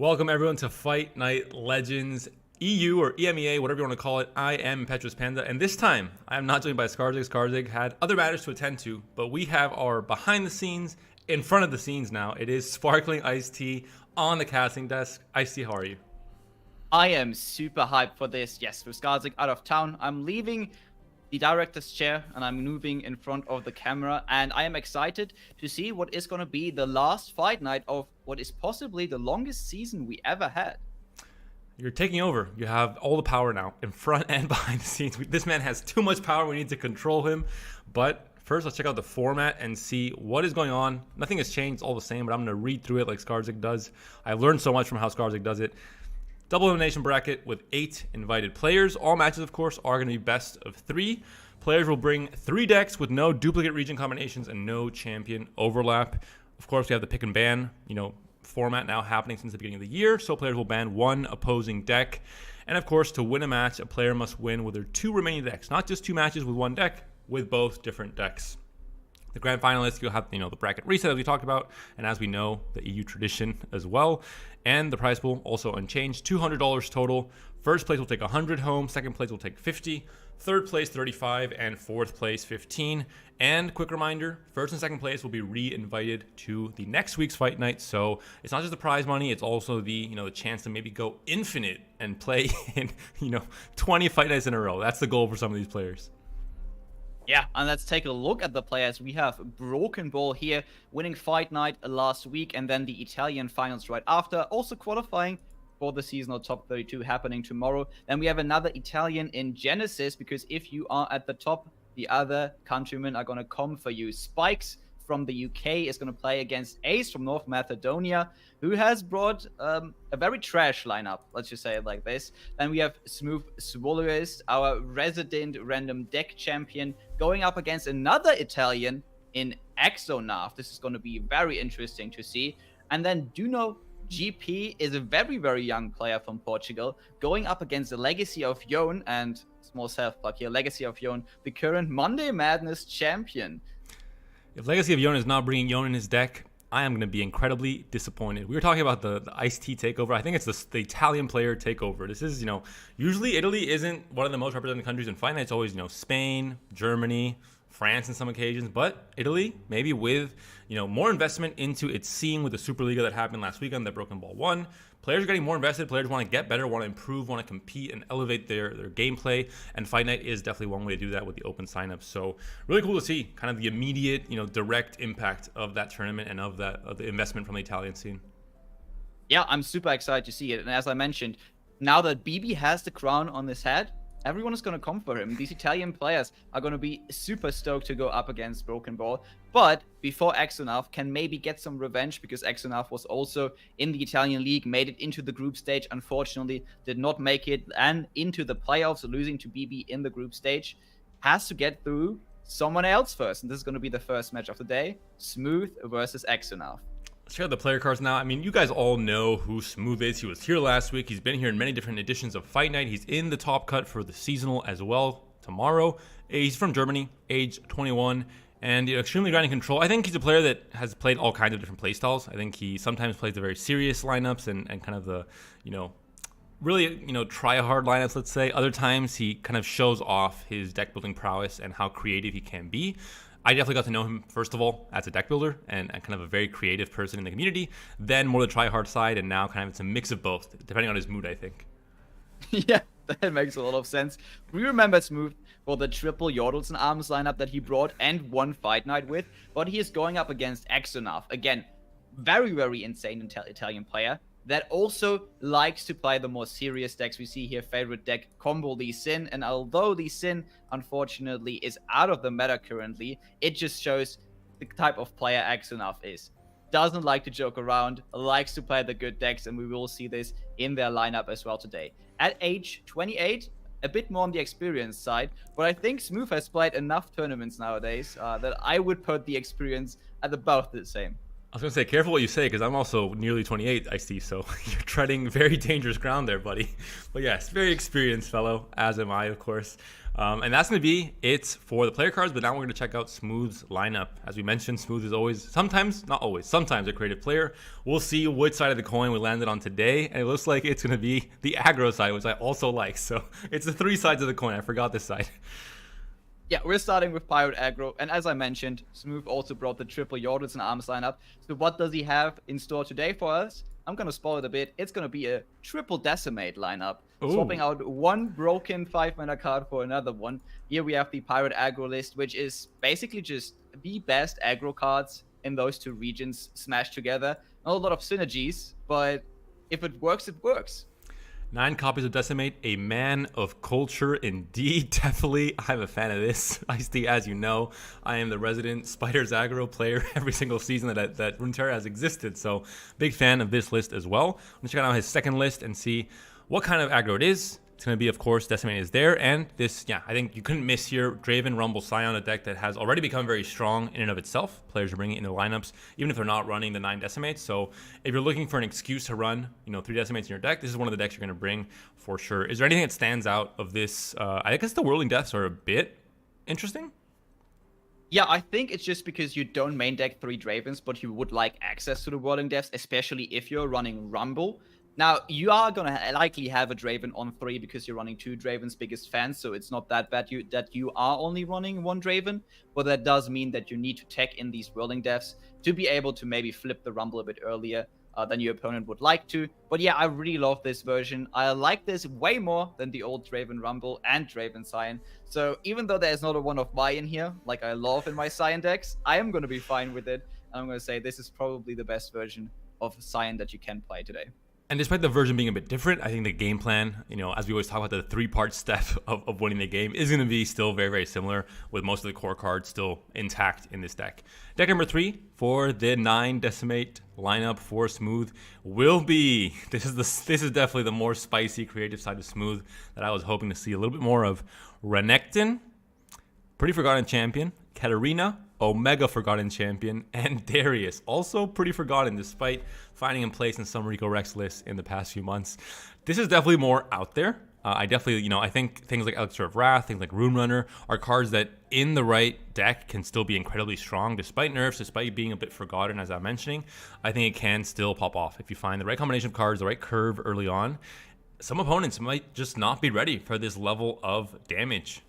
Welcome everyone to Fight Night Legends EU or EMEA, whatever you want to call it. I am Petrus Panda, and this time I am not joined by Scarzig. Scarzig had other matters to attend to, but we have our behind the scenes, in front of the scenes now. It is Sparkling Iced Tea on the casting desk. Iced Tea, how are you? I am super hyped for this. Yes, with Scarzig out of town, I'm leaving the director's chair and I'm moving in front of the camera, and I am excited to see what is going to be the last fight night of what is possibly the longest season we ever had. You're taking over. You have all the power now, in front and behind the scenes. This man has too much power. We need to control him. But first, let's check out the format and see what is going on. Nothing has changed. It's all the same, but I'm going to read through it like Scarzig does. I've learned so much from how Scarzig does it. Double elimination bracket with 8 invited players. All matches, of course, are going to be best of 3. Players will bring 3 decks with no duplicate region combinations and no champion overlap. Of course, we have the pick and ban, format now happening since the beginning of the year. So players will ban 1 opposing deck. And of course, to win a match, a player must win with their 2 remaining decks. Not just 2 matches with 1 deck, with both different decks. The grand finalists, you'll have, the bracket reset as we talked about, and as we know, the EU tradition as well. And the prize pool also unchanged, $200 total. First place will take 100 home, second place will take 50, third place 35, and fourth place 15. And quick reminder, first and second place will be re-invited to the next week's fight night. So it's not just the prize money, it's also the chance to maybe go infinite and play in 20 fight nights in a row. That's the goal for some of these players. Yeah, and let's take a look at the players. We have Broken Ball here, winning Fight Night last week, and then the Italian finals right after, also qualifying for the seasonal top 32 happening tomorrow. Then we have another Italian in Genesis, because if you are at the top, the other countrymen are going to come for you. Spikes from the UK is going to play against Ace from North Macedonia, who has brought a very trash lineup, let's just say it like this. Then we have Smooth Swallows, our resident random deck champion, going up against another Italian in Axenarf. This is going to be very interesting to see. And then Duno GP is a very, very young player from Portugal, going up against the Legacy of Yon, and small self-plug here, Legacy of Yon, the current Monday Madness champion. If Legacy of Yon is not bringing Yon in his deck, I am going to be incredibly disappointed. We were talking about the Iced Tea takeover. I think it's the Italian player takeover. This is, usually Italy isn't one of the most represented countries in Fight Night. It's always, Spain, Germany, France on some occasions. But Italy, maybe with, more investment into its scene with the Superliga that happened last weekend that Broken Ball won. Players are getting more invested. Players want to get better, want to improve, want to compete, and elevate their gameplay. And Fight Night is definitely one way to do that with the open signups. So really cool to see kind of the immediate, direct impact of that tournament and of the investment from the Italian scene. Yeah, I'm super excited to see it. And as I mentioned, now that BB has the crown on his head, everyone is going to come for him. These Italian players are going to be super stoked to go up against Broken Ball. But before Axenarf can maybe get some revenge, because Axenarf was also in the Italian league, made it into the group stage, unfortunately did not make it, and into the playoffs, losing to BB in the group stage, has to get through someone else first. And this is going to be the first match of the day, Smooth versus Axenarf. Let's check out the player cards now. I mean, you guys all know who Smooth is. He was here last week. He's been here in many different editions of Fight Night. He's in the top cut for the seasonal as well tomorrow. He's from Germany, age 21, and extremely grinding control. I think he's a player that has played all kinds of different playstyles. I think he sometimes plays the very serious lineups and kind of the, really, try-hard lineups, let's say. Other times he kind of shows off his deck building prowess and how creative he can be. I definitely got to know him, first of all, as a deck builder and kind of a very creative person in the community, then more the try-hard side, and now kind of it's a mix of both, depending on his mood, I think. Yeah, that makes a lot of sense. We remember Smooth for the triple Yordles and Arms lineup that he brought and won Fight Night with, but he is going up against Axenarf. Again, very, very insane Italian player that also likes to play the more serious decks. We see here favorite deck combo Lee Sin, and although Lee Sin unfortunately is out of the meta currently, it just shows the type of player Axenarf is. Doesn't like to joke around, likes to play the good decks, and we will see this in their lineup as well today. At age 28, a bit more on the experience side, but I think Smooth has played enough tournaments nowadays that I would put the experience at about the same. I was gonna say, careful what you say, because I'm also nearly 28, I see, so you're treading very dangerous ground there, buddy. But yes, very experienced fellow, as am I, of course. And that's gonna be it for the player cards, but now we're gonna check out Smooth's lineup. As we mentioned, Smooth is always, sometimes, not always, sometimes a creative player. We'll see which side of the coin we landed on today, and it looks like it's gonna be the aggro side, which I also like. So it's the 3 sides of the coin, I forgot this side. Yeah, we're starting with Pirate Aggro, and as I mentioned, Smooth also brought the triple Yordles and Arms lineup. So what does he have in store today for us? I'm gonna spoil it a bit. It's gonna be a triple Decimate lineup, swapping out one broken 5-mana card for another one. Here we have the Pirate Aggro list, which is basically just the best aggro cards in those 2 regions smashed together. Not a lot of synergies, but if it works, it works. 9 copies of Decimate, a man of culture indeed. Definitely, I'm a fan of this. Ice-T, as you know, I am the resident Spiders aggro player every single season that Runeterra has existed. So, big fan of this list as well. I'm gonna check out his second list and see what kind of aggro it is. It's going to be, of course, Decimate is there, and this, yeah, I think you couldn't miss here. Draven, Rumble, Scion, a deck that has already become very strong in and of itself. Players are bringing it into lineups, even if they're not running the 9 Decimates. So if you're looking for an excuse to run, 3 Decimates in your deck, this is one of the decks you're going to bring for sure. Is there anything that stands out of this? I guess the Whirling Deaths are a bit interesting. Yeah, I think it's just because you don't main deck 3 Dravens, but you would like access to the Whirling Deaths, especially if you're running Rumble. Now, you are going to likely have a Draven on 3 because you're running 2 Draven's biggest fans, so it's not that bad that you are only running 1 Draven, but that does mean that you need to tech in these Whirling Deaths to be able to maybe flip the Rumble a bit earlier than your opponent would like to. But yeah, I really love this version. I like this way more than the old Draven Rumble and Draven Scion. So even though there's not a one of buy in here, like I love in my Scion decks, I am going to be fine with it. And I'm going to say this is probably the best version of Scion that you can play today. And despite the version being a bit different, I think the game plan, as we always talk about, the 3-part step of winning the game is going to be still very, very similar, with most of the core cards still intact in this deck. Deck number 3 for the 9 Decimate lineup for Smooth will be, this is definitely the more spicy creative side of Smooth that I was hoping to see a little bit more of. Renekton, pretty forgotten champion. Katarina, Omega Forgotten Champion, and Darius, also pretty forgotten despite finding him place in some Rico Rex lists in the past few months. This is definitely more out there. I definitely, I think things like Elixir of Wrath, things like Rune Runner are cards that in the right deck can still be incredibly strong despite nerfs, despite being a bit forgotten, as I'm mentioning. I think it can still pop off if you find the right combination of cards, the right curve early on. Some opponents might just not be ready for this level of damage.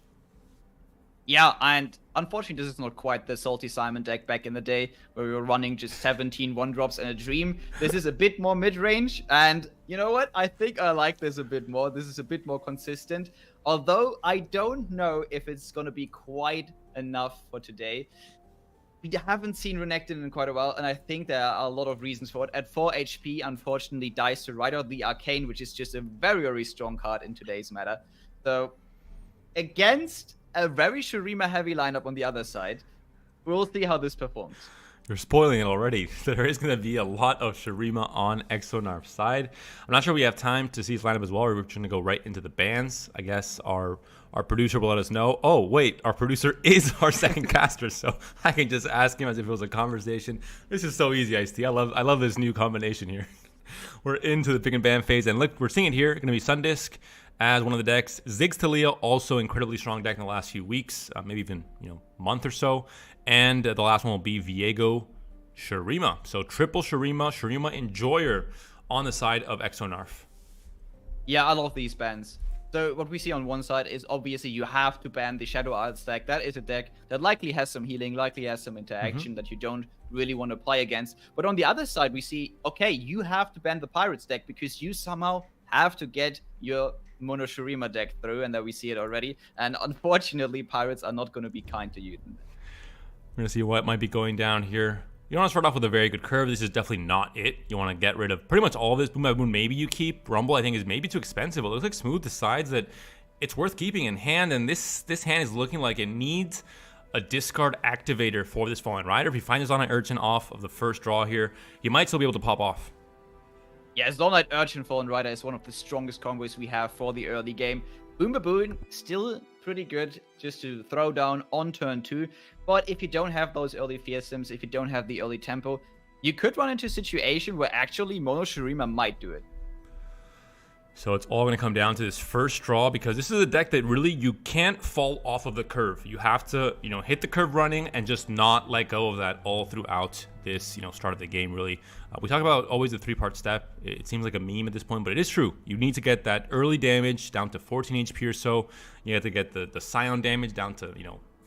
Yeah, and unfortunately, this is not quite the Salty Simon deck back in the day, where we were running just 17 1-drops and a Dream. This is a bit more mid-range, and you know what? I think I like this a bit more. This is a bit more consistent, although I don't know if it's going to be quite enough for today. We haven't seen Renekton in quite a while, and I think there are a lot of reasons for it. At 4 HP, unfortunately, dies to Rider the Arcane, which is just a very, very strong card in today's meta. So, against a very Shurima-heavy lineup on the other side, we'll see how this performs. You're spoiling it already. There is going to be a lot of Shurima on Axenarf's side. I'm not sure we have time to see his lineup as well, or we're going to go right into the bans. I guess our producer will let us know. Oh, wait, our producer is our second caster, so I can just ask him as if it was a conversation. This is so easy, Ice-T. I love this new combination here. We're into the pick and ban phase, and look, we're seeing it here. It's going to be Sundisk as one of the decks. Ziggs Talia, also incredibly strong deck in the last few weeks, maybe even month or so. And the last one will be Viego Shurima. So triple Shurima Enjoyer on the side of Axenarf. Yeah, I love these bans. So what we see on one side is obviously you have to ban the Shadow Arts deck. That is a deck that likely has some healing, likely has some interaction that you don't really want to play against. But on the other side, we see, okay, you have to ban the Pirates deck because you somehow have to get your Mono Shurima deck through, and that we see it already. And unfortunately, Pirates are not going to be kind to you. We're going to see what might be going down here. You want to start off with a very good curve. This is definitely not it. You want to get rid of pretty much all of this. Boom, boom, maybe you keep. Rumble, I think, is maybe too expensive. It looks like Smooth decides that it's worth keeping in hand, and this hand is looking like it needs a discard activator for this Fallen Rider. If he finds his Zonite Urchin off of the first draw here, he might still be able to pop off. Yeah, Zonite Urchin Fallen Rider is one of the strongest combos we have for the early game. Boom Baboon, still pretty good just to throw down on turn 2. But if you don't have those early fearsomes, if you don't have the early tempo, you could run into a situation where actually Mono Shurima might do it. So it's all going to come down to this first draw, because this is a deck that really you can't fall off of the curve. You have to, hit the curve running and just not let go of that all throughout this, start of the game, really. We talk about always the 3-part step. It seems like a meme at this point, but it is true. You need to get that early damage down to 14 HP or so. You have to get the Scion damage down to,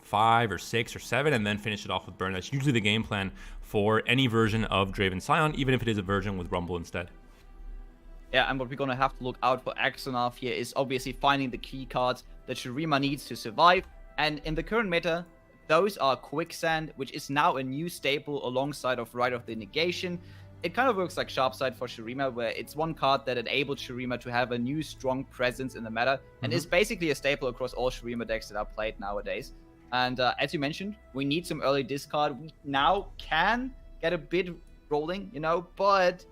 5 or 6 or 7, and then finish it off with burn. That's usually the game plan for any version of Draven Scion, even if it is a version with Rumble instead. Yeah, and what we're going to have to look out for Axenarf here is obviously finding the key cards that Shurima needs to survive. And in the current meta, those are Quicksand, which is now a new staple alongside of Rite of the Negation. It kind of works like Sharpside for Shurima, where it's one card that enabled Shurima to have a new strong presence in the meta, and is basically a staple across all Shurima decks that are played nowadays. And as you mentioned, we need some early discard. We now can get a bit rolling, but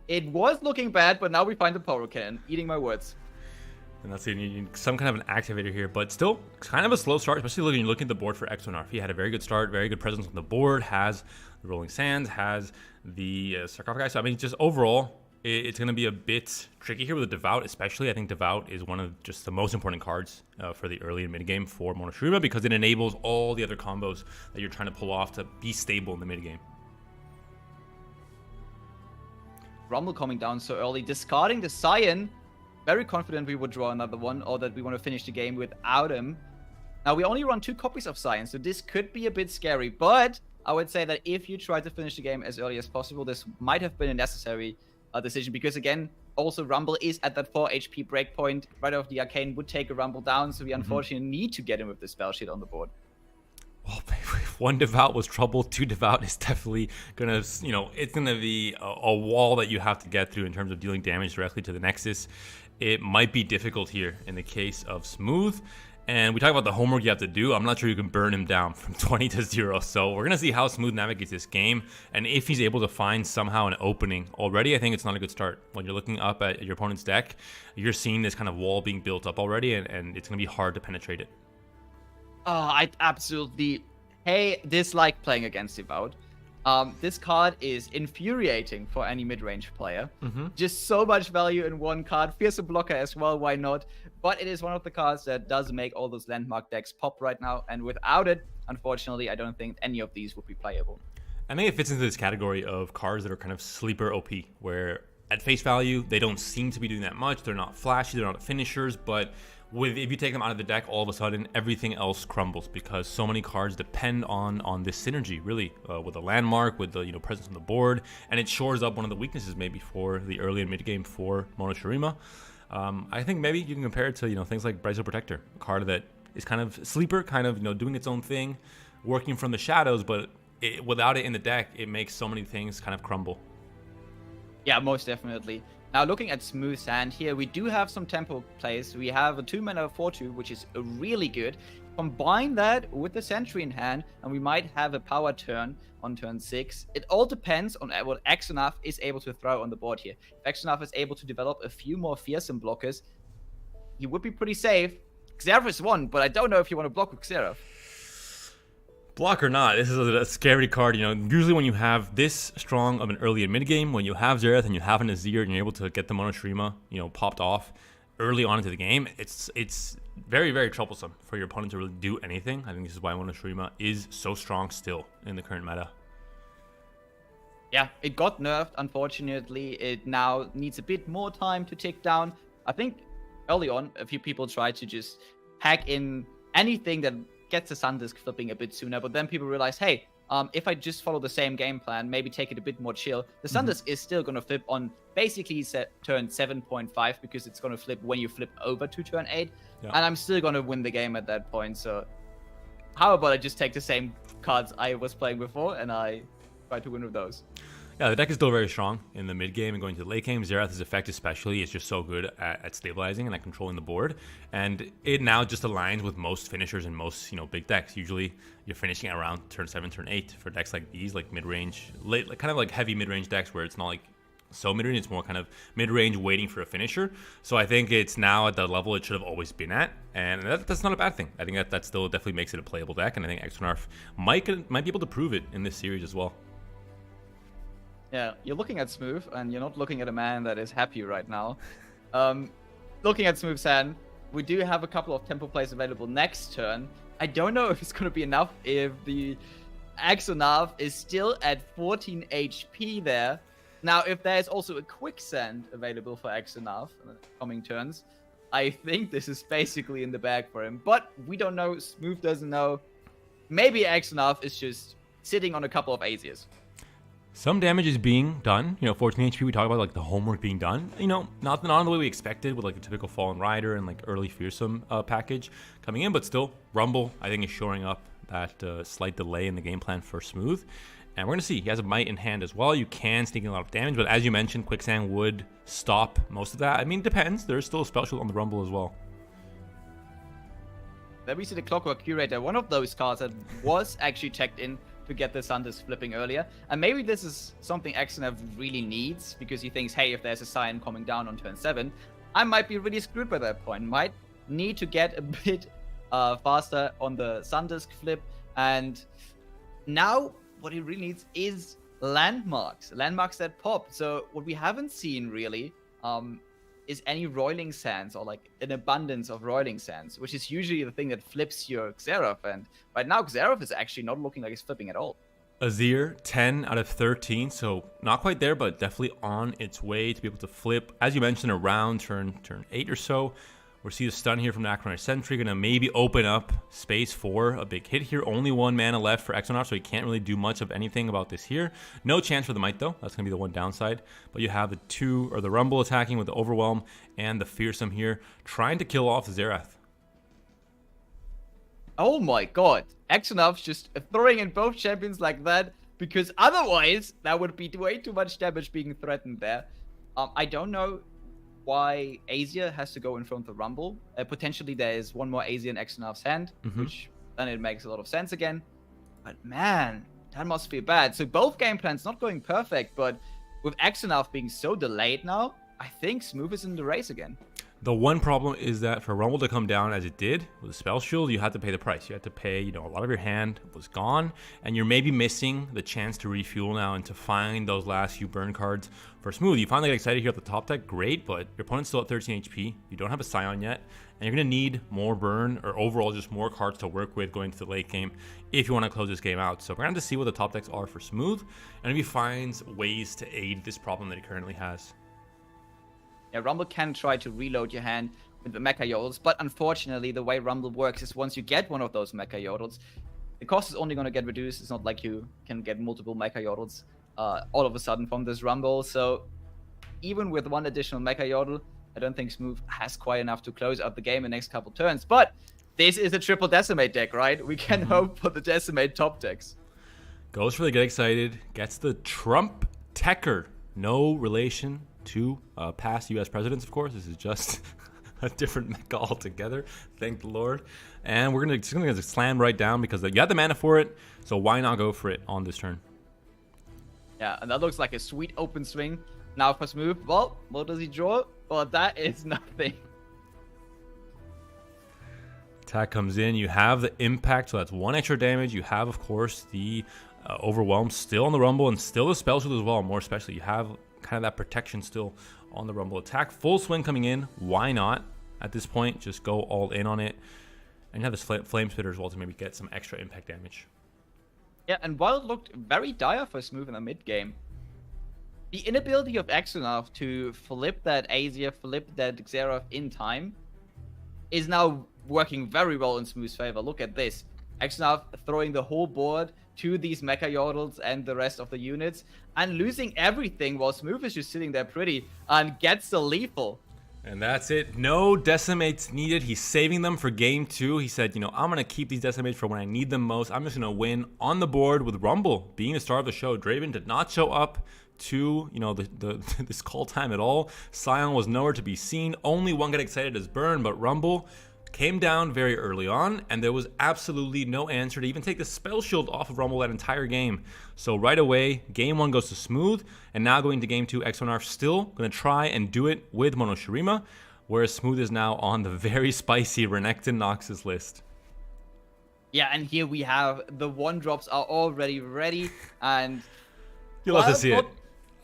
it was looking bad, but now we find the Power Cannon. Eating my words. And that's it. You need some kind of an activator here, but still kind of a slow start, especially looking at the board for Axenarf. He had a very good start, very good presence on the board, has the Rolling Sands, has the Sarcophagus. So, I mean, just overall, it's going to be a bit tricky here with the Devout, especially. I think Devout is one of just the most important cards for the early and mid game for Mono Shurima, because it enables all the other combos that you're trying to pull off to be stable in the mid game. Rumble coming down so early, discarding the Scion. Very confident we would draw another one, or that we want to finish the game without him. Now, we only run 2 copies of Scion, so this could be a bit scary, but I would say that if you try to finish the game as early as possible, this might have been a necessary decision, because again, also Rumble is at that 4 HP breakpoint. Right off the Arcane would take a Rumble down, so we unfortunately need to get him with the spell sheet on the board. Well, if 1 Devout was trouble, 2 Devout is definitely going to, it's going to be a wall that you have to get through in terms of dealing damage directly to the Nexus. It might be difficult here in the case of Smooth. And we talk about the homework you have to do. I'm not sure you can burn him down from 20 to 0. So we're going to see how Smooth navigates this game, and if he's able to find somehow an opening. Already, I think it's not a good start. When you're looking up at your opponent's deck, you're seeing this kind of wall being built up already, and it's going to be hard to penetrate it. Oh, I absolutely dislike playing against Devout. This card is infuriating for any mid-range player. Just so much value in one card. Fearsome blocker as well, why not? But it is one of the cards that does make all those landmark decks pop right now. And without it, unfortunately, I don't think any of these would be playable. I think it fits into this category of cards that are kind of sleeper OP, where at face value, they don't seem to be doing that much. They're not flashy, they're not finishers, but if you take them out of the deck, all of a sudden everything else crumbles, because so many cards depend on this synergy, really, with a landmark, with the presence on the board, and it shores up one of the weaknesses maybe for the early and mid game for Mono Shurima. I think maybe you can compare it to things like Braziel Protector, a card that is kind of sleeper, kind of doing its own thing, working from the shadows, but without it in the deck, it makes so many things kind of crumble. Yeah, most definitely. Now, looking at Smooth Sand here, we do have some tempo plays. We have a 2-mana 4/2, which is really good. Combine that with the Sentry in hand, and we might have a power turn on turn 6. It all depends on what Axenarf is able to throw on the board here. If Axenarf is able to develop a few more fearsome blockers, he would be pretty safe. Xerath is one, but I don't know if you want to block with Xerath. Block or not, this is a scary card. Usually when you have this strong of an early and mid game, when you have Xerath and you have an Azir and you're able to get the Mono Shurima, popped off early on into the game, it's very, very troublesome for your opponent to really do anything. I think this is why Mono Shurima is so strong still in the current meta. Yeah, it got nerfed, unfortunately. It now needs a bit more time to tick down. I think early on, a few people tried to just hack in anything that gets the Sundisk flipping a bit sooner, but then people realize, hey, if I just follow the same game plan, maybe take it a bit more chill, the Sundisk is still going to flip on basically turn 7.5, because it's going to flip when you flip over to turn 8, and I'm still going to win the game at that point. So how about I just take the same cards I was playing before, and I try to win with those? Yeah, the deck is still very strong in the mid game and going to the late game. Xerath's effect especially is just so good at stabilizing and at controlling the board. And it now just aligns with most finishers in most, big decks. Usually you're finishing around turn 7, turn 8 for decks like these, like mid-range, kind of like heavy mid-range decks where it's not like so mid-range, it's more kind of mid-range waiting for a finisher. So I think it's now at the level it should have always been at, and that's not a bad thing. I think that still definitely makes it a playable deck, and I think Axenarf might be able to prove it in this series as well. Yeah, you're looking at Smooth, and you're not looking at a man that is happy right now. Looking at Smooth's hand, we do have a couple of tempo plays available next turn. I don't know if it's going to be enough if the Axenarf is still at 14 HP there. Now, if there's also a quicksand available for Axenarf in the coming turns, I think this is basically in the bag for him. But we don't know. Smooth doesn't know. Maybe Axenarf is just sitting on a couple of Aziers. Some damage is being done. 14 HP, we talk about like the homework being done. Not in the way we expected with like the typical Fallen Rider and like early Fearsome package coming in, but still, Rumble, I think, is showing up that slight delay in the game plan for Smooth. And we're going to see. He has a Might in hand as well. You can sneak in a lot of damage, but as you mentioned, Quicksand would stop most of that. I mean, it depends. There's still a spell shield on the Rumble as well. Then we see the Clockwork Curator, one of those cards that was actually checked in to get the Sunders flipping earlier. And maybe this is something Axenarf really needs, because he thinks, hey, if there's a Scion coming down on turn 7, I might be really screwed by that point. Might need to get a bit faster on the Sundisk flip. And now what he really needs is landmarks that pop. So what we haven't seen really is any Roiling Sands, or like an abundance of Roiling Sands, which is usually the thing that flips your Xerath. And right now Xerath is actually not looking like it's flipping at all. Azir, 10 out of 13, so not quite there, but definitely on its way to be able to flip. As you mentioned, around turn 8 or so, we'll see a stun here from the Acronym Sentry, going to maybe open up space for a big hit here. Only 1 mana left for Axenarf, so he can't really do much of anything about this here. No chance for the Might, though. That's going to be the one downside. But you have the Rumble attacking with the Overwhelm and the Fearsome here, trying to kill off Xerath. Oh my god. Axenarf's just throwing in both champions like that, because otherwise that would be way too much damage being threatened there. I don't know why Asia has to go in front of the Rumble. Potentially there is one more Asia in Axenarf's hand, which then it makes a lot of sense again. But man, that must feel bad. So both game plans not going perfect, but with Axenarf being so delayed now, I think Smooth is in the race again. The one problem is that for Rumble to come down as it did with a spell shield, you had to pay the price. You had to pay, a lot of your hand was gone, and you're maybe missing the chance to refuel now and to find those last few burn cards for Smooth. You finally get excited here at the top deck, great, but your opponent's still at 13 HP. You don't have a Scion yet, and you're going to need more burn, or overall just more cards to work with going to the late game if you want to close this game out. So we're going to see what the top decks are for Smooth, and if he finds ways to aid this problem that he currently has. Yeah, Rumble can try to reload your hand with the Mecha Yodels, but unfortunately, the way Rumble works is once you get one of those Mecha Yodels, the cost is only going to get reduced. It's not like you can get multiple Mecha Yodels all of a sudden from this Rumble. So even with one additional Mecha Yodel, I don't think Smooth has quite enough to close out the game in the next couple turns. But this is a triple Decimate deck, right? We can hope for the Decimate top decks. Goes for the Get Excited, gets the Trump Tecker. No relation to past U.S. presidents, of course. This is just a different mecha altogether. Thank the Lord. And we're just gonna slam right down because you have the mana for it, so why not go for it on this turn? Yeah, and that looks like a sweet open swing. Now for Smooth, well, what does he draw? Well, that is nothing. Attack comes in. You have the impact, so that's 1 extra damage. You have, of course, the Overwhelm still on the Rumble and still the Spell Shield as well. More especially, you have kind of that protection still on the Rumble attack. Full swing coming in. Why not? At this point, just go all in on it. And you have this Flame Spitter as well to maybe get some extra impact damage. Yeah, and while it looked very dire for Smooth in the mid game, the inability of Axenarf to flip that Asia, flip that Xerath in time, is now working very well in Smooth's favor. Look at this. Axenarf throwing the whole board to these Mecha Yodels and the rest of the units, and losing everything while Smooth is just sitting there pretty and gets the lethal. And that's it. No Decimates needed. He's saving them for game 2. He said, I'm going to keep these Decimates for when I need them most. I'm just going to win on the board with Rumble being the star of the show. Draven did not show up to, this call time at all. Scion was nowhere to be seen. Only one got excited as Burn, but Rumble came down very early on, and there was absolutely no answer to even take the Spell Shield off of Rumble that entire game. So right away, game 1 goes to Smooth, and now going to game 2, Axenarf still going to try and do it with Mono Shurima, whereas Smooth is now on the very spicy Renekton Noxus list. Yeah, and here we have the 1-drops are already ready, and you love to see it.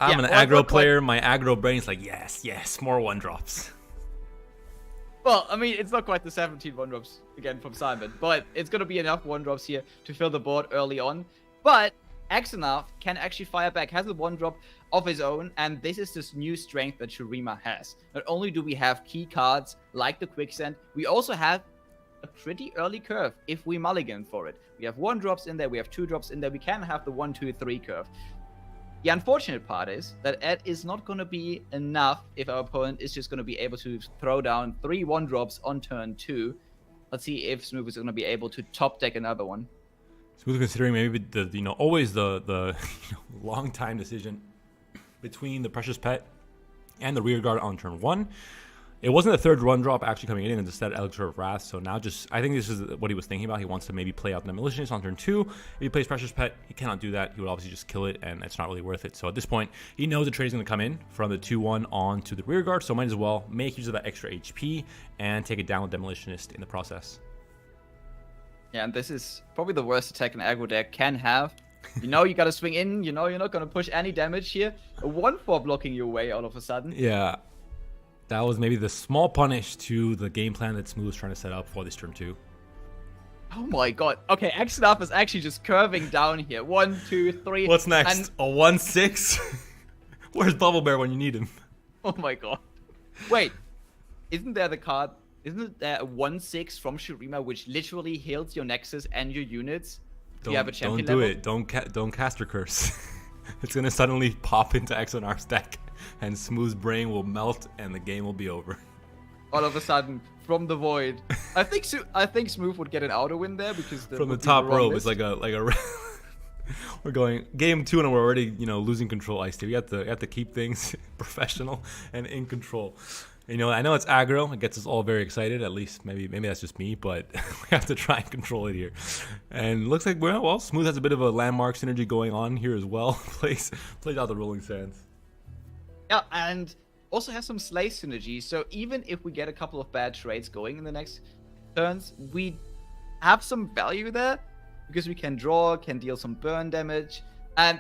I'm an aggro player. My aggro brain's like, yes, more 1-drops. Well, I mean, it's not quite the 17 1-drops again from Simon, but it's going to be enough 1-drops here to fill the board early on. But Axenarf can actually fire back, has a 1-drop of his own, and this is this new strength that Shurima has. Not only do we have key cards like the Quicksand, we also have a pretty early curve if we mulligan for it. We have 1-drops in there, we have 2-drops in there, we can have the 1, 2, 3 curve. The unfortunate part is that it is not going to be enough if our opponent is just going to be able to throw down 3 1-drops on turn 2. Let's see if Smooth is going to be able to top deck another one. Smooth considering maybe the always the long time decision between the Precious Pet and the rear guard on turn 1. It wasn't the third 1-drop actually coming in, and instead Elixir of Wrath. So now I think this is what he was thinking about. He wants to maybe play out the Demolitionist on turn 2. If he plays Precious Pet, he cannot do that. He would obviously just kill it, and it's not really worth it. So at this point, he knows the trade is going to come in from the 2-1 on to the rear guard. So might as well make use of that extra HP and take it down with Demolitionist in the process. Yeah, and this is probably the worst attack an aggro deck can have. You know you got to swing in. You know you're not going to push any damage here. A 1-4 blocking your way all of a sudden. Yeah. That was maybe the small punish to the game plan that Smooth was trying to set up for this turn 2. Oh my god. Okay, Axenarf is actually just curving down here. 1, 2, 3. What's next? A 1-6? Where's Bubble Bear when you need him? Oh my god. Wait. Isn't there a 1-6 from Shurima which literally heals your Nexus and your units? Do you have a champion Don't do level? it. Don't caster curse. It's going to suddenly pop into Axenarf's deck, and Smooth's brain will melt, and the game will be over. All of a sudden, from the void. I think Smooth would get an auto win there because from the top rope, it's like a we're going game 2 and we're already losing control. Ice T. We have to keep things professional and in control. I know it's aggro. It gets us all very excited. At least maybe that's just me, but we have to try and control it here. And looks like well, Smooth has a bit of a landmark synergy going on here as well. plays out the Rolling Sands. Yeah, and also has some Slay synergy. So even if we get a couple of bad trades going in the next turns, we have some value there because we can draw, can deal some burn damage, and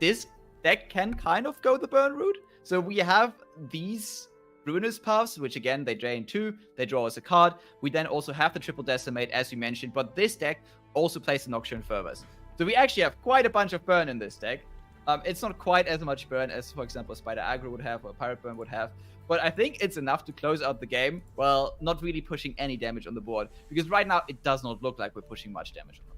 this deck can kind of go the burn route. So we have these Ruinous Paths, which again, they drain 2, they draw us a card. We then also have the Triple Decimate, as you mentioned, but this deck also plays the Nocturne Fervors. So we actually have quite a bunch of burn in this deck. It's not quite as much burn as, for example, Spider Aggro would have or Pirate Burn would have, but I think it's enough to close out the game while not really pushing any damage on the board, because right now it does not look like we're pushing much damage on them.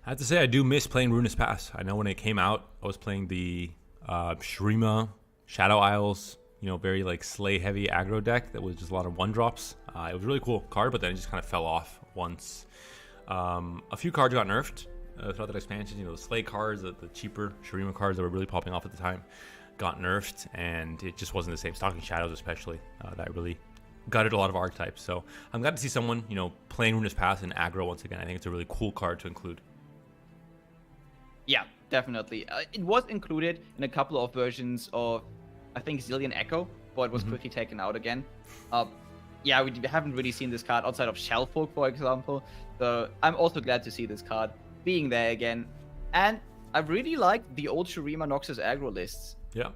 I have to say, I do miss playing Ruinous Pass. I know when it came out, I was playing the Shurima, Shadow Isles, very like Slay heavy aggro deck that was just a lot of 1-drops. It was a really cool card, but then it just kind of fell off once a few cards got nerfed throughout that expansion. The Slay cards, the cheaper Shurima cards that were really popping off at the time, got nerfed, and it just wasn't the same. Stalking Shadows especially, that really gutted a lot of archetypes. So I'm glad to see someone playing Ruinous Pass and aggro once again. I think it's a really cool card to include. Yeah, definitely. It was included in a couple of versions of, I think, Zillion Echo, but it was quickly taken out again. Yeah, we haven't really seen this card outside of Shellfolk, for example. So I'm also glad to see this card being there again. And I really like the old Shurima Noxus aggro lists. Yeah.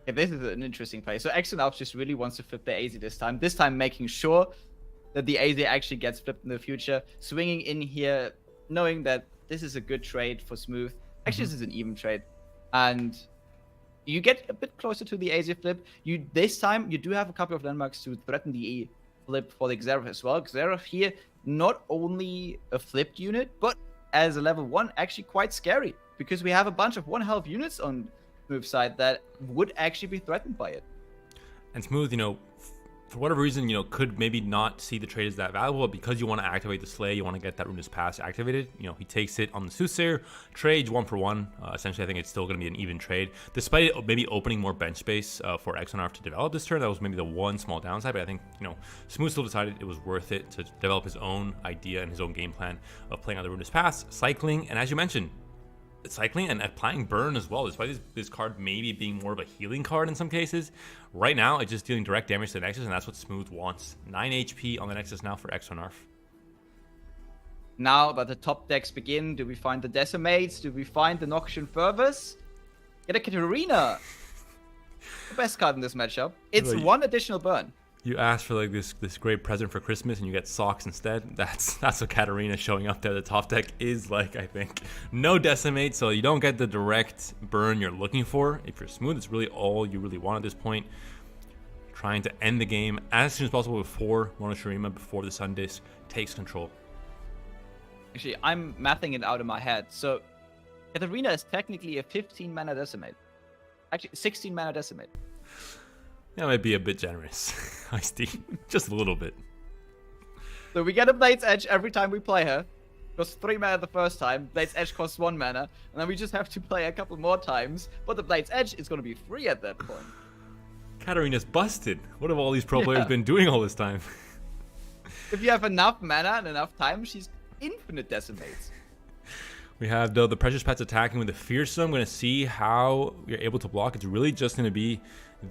Yeah, this is an interesting play. So Axenarf just really wants to flip the AZ this time making sure that the AZ actually gets flipped in the future. Swinging in here, knowing that this is a good trade for Smooth. Actually, this is an even trade. And you get a bit closer to the AZ flip. This time, you do have a couple of landmarks to threaten the flip for the Xerath as well. Xerath here, not only a flipped unit, but as a level 1, actually quite scary. Because we have a bunch of 1 health units on Smooth's side that would actually be threatened by it. And Smooth, for whatever reason, could maybe not see the trade as that valuable, but because you want to activate the Slay, you want to get that Ruinous Pass activated, he takes it on the Soothsayer, trades 1 for 1. Essentially, I think it's still going to be an even trade, despite it maybe opening more bench space for Axenarf to develop this turn. That was maybe the one small downside, but I think, Smooth still decided it was worth it to develop his own idea and his own game plan of playing on the Ruinous Pass, cycling, and as you mentioned, cycling and applying burn as well, despite this card maybe being more of a healing card in some cases. Right now, it's just dealing direct damage to the Nexus, and that's what Smooth wants. 9 HP on the Nexus now for Axenarf. Now that the top decks begin, do we find the Decimates? Do we find the Noxian Fervors? Get a Katarina. The best card in this matchup. It's Well, one additional burn. You asked for like this great present for Christmas and you get socks instead. That's what Katarina showing up there. The top deck is like, I think. No Decimate, so you don't get the direct burn you're looking for. If you're Smooth, it's really all you really want at this point. Trying to end the game as soon as possible before Monoshirima, before the Sun Disc takes control. Actually, I'm mathing it out in my head. So, Katarina is technically a 15 mana Decimate. Actually, 16 mana Decimate. That might be a bit generous, Ice-T. Just a little bit. So we get a Blade's Edge every time we play her. Costs 3 mana the first time. Blade's Edge costs 1 mana. And then we just have to play a couple more times. But the Blade's Edge is going to be free at that point. Katarina's busted. What have all these pro players been doing all this time? If you have enough mana and enough time, she's infinite Decimates. We have, though, the Precious Pets attacking with the Fearsome. I'm going to see how you're able to block. It's really just going to be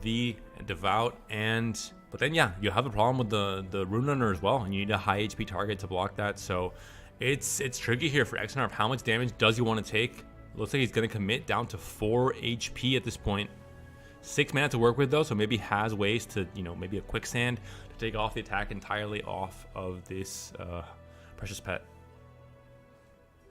the Devout. But then, yeah, you have a problem with the Rune Runner as well. And you need a high HP target to block that. So it's tricky here for Axenarf. How much damage does he want to take? Looks like he's going to commit down to 4 HP at this point. 6 mana to work with, though. So maybe has ways to, maybe a Quicksand to take off the attack entirely off of this Precious Pet.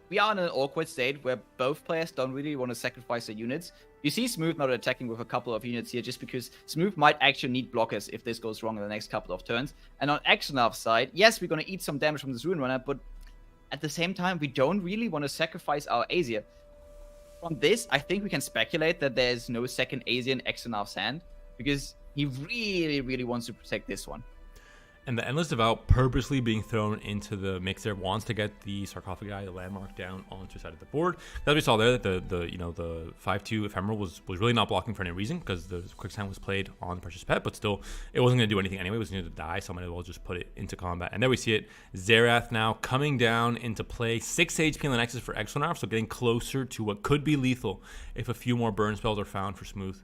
We are in an awkward state where both players don't really want to sacrifice their units. You see Smooth not attacking with a couple of units here just because Smooth might actually need blockers if this goes wrong in the next couple of turns. And on Axenarf's side, yes, we're going to eat some damage from this Rune Runner, but at the same time, we don't really want to sacrifice our Aesir. From this, I think we can speculate that there's no second Aesir in Axenarf's hand because he really, really wants to protect this one. And the Endless Devout purposely being thrown into the mix there wants to get the Sarcophagi, the landmark, down onto the side of the board. As we saw there, that the 5/2 Ephemeral was really not blocking for any reason because the Quicksand was played on the Precious Pet, but still it wasn't going to do anything anyway. It was going to die, so I might as well just put it into combat. And there we see it. Xerath now coming down into play. 6 HP on the Nexus for Axenarf, so getting closer to what could be lethal if a few more burn spells are found for Smooth.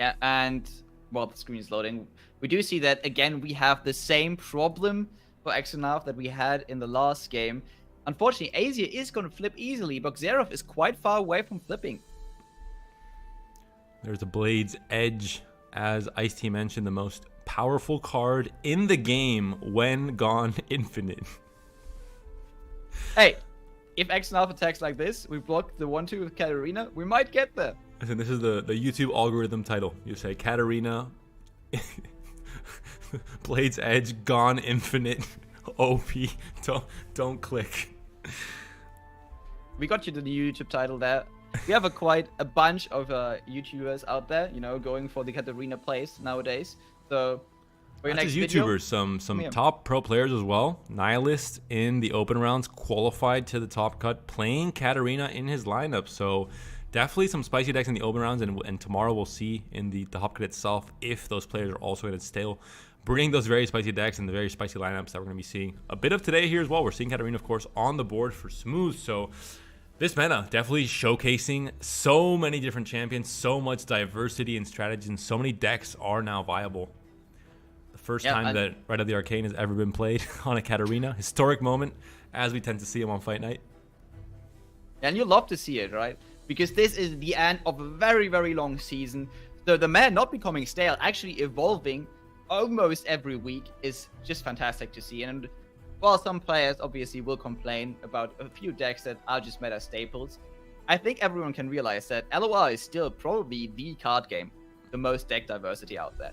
Yeah, and while the screen is loading, we do see that, again, we have the same problem for Axenarf that we had in the last game. Unfortunately, Aesir is going to flip easily, but Xerath is quite far away from flipping. There's a Blade's Edge, as Ice-T mentioned, the most powerful card in the game when gone infinite. Hey, if Axenarf attacks like this, we block the 1/2 with Katarina, we might get there. Listen, this is the YouTube algorithm title. You say Katarina, Blade's Edge, gone infinite, OP, don't click. We got you the YouTube title there. We have quite a bunch of YouTubers out there, going for the Katarina plays nowadays. So for your next video, YouTubers, some top pro players as well. Nihilist in the open rounds qualified to the top cut, playing Katarina in his lineup. So definitely some spicy decks in the open rounds, and tomorrow we'll see in the top cut itself if those players are also going to still bring those very spicy decks and the very spicy lineups that we're going to be seeing a bit of today here as well. We're seeing Katarina, of course, on the board for Smooth. So this meta definitely showcasing so many different champions, so much diversity and strategies, and so many decks are now viable. The first time that Rite of the Arcane has ever been played on a Katarina. Historic moment, as we tend to see him on Fight Night. And you love to see it, right? Because this is the end of a very, very long season. So the man not becoming stale, actually evolving almost every week is just fantastic to see. And while some players obviously will complain about a few decks that are just meta staples, I think everyone can realize that LoR is still probably the card game, the most deck diversity out there.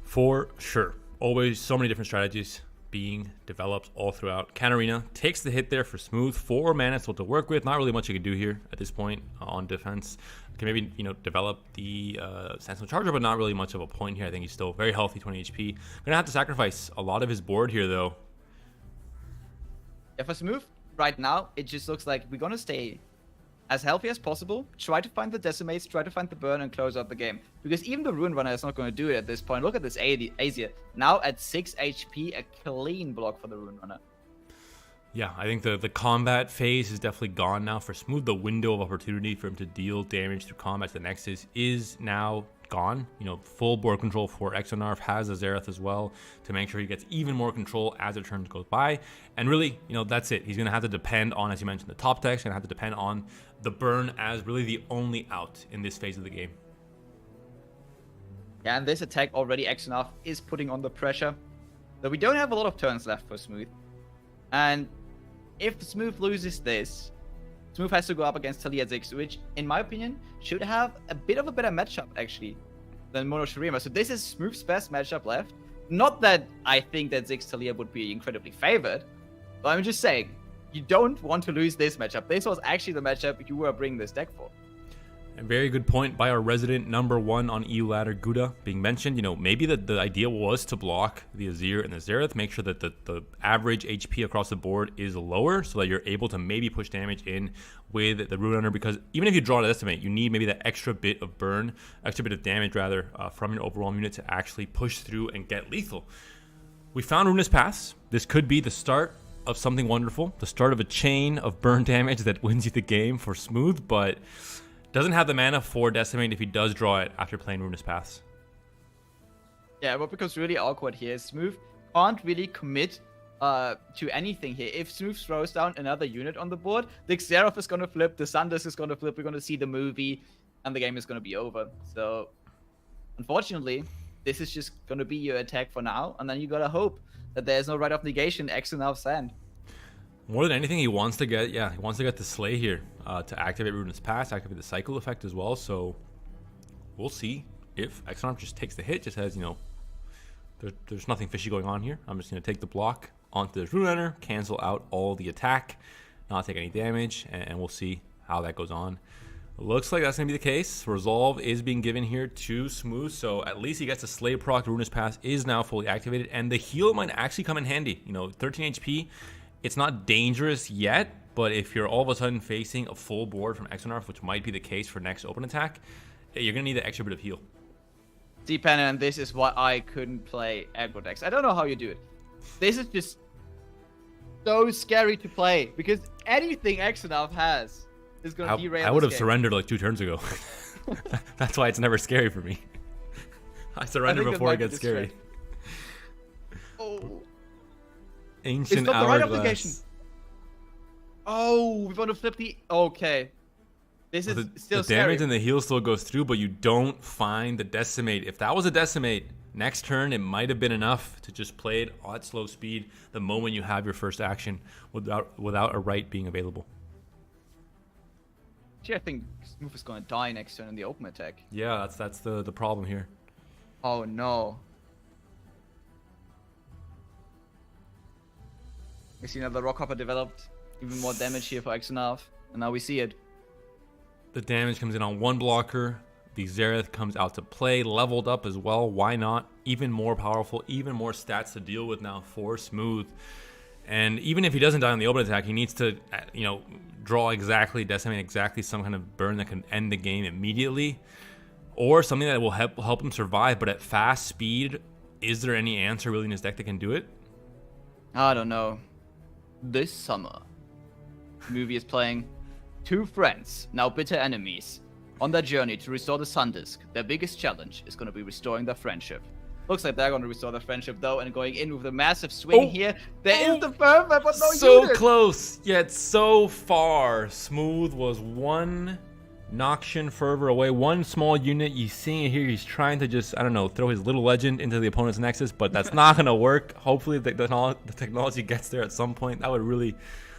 For sure. Always so many different strategies being developed all throughout. Katarina takes the hit there for Smooth. 4 mana still to work with. Not really much you can do here at this point on defense. Can maybe, develop the Sentinel Charger, but not really much of a point here. I think he's still very healthy, 20 HP. Gonna have to sacrifice a lot of his board here, though. Yeah, for Smooth, right now, it just looks like we're gonna stay as healthy as possible, try to find the Decimates, try to find the burn, and close out the game. Because even the Rune Runner is not going to do it at this point. Look at this Aesir. Now at 6 HP, a clean block for the Rune Runner. Yeah, I think the combat phase is definitely gone now for Smooth. The window of opportunity for him to deal damage through combat to the Nexus is now gone. You know, full board control for Axenarf, has a Xerath as well to make sure he gets even more control as the turns goes by. And really, you know, that's it. He's going to have to depend on, as you mentioned, the top deck. He's going to have to depend on the burn as really the only out in this phase of the game. Yeah, and this attack already Axenarf is putting on the pressure. So we don't have a lot of turns left for Smooth. And if Smooth loses this, Smooth has to go up against Taliyah Ziggs, which, in my opinion, should have a bit of a better matchup, actually, than Mono Shurima. So this is Smooth's best matchup left. Not that I think that Ziggs Taliyah would be incredibly favored, but I'm just saying, you don't want to lose this matchup. This was actually the matchup you were bringing this deck for. A very good point by our resident #1 on EU ladder, Gouda, being mentioned. You know, maybe the idea was to block the Azir and the Xerath, make sure that the average HP across the board is lower so that you're able to maybe push damage in with the Runeterra, because even if you draw an estimate, you need maybe that extra bit of burn, extra bit of damage rather, from your overall unit to actually push through and get lethal. We found Rune's Pass. This could be the start of something wonderful, the start of a chain of burn damage that wins you the game for Smooth, but doesn't have the mana for Decimate if he does draw it after playing Rune's Pass. Yeah, what becomes really awkward here is Smooth can't really commit to anything here. If Smooth throws down another unit on the board, the Xerath is going to flip, the Sundisk is going to flip, we're going to see the movie, and the game is going to be over. So, unfortunately, this is just going to be your attack for now, and then you got to hope that there's no Rite of Negation Axenarf's hand. More than anything, he wants to get the Slay here to activate Rune's Pass, activate the cycle effect as well. So we'll see if Axenarf just takes the hit, just has, you know, there's nothing fishy going on here. I'm just going to take the block onto the Runeterra, cancel out all the attack, not take any damage, and we'll see how that goes on. Looks like that's going to be the case. Resolve is being given here to Smooth, so at least he gets a Slay proc. Rune's Pass is now fully activated, and the heal might actually come in handy. You know, 13 HP. It's not dangerous yet, but if you're all of a sudden facing a full board from Axenarf, which might be the case for next open attack, you're going to need an extra bit of heal. Depending on this is why I couldn't play aggro decks. I don't know how you do it. This is just so scary to play, because anything Axenarf has is going to derail. I would have surrendered like 2 turns ago. That's why it's never scary for me. I surrender before it gets scary. Oh. Ancient Hourglass. Right obligation. Oh, we want to flip the... Okay. This is still the damage and the heal still goes through, but you don't find the Decimate. If that was a Decimate, next turn it might have been enough to just play it at slow speed the moment you have your first action without a right being available. Actually, I think Smooth is going to die next turn in the open attack. Yeah, that's the problem here. Oh, no. We see another Rockhopper developed. Even more damage here for Axenarf. And now we see it. The damage comes in on one blocker. The Xerath comes out to play, leveled up as well. Why not? Even more powerful, even more stats to deal with now for Smooth. And even if he doesn't die on the open attack, he needs to, you know, draw exactly, decimate exactly some kind of burn that can end the game immediately. Or something that will help him survive. But at fast speed, is there any answer really in his deck that can do it? I don't know. This summer, movie is playing 2 friends, now bitter enemies, on their journey to restore the Sundisk. Their biggest challenge is going to be restoring their friendship. Looks like they're going to restore their friendship though, and going in with a massive swing here. There is the fervor, but no so unit. Close, yet so far. Smooth was 1 Noxian Fervor away, 1 small unit. You see it here, he's trying to just, I don't know, throw his little legend into the opponent's Nexus, but that's not going to work. Hopefully the technology gets there at some point. That would really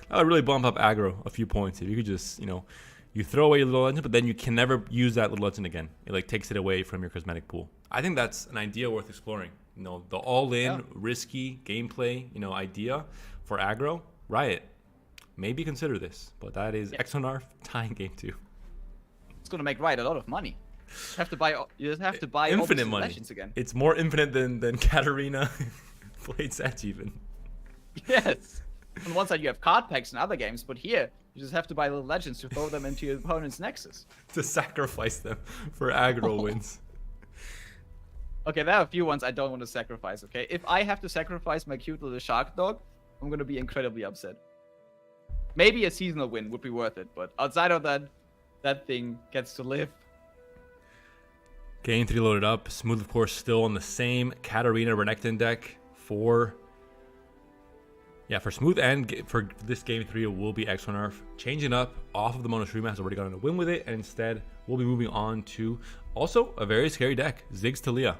bump up aggro a few points. If you could just, you know, you throw away your little legend, but then you can never use that little legend again. It like takes it away from your cosmetic pool. I think that's an idea worth exploring. You know, the all-in, risky gameplay, you know, idea for aggro. Riot, maybe consider this, but that is Axenarf tying game 2. It's going to make Riot a lot of money. You just have to buy infinite all money legends again. It's more infinite than Katarina Blade's Edge even. Yes. On one side you have card packs in other games, but here you just have to buy little legends to throw them into your opponent's Nexus. To sacrifice them for aggro wins. Okay, there are a few ones I don't want to sacrifice, okay? If I have to sacrifice my cute little shark dog, I'm going to be incredibly upset. Maybe a seasonal win would be worth it, but outside of that, that thing gets to live. Game 3 loaded up. Smooth, of course, still on the same Katarina Renekton deck for Smooth, and for this Game 3, it will be Axenarf. Changing up off of the Mono Shurima, has already gotten a win with it, and instead, we'll be moving on to also a very scary deck, Ziggs Talia.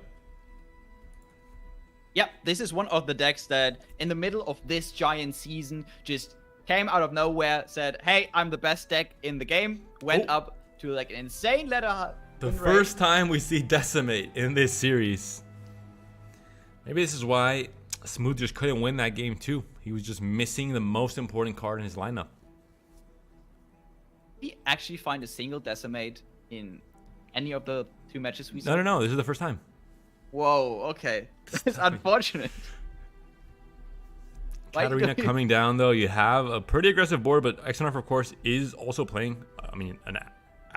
Yeah, this is one of the decks that, in the middle of this giant season, just came out of nowhere, said, hey, I'm the best deck in the game, went up to like an insane letter. The first time we see Decimate in this series. Maybe this is why Smooth just couldn't win that game too. He was just missing the most important card in his lineup. Did he actually find a single Decimate in any of the 2 matches we saw? No. This is the first time. Whoa, okay. It's unfortunate. Katarina coming down, though. You have a pretty aggressive board, but Axenarf, of course, is also playing, an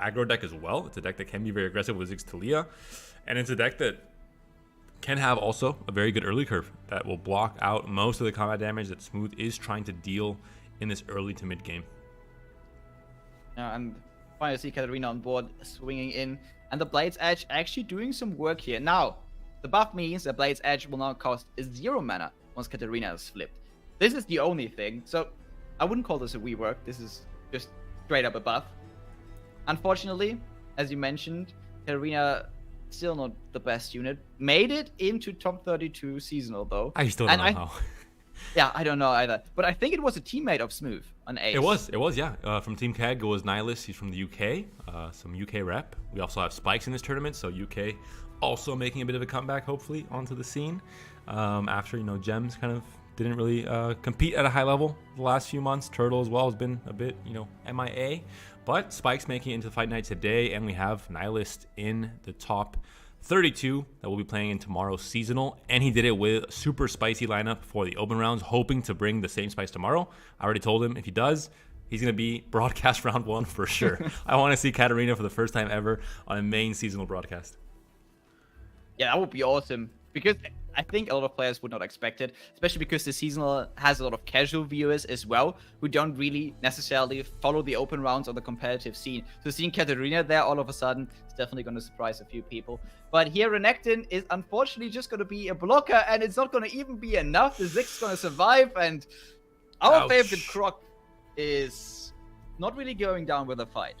aggro deck as well. It's a deck that can be very aggressive with Ziggs Talia, and it's a deck that can have also a very good early curve that will block out most of the combat damage that Smooth is trying to deal in this early to mid game. And finally see Katarina on board, swinging in, and the Blade's Edge actually doing some work here. Now, the buff means that Blade's Edge will now cost 0 mana once Katarina is flipped. This is the only thing, so I wouldn't call this a rework. This is just straight up a buff. Unfortunately, as you mentioned, Katarina still not the best unit. Made it into top 32 seasonal though. I still don't know how. Yeah, I don't know either. But I think it was a teammate of Smooth on Ace. It was, yeah. From Team Keg, it was Nihilist. He's from the UK, some UK rep. We also have Spikes in this tournament, so UK also making a bit of a comeback, hopefully, onto the scene. After, Gems kind of didn't really compete at a high level the last few months. Turtle as well has been a bit, MIA. But Spike's making it into the Fight Night today, and we have Nihilist in the top 32 that will be playing in tomorrow's seasonal, and he did it with a super spicy lineup for the open rounds, hoping to bring the same spice tomorrow. I already told him if he does, he's going to be broadcast round 1 for sure. I want to see Katarina for the first time ever on a main seasonal broadcast. Yeah, that would be awesome, because I think a lot of players would not expect it, especially because the seasonal has a lot of casual viewers as well, who don't really necessarily follow the open rounds or the competitive scene. So seeing Katarina there all of a sudden is definitely going to surprise a few people. But here Renekton is unfortunately just going to be a blocker, and it's not going to even be enough. The Ziggs is going to survive, and our favorite Croc is not really going down with a fight.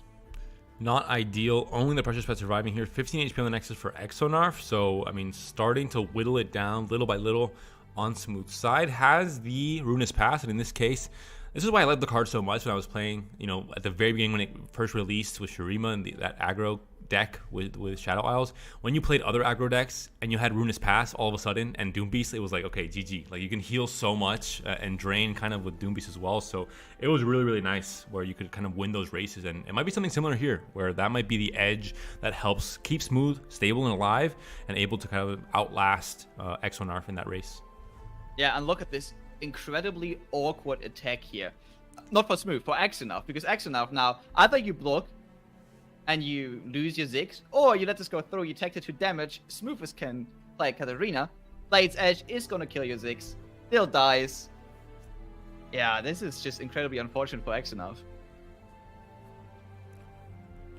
Not ideal. Only the pressure pet surviving here. 15 HP on the Nexus for Axenarf. So, starting to whittle it down little by little on Smooth's side. Has the Runeterra pass, and in this case, this is why I liked the card so much when I was playing, at the very beginning when it first released with Shurima and that aggro deck with Shadow Isles. When you played other aggro decks and you had Runeterra pass all of a sudden and Doom Beast, it was like, okay, GG. Like, you can heal so much and drain kind of with Doom Beast as well. So it was really, really nice where you could kind of win those races. And it might be something similar here, where that might be the edge that helps keep Smooth stable and alive and able to kind of outlast Axenarf in that race. Yeah, and look at this incredibly awkward attack here. Not for Smooth, for Axenarf, because Axenarf now, either you block and you lose your Ziggs, or you let this go through, you take the 2 damage, Smoothest can play Katarina, Blade's Edge is gonna kill your Ziggs, still dies. Yeah, this is just incredibly unfortunate for Axenarf.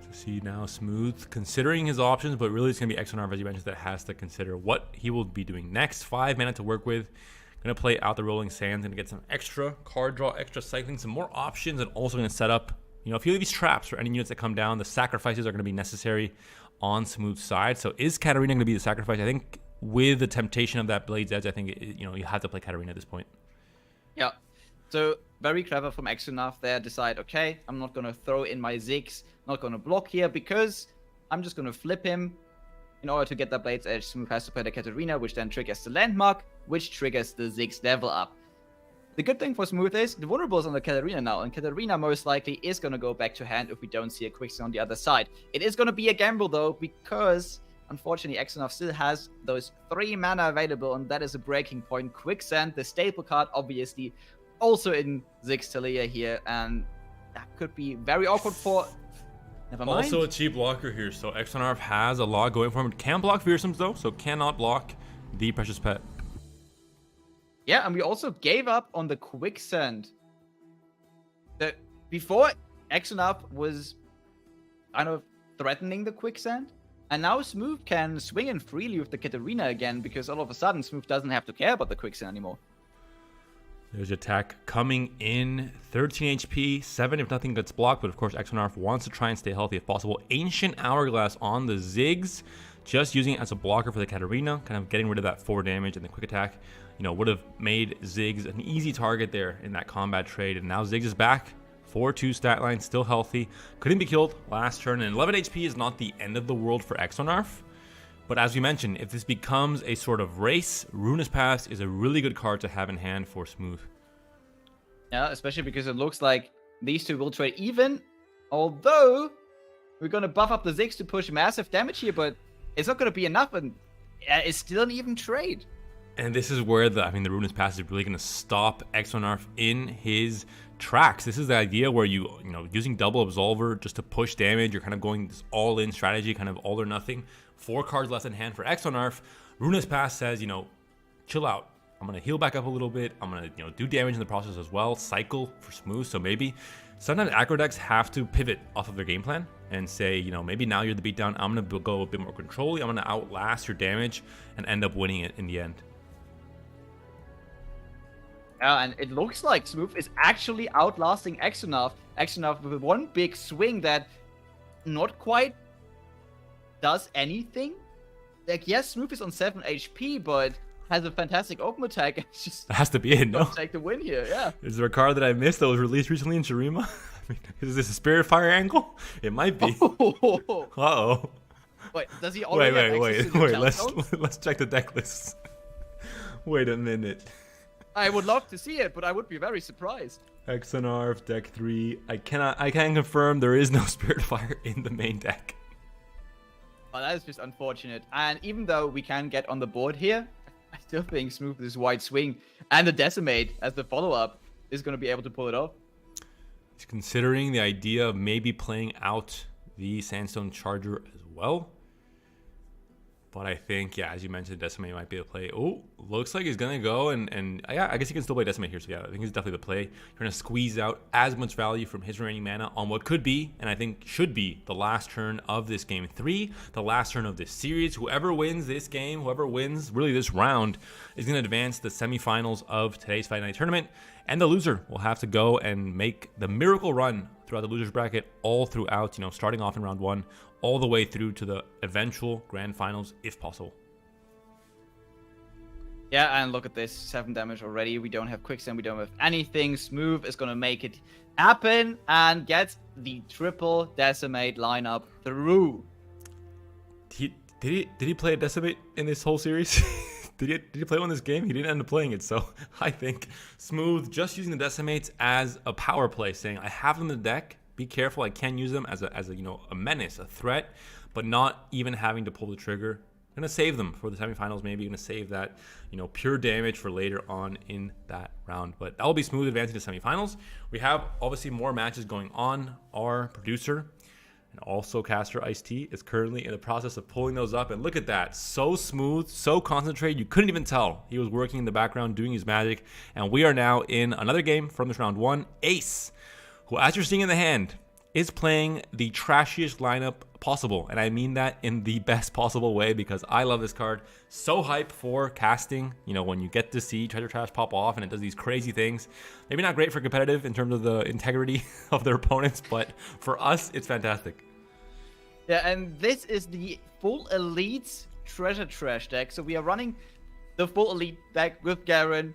To see now Smooth considering his options, but really it's gonna be Axenarf, as you mentioned, that has to consider what he will be doing next. 5 mana to work with. Gonna play out the Rolling Sands and get some extra card draw, extra cycling, some more options, and also gonna set up a few of these traps for any units that come down. The sacrifices are going to be necessary on Smooth's side. So is Katarina going to be the sacrifice? I think with the temptation of that Blade's Edge, I think, you have to play Katarina at this point. Yeah. So very clever from Axenarf there. Decide, okay, I'm not going to throw in my Ziggs, not going to block here, because I'm just going to flip him. In order to get that Blade's Edge, Smooth has to play the Katarina, which then triggers the landmark, which triggers the Ziggs level up. The good thing for Smooth is the vulnerable is on the Katarina now, and Katarina most likely is going to go back to hand if we don't see a quicksand on the other side. It is going to be a gamble though, because unfortunately Axenarf still has those 3 mana available, and that is a breaking point. Quicksand, the staple card, obviously also in Ziggs Talia here, and that could be very awkward for... Never mind. Also a cheap blocker here, so Axenarf has a lot going for him. Can block Fearsomes though, so cannot block the Precious Pet. Yeah, and we also gave up on the Quicksand. Before, Axenarf was kind of threatening the Quicksand. And now Smooth can swing in freely with the Katarina again, because all of a sudden Smooth doesn't have to care about the Quicksand anymore. There's attack coming in, 13 HP, 7 if nothing gets blocked, but of course Axenarf wants to try and stay healthy if possible. Ancient Hourglass on the Ziggs, just using it as a blocker for the Katarina, kind of getting rid of that 4 damage and the quick attack. You know, would have made Ziggs an easy target there in that combat trade, and now Ziggs is back. 4-2 stat line, still healthy. Couldn't be killed last turn, and 11 HP is not the end of the world for Axenarf. But as we mentioned, if this becomes a sort of race, Rune's Pass is a really good card to have in hand for Smooth. Yeah, especially because it looks like these two will trade even, although we're going to buff up the Ziggs to push massive damage here, but it's not going to be enough, and it's still an even trade. And this is where the Rune's Pass is really going to stop Axenarf in his tracks. This is the idea where you know, using double Absolver just to push damage, you're kind of going this all-in strategy, kind of all or nothing. 4 cards left in hand for Axenarf. Rune's Pass says, you know, chill out. I'm going to heal back up a little bit. I'm going to, you know, do damage in the process as well. Cycle for Smooth. So maybe sometimes aggro decks have to pivot off of their game plan and say, you know, maybe now you're the beatdown. I'm going to go a bit more control-y. I'm going to outlast your damage and end up winning it in the end. And it looks like Smooth is actually outlasting Axenarf. Axenarf with one big swing that not quite does anything. Like, yes, Smooth is on 7 HP, but has a fantastic open attack. It's just That has to be it, no? take the win here, yeah. Is there a card that I missed that was released recently in Shurima? I mean, is this a Spirit Fire angle? It might be. Uh-oh. Wait, does he already have access to the Let's check the deck lists. Wait a minute. I would love to see it, but I would be very surprised. Axenarf, deck 3. I can confirm there is no Spirit Fire in the main deck. Oh, that is just unfortunate. And even though we can get on the board here, I still think Smooth with this wide swing and the Decimate as the follow-up is going to be able to pull it off. He's considering the idea of maybe playing out the Sandstone Charger as well. But I think, yeah, as you mentioned, Decimate might be the play. Oh, looks like he's going to go. And yeah, I guess he can still play Decimate here. So yeah, I think he's definitely the play. You're going to squeeze out as much value from his remaining mana on what could be, and I think should be, the last turn of this game 3, the last turn of this series. Whoever wins this game, whoever wins really this round, is going to advance the semifinals of today's Fight Night tournament. And the loser will have to go and make the miracle run throughout the loser's bracket all throughout, you know, starting off in round 1, all the way through to the eventual grand finals, if possible. Yeah, and look at this, 7 damage already. We don't have Quicksand, we don't have anything. Smooth is going to make it happen and get the triple Decimate lineup through. Did he play a Decimate in this whole series? Did he play one this game? He didn't end up playing it, so I think Smooth just using the Decimates as a power play, saying, I have them in the deck. Be careful, I can use them as a you know, a menace, a threat, but not even having to pull the trigger. Gonna save them for the semifinals, maybe gonna save that, you know, pure damage for later on in that round. But that'll be Smooth advancing to semifinals. We have obviously more matches going on. Our producer and also caster Ice-T is currently in the process of pulling those up, and look at that, so smooth, so concentrated, you couldn't even tell he was working in the background doing his magic. And we are now in another game from this round 1. Ace, who, as you're seeing in the hand, is playing the trashiest lineup possible. And I mean that in the best possible way, because I love this card. So hype for casting, you know, when you get to see Treasure Trash pop off and it does these crazy things. Maybe not great for competitive in terms of the integrity of their opponents, but for us, it's fantastic. Yeah, and this is the full Elite Treasure Trash deck. So we are running the full Elite deck with Garen,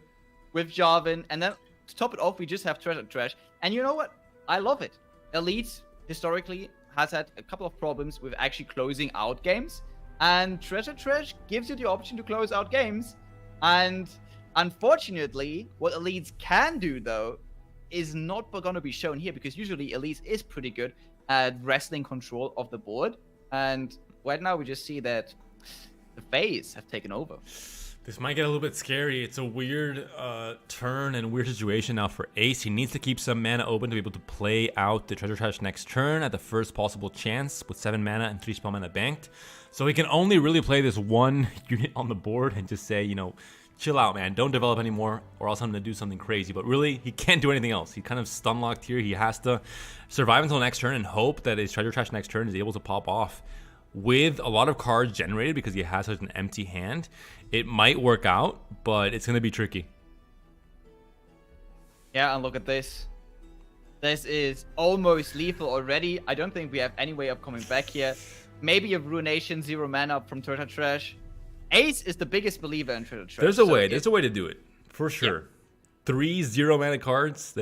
with Jarvan, and then to top it off, we just have Treasure Trash. And you know what? I love it. Elite, historically, has had a couple of problems with actually closing out games. And Treasure Trash gives you the option to close out games. And unfortunately, what Elites can do, though, is not going to be shown here, because usually Elite is pretty good at wrestling control of the board. And right now, we just see that the Fays have taken over. This might get a little bit scary. It's a weird turn and weird situation now for Ace. He needs to keep some mana open to be able to play out the Treasure Trash next turn at the first possible chance with 7 mana and 3 spell mana banked. So he can only really play this one unit on the board and just say, you know, chill out, man. Don't develop anymore, or else I'm going to do something crazy. But really, he can't do anything else. He kind of stun locked here. He has to survive until next turn and hope that his Treasure Trash next turn is able to pop off. with a lot of cards generated because he has such an empty hand, it might work out, but it's going to be tricky. Yeah, and look at this. This is almost lethal already. I don't think we have any way of coming back here. Maybe a Ruination 0 mana from Treasure Trash. Ace is the biggest believer in Treasure Trash. There's a way. There's a way to do it. For sure. Yeah. 3 0 mana cards.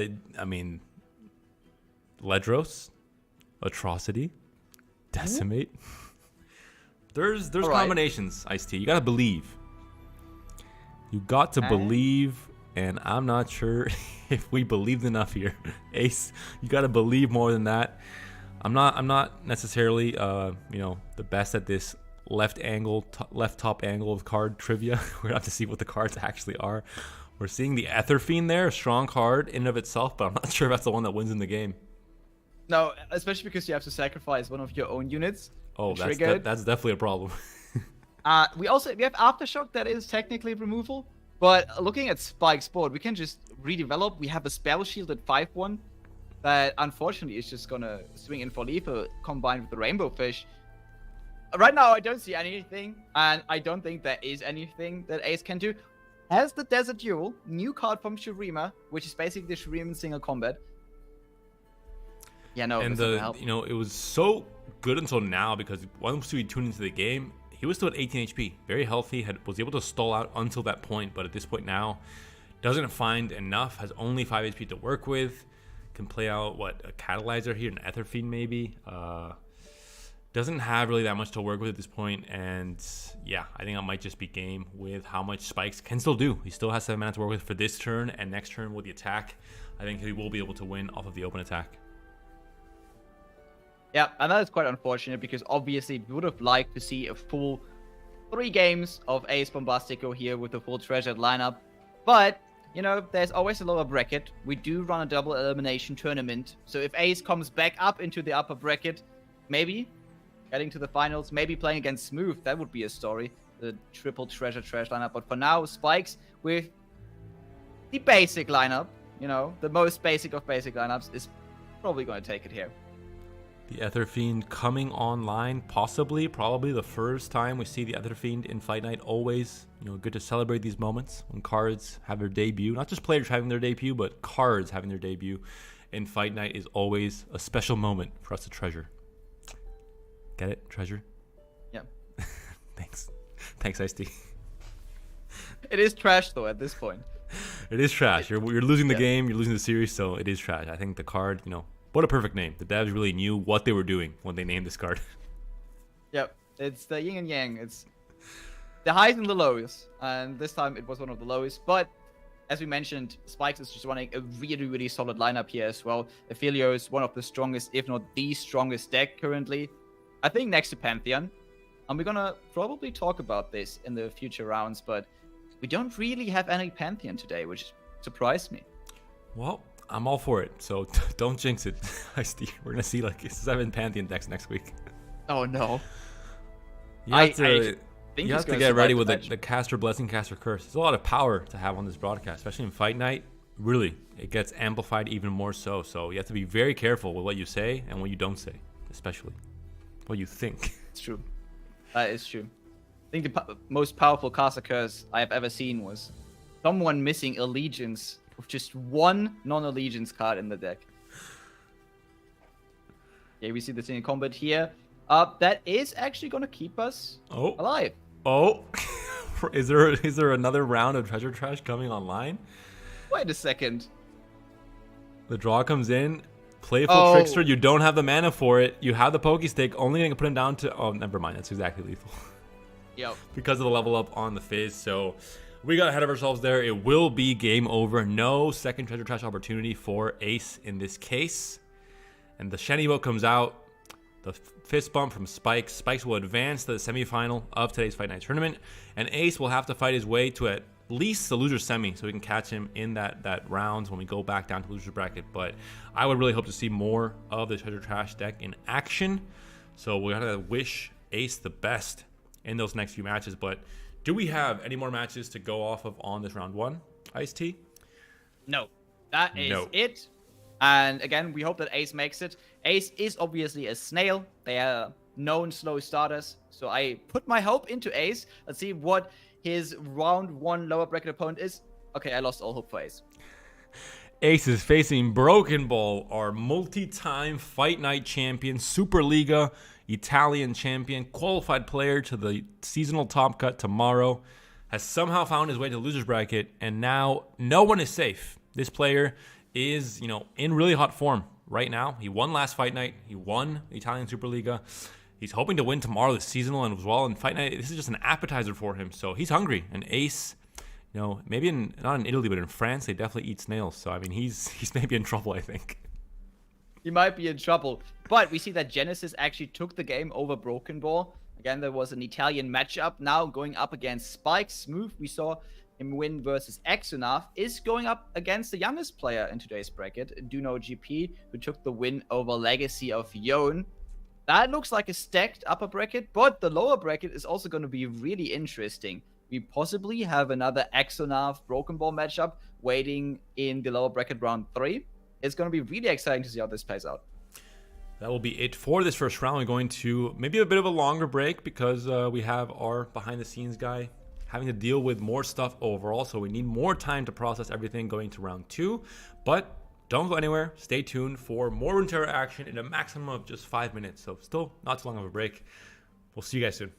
Ledros, Atrocity, Decimate. There's combinations, Ice-T. You gotta believe. You got to believe, and I'm not sure if we believed enough here. Ace, you gotta believe more than that. I'm not necessarily the best at this left top angle of card trivia. We're gonna have to see what the cards actually are. We're seeing the Ether Fiend there, a strong card in and of itself, but I'm not sure if that's the one that wins in the game. No, especially because you have to sacrifice one of your own units. Oh, that's definitely a problem. We have Aftershock that is technically removal, but looking at Spike's board, we can just redevelop. We have a Spell Shield at 5/1 that unfortunately is just gonna swing in for lethal combined with the Rainbow Fish. Right now, I don't see anything, and I don't think there is anything that Ace can do. Has the Desert Duel, new card from Shurima, which is basically the Shurima in single combat. Yeah, no, and it was so good until now because once we tuned into the game, he was still at 18 HP, very healthy, was able to stall out until that point, but at this point now, doesn't find enough, has only 5 HP to work with, can play out, a Catalyzer here, an Ether Fiend maybe, doesn't have really that much to work with at this point, and yeah, I think that might just be game with how much Spikes can still do. He still has 7 mana to work with for this turn, and next turn with the attack, I think he will be able to win off of the open attack. Yeah, and that is quite unfortunate because obviously we would have liked to see a full 3 games of Ace Bombastico here with a full treasured lineup. But, there's always a lower bracket. We do run a double elimination tournament. So if Ace comes back up into the upper bracket, maybe getting to the finals, maybe playing against Smooth, that would be a story. The triple treasure trash lineup. But for now, Spikes with the basic lineup, the most basic of basic lineups, is probably going to take it here. The Ether Fiend coming online, probably the first time we see the Ether Fiend in Fight Night. Always, good to celebrate these moments when cards have their debut. Not just players having their debut, but cards having their debut in Fight Night is always a special moment for us to treasure. Get it? Treasure? Yeah. Thanks, Ice-T. It is trash, though, at this point. It is trash. You're losing the game, you're losing the series, so it is trash. I think the card, what a perfect name. The devs really knew what they were doing when they named this card. Yep, it's the yin and yang. It's the highs and the lows. And this time it was one of the lows. But as we mentioned, Spikes is just running a really, really solid lineup here as well. Ophelio is one of the strongest, if not the strongest deck currently. I think next to Pantheon. And we're going to probably talk about this in the future rounds. But we don't really have any Pantheon today, which surprised me. Well, I'm all for it, so don't jinx it. We're gonna see 7 Pantheon decks next week. Oh no! You have to get ready with the Caster Blessing, Caster Curse. There's a lot of power to have on this broadcast, especially in Fight Night. Really, it gets amplified even more so. So you have to be very careful with what you say and what you don't say, especially what you think. It's true. That is true. I think the most powerful Caster Curse I have ever seen was someone missing Allegiance with just 1 non-allegiance card in the deck. Yeah, we see the single combat here. That is actually going to keep us alive. Oh, is there another round of treasure trash coming online? Wait a second. The draw comes in. Playful Trickster. You don't have the mana for it. You have the Pokestake. Only going to put him down to... Oh, never mind. That's exactly lethal. Yep. Because of the level up on the Fizz. So... we got ahead of ourselves there. It will be game over. No second treasure trash opportunity for Ace in this case. And the shiny vote comes out. The fist bump from Spikes. Spikes will advance to the semifinal of today's Fight Night tournament. And Ace will have to fight his way to at least the loser semi so we can catch him in that round when we go back down to loser bracket. But I would really hope to see more of the treasure trash deck in action. So we gotta wish Ace the best in those next few matches. But do we have any more matches to go off of on this round 1, Ice-T? No. That is it. And again, we hope that Ace makes it. Ace is obviously a snail. They are known slow starters. So I put my hope into Ace. Let's see what his round 1 lower bracket opponent is. Okay, I lost all hope for Ace. Ace is facing Broken Ball, our multi-time Fight Night champion, Superliga Italian champion, qualified player to the seasonal top cut tomorrow, has somehow found his way to the loser's bracket, and now no one is safe. This player is, in really hot form right now. He won last Fight Night. He won the Italian Superliga. He's hoping to win tomorrow, the seasonal, and as well in Fight Night. This is just an appetizer for him, so he's hungry. And Ace, maybe not in Italy, but in France, they definitely eat snails. So, I mean, he's maybe in trouble, I think. He might be in trouble. But we see that Genesis actually took the game over Broken Ball. Again, there was an Italian matchup. Now going up against Spike. Smooth, we saw him win versus Axenarf, is going up against the youngest player in today's bracket, Duno GP, who took the win over Legacy of Yon. That looks like a stacked upper bracket, but the lower bracket is also going to be really interesting. We possibly have another Axenarf Broken Ball matchup waiting in the lower bracket round 3. It's going to be really exciting to see how this plays out. That will be it for this first round. We're going to maybe a bit of a longer break because we have our behind-the-scenes guy having to deal with more stuff overall, so we need more time to process everything going to round 2. But don't go anywhere. Stay tuned for more Runeterra action in a maximum of just 5 minutes, so still not too long of a break. We'll see you guys soon.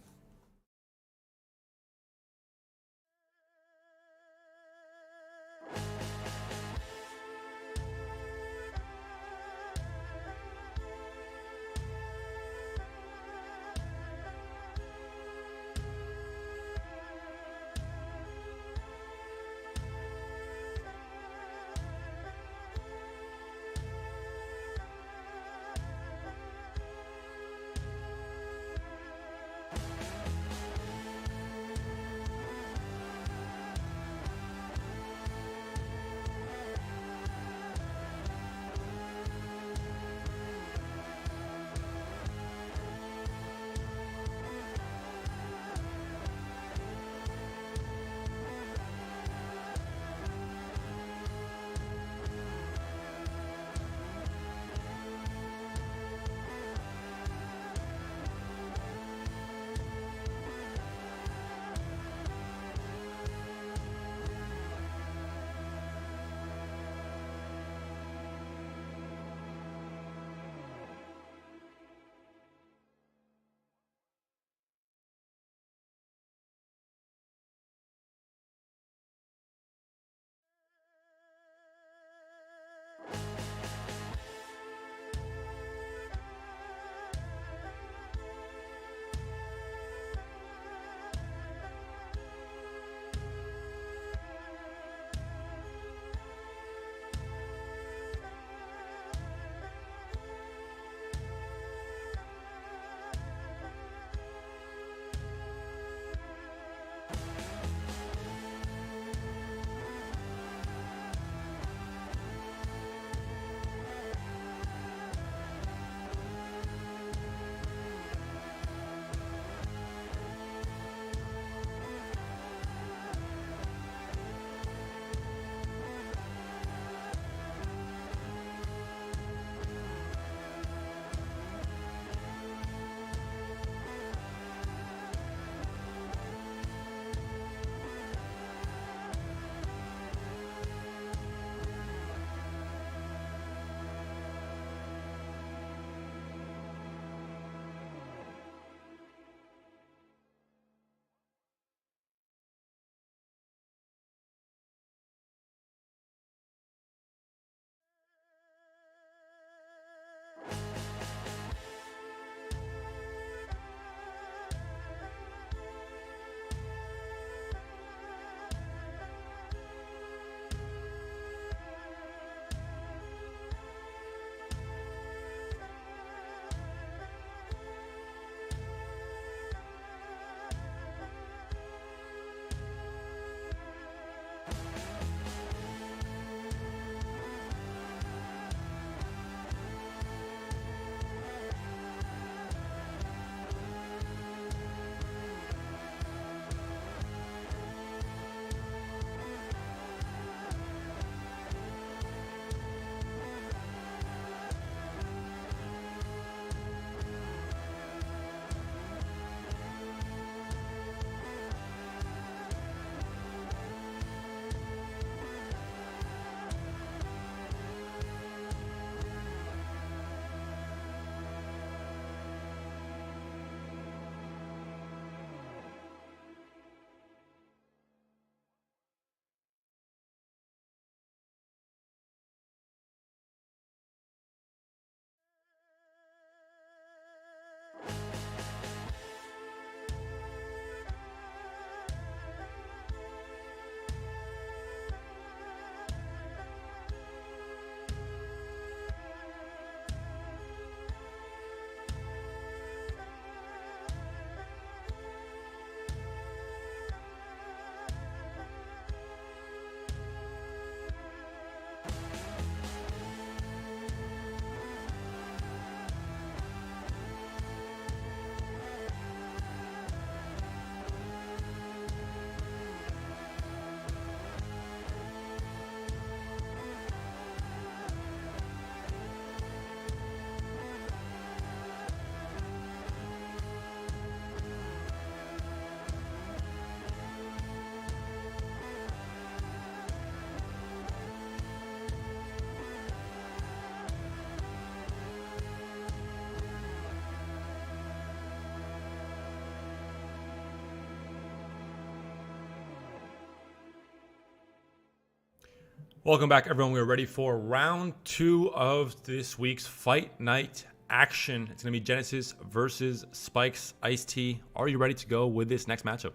Welcome back, everyone. We're ready for round 2 of this week's Fight Night action. It's going to be Genesis versus Spikes. Ice T, are you ready to go with this next matchup?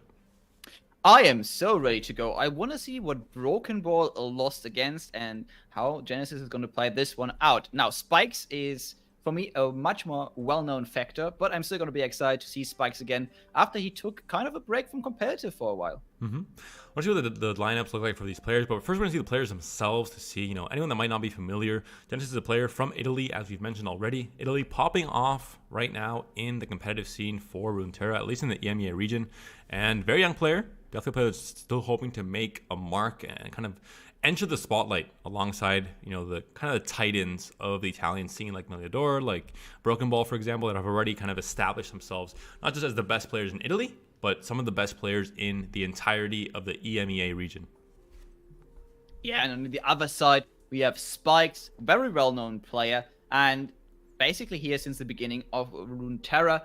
I am so ready to go. I want to see what Broken Ball lost against and how Genesis is going to play this one out. Now, Spikes is, for me, a much more well-known factor, but I'm still going to be excited to see Spikes again after he took kind of a break from competitive for a while. Let's see what the lineups look like for these players, but first we're going to see the players themselves to see, anyone that might not be familiar. Genesis is a player from Italy, as we've mentioned already. Italy popping off right now in the competitive scene for Runeterra, at least in the EMEA region, and very young player. Definitely a player that's still hoping to make a mark and kind of enter the spotlight alongside, the kind of the titans of the Italian scene like Meliador, like Broken Ball, for example, that have already kind of established themselves, not just as the best players in Italy, but some of the best players in the entirety of the EMEA region. Yeah, and on the other side, we have Spikes, very well-known player, and basically here since the beginning of Runeterra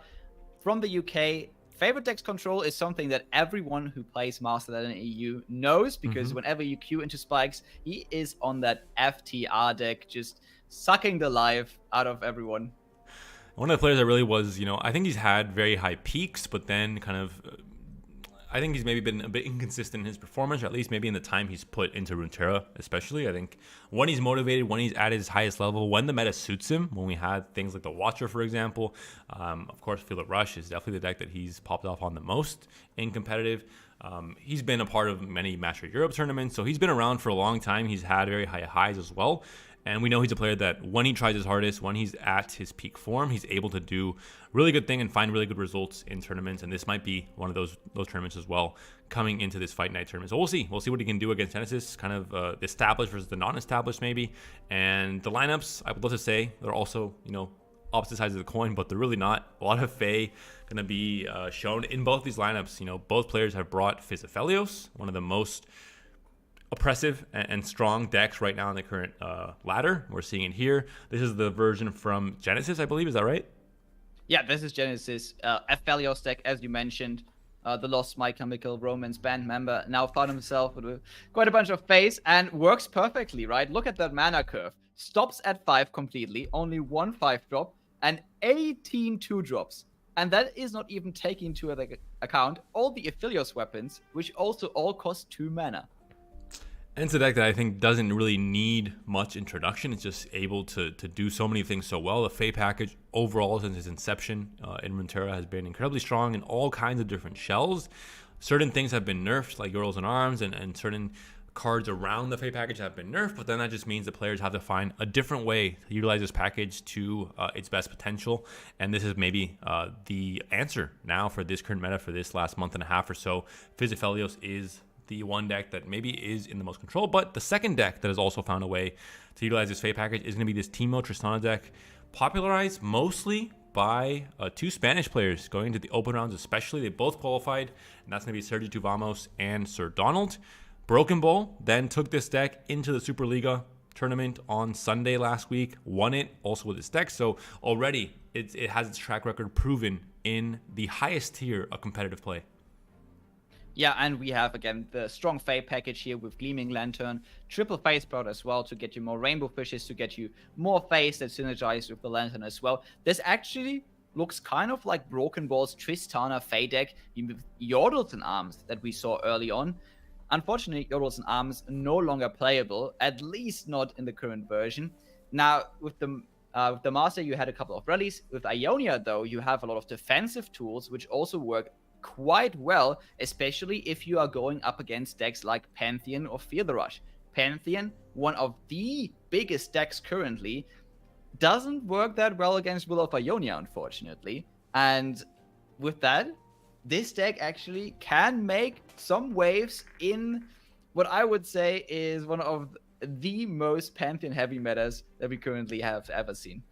from the UK. Favorite dex control is something that everyone who plays Master in EU knows, because whenever you queue into Spikes, he is on that FTR deck, just sucking the life out of everyone. One of the players that really was, I think he's had very high peaks, but then kind of, I think he's maybe been a bit inconsistent in his performance, or at least maybe in the time he's put into Runeterra, especially. I think when he's motivated, when he's at his highest level, when the meta suits him, when we had things like the Watcher, for example, of course, Feel It Rush is definitely the deck that he's popped off on the most in competitive. He's been a part of many Master Europe tournaments, so he's been around for a long time. He's had very high highs as well. And we know he's a player that when he tries his hardest, when he's at his peak form, he's able to do really good thing and find really good results in tournaments. And this might be one of those tournaments as well coming into this Fight Night tournament. So we'll see. We'll see what he can do against Genesis, kind of the established versus the non-established maybe. And the lineups, I would love to say, they're also, opposite sides of the coin, but they're really not. A lot of Fae going to be shown in both these lineups. Both players have brought Fizzafelios, one of the most oppressive and strong decks right now in the current ladder. We're seeing it here. This is the version from Genesis, I believe. Is that right? Yeah, this is Genesis. Aphelios deck, as you mentioned. The Lost My Chemical Romance band member now found himself with quite a bunch of face and works perfectly, right? Look at that mana curve. Stops at 5 completely, only 1 5-drop, and 18 2-drops. And that is not even taking into account all the Aphelios weapons, which also all cost 2 mana. And it's a deck that I think doesn't really need much introduction. It's just able to do so many things so well. The Fae package overall since its inception in Runeterra has been incredibly strong in all kinds of different shells. Certain things have been nerfed, like Yorls and Arms, and certain cards around the Fae package have been nerfed, but then that just means the players have to find a different way to utilize this package to its best potential. And this is maybe the answer now for this current meta for this last month and a half or so. Fizzafelios is the one deck that maybe is in the most control, but the second deck that has also found a way to utilize this Fae package is going to be this Teemo Tristana deck, popularized mostly by 2 Spanish players going into the open rounds especially. They both qualified, and that's going to be Sergio Tuvamos and Sir Donald. Broken Ball then took this deck into the Superliga tournament on Sunday last week, won it also with this deck, so already it has its track record proven in the highest tier of competitive play. Yeah, and we have, again, the strong Fae package here with Gleaming Lantern, triple Fae Sprout as well to get you more Rainbow Fishes, to get you more Faes that synergize with the Lantern as well. This actually looks kind of like Broken Ball's Tristana Fae deck with Yordles and Arms that we saw early on. Unfortunately, Yordles and Arms no longer playable, at least not in the current version. Now, with the Master, you had a couple of rallies. With Ionia, though, you have a lot of defensive tools, which also work quite well, especially if you are going up against decks like Pantheon or Fear the Rush. Pantheon, one of the biggest decks currently, doesn't work that well against Will of Ionia, unfortunately. And with that, this deck actually can make some waves in what I would say is one of the most Pantheon heavy metas that we currently have ever seen.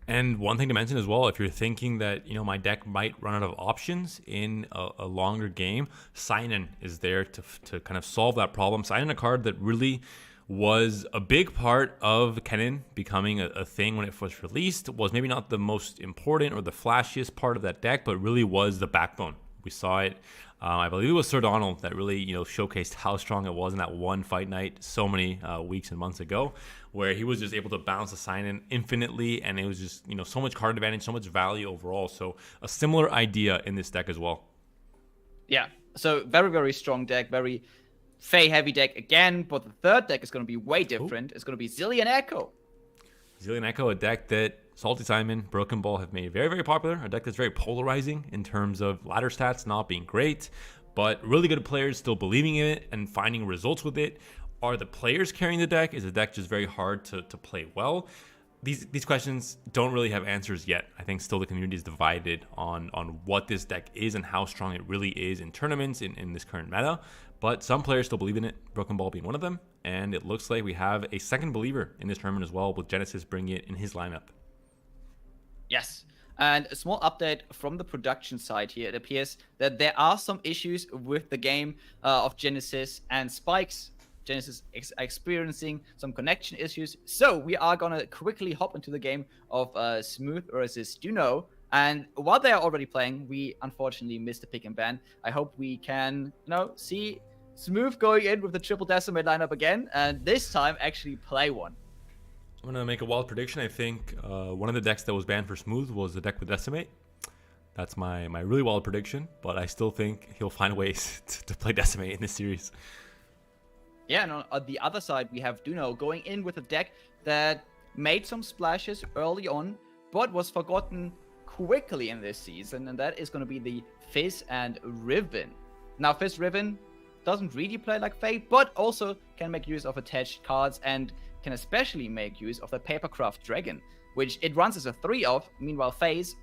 And one thing to mention as well, if you're thinking that, my deck might run out of options in a longer game, Sign-In is there to kind of solve that problem. Sign-In, a card that really was a big part of Kennen becoming a thing when it was released, was maybe not the most important or the flashiest part of that deck, but really was the backbone We saw it. I believe it was Sir Donald that really, showcased how strong it was in that one fight night so many weeks and months ago, where he was just able to bounce the sign in infinitely, and it was just, so much card advantage, so much value overall. So a similar idea in this deck as well. Yeah, so very, very strong deck, very Fey heavy deck again, but the third deck is going to be way different. It's going to be Zilean Echo. Zilean Echo, a deck that Salty Simon, Broken Ball have made very, very popular. A deck that's very polarizing in terms of ladder stats not being great, but really good players still believing in it and finding results with it. Are the players carrying the deck? Is the deck just very hard to play well? These questions don't really have answers yet. I think still the community is divided on what this deck is and how strong it really is in tournaments in this current meta. But some players still believe in it, Broken Ball being one of them. And it looks like we have a second believer in this tournament as well, with Genesis bringing it in his lineup. Yes. And a small update from the production side here. It appears that there are some issues with the game of Genesis and Spikes. Genesis is experiencing some connection issues. So we are going to quickly hop into the game of Smooth versus Duno. And while they are already playing, we unfortunately missed the pick and ban. I hope we can, see Smooth going in with the triple decimate lineup again, and this time actually play one. I'm going to make a wild prediction. I think one of the decks that was banned for Smooth was the deck with Decimate. That's my really wild prediction, but I still think he'll find ways to play Decimate in this series. Yeah, and on the other side, we have Duno going in with a deck that made some splashes early on, but was forgotten quickly in this season, and that is going to be the Fizz and Riven. Now, Fizz Riven doesn't really play like Faye, but also can make use of attached cards and can especially make use of the Papercraft Dragon, which it runs as a 3-of. Meanwhile, Faze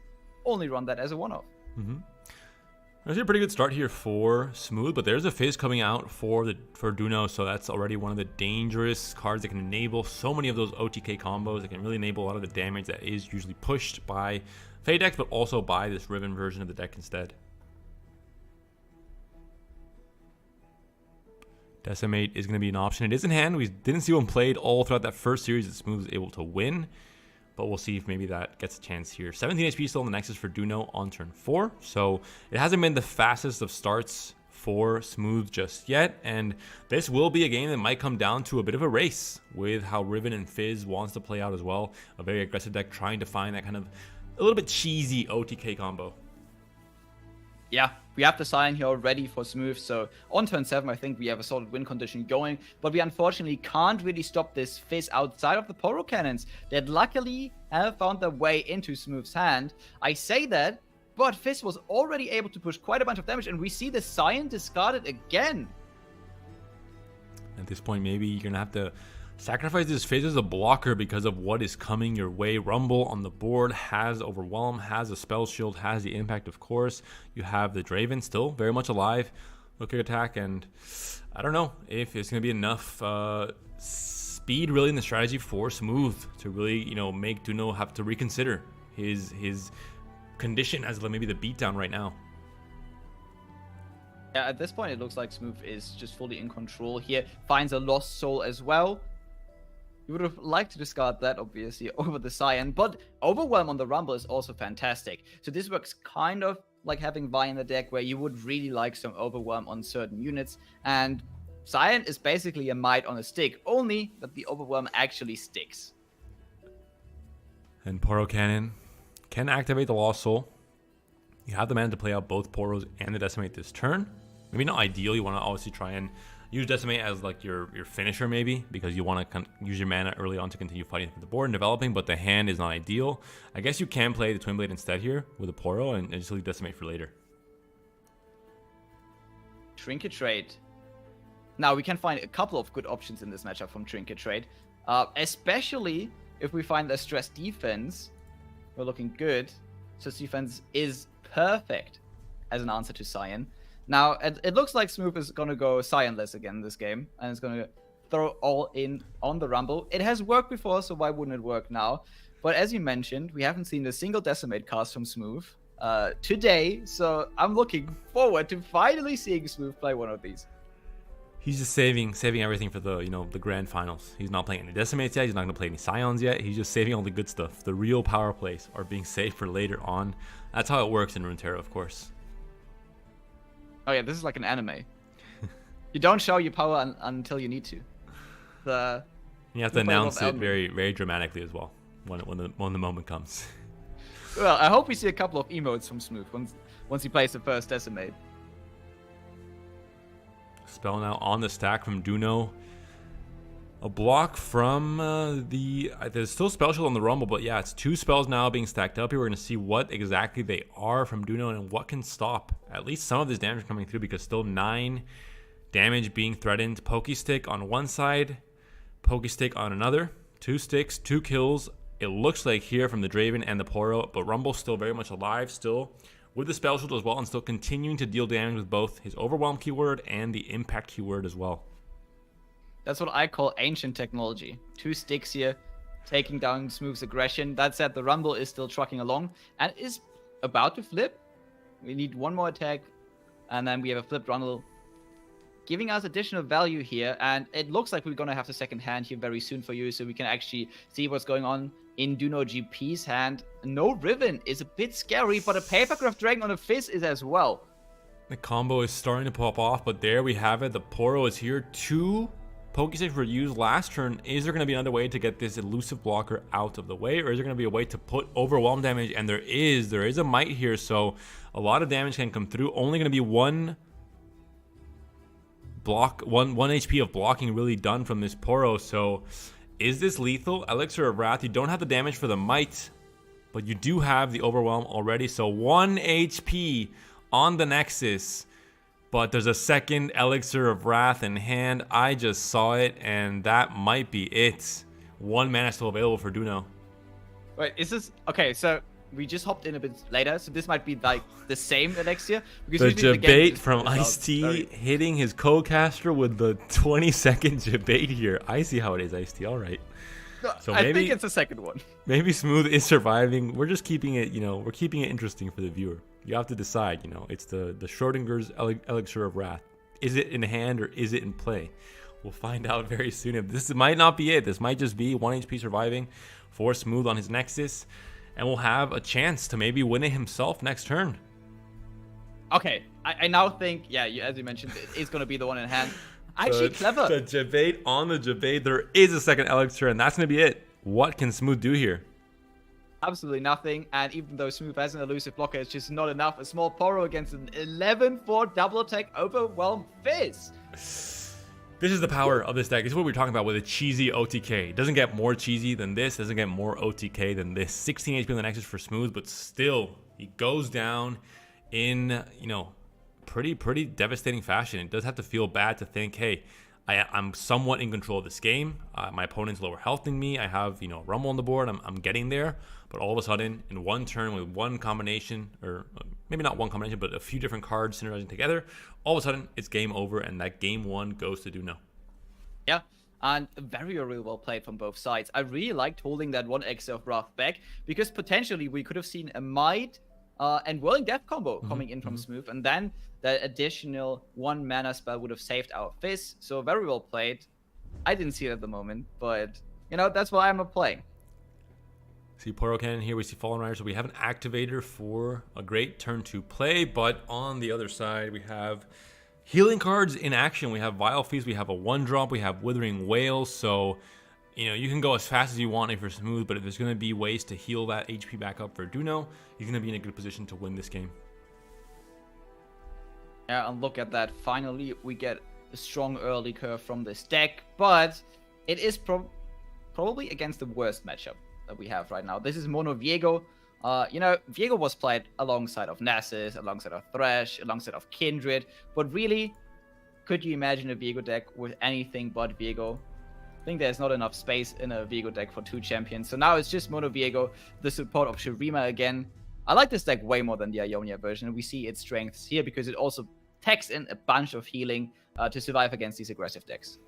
only run that as a 1-of. There's a pretty good start here for Smooth, but there's a Fizz coming out for Duno, so that's already one of the dangerous cards that can enable so many of those OTK combos. That can really enable a lot of the damage that is usually pushed by Faye decks, but also by this Riven version of the deck instead. Decimate is going to be an option. It is in hand. We didn't see one played all throughout that first series that Smooth was able to win, but we'll see if maybe that gets a chance here. 17 HP still in the Nexus for Duno on turn 4, so it hasn't been the fastest of starts for Smooth just yet, and this will be a game that might come down to a bit of a race with how Riven and Fizz wants to play out as well. A very aggressive deck trying to find that kind of a little bit cheesy OTK combo. Yeah, we have the sign here already for Smooth, so on turn 7 I think we have a solid win condition going, but we unfortunately can't really stop this Fizz outside of the Poro Cannons that luckily have found their way into Smooth's hand. I say that, but Fizz was already able to push quite a bunch of damage, and we see the Scion discarded again. At this point, maybe you're going to have to sacrifice this Fizz as a blocker because of what is coming your way. Rumble on the board has Overwhelm, has a Spell Shield, has the Impact, of course. You have the Draven still very much alive. Look at attack, and I don't know if it's going to be enough speed really in the strategy for Smooth to really, make Duno have to reconsider his condition as maybe the beatdown right now. Yeah, at this point it looks like Smooth is just fully in control here. Finds a Lost Soul as well. You would have liked to discard that, obviously, over the Scion, but Overwhelm on the Rumble is also fantastic. So this works kind of like having Vi in the deck, where you would really like some Overwhelm on certain units, and Scion is basically a Might on a stick, only that the Overwhelm actually sticks. And Poro Cannon can activate the Lost Soul. You have the mana to play out both Poros and the Decimate this turn. Maybe not ideal, you want to obviously try and use Decimate as like your finisher maybe, because you want to use your mana early on to continue fighting for the board and developing, but the hand is not ideal. I guess you can play the Twin Blade instead here with a Poro and just leave Decimate for later. Trinket Trade. Now we can find a couple of good options in this matchup from Trinket Trade, especially if we find a Stress Defense. We're looking good. Stress Defense is perfect as an answer to Scion. Now, it looks like Smooth is going to go Scionless again this game, and it's going to throw all in on the Rumble. It has worked before, so why wouldn't it work now? But as you mentioned, we haven't seen a single Decimate cast from Smooth today, so I'm looking forward to finally seeing Smooth play one of these. He's just saving everything for the the grand finals. He's not playing any Decimates yet. He's not going to play any Scions yet. He's just saving all the good stuff. The real power plays are being saved for later on. That's how it works in Runeterra, of course. Oh yeah, this is like an anime. You don't show your power until you need to. You have to announce it very, very dramatically as well when the moment comes. Well, I hope we see a couple of emotes from Smooth once he plays the first decimate. Spell now on the stack from Duno. A block from there's still spell shield on the Rumble, but yeah, it's 2 spells now being stacked up here. We're going to see what exactly they are from Duno and what can stop at least some of this damage coming through, because still 9 damage being threatened. Pokestick on one side, Pokestick on another. 2 sticks, 2 kills. It looks like here from the Draven and the Poro, but Rumble's still very much alive, still with the spell shield as well, and still continuing to deal damage with both his Overwhelm keyword and the Impact keyword as well. That's what I call ancient technology. 2 sticks here, taking down Smooth's aggression. That said, the Rumble is still trucking along and is about to flip. We need 1 more attack, and then we have a flipped Rumble, giving us additional value here. And it looks like we're going to have the second hand here very soon for you, so we can actually see what's going on in Duno GP's hand. No Riven is a bit scary, but a Papercraft Dragon on a Fizz is as well. The combo is starting to pop off, but there we have it. The Poro is here. 2 Pokesticks were used last turn. Is there going to be another way to get this elusive blocker out of the way, or is there going to be a way to put overwhelm damage? And there is a might here, so a lot of damage can come through. Only going to be 1 HP of blocking really done from this Poro. So is this lethal? Elixir of Wrath, you don't have the damage for the might, but you do have the overwhelm already. So 1 HP on the Nexus. But there's a second Elixir of Wrath in hand. I just saw it, and that might be it. 1 mana still available for Duno. Wait, is this... Okay, so we just hopped in a bit later, so this might be like the same Elixir. The debate from Ice-T hitting his co-caster with the 20-second debate here. I see how it is, Ice-T. All right. No, so maybe, I think it's the second one. Maybe Smooth is surviving. We're just keeping it, we're keeping it interesting for the viewer. You have to decide, it's the Schrodinger's Elixir of Wrath. Is it in hand or is it in play? We'll find out very soon. If this might not be it. This might just be 1 HP surviving for Smooth on his Nexus, and we'll have a chance to maybe win it himself next turn. Okay, I now think, yeah, as you mentioned, it is going to be the one in hand. Actually, clever. The debate on the debate. There is a second Elixir, and that's going to be it. What can Smooth do here? Absolutely nothing, and even though Smooth has an elusive blocker, it's just not enough. A small Poro against an 11-4 double attack Overwhelm Fizz. This is the power of this deck. This is what we're talking about with a cheesy OTK. It doesn't get more cheesy than this. It doesn't get more OTK than this. 16 HP on the Nexus for Smooth, but still, he goes down in, pretty devastating fashion. It does have to feel bad to think, hey, I'm somewhat in control of this game. My opponent's lower health than me. I have, Rumble on the board. I'm getting there. But all of a sudden, in 1 turn with 1 combination, or maybe not 1 combination, but a few different cards synergizing together, all of a sudden, it's game over, and that game 1 goes to Duno. Yeah, and very well played from both sides. I really liked holding that 1 Elixir of Wrath back, because potentially we could have seen a Might and Whirling Death combo coming in from Smooth, and then that additional 1 mana spell would have saved our Fizz. So very well played. I didn't see it at the moment, but, that's why I'm playing. See Poro Cannon here, we see Fallen Rider, so we have an activator for a great turn to play, but on the other side, we have healing cards in action. We have Vile Feast, we have a 1-drop, we have Withering Wail, so, you can go as fast as you want if you're Smooth, but if there's going to be ways to heal that HP back up for Duno, he's going to be in a good position to win this game. Yeah, and look at that. Finally, we get a strong early curve from this deck, but it is probably against the worst matchup that we have right now. This is Mono Viego. Viego was played alongside of Nasus, alongside of Thresh, alongside of Kindred, but really, could you imagine a Viego deck with anything but Viego? I think there's not enough space in a Viego deck for 2 champions, so now it's just Mono Viego, the support of Shurima again. I like this deck way more than the Ionia version, and we see its strengths here because it also tags in a bunch of healing to survive against these aggressive decks.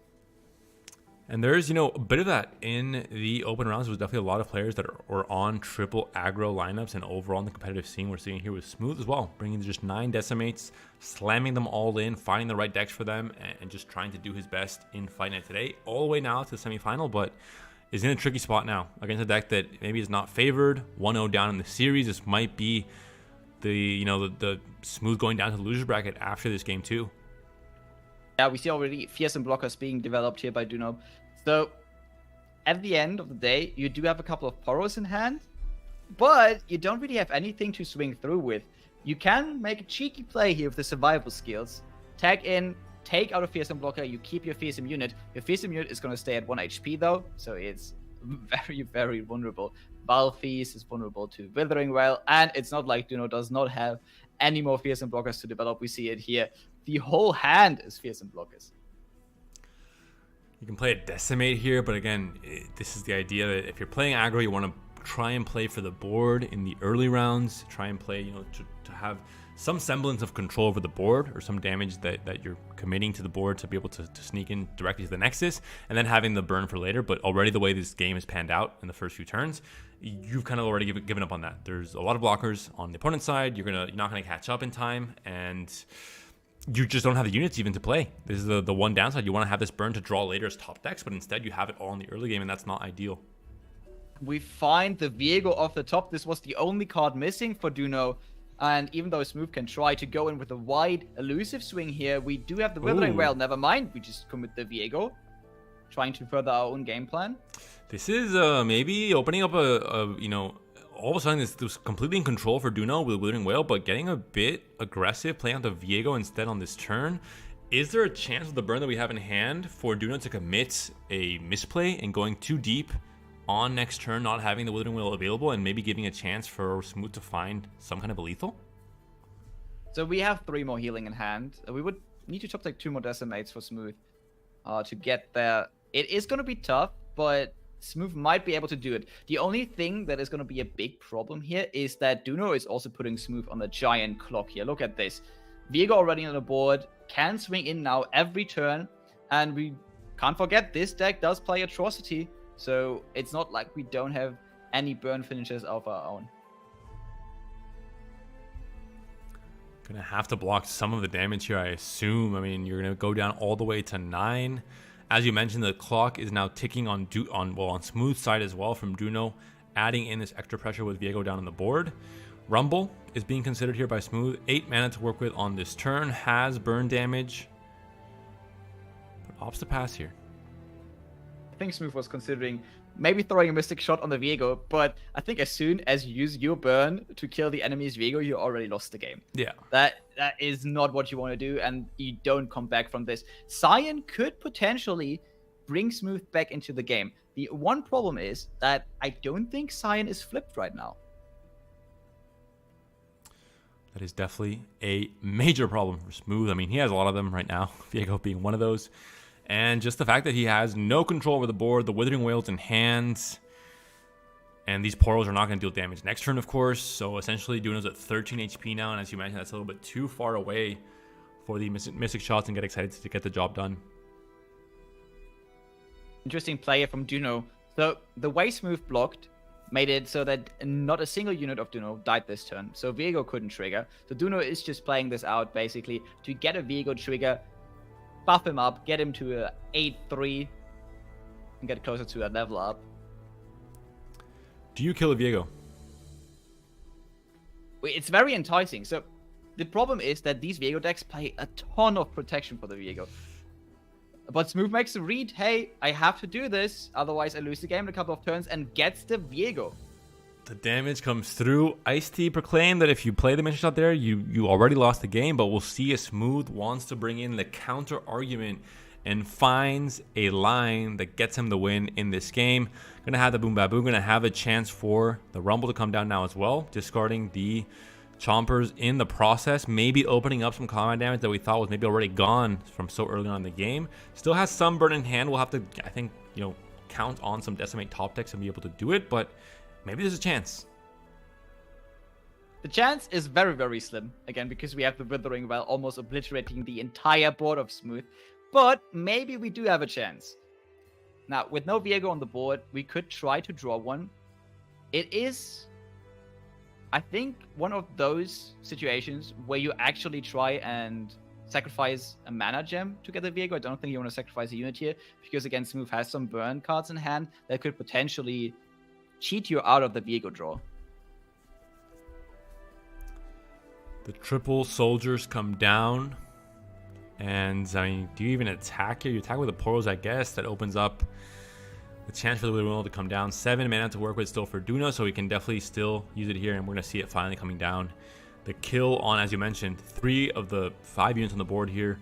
And there's, a bit of that in the open rounds. There's definitely a lot of players that are on triple aggro lineups, and overall in the competitive scene, we're seeing here with Smooth as well, bringing just 9 decimates, slamming them all in, finding the right decks for them, and just trying to do his best in Fight Night today, all the way now to the semifinal, but is in a tricky spot now against a deck that maybe is not favored, 1-0 down in the series. This might be the Smooth going down to the losers bracket after this game too. Yeah, we see already fearsome blockers being developed here by Duno. So at the end of the day, you do have a couple of Poros in hand, but you don't really have anything to swing through with. You can make a cheeky play here with the survival skills. Tag in, take out a fearsome blocker, you keep your fearsome unit. Your fearsome unit is going to stay at 1 HP though, so it's very, very vulnerable. Balfeast is vulnerable to Withering Well, and it's not like Duno does not have any more fearsome blockers to develop. We see it here. The whole hand is fearsome blockers. You can play a Decimate here, but again, this is the idea that if you're playing aggro, you want to try and play for the board in the early rounds. Try and play, to have some semblance of control over the board or some damage that you're committing to the board to be able to sneak in directly to the Nexus, and then having the burn for later. But already the way this game is panned out in the first few turns, you've kind of already given up on that. There's a lot of blockers on the opponent's side. You're not going to catch up in time, and you just don't have the units even to play. This is the one downside. You want to have this burn to draw later as top decks, but instead you have it all in the early game, and that's not ideal. We find the Viego off the top. This was the only card missing for Duno. And even though Smooth can try to go in with a wide elusive swing here, we do have the Withering Well. Never mind. We just commit the Viego, trying to further our own game plan. This is maybe opening up all of a sudden it's completely in control for Duno with Withering Whale, but getting a bit aggressive, playing out the Viego instead on this turn. Is there a chance with the burn that we have in hand for Duno to commit a misplay and going too deep on next turn, not having the Withering Whale available, and maybe giving a chance for Smooth to find some kind of a lethal? So we have 3 more healing in hand. We would need to top take 2 more Decimates for Smooth to get there. It is going to be tough, but Smooth might be able to do it. The only thing that is going to be a big problem here is that Duno is also putting Smooth on the giant clock here. Look at this. Viego already on the board, can swing in now every turn, and we can't forget this deck does play Atrocity, so it's not like we don't have any burn finishes of our own. Gonna have to block some of the damage here, I assume. I mean, you're gonna go down all the way to 9. As you mentioned, the clock is now ticking on Smooth side as well from Duno, adding in this extra pressure with Viego down on the board. Rumble is being considered here by Smooth. 8 mana to work with on this turn, has burn damage, but opts to pass here. I think Smooth was considering maybe throwing a Mystic Shot on the Viego, but I think as soon as you use your burn to kill the enemy's Viego, you already lost the game. Yeah. That is not what you want to do, and you don't come back from this. Cyan could potentially bring Smooth back into the game. The one problem is that I don't think Cyan is flipped right now. That is definitely a major problem for Smooth. I mean, he has a lot of them right now, Viego being one of those. And just the fact that he has no control over the board, the Withering Whale's in hand, and these Poros are not going to deal damage next turn, of course. So essentially, Duno's at 13 HP now, and as you mentioned, that's a little bit too far away for the Mystic Shots and get excited to get the job done. Interesting player from Duno. So the way Smooth blocked made it so that not a single unit of Duno died this turn. So Viego couldn't trigger. So Duno is just playing this out, basically, to get a Viego trigger, buff him up, get him to a 8-3, and get closer to a level up. Do you kill a Viego? It's very enticing. So the problem is that these Viego decks play a ton of protection for the Viego. But Smooth makes the read, hey, I have to do this, otherwise I lose the game in a couple of turns, and gets the Viego. The damage comes through. Ice-T proclaimed that if you play the Mystic Shot there, you already lost the game, but we'll see if Smooth wants to bring in the counter argument and finds a line that gets him the win in this game. Gonna have the Boom Baboon, gonna have a chance for the Rumble to come down now as well, discarding the Chompers in the process, maybe opening up some combat damage that we thought was maybe already gone from so early on in the game. Still has some burn in hand. We'll have to, I think, count on some Decimate top decks and be able to do it, but maybe there's a chance. The chance is very, very slim, again, because we have the Withering Well almost obliterating the entire board of Smooth, but maybe we do have a chance. Now, with no Viego on the board, we could try to draw one. It is, I think, one of those situations where you actually try and sacrifice a mana gem to get the Viego. I don't think you want to sacrifice a unit here, because again, Smooth has some burn cards in hand that could potentially cheat you out of the Viego draw. The triple soldiers come down. And, I mean, do you even attack here? You attack with the portals, I guess. That opens up the chance for the Withering Will to come down. 7 mana to work with still for Duno, so we can definitely still use it here. And we're going to see it finally coming down. The kill on, as you mentioned, 3 of the 5 units on the board here.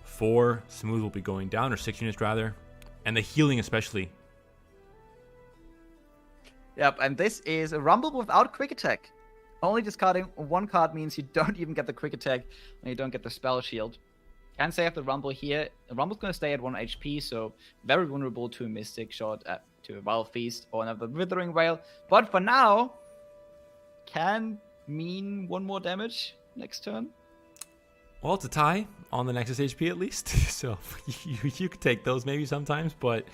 4 Smooth will be going down, or 6 units rather. And the healing especially. Yep, and this is a Rumble without Quick Attack. Only discarding 1 card means you don't even get the Quick Attack, and you don't get the Spell Shield. Can save the Rumble here. The Rumble's going to stay at 1 HP, so very vulnerable to a Mystic Shot, to a Wild Feast, or another Withering Wail. But for now, can mean 1 more damage next turn. Well, it's a tie on the Nexus HP at least, so you could take those maybe sometimes, but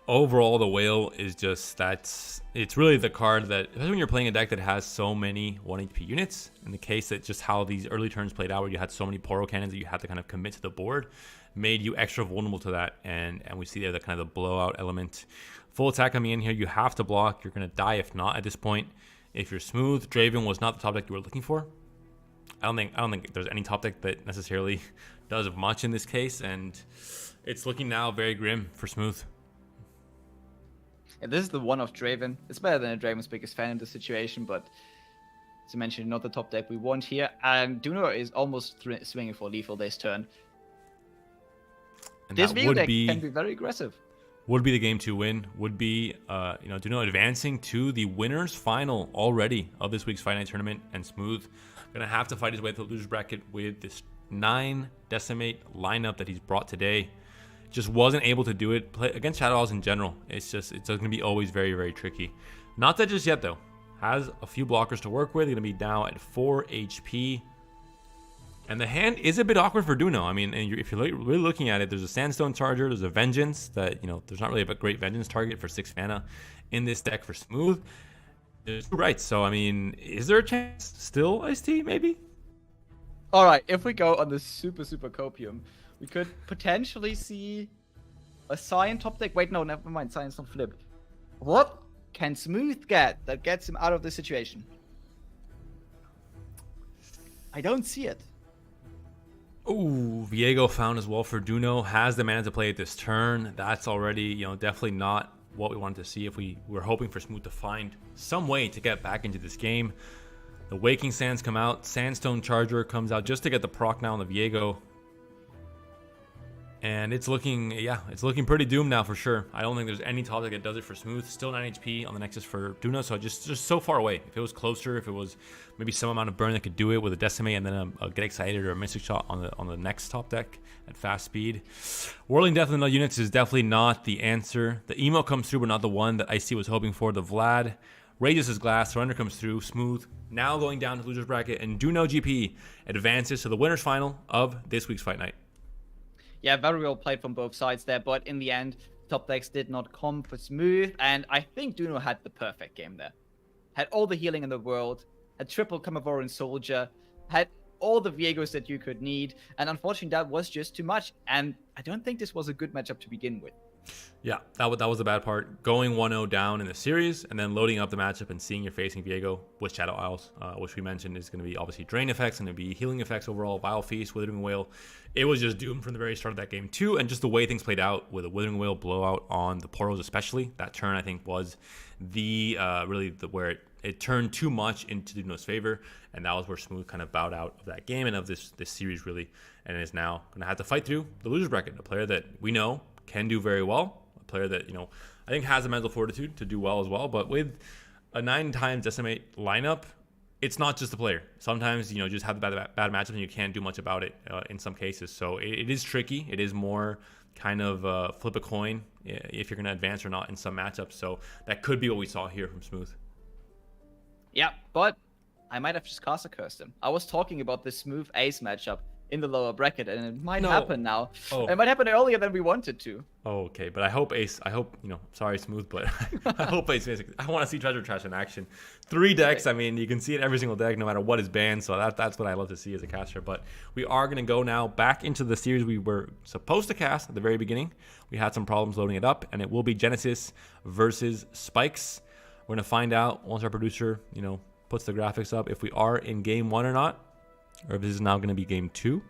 overall the Whale is just, it's really the card that, especially when you're playing a deck that has so many 1 HP units, in the case that just how these early turns played out where you had so many Poro Cannons that you had to kind of commit to the board, made you extra vulnerable to that, and we see there the kind of the blowout element. Full attack coming in here, you have to block, you're going to die if not at this point. If you're Smooth, Draven was not the top deck you were looking for. I don't think there's any top deck that necessarily does much in this case, and it's looking now very grim for Smooth. Yeah, this is the one of Draven. It's better than a Draven's biggest fan in this situation, but as I mentioned, not the top deck we want here. And Duno is almost swinging for lethal this turn. And this that deck can be very aggressive. Would be the game to win. Would be, Duno advancing to the winners final already of this week's Fight Night tournament, and Smooth gonna have to fight his way through the losers bracket with this 9 Decimate lineup that he's brought today. Just wasn't able to do it against Shadow Isles in general. It's gonna be always very, very tricky. Not that just yet though. Has a few blockers to work with. Gonna be now at 4 HP. And the hand is a bit awkward for Duno. I mean, if you're really looking at it, there's a Sandstone Charger, there's a Vengeance that, there's not really a great Vengeance target for 6 mana in this deck for Smooth. There's 2 rights, so I mean, is there a chance still, Ice-T, maybe? Alright, if we go on the super copium, we could potentially see a Cyan top deck. Wait, no, never mind, Cyan's not flip. What can Smooth get that gets him out of this situation? I don't see it. Ooh, Viego found as well for Duno. Has the mana to play it this turn. That's already, definitely not what we wanted to see if we were hoping for Smooth to find some way to get back into this game. The Waking Sands come out. Sandstone Charger comes out just to get the proc now on the Viego. And it's looking pretty doomed now for sure. I don't think there's any top deck that does it for Smooth. Still 9 HP on the Nexus for Duno, so just so far away. If it was closer, if it was maybe some amount of burn that could do it with a Decimate and then a Get Excited or a Mystic Shot on the next top deck at fast speed. Whirling Death in the units is definitely not the answer. The emo comes through, but not the one that Icy was hoping for. The Vlad raises his glass. Surrender comes through. Smooth now going down to losers bracket, and Duno GP advances to the winners final of this week's Fight Night. Yeah, very well played from both sides there, but in the end, top decks did not come for Smooth, and I think Duno had the perfect game there. Had all the healing in the world, had triple Kamavoran Soldier, had all the Viegos that you could need, and unfortunately that was just too much, and I don't think this was a good matchup to begin with. Yeah, that was the bad part. Going 1-0 down in the series, and then loading up the matchup and seeing you're facing Viego with Shadow Isles, which we mentioned is going to be obviously drain effects, and going to be healing effects overall, Vile Feast, Withering Wail. It was just doomed from the very start of that game too, and just the way things played out with a Withering Wail blowout on the portals especially. That turn I think was where it turned too much into Duno's favor, and that was where Smooth kind of bowed out of that game and of this series really, and is now going to have to fight through the losers bracket. A player that we know can do very well, a player that I think has the mental fortitude to do well as well, but with a 9 times Decimate lineup, it's not just the player. Sometimes just have the bad matchups and you can't do much about it in some cases. So it is tricky. It is more kind of flip a coin if you're going to advance or not in some matchups. So that could be what we saw here from Smooth. Yeah, but I might have just Casa cursed him. I was talking about the Smooth Ace matchup in the lower bracket, and it might happen now. Oh. It might happen earlier than we wanted to. Oh, okay, but I hope Ace, sorry Smooth, but I hope Ace, I want to see Treasure Trash in action. 3 decks, I mean, you can see it every single deck no matter what is banned, so that's what I love to see as a caster. But we are going to go now back into the series we were supposed to cast at the very beginning. We had some problems loading it up, and it will be Genesis versus Spikes. We're going to find out once our producer, puts the graphics up if we are in game 1 or not. or if this is now going to be game 2.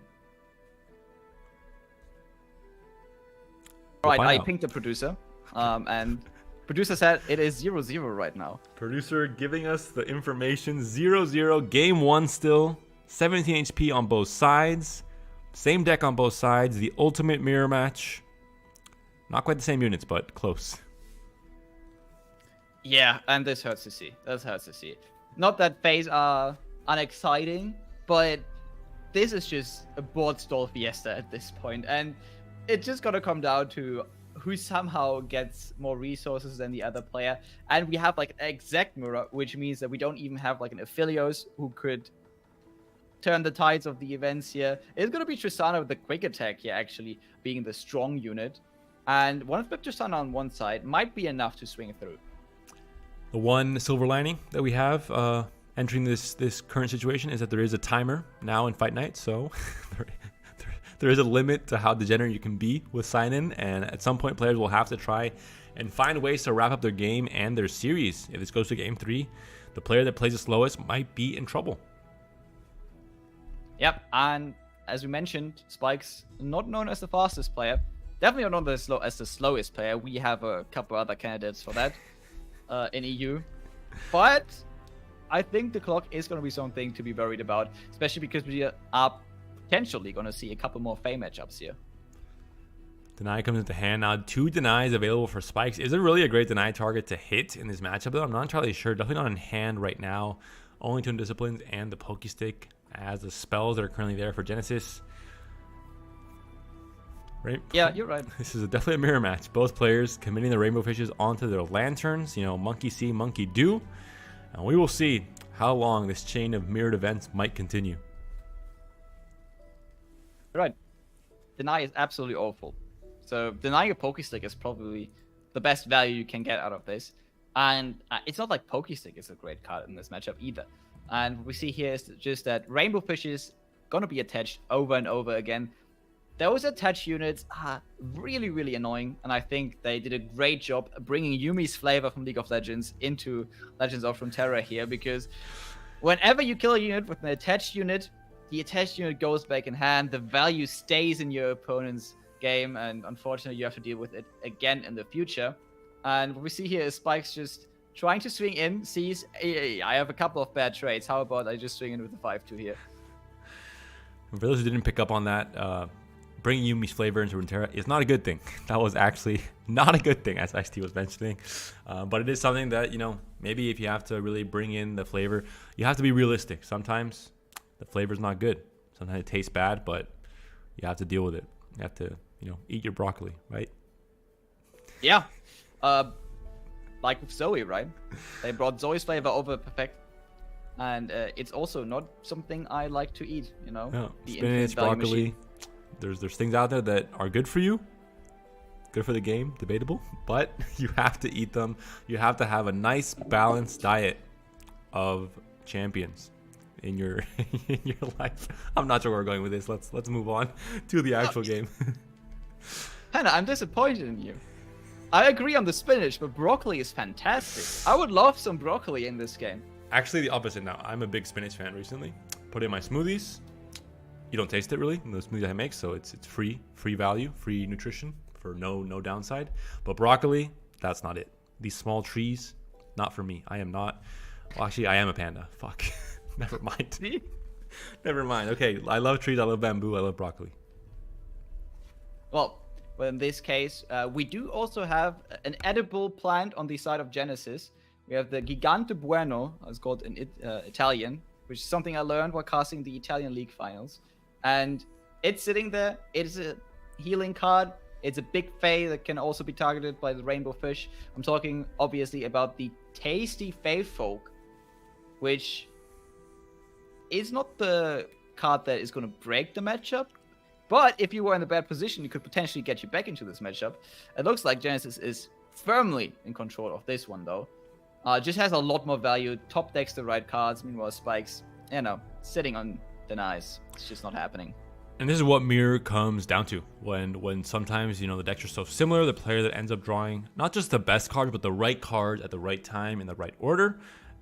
All right, I pinged the producer, and producer said it is 0-0 right now. Producer giving us the information. 0-0, game 1 still. 17 HP on both sides. Same deck on both sides. The ultimate mirror match. Not quite the same units, but close. Yeah, and this hurts to see. This hurts to see. Not that phase are unexciting, but this is just a board stall fiesta at this point, and it's just gonna come down to who somehow gets more resources than the other player. And we have like an exact mirror, which means that we don't even have like an Aphelios who could turn the tides of the events here. It's gonna be Tristana with the quick attack here, actually being the strong unit, and one of Tristana on one side might be enough to swing through. The one silver lining that we have entering this current situation is that there is a timer now in Fight Night, so there is a limit to how degenerate you can be with sign-in, and at some point players will have to try and find ways to wrap up their game and their series. If this goes to game 3, the player that plays the slowest might be in trouble. Yep, and as we mentioned, Spike's not known as the fastest player, definitely not known as the slowest player. We have a couple other candidates for that in EU, but I think the clock is going to be something to be worried about, especially because we are potentially going to see a couple more Fae matchups here. Deny comes into hand now. 2 denies available for Spikes. Is it really a great deny target to hit in this matchup, though? I'm not entirely sure. Definitely not in hand right now. Only 2 Disciplines and the Pokestick as the spells that are currently there for Genesis. Right? Yeah, you're right. This is definitely a mirror match. Both players committing the Rainbow Fishes onto their lanterns. You know, monkey see, monkey do. And we will see how long this chain of mirrored events might continue. Right. Deny is absolutely awful. So denying a Pokestick is probably the best value you can get out of this. And it's not like Pokestick is a great card in this matchup either. And what we see here is just that Rainbow Fishes going to be attached over and over again. Those attached units are really, really annoying, and I think they did a great job bringing Yumi's flavor from League of Legends into Legends of Runeterra here, because whenever you kill a unit with an attached unit, the attached unit goes back in hand, the value stays in your opponent's game, and unfortunately you have to deal with it again in the future. And what we see here is Spike's just trying to swing in, sees, hey, I have a couple of bad trades, how about I just swing in with the 5-2 here? For those who didn't pick up on that, bringing Yumi's flavor into Runeterra is not a good thing. That was actually not a good thing, as XT was mentioning. But it is something that, you know, maybe if you have to really bring in the flavor, you have to be realistic. Sometimes the flavor's not good. Sometimes it tastes bad, but you have to deal with it. You have to, you know, eat your broccoli, right? Yeah. Like with Zoe, right? They brought Zoe's flavor over perfect. And it's also not something I like to eat, you know? No, the spinach, broccoli. Machine. There's things out there that are good for you, good for the game, debatable, but you have to eat them. You have to have a nice balanced diet of champions in your in your life. I'm not sure where we're going with this. Let's move on to the actual game. Hannah, I'm disappointed in you. I agree on the spinach, but broccoli is fantastic. I would love some broccoli in this game. Actually, the opposite now. I'm a big spinach fan recently. Put it in my smoothies. You don't taste it really in the smoothies I make, so it's free value, free nutrition for no downside. But broccoli, that's not it. These small trees, not for me. I am not. Well, actually, I am a panda. Fuck. Never mind. Never mind. Okay, I love trees. I love bamboo. I love broccoli. Well, in this case, we do also have an edible plant on the side of Genesis. We have the Gigante Bueno, as called in Italian, which is something I learned while casting the Italian League finals. And it's sitting there. It is a healing card. It's a big Fae that can also be targeted by the Rainbow Fish. I'm talking, obviously, about the Tasty Fae Folk, which is not the card that is going to break the matchup. But if you were in a bad position, it could potentially get you back into this matchup. It looks like Genesis is firmly in control of this one, though. Just has a lot more value. Top decks the right cards. Meanwhile, Spike's, you know, sitting on denies. It's just not happening. And this is what mirror comes down to. When sometimes, you know, the decks are so similar, the player that ends up drawing not just the best cards, but the right cards at the right time in the right order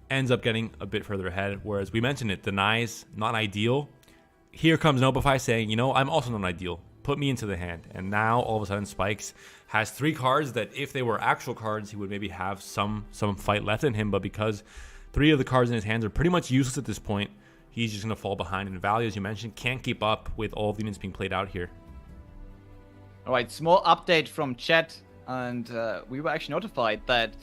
ends up getting a bit further ahead. Whereas we mentioned it, denies, not ideal. here comes Notify saying, you know, I'm also not ideal. Put me into the hand. And now all of a sudden Spikes has 3 cards that if they were actual cards, he would maybe have some fight left in him. But because 3 of the cards in his hands are pretty much useless at this point, he's just going to fall behind in value, as you mentioned. Can't keep up with all the units being played out here. All right, small update from chat. And we were actually notified that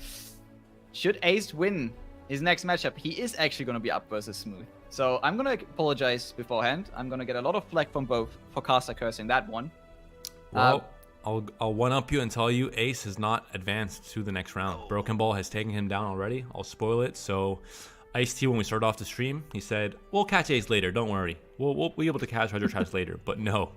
should Ace win his next matchup, he is actually going to be up versus Smooth. So I'm going to apologize beforehand. I'm going to get a lot of flack from both for caster cursing that one. Well, I'll one-up you and tell you Ace has not advanced to the next round. Broken Ball has taken him down already. I'll spoil it. So Ice-T, when we started off the stream, he said, we'll catch Ace later. Don't worry. We'll be able to catch Hydro Trash later. But no.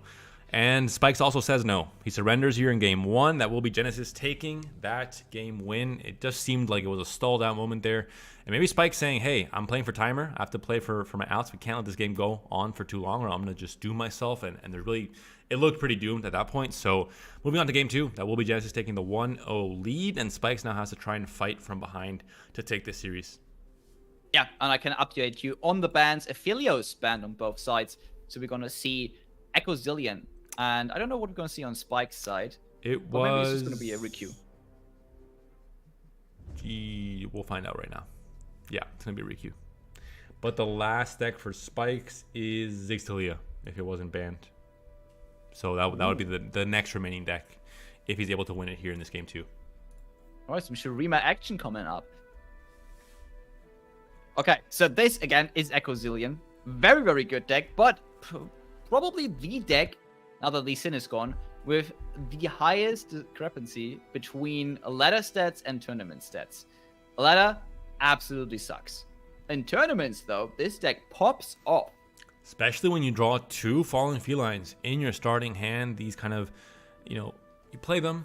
And Spikes also says no. He surrenders here in game 1. That will be Genesis taking that game win. It just seemed like it was a stalled out moment there. And maybe Spike's saying, hey, I'm playing for timer. I have to play for my outs. We can't let this game go on for too long or I'm going to just doom myself. And there's really, it looked pretty doomed at that point. So moving on to game 2, that will be Genesis taking the 1-0 lead. And Spikes now has to try and fight from behind to take this series. Yeah, and I can update you on the bans. Aphelios banned on both sides. So we're going to see Echo Zillion. And I don't know what we're going to see on Spike's side. It was... Maybe it's just going to be a requeue. We'll find out right now. Yeah, it's going to be a requeue. But the last deck for Spikes is Zigstalia, if it wasn't banned. So that would be the next remaining deck, if he's able to win it here in this game too. Alright, some Shurima action coming up. Okay, so this, again, is Echo Zillion. Very, very good deck, but probably the deck, now that Lee Sin is gone, with the highest discrepancy between ladder stats and tournament stats. Ladder absolutely sucks. In tournaments, though, this deck pops off. Especially when you draw 2 Fallen Felines in your starting hand. These kind of, you play them.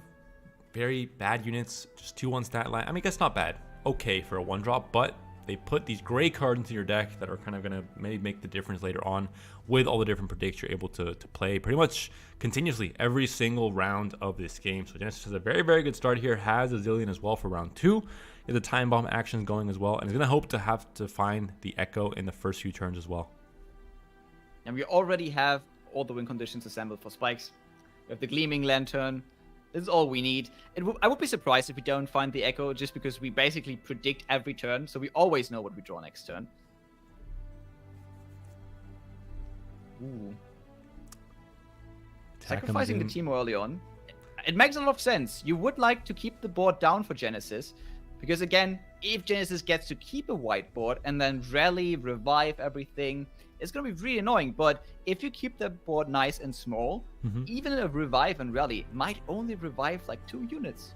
Very bad units, just 2-1 stat line. I mean, that's not bad. Okay for a 1-drop, but they put these gray cards into your deck that are kind of going to maybe make the difference later on with all the different predicts you're able to play pretty much continuously every single round of this game. So Genesis has a very, very good start here, has a Zillion as well for round 2. The time bomb actions going as well, and is going to hope to have to find the Echo in the first few turns as well. And we already have all the win conditions assembled for Spikes. We have the Gleaming Lantern. This is all we need. I would be surprised if we don't find the Echo, just because we basically predict every turn, so we always know what we draw next turn. Ooh. Sacrificing the team early on. It makes a lot of sense. You would like to keep the board down for Genesis, because again, if Genesis gets to keep a white board and then rally, revive everything, it's going to be really annoying. But if you keep the board nice and small, even a revive and rally might only revive like 2 units.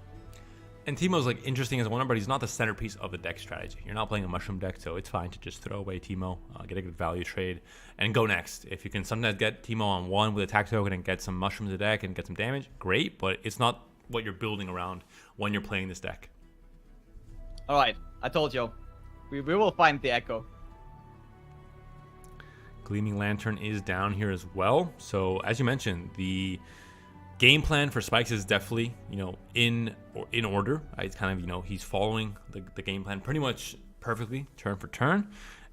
And Teemo's like interesting as a 1-up, but he's not the centerpiece of the deck strategy. You're not playing a mushroom deck, so it's fine to just throw away Teemo, get a good value trade, and go next. If you can sometimes get Teemo on 1 with a attack token and get some mushrooms in the deck and get some damage, great, but it's not what you're building around when you're playing this deck. Alright, I told you. We will find the Echo. Gleaming Lantern is down here as well. So, as you mentioned, the game plan for Spikes is definitely, in order. It's kind of, he's following the game plan pretty much perfectly, turn for turn.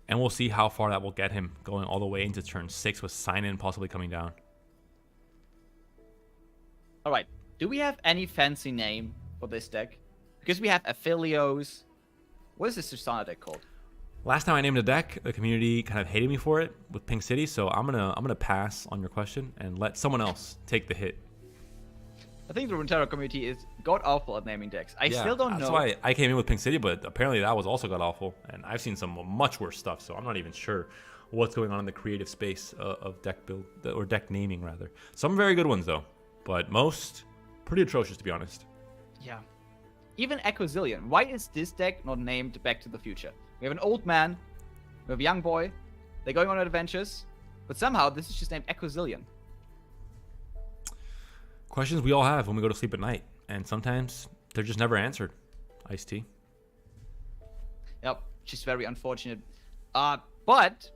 And we'll see how far that will get him, going all the way into turn 6 with Sign-In possibly coming down. Alright, do we have any fancy name for this deck? Because we have Aphelios. What is this Susana deck called? Last time I named a deck, the community kind of hated me for it with Pink City, so I'm gonna pass on your question and let someone else take the hit. I think the Runeterra community is god-awful at naming decks. I still don't know. That's why I came in with Pink City, but apparently that was also god-awful, and I've seen some much worse stuff, so I'm not even sure what's going on in the creative space of deck build, or deck naming, rather. Some very good ones, though, but most pretty atrocious, to be honest. Yeah. Even Echo Zillion. Why is this deck not named Back to the Future? We have an old man, we have a young boy, they're going on adventures, but somehow this is just named Echo Zillion. Questions we all have when we go to sleep at night, and sometimes they're just never answered. Ice-T. Yep, just very unfortunate. But what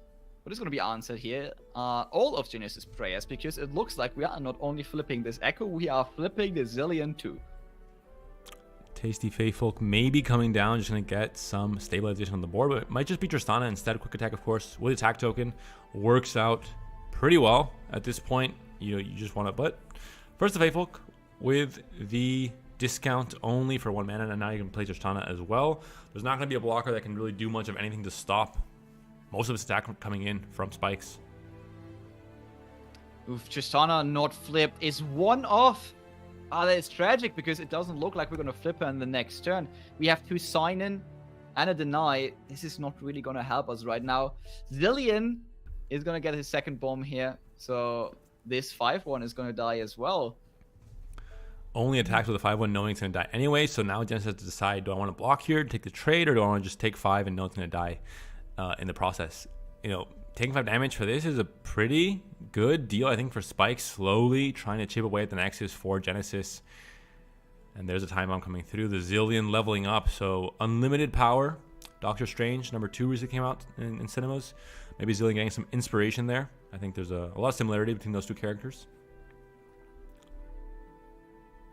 is going to be answered here are all of Genesis prayers, because it looks like we are not only flipping this Echo, we are flipping the Zillion too. Tasty Faithful may be coming down, just going to get some stabilization on the board, but it might just be Tristana instead. Quick attack, of course, with attack token. Works out pretty well at this point. You just want to, but first the Faithful with the discount only for 1 mana, and now you can play Tristana as well. There's not going to be a blocker that can really do much of anything to stop most of his attack coming in from spikes. Oof, Tristana not flipped is one off. That is tragic because it doesn't look like we're going to flip her in the next turn. We have 2 sign in and a deny. This is not really going to help us right now. Zilean is going to get his second bomb here. So this 5-1 is going to die as well. Only attacks with a 5-1 knowing it's going to die anyway. So now Genesis has to decide, do I want to block here, take the trade, or do I want to just take 5 and know it's going to die in the process? Taking 5 damage for this is a pretty good deal, I think, for Spike. Slowly trying to chip away at the Nexus for Genesis. And there's a time bomb coming through. The Zilean leveling up. So unlimited power. Doctor Strange, number 2 recently came out in cinemas. Maybe Zilean getting some inspiration there. I think there's a lot of similarity between those 2 characters.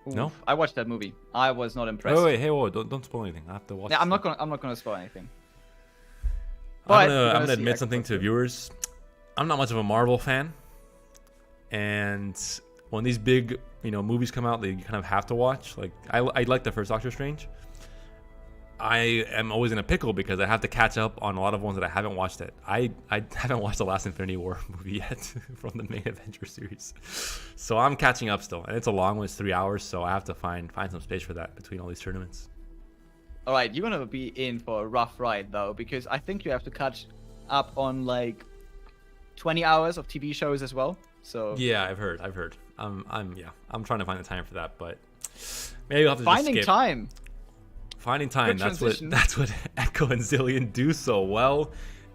Oof, no? I watched that movie. I was not impressed. Wait, hey, whoa, don't spoil anything. I have to watch Yeah, I'm not gonna spoil anything. I'm gonna admit something to viewers. I'm not much of a Marvel fan, and when these big movies come out that you kind of have to watch, like I like the first Doctor Strange. I am always in a pickle because I have to catch up on a lot of ones that I haven't watched yet. I haven't watched the last Infinity War movie yet from the main Avengers series, so I'm catching up still, and it's a long one. It's 3 hours, so I have to find some space for that between all these tournaments. All right, you're gonna be in for a rough ride though, because I think you have to catch up on like 20 hours of TV shows as well. So yeah, I've heard. I'm trying to find the time for that, but maybe I'll have to finding just skip. time. Finding time. That's what Echo and Zilean do so well.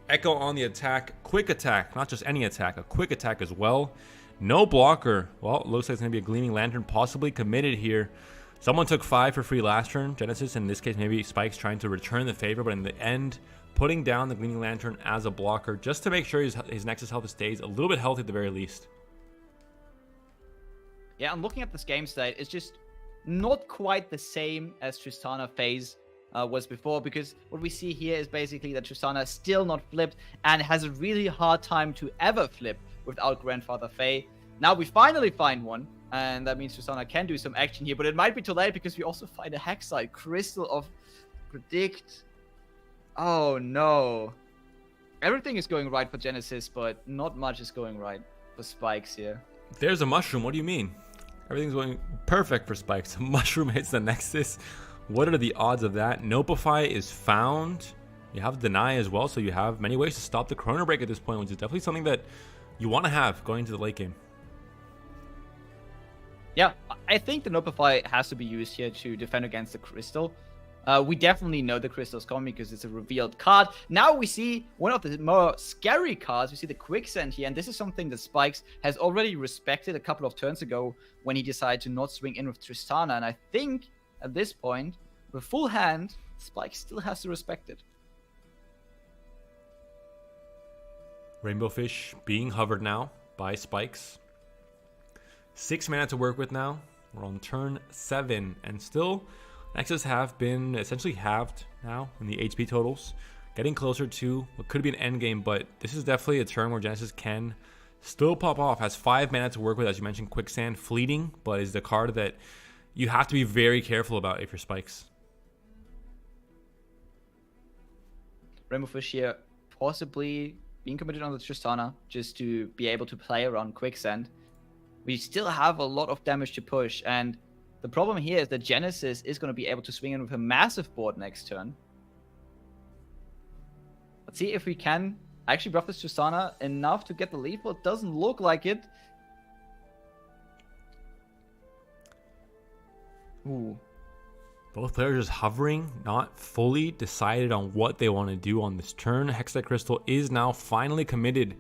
Echo on the attack, quick attack, not just any attack, a quick attack as well. No blocker. Well, it looks like it's gonna be a Gleaming Lantern possibly committed here. Someone took 5 for free last turn, Genesis. In this case, maybe Spike's trying to return the favor, but in the end, putting down the Gleaming Lantern as a blocker just to make sure his Nexus health stays a little bit healthy at the very least. Yeah, I'm looking at this game state. It's just not quite the same as Tristana phase was before, because what we see here is basically that Tristana is still not flipped and has a really hard time to ever flip without Grandfather Fae. Now we finally find one. And that means Tristana can do some action here, but it might be too late because we also find a Hexite Crystal of Predict. Oh no. Everything is going right for Genesis, but not much is going right for Spikes here. There's a mushroom. What do you mean? Everything's going perfect for Spikes. A mushroom hits the Nexus. What are the odds of that? Nopify is found. You have Deny as well, so you have many ways to stop the Chrono Break at this point, which is definitely something that you want to have going into the late game. Yeah, I think the Nopify has to be used here to defend against the Crystal. We definitely know the Crystal's coming because it's a revealed card. Now we see one of the more scary cards. We see the Quicksand here, and this is something that Spikes has already respected a couple of turns ago when he decided to not swing in with Tristana. And I think at this point, with full hand, Spikes still has to respect it. Rainbow Fish being hovered now by Spikes. 6 mana to work with now. We're on turn 7, and still Nexus have been essentially halved now in the HP totals, getting closer to what could be an end game, but this is definitely a turn where Genesis can still pop off. Has 5 mana to work with, as you mentioned. Quicksand, fleeting, but is the card that you have to be very careful about if you're Spikes. Rainbow Fish here possibly being committed on the Tristana just to be able to play around Quicksand. We still have a lot of damage to push, and the problem here is that Genesis is going to be able to swing in with a massive board next turn. Let's see if we can actually buff this Tristana enough to get the lead. Well, it doesn't look like it. Ooh. Both players just hovering, not fully decided on what they want to do on this turn. Hexite Crystal is now finally committed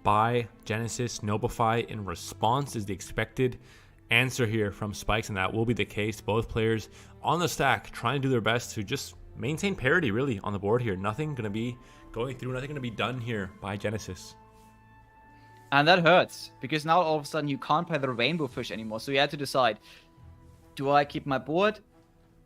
by Genesis. Nopify in response is the expected answer here from Spikes, and that will be the case. Both players on the stack trying to do their best to just maintain parity really on the board here. Nothing going to be going through, nothing going to be done here by Genesis. And that hurts, because now all of a sudden you can't play the Rainbow Fish anymore. So you had to decide, do I keep my board?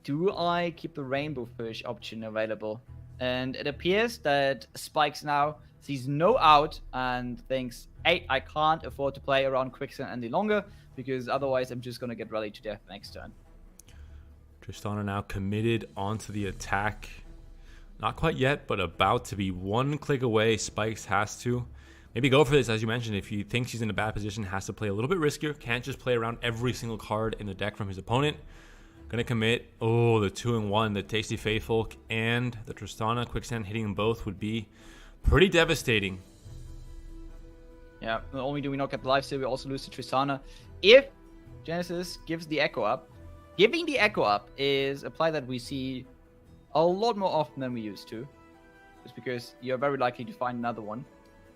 Do I keep the Rainbow Fish option available? And it appears that Spikes now sees no out and thinks, hey, I can't afford to play around Quicksand any longer because otherwise I'm just going to get rallied to death next turn. Tristana now committed onto the attack. Not quite yet, but about to be one click away. Spikes has to maybe go for this, as you mentioned. If he thinks he's in a bad position, has to play a little bit riskier. Can't just play around every single card in the deck from his opponent. Gonna commit. Oh, the 2-in-1, the Tasty Faithful and the Tristana Quicksand hitting them both would be pretty devastating. Yeah, not only do we not get the lifesteal, we also lose to Tristana. If Genesis gives the Echo up, giving the Echo up is a play that we see a lot more often than we used to. Just because you're very likely to find another one.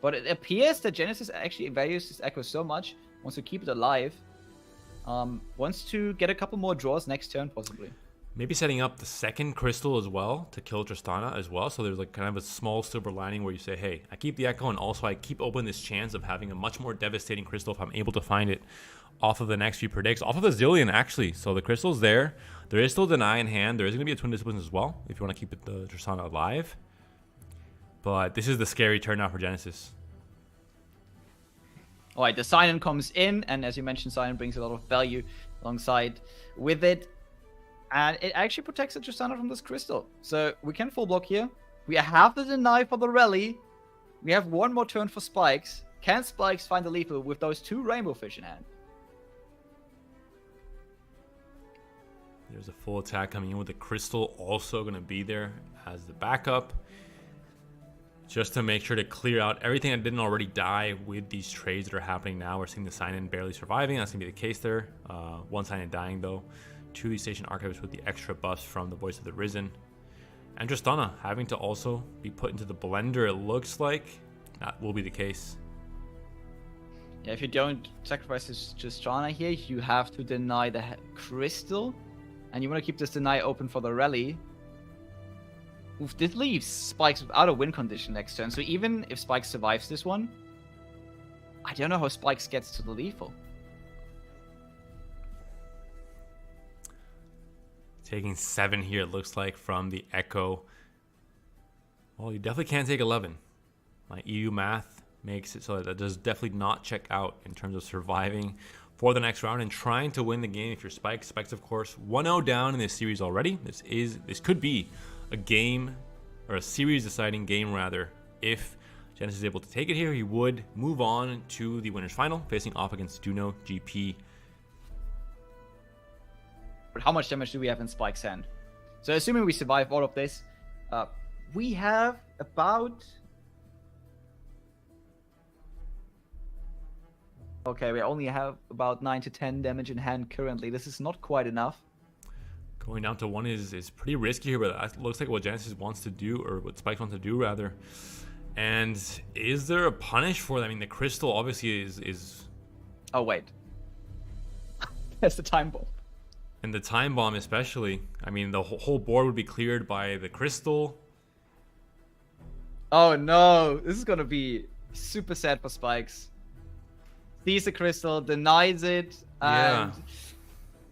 But it appears that Genesis actually values this Echo so much, wants to keep it alive, wants to get a couple more draws next turn, possibly. Maybe setting up the second crystal as well to kill Tristana as well. So there's like kind of a small silver lining where you say, hey, I keep the Echo and also I keep open this chance of having a much more devastating crystal if I'm able to find it off of the next few predicts. Off of the Zillion, actually. So the crystal's there. There is still Deny in hand. There is going to be a Twin Disciplines as well if you want to keep the Tristana alive. But this is the scary turn now for Genesis. All right, the Sign-In comes in, and as you mentioned, Sign-In brings a lot of value alongside with it. And it actually protects the Tristana from this crystal. So we can full block here. We have the Deny for the rally. We have one more turn for Spikes. Can Spikes find the lethal with those 2 Rainbow Fish in hand? There's a full attack coming in with the crystal also going to be there as the backup. Just to make sure to clear out everything that didn't already die with these trades that are happening now. We're seeing the Sign-In barely surviving. That's going to be the case there. One Sign-In dying though. 2 of these Station Archives with the extra buffs from the Voice of the Risen. And Tristana having to also be put into the blender, it looks like. That will be the case. Yeah, if you don't sacrifice this Tristana here, you have to deny the crystal. And you want to keep this Deny open for the rally. Oof, this leaves Spikes without a win condition next turn. So even if Spikes survives this one, I don't know how Spikes gets to the lethal. Taking 7 here, it looks like, from the Echo. Well, you definitely can't take 11. My EU math makes it so that does definitely not check out in terms of surviving for the next round and trying to win the game if you're Spikes. Spikes, of course, 1-0 down in this series already. This could be a game, or a series-deciding game, rather. If Genesis is able to take it here, he would move on to the winners final, facing off against Duno GP. But how much damage do we have in Spike's hand? So assuming we survive all of this, we have about... Okay, we only have about 9 to 10 damage in hand currently. This is not quite enough. Going down to 1 is pretty risky here, but that looks like what Genesis wants to do, or what Spikes wants to do, rather. And is there a punish for that? I mean, the crystal obviously is... Oh, wait. That's the time bomb. And the time bomb especially. I mean, the whole board would be cleared by the crystal. Oh, no. This is going to be super sad for Spikes. Sees the crystal, denies it, and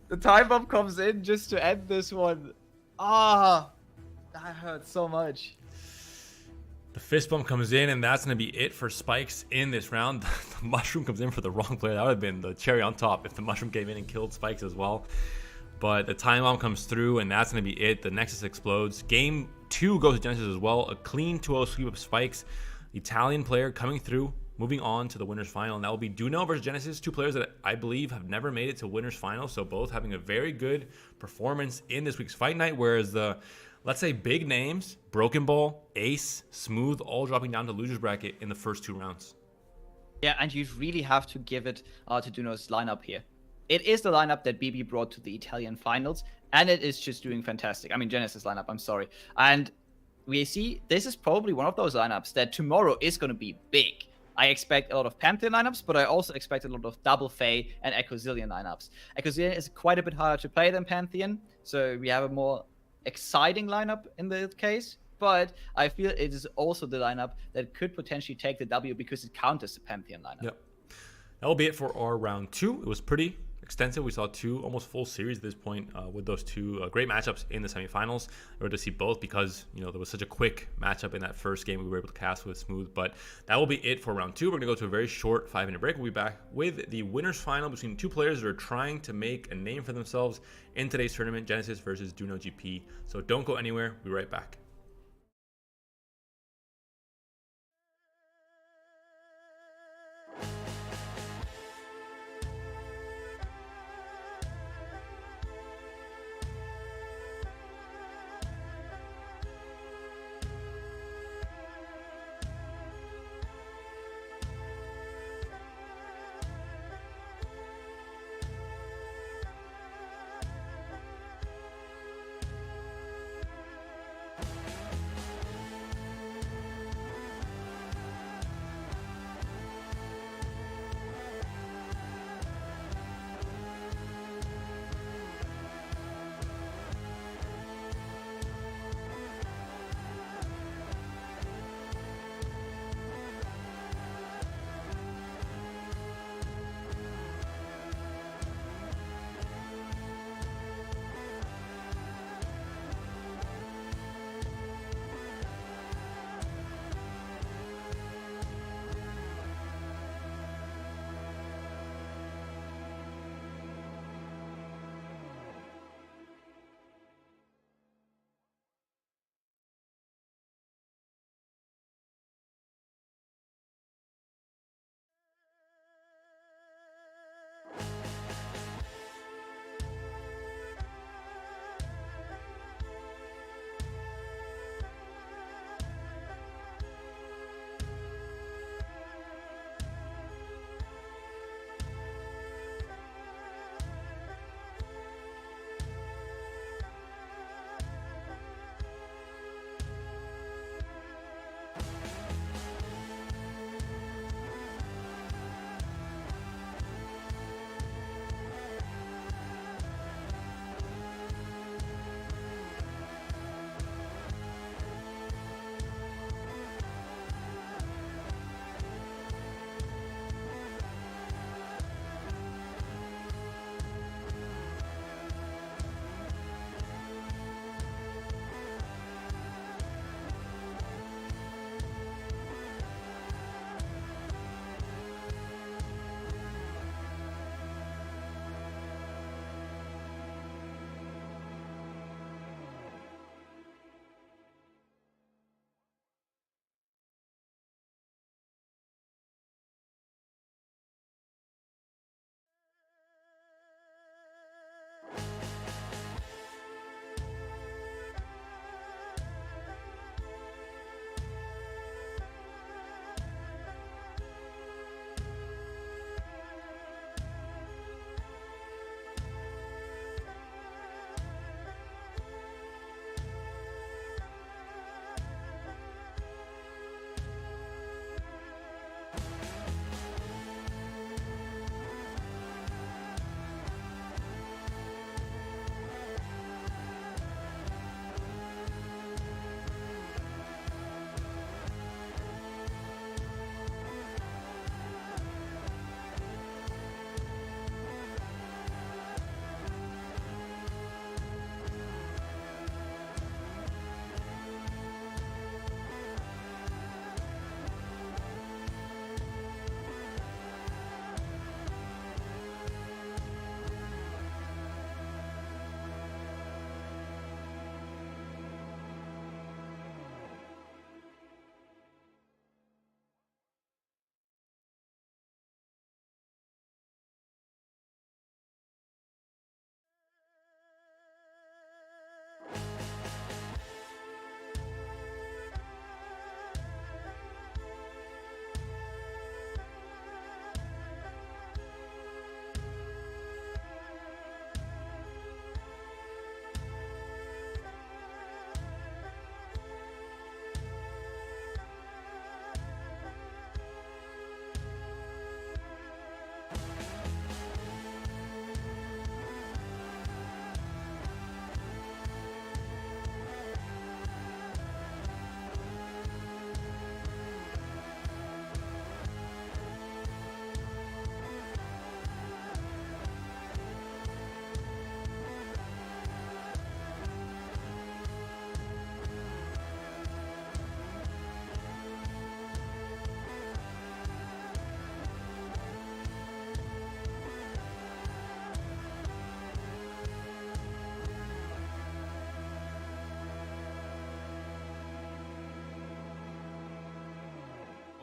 the time bomb comes in just to end this one. Ah, that hurts so much. The fist bump comes in, and that's going to be it for Spikes in this round. The mushroom comes in for the wrong player. That would have been the cherry on top if the mushroom came in and killed Spikes as well. But the time bomb comes through, and that's going to be it. The Nexus explodes. Game 2 goes to Genesis as well. A clean 2-0 sweep of Spikes. The Italian player coming through. Moving on to the winners final, and that will be Duno versus Genesis, 2 players that I believe have never made it to winners final, so both having a very good performance in this week's fight night, whereas the, let's say, big names, Broken Ball, Ace, Smooth, all dropping down to losers bracket in the first 2 rounds. Yeah, and you really have to give it to Duno's lineup here. It is the lineup that BB brought to the Italian finals, and it is just doing fantastic. I mean, Genesis lineup, I'm sorry. And we see this is probably one of those lineups that tomorrow is going to be big. I expect a lot of Pantheon lineups, but I also expect a lot of Double Fae and Echo Zillion lineups. Echo Zillion is quite a bit harder to play than Pantheon, so we have a more exciting lineup in this case, but I feel it is also the lineup that could potentially take the W because it counters the Pantheon lineup. Yep. That will be it for our round 2. It was pretty extensive. We saw 2 almost full series at this point with those 2 great matchups in the semifinals. We were to see both because, you know, there was such a quick matchup in that first game we were able to cast with Smooth. But that will be it for round 2. We're going to go to a very short 5-minute break. We'll be back with the winners final between 2 players that are trying to make a name for themselves in today's tournament, Genesis versus Duno GP. So don't go anywhere. We'll be right back.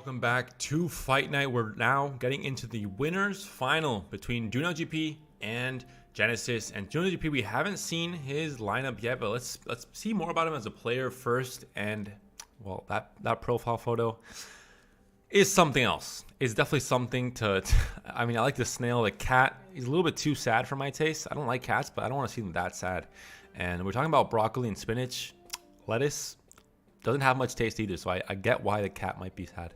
Welcome back to Fight Night. We're now getting into the winners final between GP and Genesis. And GP, we haven't seen his lineup yet, but let's see more about him as a player first. And well, that profile photo is something else. It's definitely something to I mean, I like the snail. The cat, he's a little bit too sad for my taste. I don't like cats, but I don't want to see them that sad. And we're talking about broccoli and spinach. Lettuce doesn't have much taste either, so I get why the cat might be sad.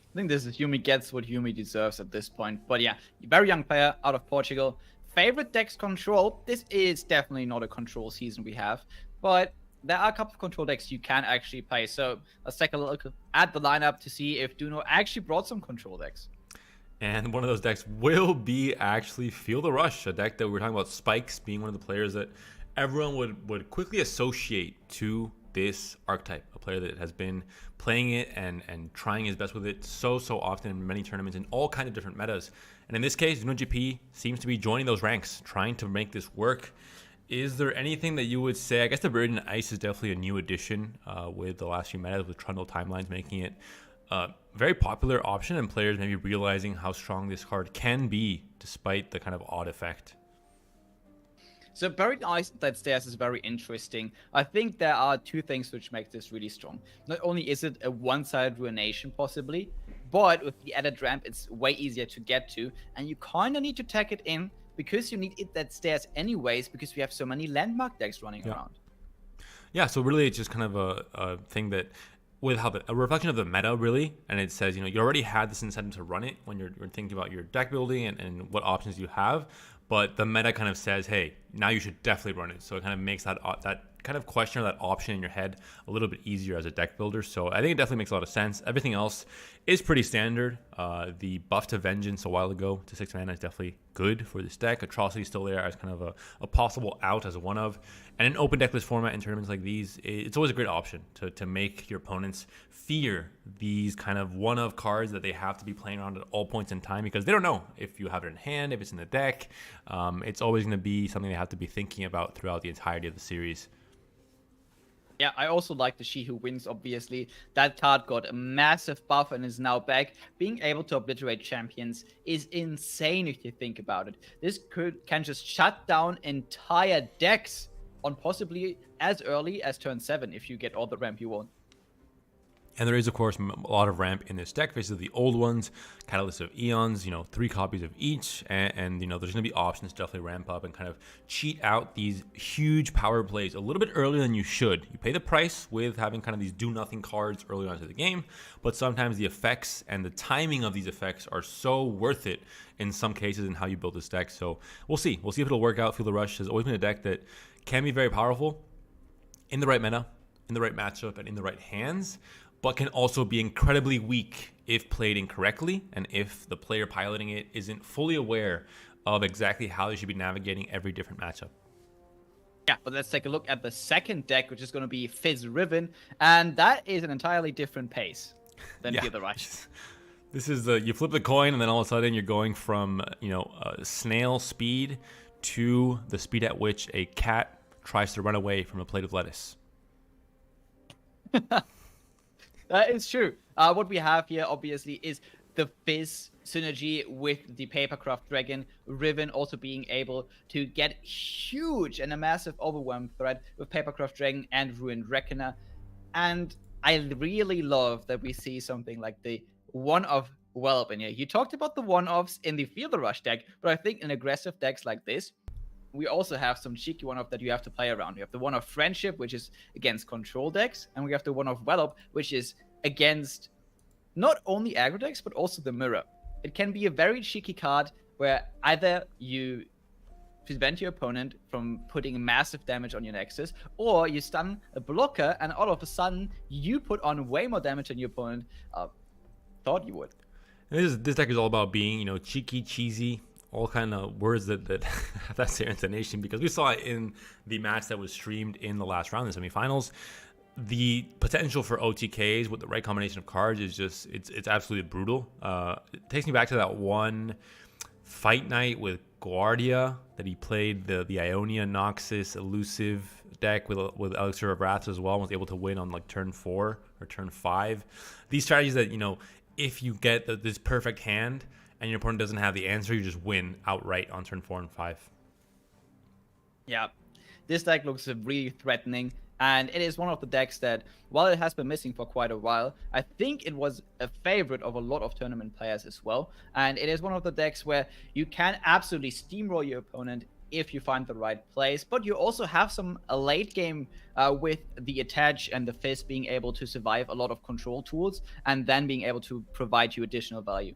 I think this is Yumi gets what Yumi deserves at this point. But yeah, very young player out of Portugal. Favorite decks control. This is definitely not a control season we have, but there are a couple of control decks you can actually play. So let's take a look at the lineup to see if Duno actually brought some control decks. And one of those decks will be actually Feel the Rush, a deck that we were talking about Spikes being one of the players that everyone would quickly associate to this archetype, a player that has been playing it and trying his best with it so often in many tournaments in all kinds of different metas. And in this case, GP seems to be joining those ranks, trying to make this work. Is there anything that you would say? I guess the Viridian Ice is definitely a new addition with the last few metas, with Trundle Timelines making it a very popular option, and players maybe realizing how strong this card can be despite the kind of odd effect. So Buried Ice that stairs is very interesting. I think there are two things which make this really strong. Not only is it a one-sided ruination possibly, but with the added ramp, it's way easier to get to, and you kind of need to tag it in because you need it that stairs anyways, because we have so many landmark decks running around. Yeah, so really it's just kind of a thing that with how a reflection of the meta really, and it says, you know, you already had this incentive to run it when you're thinking about your deck building and what options you have, but the meta kind of says, hey, now you should definitely run it. So it kind of makes that kind of question or that option in your head a little bit easier as a deck builder. So I think it definitely makes a lot of sense. Everything else is pretty standard. The buff to Vengeance a while ago to 6 mana is definitely good for this deck. Atrocity is still there as kind of a possible out as a one of. And in open decklist format in tournaments like these, it's always a great option to make your opponents fear these kind of one of cards that they have to be playing around at all points in time, because they don't know if you have it in hand, if it's in the deck. It's always going to be something they have to be thinking about throughout the entirety of the series. Yeah, I also like the She Who Wins, obviously. That card got a massive buff and is now back. Being able to obliterate champions is insane if you think about it. This can just shut down entire decks on possibly as early as turn 7 if you get all the ramp you want. And there is, of course, a lot of ramp in this deck. Basically, the old ones, Catalyst of Eons, 3 copies of each. And there's going to be options to definitely ramp up and kind of cheat out these huge power plays a little bit earlier than you should. You pay the price with having kind of these do-nothing cards early on into the game, but sometimes the effects and the timing of these effects are so worth it in some cases in how you build this deck. So we'll see. We'll see if it'll work out. Feel the Rush has always been a deck that can be very powerful in the right meta, in the right matchup, and in the right hands, but can also be incredibly weak if played incorrectly and if the player piloting it isn't fully aware of exactly how they should be navigating every different matchup. Yeah, but let's take a look at the second deck, which is going to be Fizz Riven, and that is an entirely different pace than the other Rush. This is you flip the coin and then all of a sudden you're going from snail speed to the speed at which a cat tries to run away from a plate of lettuce. That is true. What we have here, obviously, is the Fizz synergy with the Papercraft Dragon, Riven also being able to get huge and a massive overwhelm threat with Papercraft Dragon and Ruined Reckoner. And I really love that we see something like the one-off Whelp in here. You talked about the one-offs in the Feel the Rush deck, but I think in aggressive decks like this, we also have some cheeky one-off that you have to play around. We have the one-off Friendship, which is against control decks, and we have the one-off Whelp, which is against not only aggro decks, but also the mirror. It can be a very cheeky card where either you prevent your opponent from putting massive damage on your Nexus, or you stun a blocker, and all of a sudden, you put on way more damage than your opponent thought you would. And this deck is all about being, cheeky, cheesy, all kind of words that have that same intonation, because we saw it in the match that was streamed in the last round, the semifinals. The potential for OTKs with the right combination of cards is just, it's absolutely brutal. It takes me back to that one fight night with Guardia that he played, the Ionia Noxus elusive deck with Elixir of Wrath as well, and was able to win on like turn 4 or turn 5. These strategies that, if you get this perfect hand and your opponent doesn't have the answer, you just win outright on turn 4 and 5. Yeah, this deck looks really threatening, and it is one of the decks that, while it has been missing for quite a while, I think it was a favorite of a lot of tournament players as well. And it is one of the decks where you can absolutely steamroll your opponent if you find the right place, but you also have some late game with the attach and the fizz being able to survive a lot of control tools and then being able to provide you additional value.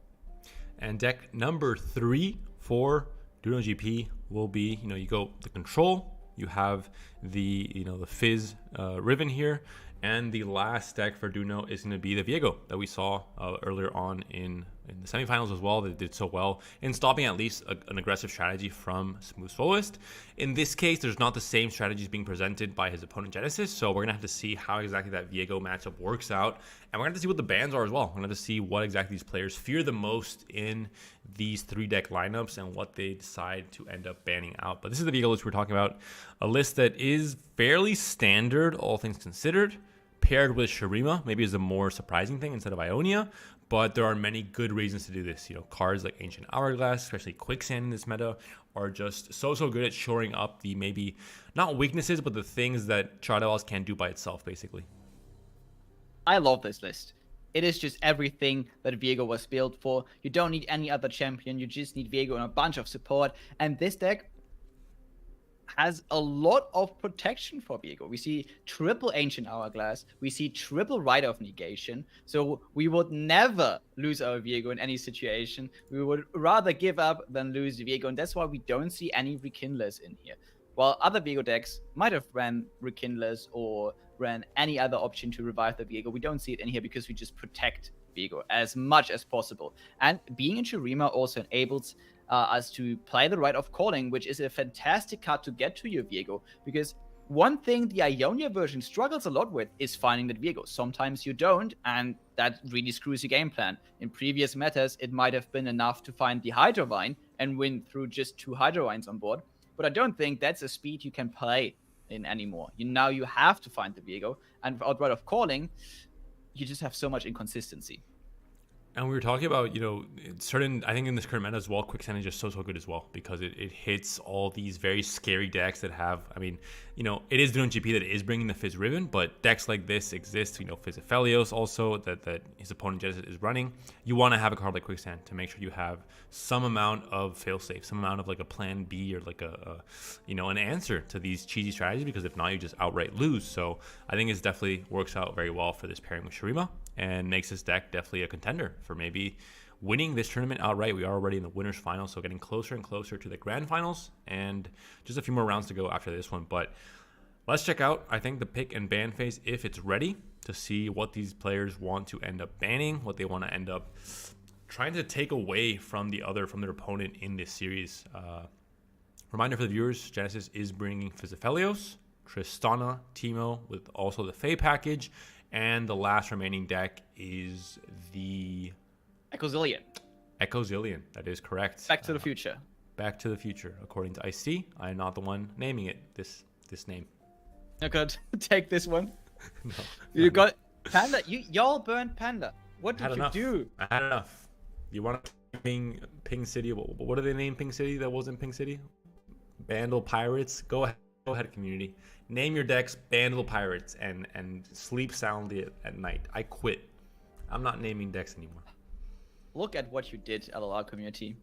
And deck number 3 for Duno GP will be, you go the control, you have the, the fizz Riven here, and the last deck for Duno is going to be the Viego that we saw earlier on in the semifinals as well, that did so well in stopping at least an aggressive strategy from Smooth Soloist. In this case, there's not the same strategies being presented by his opponent Genesis, so we're going to have to see how exactly that Viego matchup works out, and we're going to have to see what the bans are as well. We're going to have to see what exactly these players fear the most in these 3-deck lineups and what they decide to end up banning out. But this is the Viego list we're talking about, a list that is fairly standard, all things considered. Paired with Shurima maybe is a more surprising thing instead of Ionia, but there are many good reasons to do this. Cards like Ancient Hourglass, especially Quicksand in this meta, are just so good at shoring up the maybe not weaknesses, but the things that Chardalos can't do by itself, basically. I love this list. It is just everything that Viego was built for. You don't need any other champion. You just need Viego and a bunch of support. And this deck has a lot of protection for Viego. We see triple Ancient Hourglass. We see triple Rite of Negation. So we would never lose our Viego in any situation. We would rather give up than lose Viego. And that's why we don't see any Rekindlers in here. While other Viego decks might have ran Rekindlers or ran any other option to revive the Viego, we don't see it in here because we just protect Viego as much as possible. And being in Shurima also enables us to play the Rite of Calling, which is a fantastic card to get to your Viego, because one thing the Ionia version struggles a lot with is finding that Viego. Sometimes you don't, and that really screws your game plan. In previous metas, it might have been enough to find the Hydra Vine and win through just 2 Hydra Vines on board, but I don't think that's a speed you can play in anymore. Now you have to find the Viego, and without Rite of Calling, you just have so much inconsistency. And we were talking about, certain, I think in this current meta as well, Quicksand is just so good as well, because it hits all these very scary decks that have, it is Duno GP that is bringing the Fizz Riven, but decks like this exist, Fizz Aphelios also, that his opponent Genesis is running. You want to have a card like Quicksand to make sure you have some amount of failsafe, some amount of like a plan B or like an answer to these cheesy strategies, because if not, you just outright lose. So I think it definitely works out very well for this pairing with Shurima, and makes this deck definitely a contender for maybe winning this tournament outright. We are already in the winners final, so getting closer and closer to the grand finals, and just a few more rounds to go after this one. But let's check out, I think, the pick and ban phase if it's ready, to see what these players want to end up banning, what they want to end up trying to take away from their opponent in this series. Reminder for the viewers, Genesis is bringing Fizz Aphelios, Tristana, Teemo with also the Fae package, and the last remaining deck is the Echozillion. Echozillion, that is correct. Back to the Future. Back to the Future, according to IC. I am not the one naming it this name. You could take this one. No, you got Panda. Y'all burned Panda. What did you do? I had enough. You want to Ping City? What do they name Ping City that wasn't Ping City? Bandle Pirates. Go ahead, community. Name your decks Bandle Pirates and sleep soundly at night. I quit. I'm not naming decks anymore. Look at what you did, LLR community.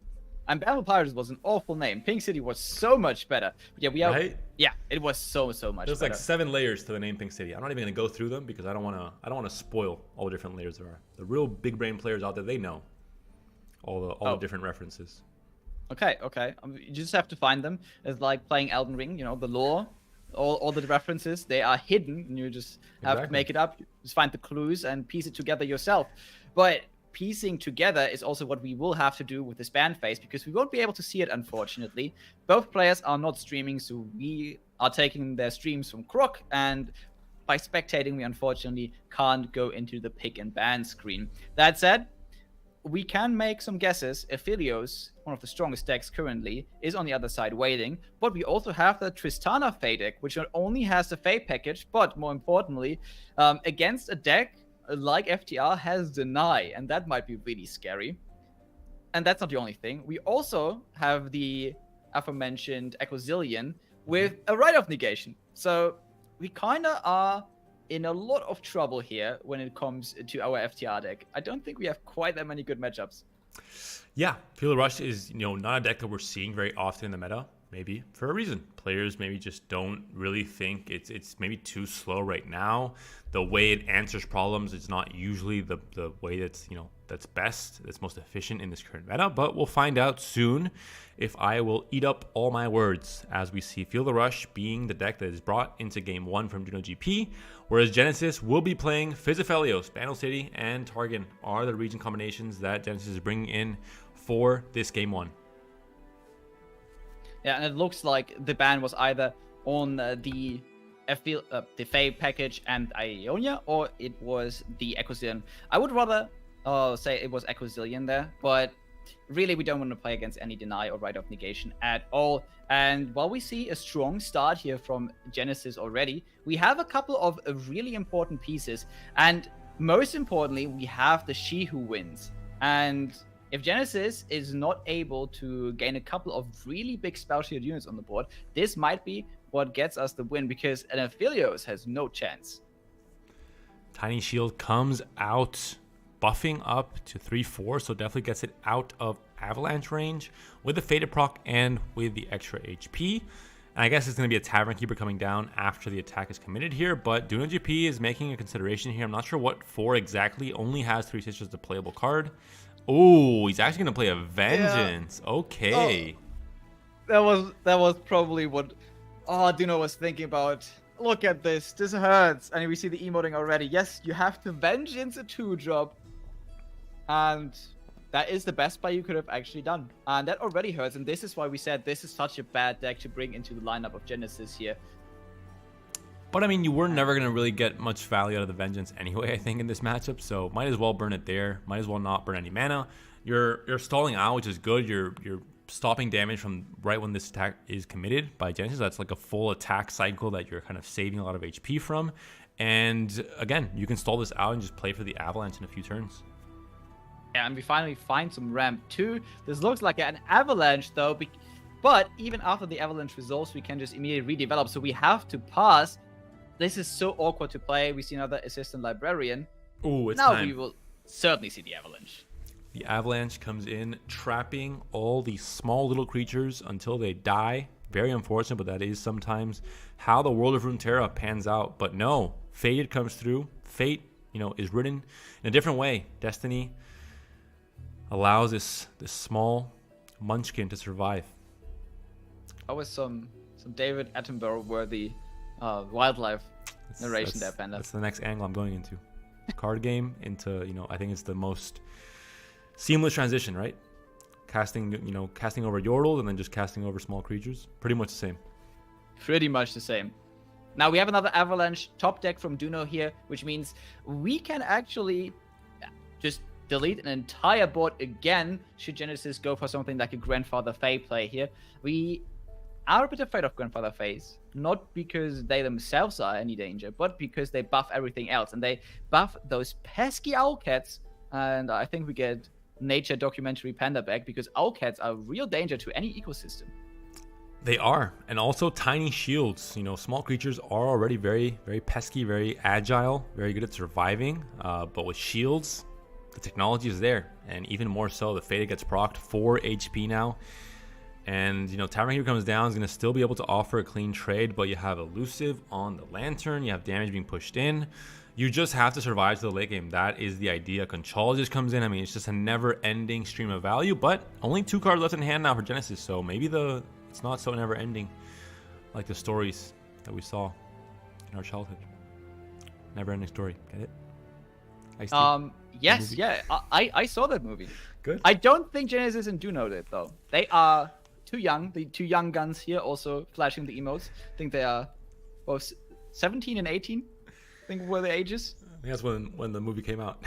And Bandle Pirates was an awful name. Pink City was so much better. But yeah, right? Yeah, it was so much better. There's like 7 layers to the name Pink City. I'm not even gonna go through them because I don't wanna spoil all the different layers there are. The real big brain players out there, they know all the different references. Okay. You just have to find them. It's like playing Elden Ring, the lore, all the references, they are hidden, and you just have to make it up. Just find the clues and piece it together yourself. But piecing together is also what we will have to do with this ban phase, because we won't be able to see it, unfortunately. Both players are not streaming, so we are taking their streams from Croc, and by spectating, we unfortunately can't go into the pick and ban screen. That said, we can make some guesses. Aphelios, one of the strongest decks currently, is on the other side waiting. But we also have the Tristana Fae deck, which not only has the Fae package, but more importantly, against a deck like FTR, has Deny, and that might be really scary. And that's not the only thing. We also have the aforementioned Equazillion with a Rite of Negation. So we kind of are in a lot of trouble here when it comes to our FTR deck. I don't think we have quite that many good matchups. Yeah, Feel the Rush is not a deck that we're seeing very often in the meta. Maybe for a reason. Players maybe just don't really think it's maybe too slow right now. The way it answers problems is not usually the way that's best, that's most efficient in this current meta. But we'll find out soon if I will eat up all my words as we see Feel the Rush being the deck that is brought into Game 1 from Juno GP, whereas Genesis will be playing Physiophelios, Bandle City, and Targon are the region combinations that Genesis is bringing in for this Game 1. Yeah, and it looks like the ban was either on the Fae package and Ionia, or it was the Equazillion. I would rather say it was Equazillion there, but really we don't want to play against any Deny or Rite of Negation at all. And while we see a strong start here from Genesis already, we have a couple of really important pieces. And most importantly, we have the She Who Wins. And if Genesis is not able to gain a couple of really big spell shield units on the board, this might be what gets us the win, because an Aphelios has no chance. Tiny Shield comes out buffing up to 3-4, so definitely gets it out of Avalanche range with the Faded proc and with the extra HP. And I guess it's going to be a Tavern Keeper coming down after the attack is committed here, but Juno GP is making a consideration here. I'm not sure what for exactly, only has 3 Sisters as a playable card. Oh, he's actually going to play a Vengeance. Yeah. Okay. Oh, that was probably what Duno was thinking about. Look at this. This hurts. And we see the emoting already. Yes, you have to Vengeance a 2-drop. And that is the best play you could have actually done. And that already hurts. And this is why we said this is such a bad deck to bring into the lineup of Genesis here. But I mean, you were never going to really get much value out of the Vengeance anyway, I think, in this matchup. So might as well burn it there. Might as well not burn any mana. You're stalling out, which is good. You're stopping damage from right when this attack is committed by Genesis. That's like a full attack cycle that you're kind of saving a lot of HP from. And again, you can stall this out and just play for the Avalanche in a few turns. Yeah, and we finally find some ramp too. This looks like an Avalanche though. But even after the Avalanche resolves, we can just immediately redevelop. So we have to pass. This is so awkward to play. We see another Assistant Librarian. Ooh, it's now time. We will certainly see the Avalanche. The Avalanche comes in, trapping all these small little creatures until they die. Very unfortunate, but that is sometimes how the world of Runeterra pans out. But no, Faded comes through. Fate, is written in a different way. Destiny allows this small munchkin to survive. That was some David Attenborough worthy wildlife narration there, Panda. That's the next angle I'm going into. Card game into, I think it's the most seamless transition, right? Casting over Yordles and then just casting over small creatures. Pretty much the same. Pretty much the same. Now we have another Avalanche top deck from Duno here, which means we can actually just delete an entire board again should Genesis go for something like a Grandfather Fae play here. We are a bit afraid of Grandfather Faes, not because they themselves are any danger, but because they buff everything else, and they buff those pesky Owlcats, and I think we get nature documentary Panda back, because Owlcats are a real danger to any ecosystem. They are, and also Tiny Shields. Small creatures are already very, very pesky, very agile, very good at surviving, but with shields, the technology is there, and even more so, the Faded gets procced 4 HP now. And, Tavern Keeper comes down, is going to still be able to offer a clean trade, but you have Elusive on the Lantern, you have damage being pushed in. You just have to survive to the late game. That is the idea. Control just comes in. I mean, it's just a never-ending stream of value, but only 2 cards left in hand now for Genesis, so maybe it's not so never-ending like the stories that we saw in our childhood. Never-ending story. Get it? Yes, yeah, I saw that movie. Good. I don't think Genesis and Duno did, though. They are too young. The 2 young guns here also flashing the emotes. I think they are both 17 and 18. I think were the ages. I think that's when the movie came out.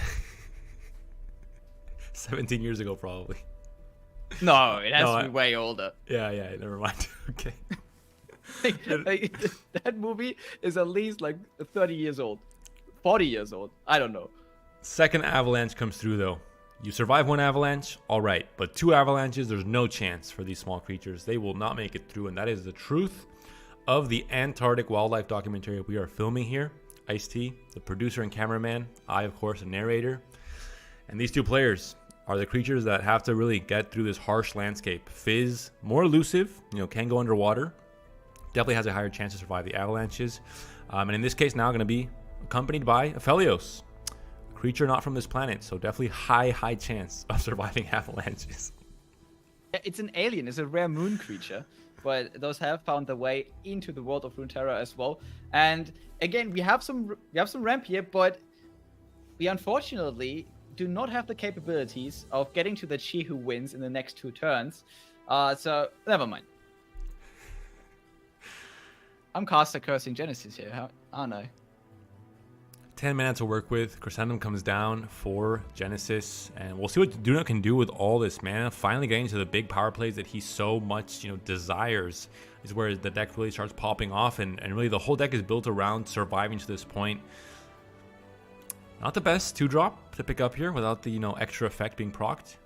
17 years ago, probably. No, it has to be way older. Yeah, never mind. Okay. That movie is at least like 30 years old. 40 years old. I don't know. Second avalanche comes through though. You survive one avalanche, all right, but 2 avalanches, there's no chance for these small creatures. They will not make it through, and that is the truth of the Antarctic wildlife documentary we are filming here. Ice-T, the producer and cameraman, I, of course, a narrator. And these 2 players are the creatures that have to really get through this harsh landscape. Fizz, more elusive, can go underwater. Definitely has a higher chance to survive the avalanches. And in this case now going to be accompanied by Aphelios. Creature not from this planet, so definitely high chance of surviving avalanches. It's an alien, it's a rare moon creature, but those have found their way into the world of Runeterra as well. And again, we have some ramp here, but we unfortunately do not have the capabilities of getting to the Chi who wins in the next 2 turns. So never mind. I'm caster cursing Genesis here. I don't know. 10 mana to work with. Crescendum comes down for Genesis, and we'll see what Duna can do with all this mana. Finally getting to the big power plays that he so much desires is where the deck really starts popping off, and really the whole deck is built around surviving to this point. Not the best 2-drop to pick up here without the extra effect being procced.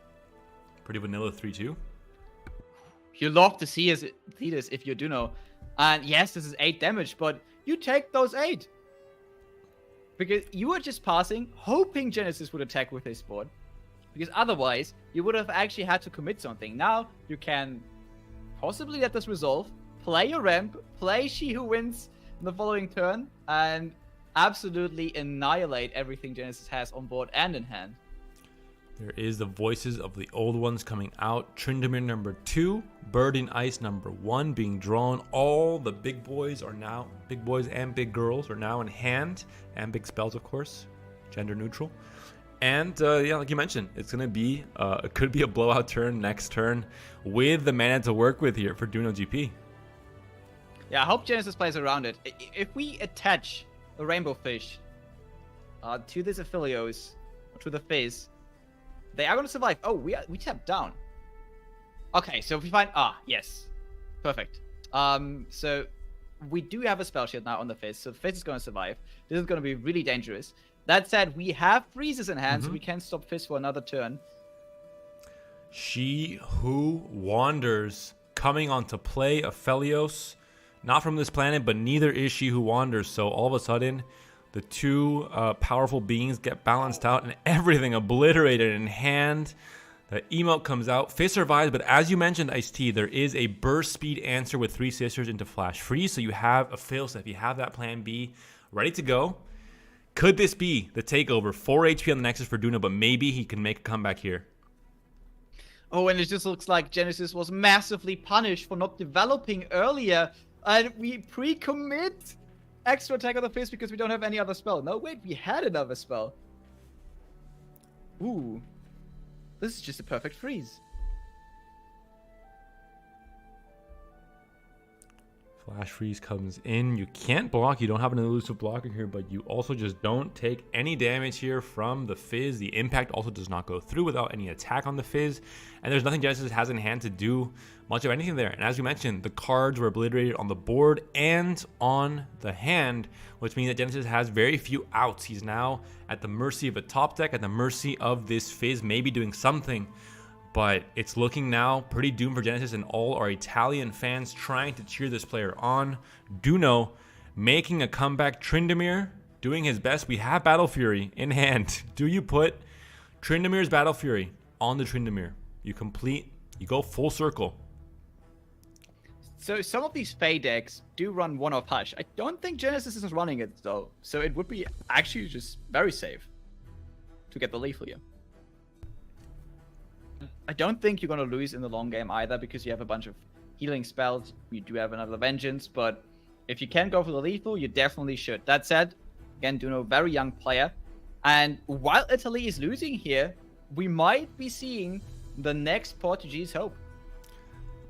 Pretty vanilla 3-2. You love to see this if you do know. And yes, this is 8 damage, but you take those 8. Because you were just passing, hoping Genesis would attack with his board. Because otherwise, you would have actually had to commit something. Now, you can possibly let this resolve, play your ramp, play She Who Wins in the following turn, and absolutely annihilate everything Genesis has on board and in hand. There is the voices of the old ones coming out. Tryndamere number 2, Bird in Ice number 1 being drawn. All the big boys are now, big boys and big girls are now in hand, and big spells, of course, gender neutral. And yeah, like you mentioned, it's gonna be it could be a blowout turn next turn with the mana to work with here for Duno GP. Yeah, I hope Genesis plays around it. If we attach a Rainbow Fish to this Aphelios, or to the Fizz, they are going to survive. Oh, we tapped down. Okay, so if we find... yes. Perfect. So we do have a spell shield now on the Fizz, so the Fizz is going to survive. This is going to be really dangerous. That said, we have freezes in hand, so we can stop Fizz for another turn. She Who Wanders coming onto play. Aphelios, not from this planet, but neither is She Who Wanders. So all of a sudden, the 2 powerful beings get balanced out and everything obliterated in hand. The emote comes out. Fizz survives, but as you mentioned, Ice-T, there is a burst speed answer with 3 Sisters into Flash Freeze. So you have a Aphelios, if you have that plan B ready to go. Could this be the takeover? 4 HP on the Nexus for Duna, but maybe he can make a comeback here. Oh, and it just looks like Genesis was massively punished for not developing earlier. And we pre-commit extra attack on the Fizz because we don't have any other spell. No, wait, we had another spell. Ooh. This is just a perfect freeze. Flash Freeze comes in. You can't block. You don't have an elusive blocker here, but you also just don't take any damage here from the Fizz. The impact also does not go through without any attack on the Fizz. And there's nothing Genesis has in hand to do much of anything there. And as we mentioned, the cards were obliterated on the board and on the hand, which means that Genesis has very few outs. He's now at the mercy of a top deck, at the mercy of this Fizz, maybe doing something. But it's looking now pretty doomed for Genesis and all our Italian fans trying to cheer this player on. Duno making a comeback. Tryndamere doing his best. We have Battle Fury in hand. Do you put Tryndamere's Battle Fury on the Tryndamere? You go full circle. So some of these Fey decks do run one-off Hush. I don't think Genesis is running it though. So it would be actually just very safe to get the lethal here. I don't think you're going to lose in the long game either because you have a bunch of healing spells. You do have another Vengeance, but if you can go for the lethal, you definitely should. That said, again, Duno, very young player. And while Italy is losing here, we might be seeing the next Portuguese hope.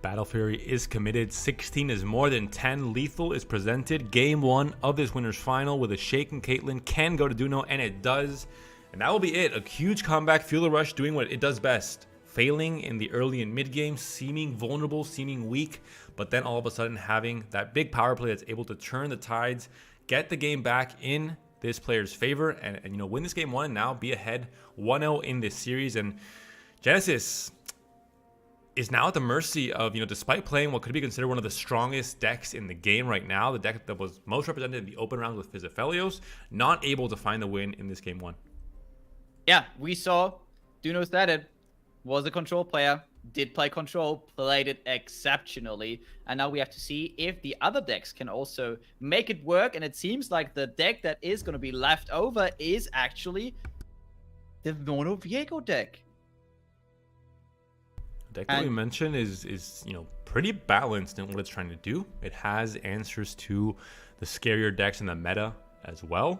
Battle Fury is committed. 16 is more than 10. Lethal is presented. Game 1 of this winner's final with a shaken Caitlyn can go to Duno, and it does. And that will be it. A huge comeback. Feel the Rush doing what it does best. Failing in the early and mid game, seeming vulnerable, seeming weak, but then all of a sudden having that big power play that's able to turn the tides, get the game back in this player's favor and you know, win this game 1 and now be ahead 1-0 in this series. And Genesis is now at the mercy of, you know, despite playing what could be considered one of the strongest decks in the game right now, the deck that was most represented in the open rounds with Fizzafelios, not able to find the win in this game 1. Yeah, we saw Duno started, was a control player, did play control, played it exceptionally, and now we have to see if the other decks can also make it work. And it seems like the deck that is going to be left over is actually the Mono Viego deck. The deck that we mentioned is you know, pretty balanced in what it's trying to do. It has answers to the scarier decks in the meta as well.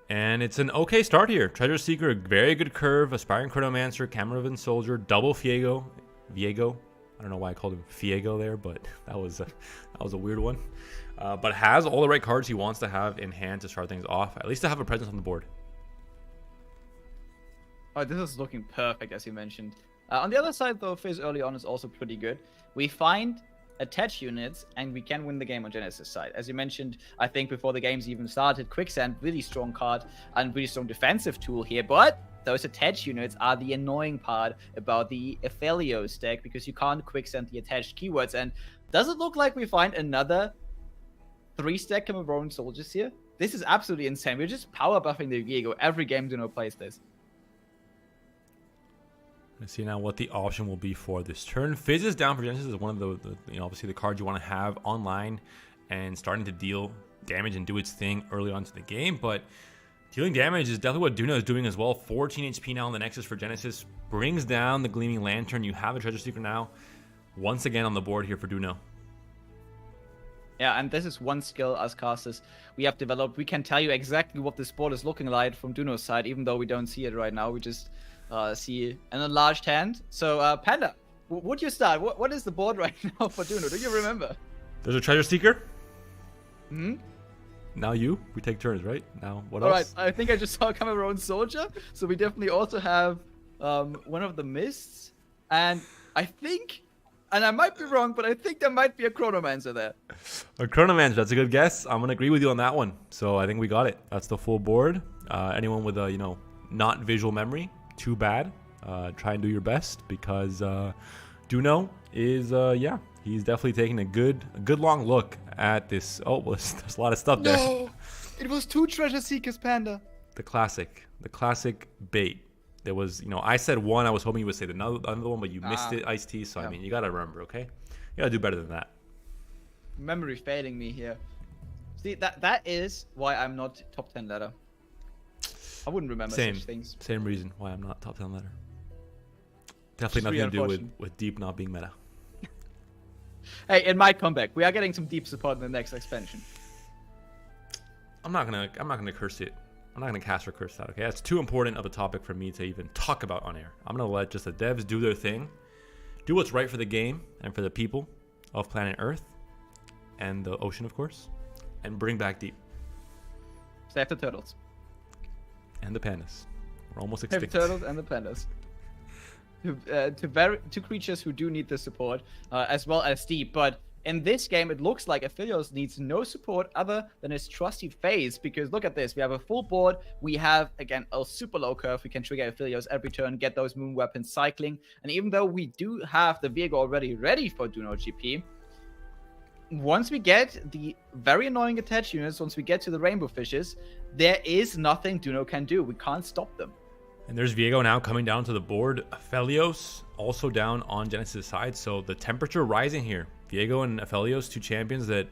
And it's an okay start here. Treasure Seeker, a very good curve, Aspiring Chronomancer, Cameravan Soldier, double Viego. I don't know why I called him Viego there, but that was a weird one. But has all the right cards he wants to have in hand to start things off, at least to have a presence on the board. Oh, this is looking perfect, as you mentioned. On the other side, though, Fizz early on is also pretty good. We find attach units, and we can win the game on Genesis side. As you mentioned, I think before the games even started, Quicksand, really strong card and really strong defensive tool here. But those attach units are the annoying part about the Aphelios deck, because you can't Quicksand the attached keywords. And does it look like we find another 3-stack Cameroon soldiers here? This is absolutely insane. We're just power buffing the Viego. Every game Duno plays this. Let's see now what the option will be for this turn. Fizz is down for Genesis is one of the you know, obviously the cards you want to have online and starting to deal damage and do its thing early on to the game. But dealing damage is definitely what Duno is doing as well. 14 HP now on the Nexus for Genesis. Brings down the Gleaming Lantern. You have a Treasure Seeker now once again on the board here for Duno. Yeah, and this is one skill as casters we have developed. We can tell you exactly what this board is looking like from Duno's side, even though we don't see it right now. We just see an enlarged hand. So, Panda, would you start? What is the board right now for Duno? Do you remember? There's a Treasure Seeker. Hmm? Now we take turns, right? Now, what else? All right, I think I just saw a Cameroon Soldier. So we definitely also have one of the Mists. And I think, and I might be wrong, but I think there might be a Chronomancer there. A Chronomancer, that's a good guess. I'm going to agree with you on that one. So I think we got it. That's the full board. Anyone with a, you know, not visual memory, too bad. Try and do your best, because Duno is, yeah, he's definitely taking a good long look at this. Oh, well, there's a lot of stuff there. No, it was 2 Treasure Seekers, Panda. The classic bait. There was, you know, I said one. I was hoping you would say another one, but you missed it, Ice T. So yeah. I mean, you gotta remember, okay? You gotta do better than that. Memory failing me here. See, that is why I'm not top 10 ladder. I wouldn't remember such things. Same reason why I'm not top 10 ladder. Definitely nothing to do with deep not being meta. Hey, it might come back. We are getting some deep support in the next expansion. I'm not gonna curse it. I'm not gonna cast or curse that. Okay, that's too important of a topic for me to even talk about on air. I'm gonna let just the devs do their thing, do what's right for the game and for the people of planet Earth and the ocean, of course, and bring back deep. Save the turtles. And the pandas. We're almost extinct. Save the turtles and the pandas. To creatures who do need the support, as well as deep. But in this game, it looks like Aphelios needs no support other than his trusty phase, because look at this. We have a full board. We have, again, a super low curve. We can trigger Aphelios every turn, get those moon weapons cycling. And even though we do have the Viego already ready for Duno GP, once we get the very annoying attached units, once we get to the Rainbow Fishes, there is nothing Duno can do. We can't stop them. And there's Viego now coming down to the board. Aphelios also down on Genesis' side. So the temperature rising here. Viego and Aphelios, 2 champions that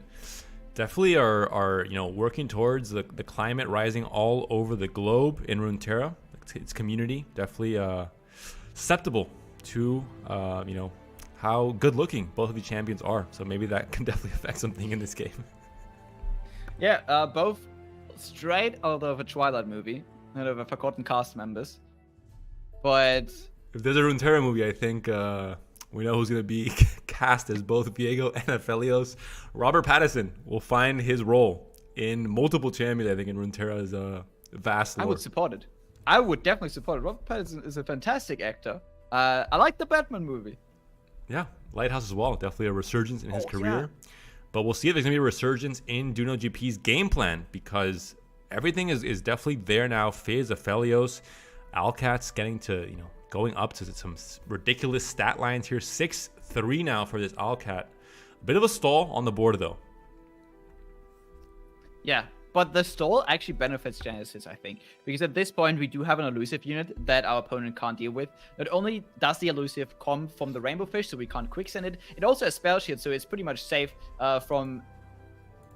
definitely are you know, working towards the climate rising all over the globe in Runeterra. Its community definitely susceptible to you know, how good looking both of the champions are. So maybe that can definitely affect something in this game. Yeah, both straight out of a Twilight movie, out of a Forgotten cast members. But if there's a Runeterra movie, I think we know who's going to be cast as both Viego and Aphelios. Robert Pattinson will find his role in multiple champions, I think, in Runeterra's vast lore. I would support it. I would definitely support it. Robert Pattinson is a fantastic actor. I like the Batman movie. Yeah, Lighthouse as well. Definitely a resurgence in his career. Yeah. But we'll see if there's going to be a resurgence in Duno GP's game plan, because everything is definitely there now. Fizz, Aphelios, Alcat's getting to, going up to some ridiculous stat lines here. 6-3 now for this Alcat. A bit of a stall on the board, though. Yeah, but the stall actually benefits Genesis, I think, because at this point we do have an elusive unit that our opponent can't deal with. Not only does the elusive come from the Rainbow Fish, so we can't quicksend it, it also has Spell Shield, so it's pretty much safe from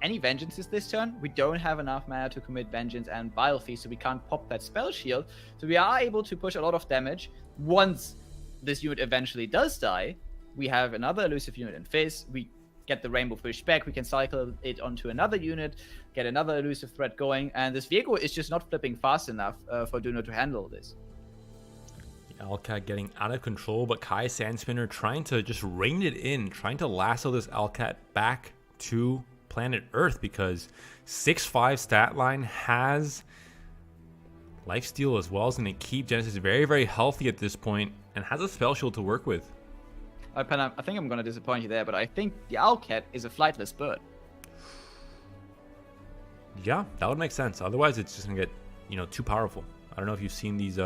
any vengeances this turn. We don't have enough mana to commit Vengeance and Vile Feast, so we can't pop that Spell Shield. So we are able to push a lot of damage. Once this unit eventually does die, we have another elusive unit in Fizz. We get the Rainbow Fish back, we can cycle it onto another unit, get another elusive threat going, and this vehicle is just not flipping fast enough for Duno to handle this. Alcat getting out of control, but Kai Sandspinner trying to just rein it in, trying to lasso this Alcat back to planet Earth, because 6-5 stat line has lifesteal as well. It's going to keep Genesis very, very healthy at this point, and has a spell shield to work with. Pen, I think I'm going to disappoint you there, but I think the Owlcat is a flightless bird. Yeah, that would make sense. Otherwise, it's just going to get, too powerful. I don't know if you've seen these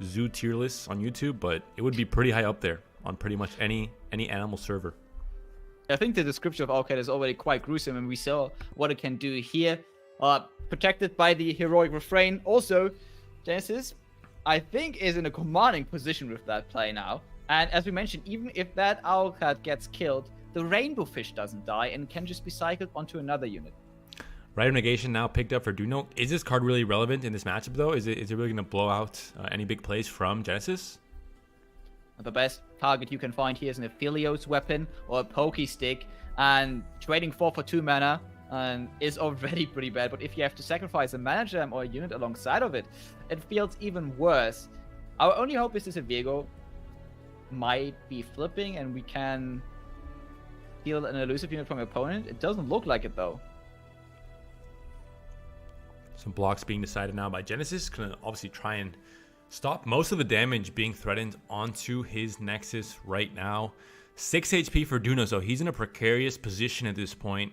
zoo tier lists on YouTube, but it would be pretty high up there on pretty much any animal server. I think the description of Owlcat is already quite gruesome, and we saw what it can do here. Protected by the heroic refrain. Also, Genesis, I think, is in a commanding position with that play now. And as we mentioned, even if that Owlcat gets killed, the Rainbow Fish doesn't die and can just be cycled onto another unit. Rite of Negation now picked up for Duno. Is this card really relevant in this matchup, though? Is it really going to blow out any big plays from Genesis? The best target you can find here is an Aphelios weapon or a Pokey Stick, and trading 4 for 2 mana is already pretty bad. But if you have to sacrifice a mana gem or a unit alongside of it, it feels even worse. Our only hope is this Viego might be flipping and we can steal an elusive unit from your opponent. It doesn't look like it, though. Some blocks being decided now by Genesis. Gonna obviously try and stop most of the damage being threatened onto his Nexus right now. 6 HP for Duno, so he's in a precarious position at this point,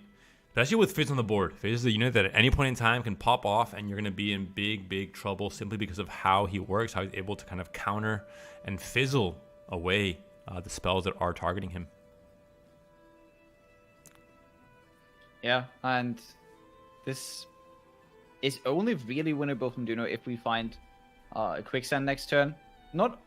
especially with Fizz on the board. Fizz is a unit that at any point in time can pop off, and you're going to be in big, big trouble simply because of how he works, how he's able to kind of counter and fizzle away the spells that are targeting him. Yeah, and this is only really winnable from Duno if we find a quicksand next turn. Not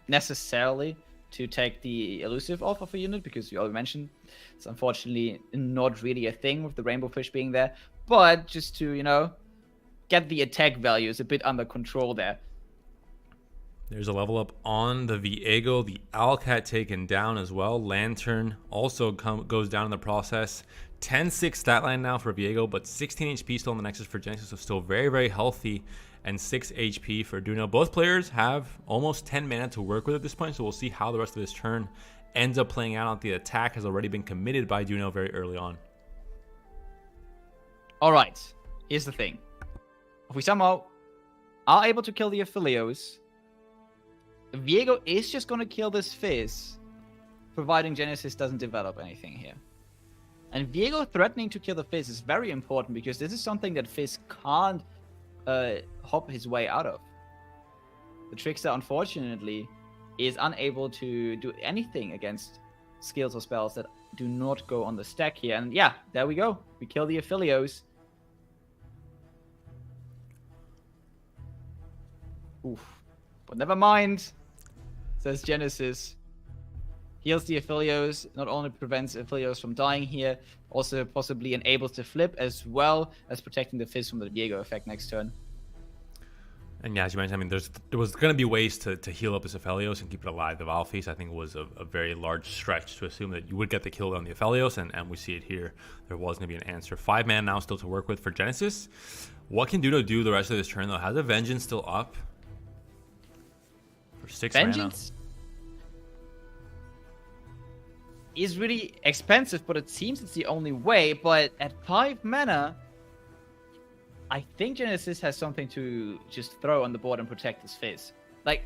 necessarily to take the elusive off of a unit, because you already mentioned it's unfortunately not really a thing with the Rainbow Fish being there, but just to, get the attack values a bit under control there. There's a level up on the Viego, the Alcat taken down as well. Lantern also goes down in the process. 10-6 stat line now for Viego, but 16 HP still on the Nexus for Genesis, so still very, very healthy, and 6 HP for Duno. Both players have almost 10 mana to work with at this point, so we'll see how the rest of this turn ends up playing out. The attack has already been committed by Duno very early on. Alright, here's the thing. If we somehow are able to kill the Aphelios, Viego is just going to kill this Fizz, providing Genesis doesn't develop anything here. And Viego threatening to kill the Fizz is very important, because this is something that Fizz can't hop his way out of. The Trickster, unfortunately, is unable to do anything against skills or spells that do not go on the stack here. And yeah, there we go. We kill the Aphelios. Oof. But never mind, says Genesis. Heals the Aphelios, not only prevents Aphelios from dying here, also possibly enables the flip, as well as protecting the Fizz from the Viego effect next turn. And yeah, as you mentioned, there was going to be ways to heal up this Aphelios and keep it alive. The Vile Feast, I think, was a very large stretch to assume that you would get the kill on the Aphelios, and we see it here. There was going to be an answer. 5 mana now still to work with for Genesis. What can Duno do the rest of this turn, though? Has a Vengeance still up for 6 Vengeance is really expensive, but it seems it's the only way. But at 5 mana, I think Genesis has something to just throw on the board and protect this Fizz. Like,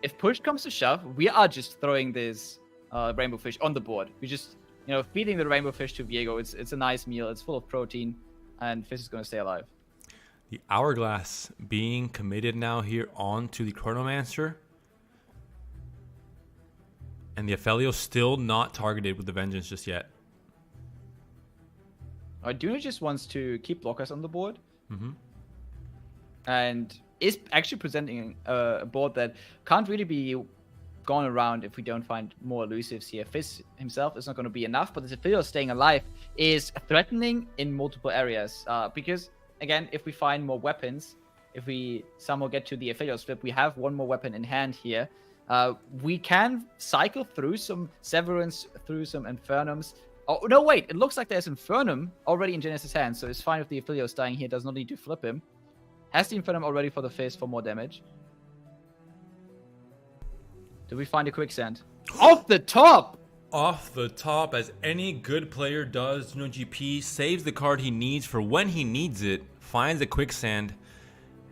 if push comes to shove, we are just throwing this Rainbow Fish on the board. We just, feeding the Rainbow Fish to Viego. It's a nice meal. It's full of protein, and Fizz is going to stay alive. The Hourglass being committed now here onto the Chronomancer. And the Aphelios still not targeted with the Vengeance just yet. Duna just wants to keep blockers on the board. Mm-hmm. And is actually presenting a board that can't really be gone around if we don't find more elusives here. Fizz himself is not going to be enough, but the Aphelios staying alive is threatening in multiple areas. Because, again, if we find more weapons, if we somehow get to the Aphelios flip, we have one more weapon in hand here. We can cycle through some Severance, through some Infernums. Oh, no, wait. It looks like there's Infernum already in Genesis' hand, so it's fine if the Aphelios dying here. Does not need to flip him. Has the Infernum already for the Fizz for more damage. Do we find a Quicksand? Off the top! Off the top, as any good player does. GP saves the card he needs for when he needs it, finds a Quicksand,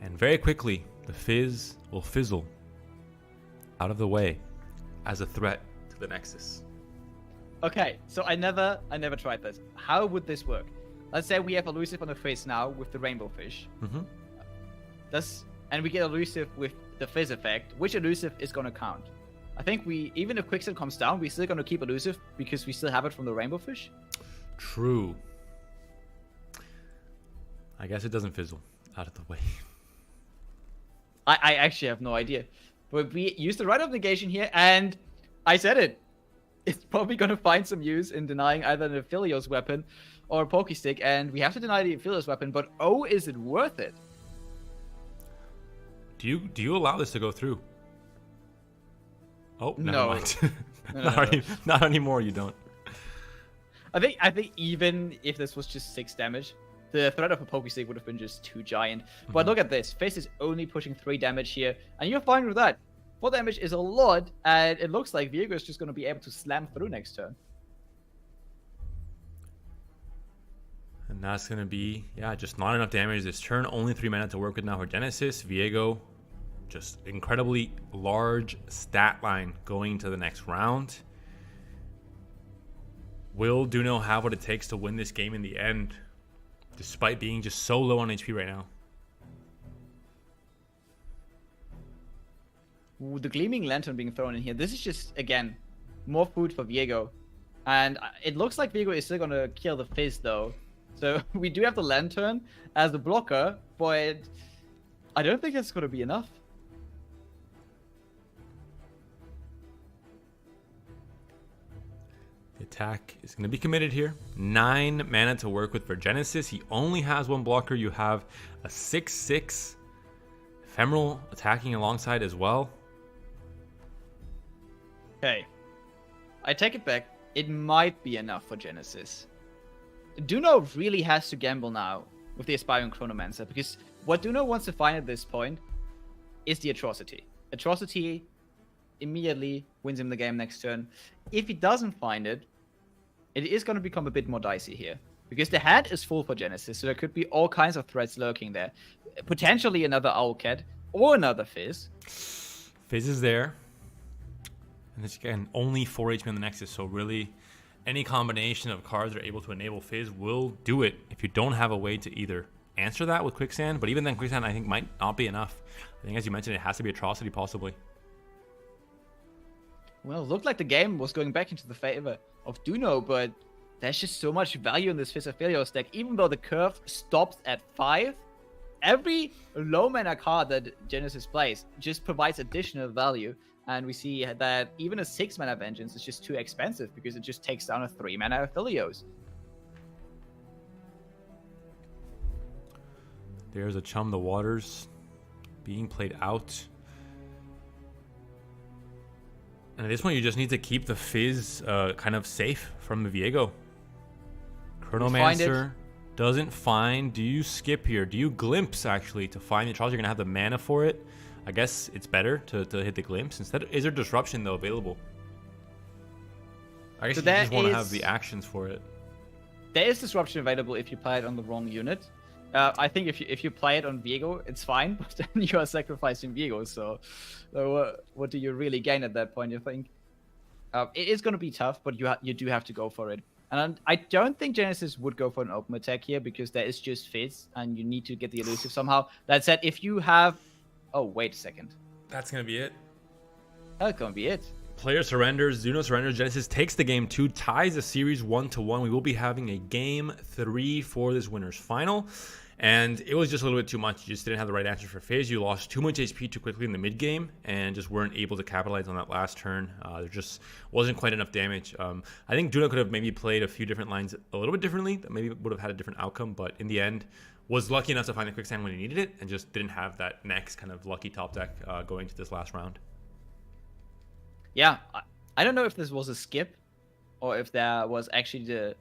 and very quickly, the Fizz will fizzle out of the way as a threat to the Nexus. Okay, so I never tried this. How would this work? Let's say we have elusive on the face now with the Rainbow Fish. Mm-hmm. And we get elusive with the Fizz effect. Which elusive is going to count? I think even if Quicksand comes down, we're still going to keep elusive because we still have it from the Rainbow Fish. True. I guess it doesn't fizzle out of the way. I actually have no idea. But we use the right of negation here, and I said it. It's probably going to find some use in denying either an Aphelios weapon or a Pokestick, and we have to deny the Aphelios weapon, but oh, is it worth it? Do you allow this to go through? Oh, never No. mind. No. Not anymore, you don't. I think even if this was just 6 damage, the threat of a Pokestick would have been just too giant. But look at this. Fizz is only pushing 3 damage here, and you're fine with that. 4 damage is a lot, and it looks like Viego is just going to be able to slam through next turn. And that's going to be, just not enough damage this turn. Only 3 mana to work with now for Genesis. Viego, just incredibly large stat line going to the next round. Will Duno have what it takes to win this game in the end, despite being just so low on HP right now? Ooh, the Gleaming Lantern being thrown in here. This is just, again, more food for Viego. And it looks like Viego is still going to kill the Fizz, though. So we do have the Lantern as the blocker, but I don't think that's going to be enough. The attack is going to be committed here. 9 mana to work with for Genesis. He only has 1 blocker. You have a 6/6 Ephemeral attacking alongside as well. Okay. I take it back. It might be enough for Genesis. Duno really has to gamble now with the Aspiring Chronomancer, because what Duno wants to find at this point is the Atrocity. Atrocity immediately wins him the game next turn. If he doesn't find it, it is going to become a bit more dicey here, because the hand is full for Genesis, so there could be all kinds of threats lurking there. Potentially another Owlcat or another Fizz. Fizz is there. And this, again, only 4 HP on the Nexus, so really any combination of cards that are able to enable Fizz will do it if you don't have a way to either answer that with Quicksand, but even then Quicksand I think might not be enough. I think, as you mentioned, it has to be Atrocity possibly. Well, it looked like the game was going back into the favor of Duno, but there's just so much value in this Fizz Aphelios deck. Even though the curve stops at 5, every low mana card that Genesis plays just provides additional value. And we see that even a 6 mana Vengeance is just too expensive because it just takes down a 3 mana Aphelios. There's a Chum the Waters being played out. And at this point, you just need to keep the Fizz kind of safe from the Viego. Chronomancer doesn't find. Do you skip here? Do you glimpse, actually, to find the Atrocity? You're going to have the mana for it. I guess it's better to hit the glimpse. Instead, is there Disruption, though, available? I guess you just want to have the actions for it. There is Disruption available if you play it on the wrong unit. I think if you play it on Viego, it's fine, but then you are sacrificing Viego, so what do you really gain at that point, you think? It is going to be tough, but you do have to go for it. And I don't think Genesis would go for an open attack here because there is just Fizz and you need to get the elusive somehow. That said, if you have... Oh, wait a second. That's going to be it. That's going to be it. Player surrenders, Zuno surrenders, Genesis takes the game 2, ties the series 1-1. We will be having a game 3 for this winner's final. And it was just a little bit too much. You just didn't have the right answer for Phase. You lost too much HP too quickly in the mid game and just weren't able to capitalize on that last turn. There just wasn't quite enough damage. I think Juno could have maybe played a few different lines a little bit differently. That maybe would have had a different outcome. But in the end, was lucky enough to find the quicksand when he needed it and just didn't have that next kind of lucky top deck going to this last round. Yeah, I don't know if this was a skip or if there was actually the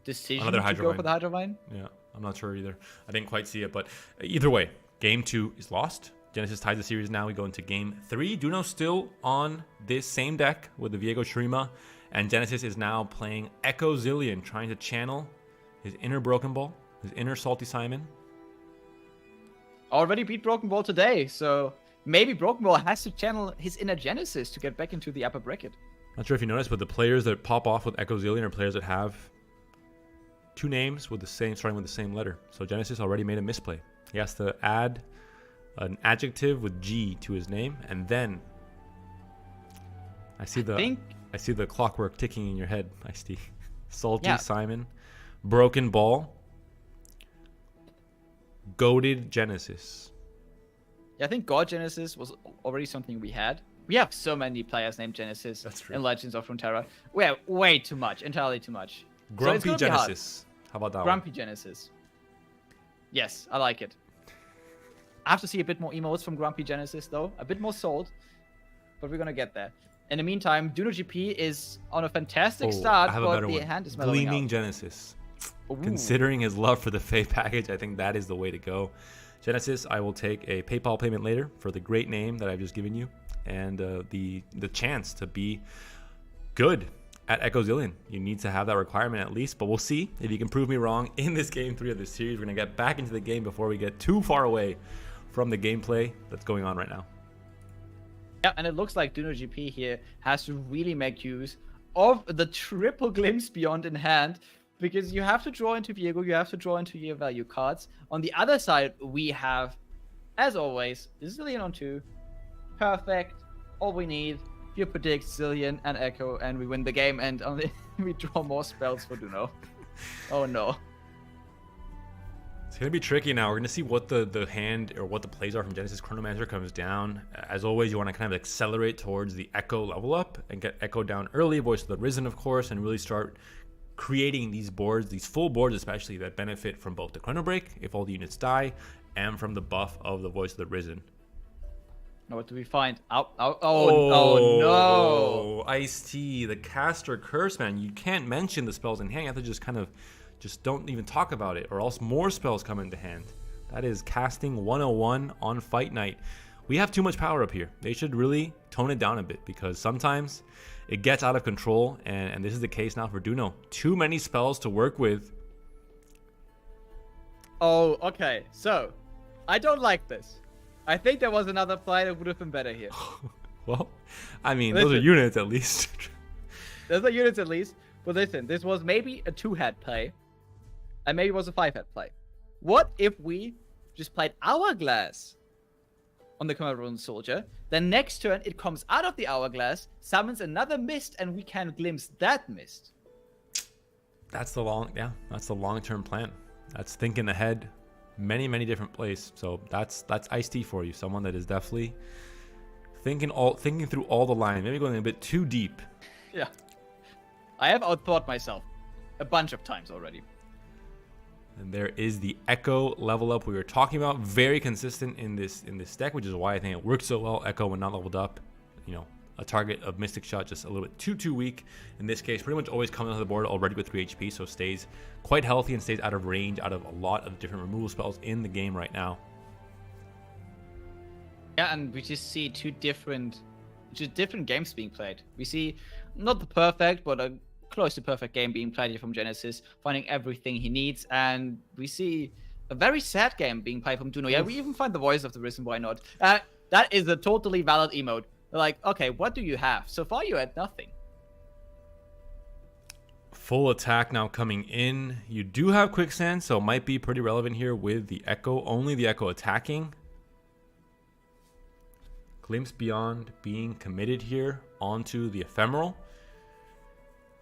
decision to go for the Hydrovine. Yeah. I'm not sure either. I didn't quite see it, but either way, game 2 is lost. Genesis ties the series now. We go into game 3. Duno still on this same deck with the Viego Shurima, and Genesis is now playing Echo Zillion, trying to channel his inner Broken Ball, his inner Salty Simon. Already beat Broken Ball today, so maybe Broken Ball has to channel his inner Genesis to get back into the upper bracket. Not sure if you noticed, but the players that pop off with Echo Zillion are players that have 2 names with the same, starting with the same letter. So Genesis already made a misplay. He has to add an adjective with G to his name, and then I see the clockwork ticking in your head. I see Salty Simon, Broken Ball, Goated Genesis. Yeah, I think God Genesis was already something we had. We have so many players named Genesis in Legends of Runeterra. We have way too much, entirely too much. Grumpy Genesis. How about that Grumpy Genesis. Yes, I like it. I have to see a bit more emotes from Grumpy Genesis, though. A bit more sold. But we're going to get there. In the meantime, Duno GP is on a fantastic start, but the hand is mellowing Gleaming out. Genesis. Ooh. Considering his love for the Fae package, I think that is the way to go. Genesis, I will take a PayPal payment later for the great name that I've just given you. And the chance to be good at Echo Zillion. You need to have that requirement at least, but we'll see if you can prove me wrong in this game 3 of this series. We're going to get back into the game before we get too far away from the gameplay that's going on right now. Yeah, and it looks like Duno GP here has to really make use of the triple glimpse beyond in hand, because you have to draw into Viego, you have to draw into your value cards. On the other side, we have, as always, Zillion on 2. Perfect. All we need. You predict Zillion and Echo, and we win the game, and only we draw more spells for Duno. Oh no. It's going to be tricky now. We're going to see what the hand or what the plays are from Genesis. Chronomancer comes down. As always, you want to kind of accelerate towards the Echo level up and get Echo down early, Voice of the Risen, of course, and really start creating these boards, these full boards especially, that benefit from both the Chrono Break, if all the units die, and from the buff of the Voice of the Risen. Now what do we find? Oh no! Ice-T, the caster curse, man. You can't mention the spells in hand. You have to just kind of don't even talk about it, or else more spells come into hand. That is casting 101 on Fight Night. We have too much power up here. They should really tone it down a bit, because sometimes it gets out of control, and this is the case now for Duno. Too many spells to work with. Oh, okay. So, I don't like this. I think there was another play that would have been better here. Well, I mean, those are units at least. Those are units at least. But listen, this was maybe a 2-head play, and maybe it was a 5-head play. What if we just played Hourglass on the Commander Rune Soldier, then next turn it comes out of the Hourglass, summons another mist, and we can glimpse that mist? That's the long-term plan. That's thinking ahead. Many different plays. So that's Ice-T for you. Someone that is definitely thinking through all the line. Maybe going a bit too deep. Yeah. I have outthought myself a bunch of times already. And there is the Echo level up we were talking about. Very consistent in this deck, which is why I think it works so well. Echo when not leveled up, you know, a target of Mystic Shot just a little bit too weak. In this case, pretty much always comes onto the board already with 3 HP, so stays quite healthy and stays out of range out of a lot of different removal spells in the game right now. Yeah, and we just see two different games being played. We see not the perfect, but a close to perfect game being played here from Genesis, finding everything he needs, and we see a very sad game being played from Duno. Yeah, we even find the Voice of the Risen, why not? That is a totally valid emote. Like, okay, what do you have? So far you had nothing. Full attack now coming in. You do have quicksand, so it might be pretty relevant here with the echo. Only the echo attacking. Glimpse Beyond being committed here onto the ephemeral.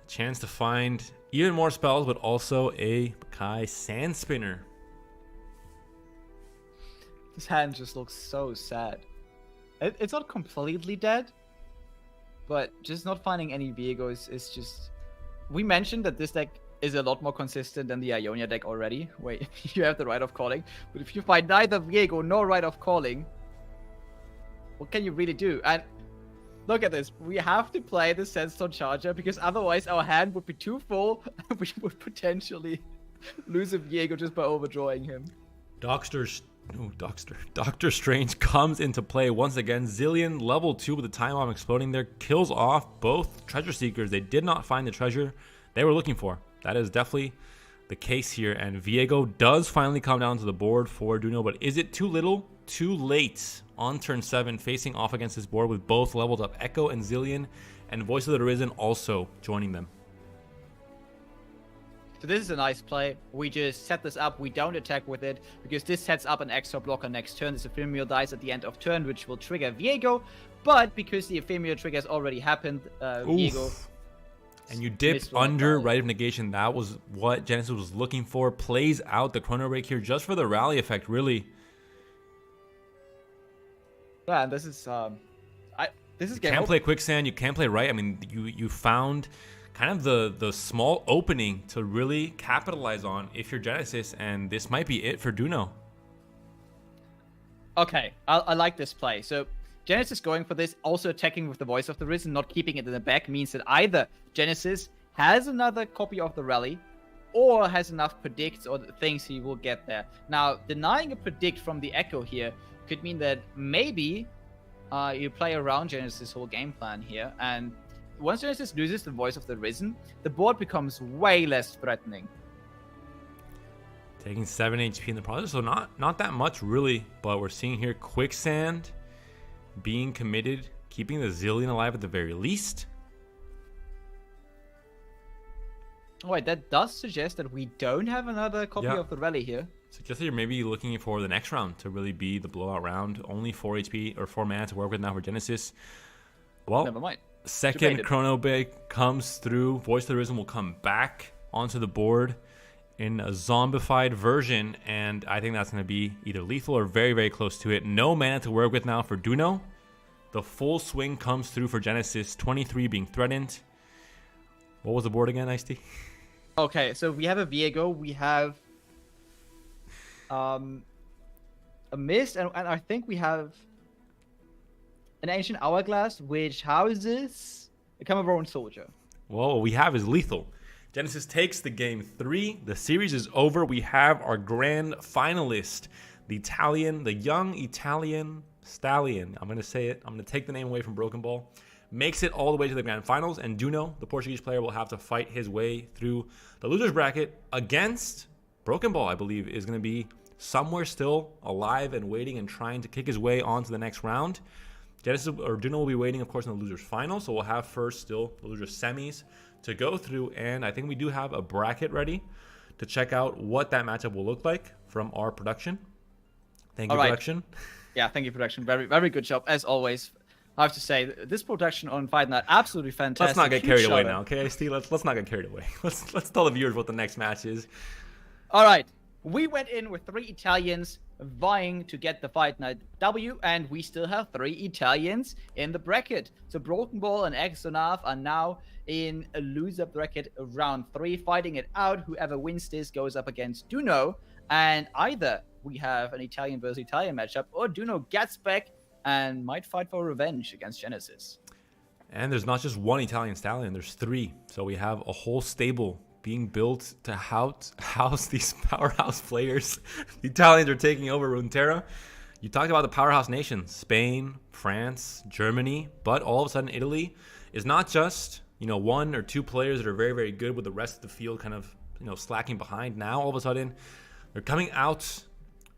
Chance to find even more spells, but also a Kai Sand Spinner. This hand just looks so sad. It's not completely dead, but just not finding any Viegos is just... We mentioned that this deck is a lot more consistent than the Ionia deck already. Wait, you have the Rite of Calling, but if you find neither Viego nor Rite of Calling, what can you really do? And look at this. We have to play the Sandstone Charger because otherwise our hand would be too full and we would potentially lose a Viego just by overdrawing him. Doctor Strange comes into play once again. Zillion level 2 with the time bomb exploding there kills off both treasure seekers. They did not find the treasure they were looking for. That is definitely the case here. And Viego does finally come down to the board for Duno, but is it too little, too late on turn 7, facing off against this board with both leveled up Echo and Zillion, and Voice of the Risen also joining them? So this is a nice play. We just set this up. We don't attack with it because this sets up an extra blocker next turn. This ephemeral dies at the end of turn, which will trigger Viego. But because the ephemeral trigger has already happened, Viego... And you dipped under Rite of Negation. That was what Genesis was looking for. Plays out the Chrono Break here just for the rally effect, really. Yeah, and this is this is game. You can't play Quicksand. You can't play Right. I mean, you found kind of the small opening to really capitalize on if you're Genesis, and this might be it for Duno. Okay, I like this play. So Genesis going for this, also attacking with the Voice of the Risen, not keeping it in the back, means that either Genesis has another copy of the rally or has enough predicts or things he will get there. Now, denying a predict from the Echo here could mean that maybe you play around Genesis' whole game plan here, and once Genesis loses the Voice of the Risen, the board becomes way less threatening. Taking 7 HP in the process, so not that much really, but we're seeing here Quicksand being committed, keeping the Zillion alive at the very least. Oh, wait, that does suggest that we don't have another copy of the rally here. Suggest that you're maybe looking for the next round to really be the blowout round. Only 4 HP or 4 mana to work with now for Genesis. Well, never mind. Second Debated. Chrono Break comes through. Voice of the Risen will come back onto the board in a zombified version, and I think that's going to be either lethal or very, very close to it. No mana to work with now for Duno. The full swing comes through for Genesis, 23 being threatened. What was the board again, Ice-T? Okay, so we have a Viego, we have a Mist, and I think we have an Ancient Hourglass, which houses a Cameroon Soldier. Well, what we have is lethal. Genesis takes the game 3. The series is over. We have our grand finalist, the young Italian stallion. I'm going to say it. I'm going to take the name away from Broken Ball. Makes it all the way to the grand finals, and Duno, the Portuguese player, will have to fight his way through the losers bracket against Broken Ball, I believe, is going to be somewhere still alive and waiting and trying to kick his way on to the next round. Genesis or Duno will be waiting, of course, in the losers final, so we'll have first still the losers semis to go through, and I think we do have a bracket ready to check out what that matchup will look like from our production. Thank you, production. Yeah, thank you, production. Very, very good job, as always. I have to say, this production on Fight Night, absolutely fantastic. Let's not get carried away now, okay, Steve? Let's not get carried away. Let's tell the viewers what the next match is. All right. We went in with 3 Italians vying to get the Fight Night W, and we still have 3 Italians in the bracket. So Broken Ball and Axenarf are now in a loser bracket round 3, fighting it out. Whoever wins this goes up against Duno, and either we have an Italian versus Italian matchup, or Duno gets back and might fight for revenge against Genesis. And there's not just one Italian stallion, there's 3. So we have a whole stable being built to house these powerhouse players. The Italians are taking over Runeterra. You talked about the powerhouse nations, Spain, France, Germany, but all of a sudden Italy is not just, 1 or 2 players that are very, very good with the rest of the field kind of, slacking behind. Now all of a sudden they're coming out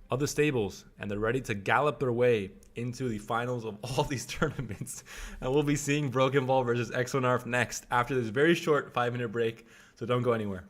of the stables and they're ready to gallop their way into the finals of all these tournaments. And we'll be seeing Broken Ball versus Axenarf next after this very short 5-minute break. So don't go anywhere.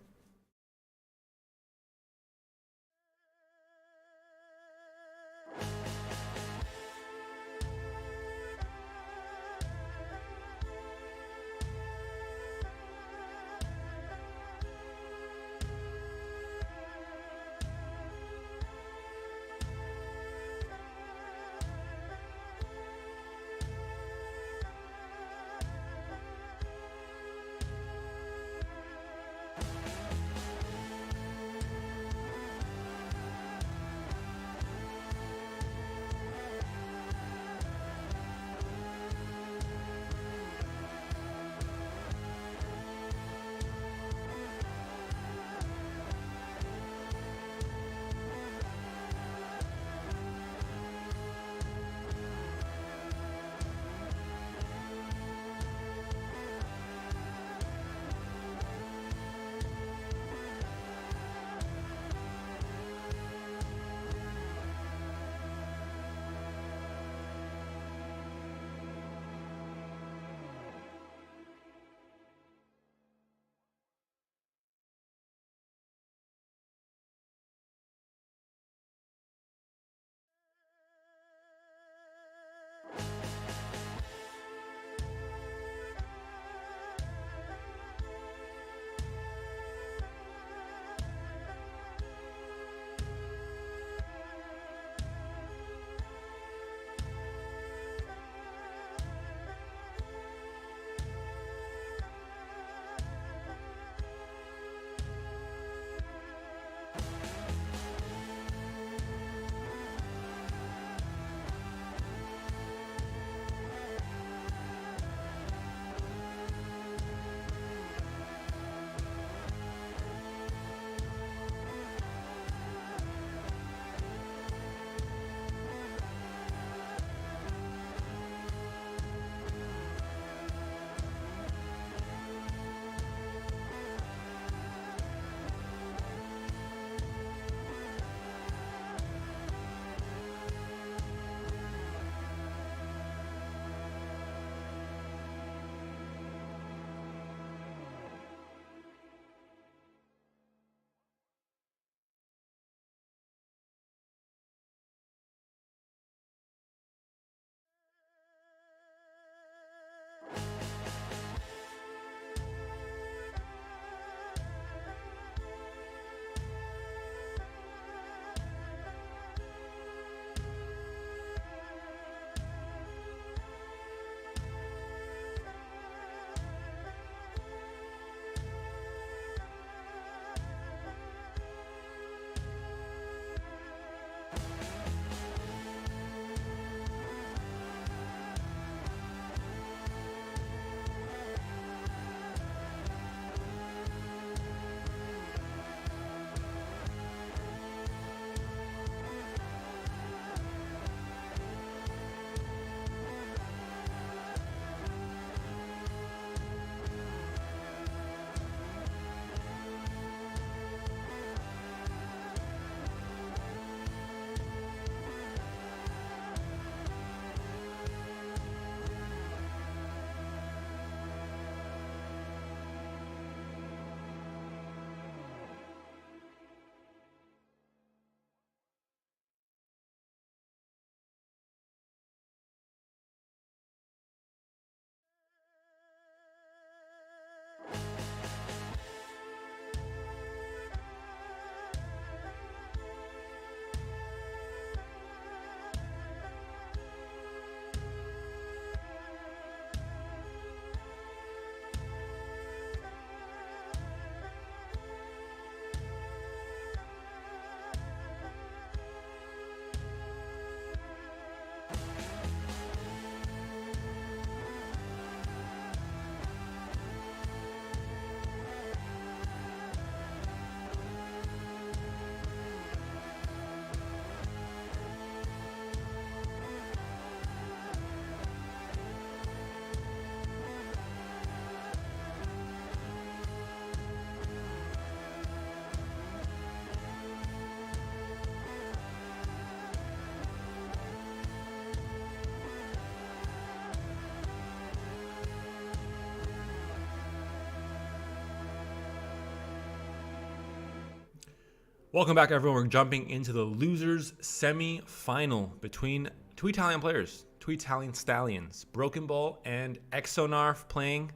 Welcome back, everyone. We're jumping into the losers semi-final between two Italian players, two Italian stallions, Broken Ball and Axenarf playing,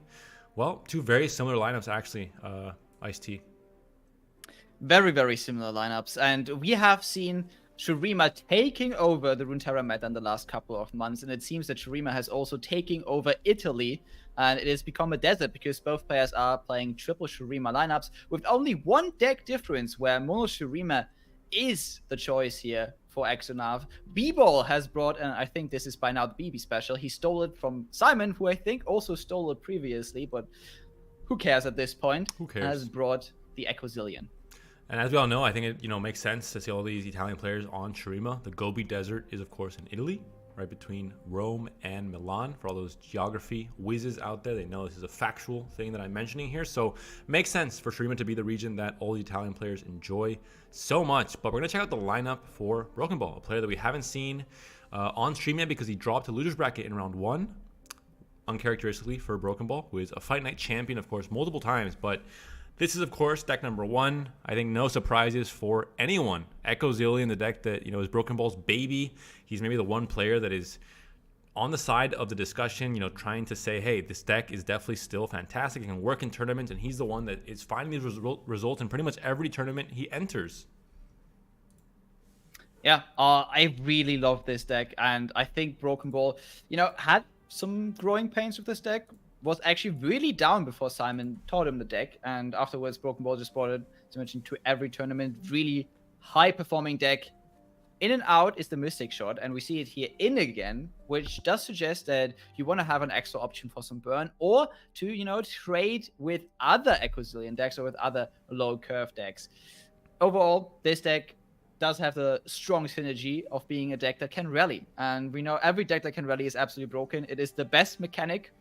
well, two very similar lineups actually, Ice-T. Very, very similar lineups. And we have seen Shurima taking over the Runeterra meta in the last couple of months. And it seems that Shurima has also taken over Italy. And it has become a desert because both players are playing triple Shurima lineups with only one deck difference where Mono Shurima is the choice here for Axenarf. B-Ball has brought, and I think this is by now the BB special, he stole it from Simon, who I think also stole it previously, but who cares at this point? Who cares? Has brought the Ecozillion. And as we all know, I think it makes sense to see all these Italian players on Shurima. The Gobi Desert is, of course, in Italy, right between Rome and Milan. For all those geography whizzes out there, they know this is a factual thing that I'm mentioning here. So makes sense for Shurima to be the region that all the Italian players enjoy so much. But we're going to check out the lineup for Broken Ball, a player that we haven't seen on stream yet because he dropped to loser's bracket in round 1. Uncharacteristically for Broken Ball, who is a Fight Night champion, of course, multiple times. But this is, of course, deck number 1. I think no surprises for anyone. Ecozillion, the deck that, is Broken Ball's baby. He's maybe the one player that is on the side of the discussion, trying to say, hey, this deck is definitely still fantastic. It can work in tournaments, and he's the one that is finding these results in pretty much every tournament he enters. Yeah, I really love this deck, and I think Broken Ball, had some growing pains with this deck. Was actually really down before Simon taught him the deck, and afterwards Broken Ball just brought it, as mentioned, to every tournament. Really high performing deck. In and out is the Mystic Shot, and we see it here in again, which does suggest that you want to have an extra option for some burn, or to trade with other Ecozillion decks or with other low curve decks. Overall, this deck does have the strong synergy of being a deck that can rally, and we know every deck that can rally is absolutely broken. It is the best mechanic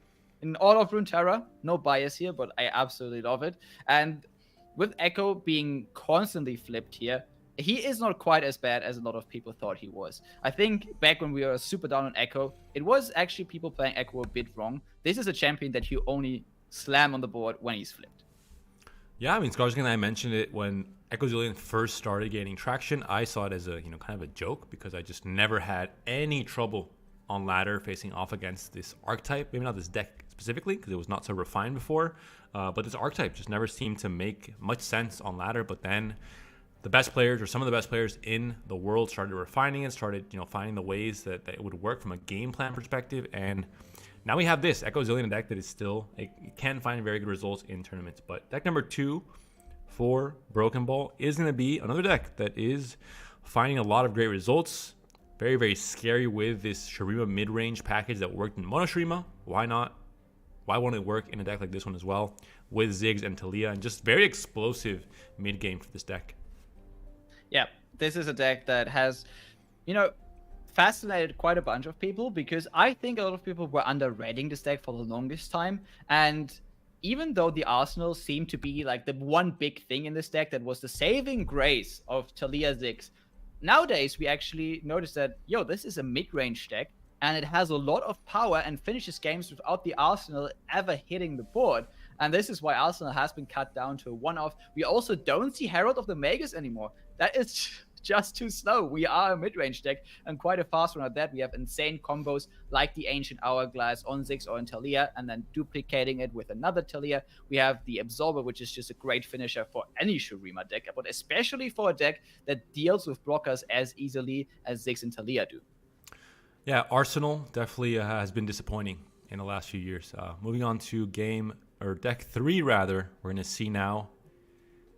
in all of Runeterra. No bias here, but I absolutely love it. And with Echo being constantly flipped here, he is not quite as bad as a lot of people thought he was. I think back when we were super down on Echo, it was actually people playing Echo a bit wrong. This is a champion that you only slam on the board when he's flipped. Yeah, I mean, scarzig and I mentioned it when Ecozillion first started gaining traction. I saw it as a kind of a joke because I just never had any trouble on ladder facing off against this archetype. Maybe not this deck specifically because it was not so refined before, but this archetype just never seemed to make much sense on ladder. But then the best players, or some of the best players in the world, started refining it, started finding the ways that it would work from a game plan perspective, and now we have this Ecozillion deck that is still, it can find very good results in tournaments. But deck number 2 for Broken Ball is going to be another deck that is finding a lot of great results. Very, very scary with this Shurima mid-range package that worked in Mono Shurima. Why not? Why won't it work in a deck like this one as well? With Ziggs and Talia, and just very explosive mid-game for this deck. Yeah, this is a deck that has, fascinated quite a bunch of people because I think a lot of people were underrating this deck for the longest time. And even though the Arsenal seemed to be like the one big thing in this deck that was the saving grace of Talia Ziggs, nowadays we actually notice that, this is a mid-range deck and it has a lot of power and finishes games without the Arsenal ever hitting the board. And this is why Arsenal has been cut down to a one-off. We also don't see Herald of the Magus anymore. That is just too slow. We are a mid-range deck and quite a fast one at that. We have insane combos like the Ancient Hourglass on Ziggs or in Talia, and then duplicating it with another Talia. We have the Absorber, which is just a great finisher for any Shurima deck, but especially for a deck that deals with blockers as easily as Ziggs and Talia do. Yeah, Arsenal definitely has been disappointing in the last few years. Moving on to deck 3 rather, we're going to see now.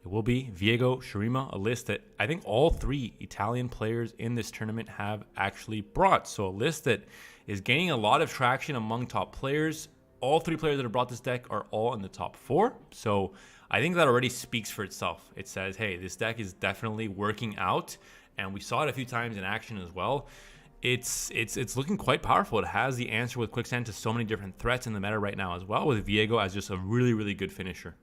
It will be Viego Shurima, a list that I think all 3 Italian players in this tournament have actually brought. So a list that is gaining a lot of traction among top players. All 3 players that have brought this deck are all in the top 4. So I think that already speaks for itself. It says, hey, this deck is definitely working out. And we saw it a few times in action as well. It's looking quite powerful. It has the answer with quicksand to so many different threats in the meta right now as well, with Viego as just a really, really good finisher.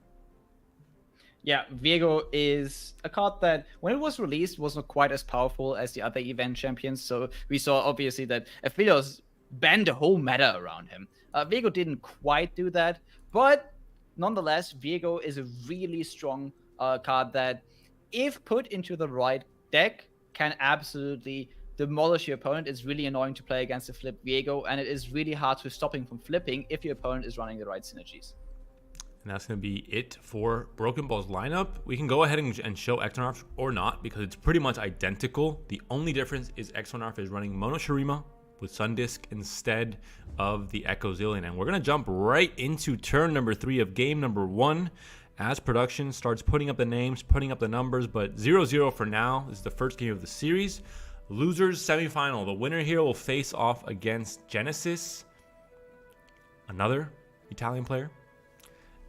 Yeah, Viego is a card that, when it was released, was not quite as powerful as the other event champions. So we saw, obviously, that Aphelios banned the whole meta around him. Viego didn't quite do that, but nonetheless, Viego is a really strong card that if put into the right deck, can absolutely demolish your opponent. It's really annoying to play against a flip Viego, and it is really hard to stop him from flipping if your opponent is running the right synergies. And that's going to be it for Broken Ball's lineup. We can go ahead and show Axenarf or not, because it's pretty much identical. The only difference is Axenarf is running Mono Shurima with Sundisk instead of the Echo Zillion. And we're going to jump right into turn number 3 of game number 1 as production starts putting up the names, putting up the numbers. But 0-0 for now. This is the first game of the series. Losers semifinal. The winner here will face off against Genesis, another Italian player.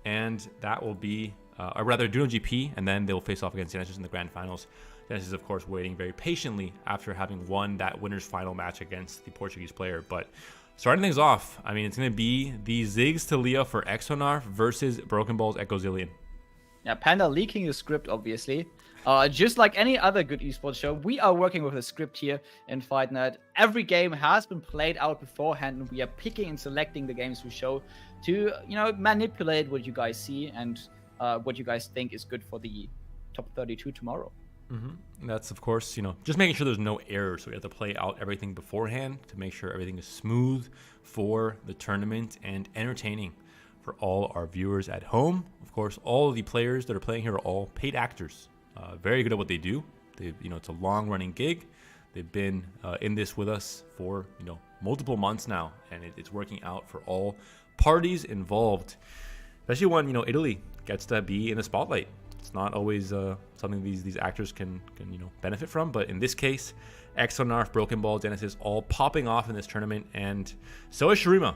And that will be, or rather, Duno GP, and then they'll face off against Genesis in the grand finals. Genesis, of course, waiting very patiently after having won that winner's final match against the Portuguese player. But starting things off, I mean, it's going to be the Ziggs Talia for Axenarf versus Broken Ball's Echo Zillion. Yeah, Panda leaking the script, obviously. Just like any other good esports show, we are working with a script here in Fight Night. Every game has been played out beforehand, and we are picking and selecting the games we show to, manipulate what you guys see and what you guys think is good for the top 32 tomorrow. Mm-hmm. That's, of course, just making sure there's no errors. So we have to play out everything beforehand to make sure everything is smooth for the tournament and entertaining for all our viewers at home. Of course, all of the players that are playing here are all paid actors. Very good at what they do. It's a long-running gig. They've been in this with us for multiple months now, and it's working out for all parties involved. Especially when Italy gets to be in the spotlight. It's not always something these actors can benefit from, but in this case, Axenarf, Broken Ball, Genesis, all popping off in this tournament, and so is Shurima.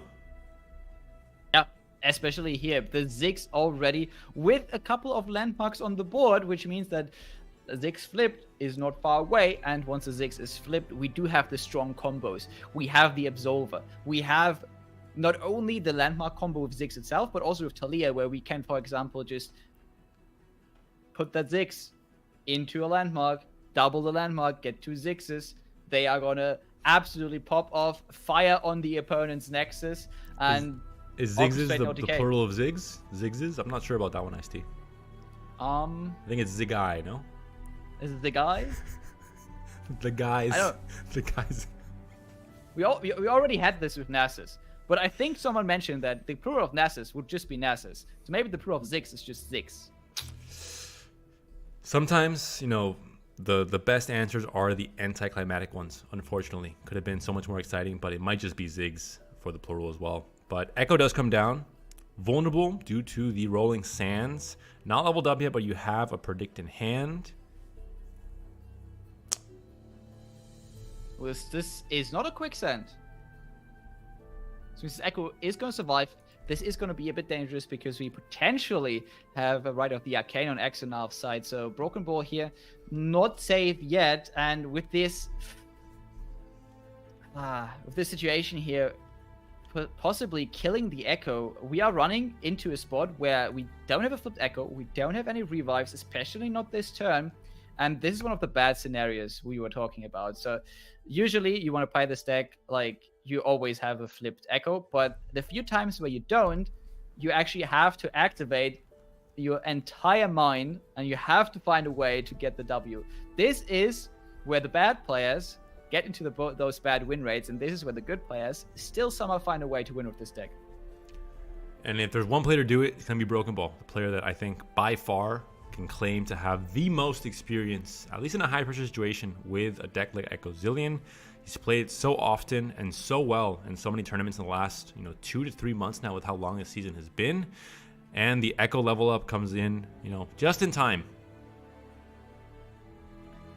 Yeah, especially here, the Ziggs already with a couple of landmarks on the board, which means that Ziggs flipped is not far away, and once the Ziggs is flipped, we do have the strong combos. We have the Absolver. We have not only the landmark combo with Ziggs itself, but also with Talia, where we can, for example, just put that Ziggs into a landmark, double the landmark, get 2 Ziggses. They are gonna absolutely pop off, fire on the opponent's Nexus, and is Ziggs the plural of Ziggs? Ziggses? I'm not sure about that one, Ice-T. I think it's Ziggai, no? Is it the guy? The guys. I don't. The guys. We already had this with Nasus, but I think someone mentioned that the plural of Nasus would just be Nasus. So maybe the plural of Ziggs is just Ziggs. Sometimes, the best answers are the anticlimactic ones, unfortunately. Could have been so much more exciting, but it might just be Ziggs for the plural as well. But Echo does come down. Vulnerable due to the Rolling Sands. Not leveled up yet, but you have a Predict in hand. This is not a quicksand. So Mrs. Echo is going to survive. This is going to be a bit dangerous because we potentially have a Rite of the Arcane on Axenarf's side. So Broken Ball here, not safe yet. And with this situation here, possibly killing the Echo, we are running into a spot where we don't have a flipped Echo. We don't have any revives, especially not this turn. And this is one of the bad scenarios we were talking about. So usually you want to play this deck like you always have a flipped Echo, but the few times where you don't, you actually have to activate your entire mine, and you have to find a way to get the W. This is where the bad players get into those bad win rates, and this is where the good players still somehow find a way to win with this deck. And if there's one player to do it, it's going to be Broken Ball, the player that I think by far can claim to have the most experience, at least in a high pressure situation, with a deck like Echo Zillion. He's played so often and so well in so many tournaments in the last 2 to 3 months now with how long this season has been. And the Echo level up comes in, just in time.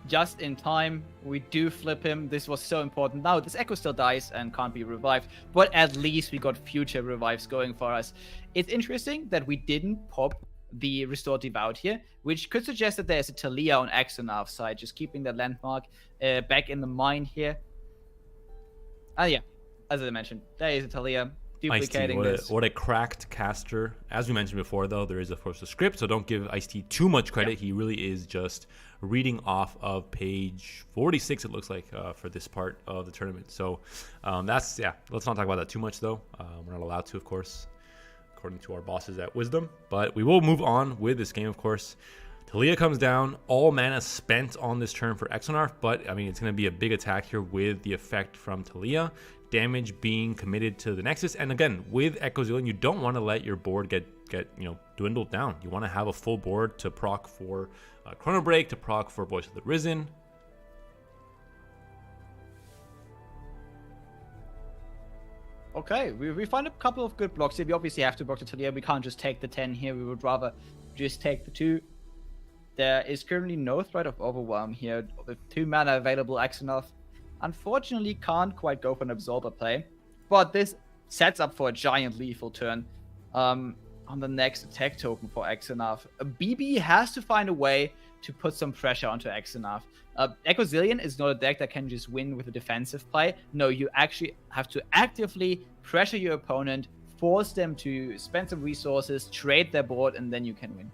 Just in time, we do flip him. This was so important. Now, this Echo still dies and can't be revived, but at least we got future revives going for us. It's interesting that we didn't pop the Restorative out here, which could suggest that there's a Talia on Axenarf's side, just keeping the landmark back in the mine here. Yeah, as I mentioned, there is a Talia duplicating this. What a cracked caster. As we mentioned before, though, there is, of course, a script, so don't give Ice-T too much credit. He really is just reading off of page 46, it looks like, for this part of the tournament. So let's not talk about that too much, though. We're not allowed to, of course, according to our bosses at Wisdom. But we will move on with this game, of course. Talia comes down, all mana spent on this turn for Axenarf, but I mean, it's going to be a big attack here with the effect from Talia. Damage being committed to the Nexus. And again, with Echo Zillion, you don't want to let your board get dwindled down. You want to have a full board to proc for Chrono Break, to proc for Voice of the Risen. Okay, we find a couple of good blocks here. We obviously have to block the Talia. We can't just take the 10 here. We would rather just take the 2. There is currently no threat of overwhelm here. With 2 mana available, Axenarf unfortunately can't quite go for an Absorber play. But this sets up for a giant lethal turn on the next attack token for Axenarf. BB has to find a way to put some pressure onto Axenarf. Echo Zillion is not a deck that can just win with a defensive play. No, you actually have to actively pressure your opponent, force them to spend some resources, trade their board, and then you can win.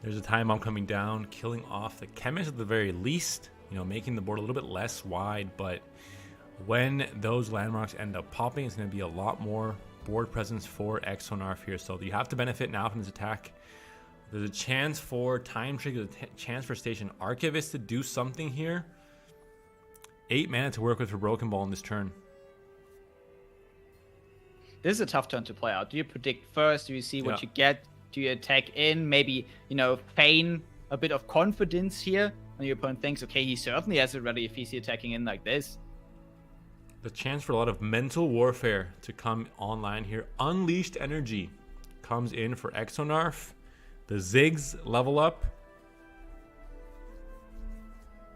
There's a time bomb coming down, killing off the Chemist at the very least, making the board a little bit less wide, but when those landmarks end up popping, it's going to be a lot more board presence for Axenarf here, so you have to benefit now from this attack. There's a chance for Time Trick, there's a chance for Station Archivist to do something here. 8 mana to work with for Broken Ball in this turn. This is a tough turn to play out. Do you predict first? Do you see what you get? Do you attack in? Maybe, feign a bit of confidence here. And your opponent thinks, okay, he certainly has it ready if he's attacking in like this. The chance for a lot of mental warfare to come online here. Unleashed Energy comes in for Axenarf. The Ziggs level up.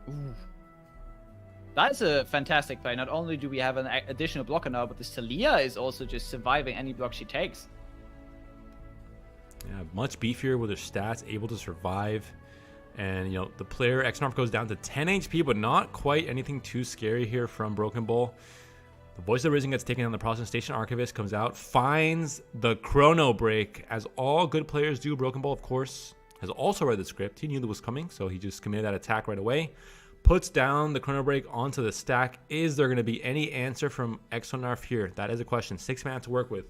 Ooh. That's a fantastic play. Not only do we have an additional blocker now, but this Talia is also just surviving any block she takes. Yeah, much beefier with her stats, able to survive. And, the player, Axenarf, goes down to 10 HP, but not quite anything too scary here from Broken Ball. The Voice of the Risen gets taken on the process. Station Archivist comes out, finds the Chrono Break, as all good players do. Broken Ball, of course, has also read the script. He knew that was coming, so he just committed that attack right away. Puts down the Chrono Break onto the stack. Is there going to be any answer from Axenarf here? That is a question. 6 mana to work with.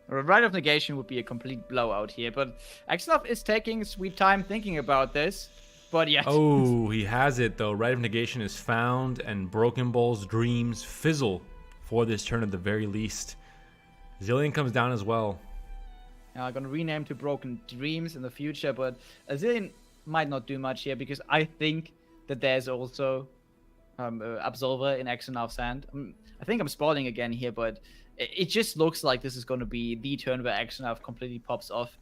A Rite of Negation would be a complete blowout here, but Axenarf is taking sweet time thinking about this. But yeah. Oh, he has it though. Rite of Negation is found, and Broken Ball's dreams fizzle for this turn at the very least. Zillion comes down as well. I'm gonna rename to Broken Dreams in the future, but Zillion might not do much here because I think that there's also Absolver in Axenarf's hand. I think I'm spoiling again here, but it just looks like this is going to be the turn where Axenarf completely pops off.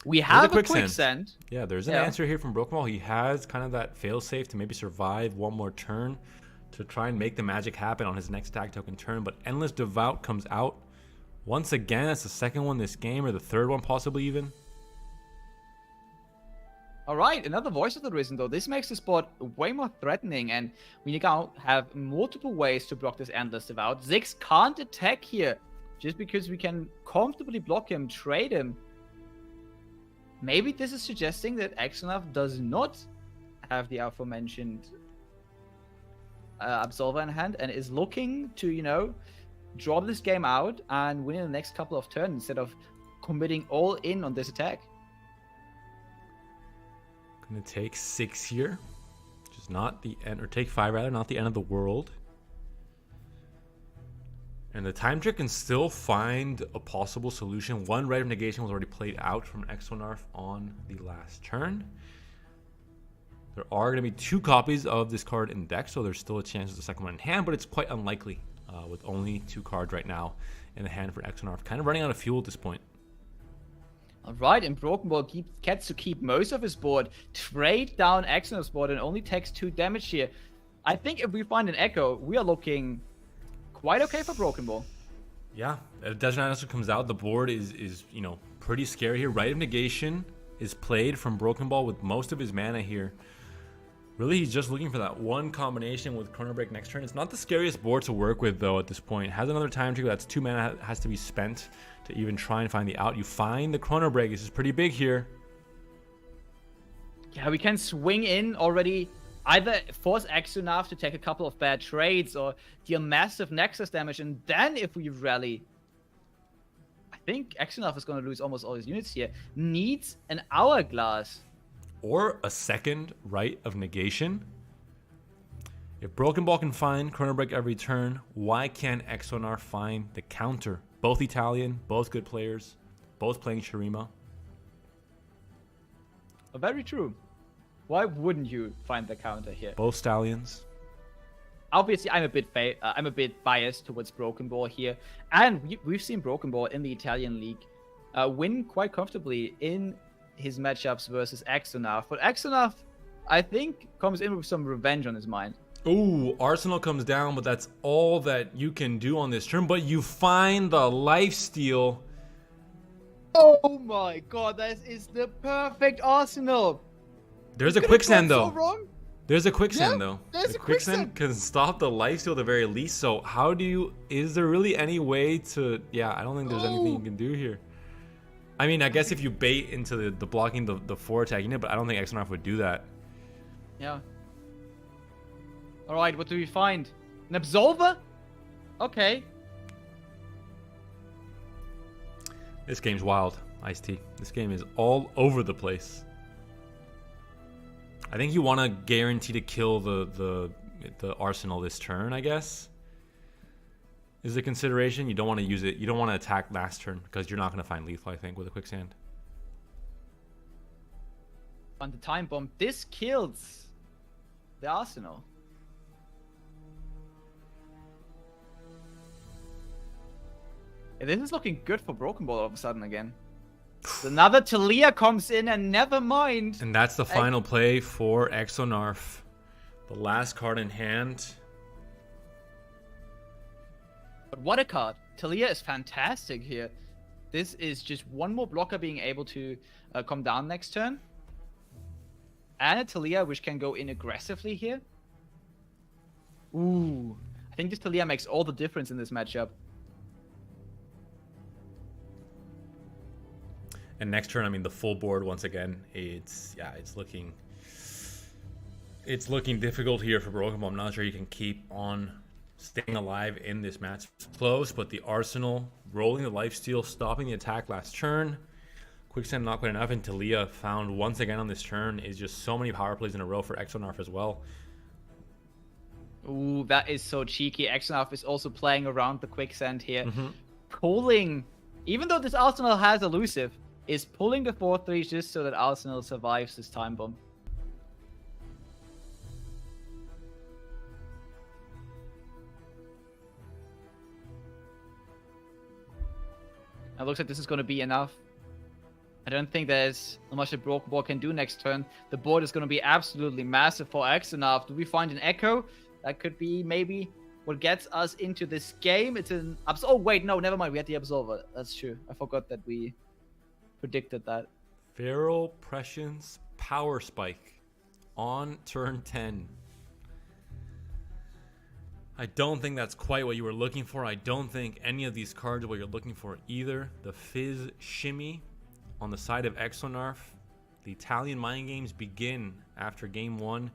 We have a quicksand. Yeah, there's an answer here from Broken Ball. He has kind of that failsafe to maybe survive one more turn to try and make the magic happen on his next attack token turn, but Endless Devout comes out. Once again, that's the second one this game, or the third one possibly even. All right, another Voice of the Risen, though. This makes this board way more threatening, and we now have multiple ways to block this Endless Devout. Ziggs can't attack here, just because we can comfortably block him, trade him. Maybe this is suggesting that Axenarf does not have the aforementioned Absolver in hand, and is looking to, draw this game out and win in the next couple of turns instead of committing all in on this attack. Gonna take 6 here, which is not the end, or take 5 rather, not the end of the world. And the Time Trick can still find a possible solution. One Rite of Negation was already played out from Axenarf on the last turn. There are going to be 2 copies of this card in deck, so there's still a chance of the second one in hand, but it's quite unlikely with only 2 cards right now in the hand for Axenarf. Kind of running out of fuel at this point. All right, and Broken Ball gets to keep most of his board, trade down Axenarf's board, and only takes 2 damage here. I think if we find an Echo, we are looking quite okay for Broken Ball. Yeah, if Desert Dinosaur comes out, the board is pretty scary here. Rite of Negation is played from Broken Ball with most of his mana here. Really, he's just looking for that one combination with Chrono Break next turn. It's not the scariest board to work with, though, at this point. Has another Time Trick. That's 2 mana has to be spent to even try and find the out. You find the Chrono Break. This is pretty big here. Yeah, we can swing in already. Either force Axenarf to take a couple of bad trades or deal massive Nexus damage. And then if we rally, I think Axenarf is going to lose almost all his units here. Needs an hourglass. Or a second Rite of Negation. If Broken Ball can find Chrono Break every turn, why can't Axenarf find the counter? Both Italian, both good players, both playing Shurima. Very true. Why wouldn't you find the counter here? Both Stallions. Obviously, I'm a bit biased towards Broken Ball here, and we've seen Broken Ball in the Italian league win quite comfortably in his matchups versus Axenarf. But Axenarf, I think, comes in with some revenge on his mind. Ooh, Arsenal comes down, but that's all that you can do on this turn. But you find the lifesteal. Oh my god, that is the perfect Arsenal. There's a quicksand though. So wrong. There's a quicksand though. There's the a quicksand can stop the lifesteal at the very least. So how do you? Is there really any way to? Yeah, I don't think there's anything you can do here. I mean, I guess if you bait into the blocking the 4 attack unit, but I don't think Axenarf would do that. Yeah. All right, what do we find? An Absolver? Okay. This game's wild, Ice-T. This game is all over the place. I think you want to guarantee to kill the Arsenal this turn, I guess. Is a consideration. You don't want to use it. You don't want to attack last turn because you're not going to find lethal, I think, with a quicksand. On the time bomb, this kills the Arsenal. Yeah, this is looking good for Broken Ball all of a sudden again. Another Talia comes in, and never mind. And that's the final play for Axenarf. The last card in hand. But what a card. Talia is fantastic here. This is just one more blocker being able to come down next turn. And a Talia which can go in aggressively here. Ooh. I think this Talia makes all the difference in this matchup. And next turn, I mean, the full board once again. It's looking difficult here for Broken Ball. I'm not sure you can keep on staying alive in this match. It's close, but the Arsenal rolling the lifesteal, stopping the attack last turn. Quicksand not quite enough, and Talia found once again on this turn is just so many power plays in a row for Axenarf as well. Ooh, that is so cheeky. Axenarf is also playing around the quicksand here. Pulling, even though this Arsenal has elusive, is pulling the 4-3 just so that Arsenal survives this time bomb. It looks like this is going to be enough. I don't think there's not much that Broken Ball can do next turn. The board is going to be absolutely massive for Axenarf. Do we find an Echo? That could be maybe what gets us into this game. It's an... Oh, wait, no, never mind. We had the Absolver. That's true. I forgot that we predicted that. Feral Prescience Power Spike on turn 10. I don't think that's quite what you were looking for. I don't think any of these cards are what you're looking for either. The Fizz Shimmy on the side of Axenarf. The Italian mind games begin after game 1.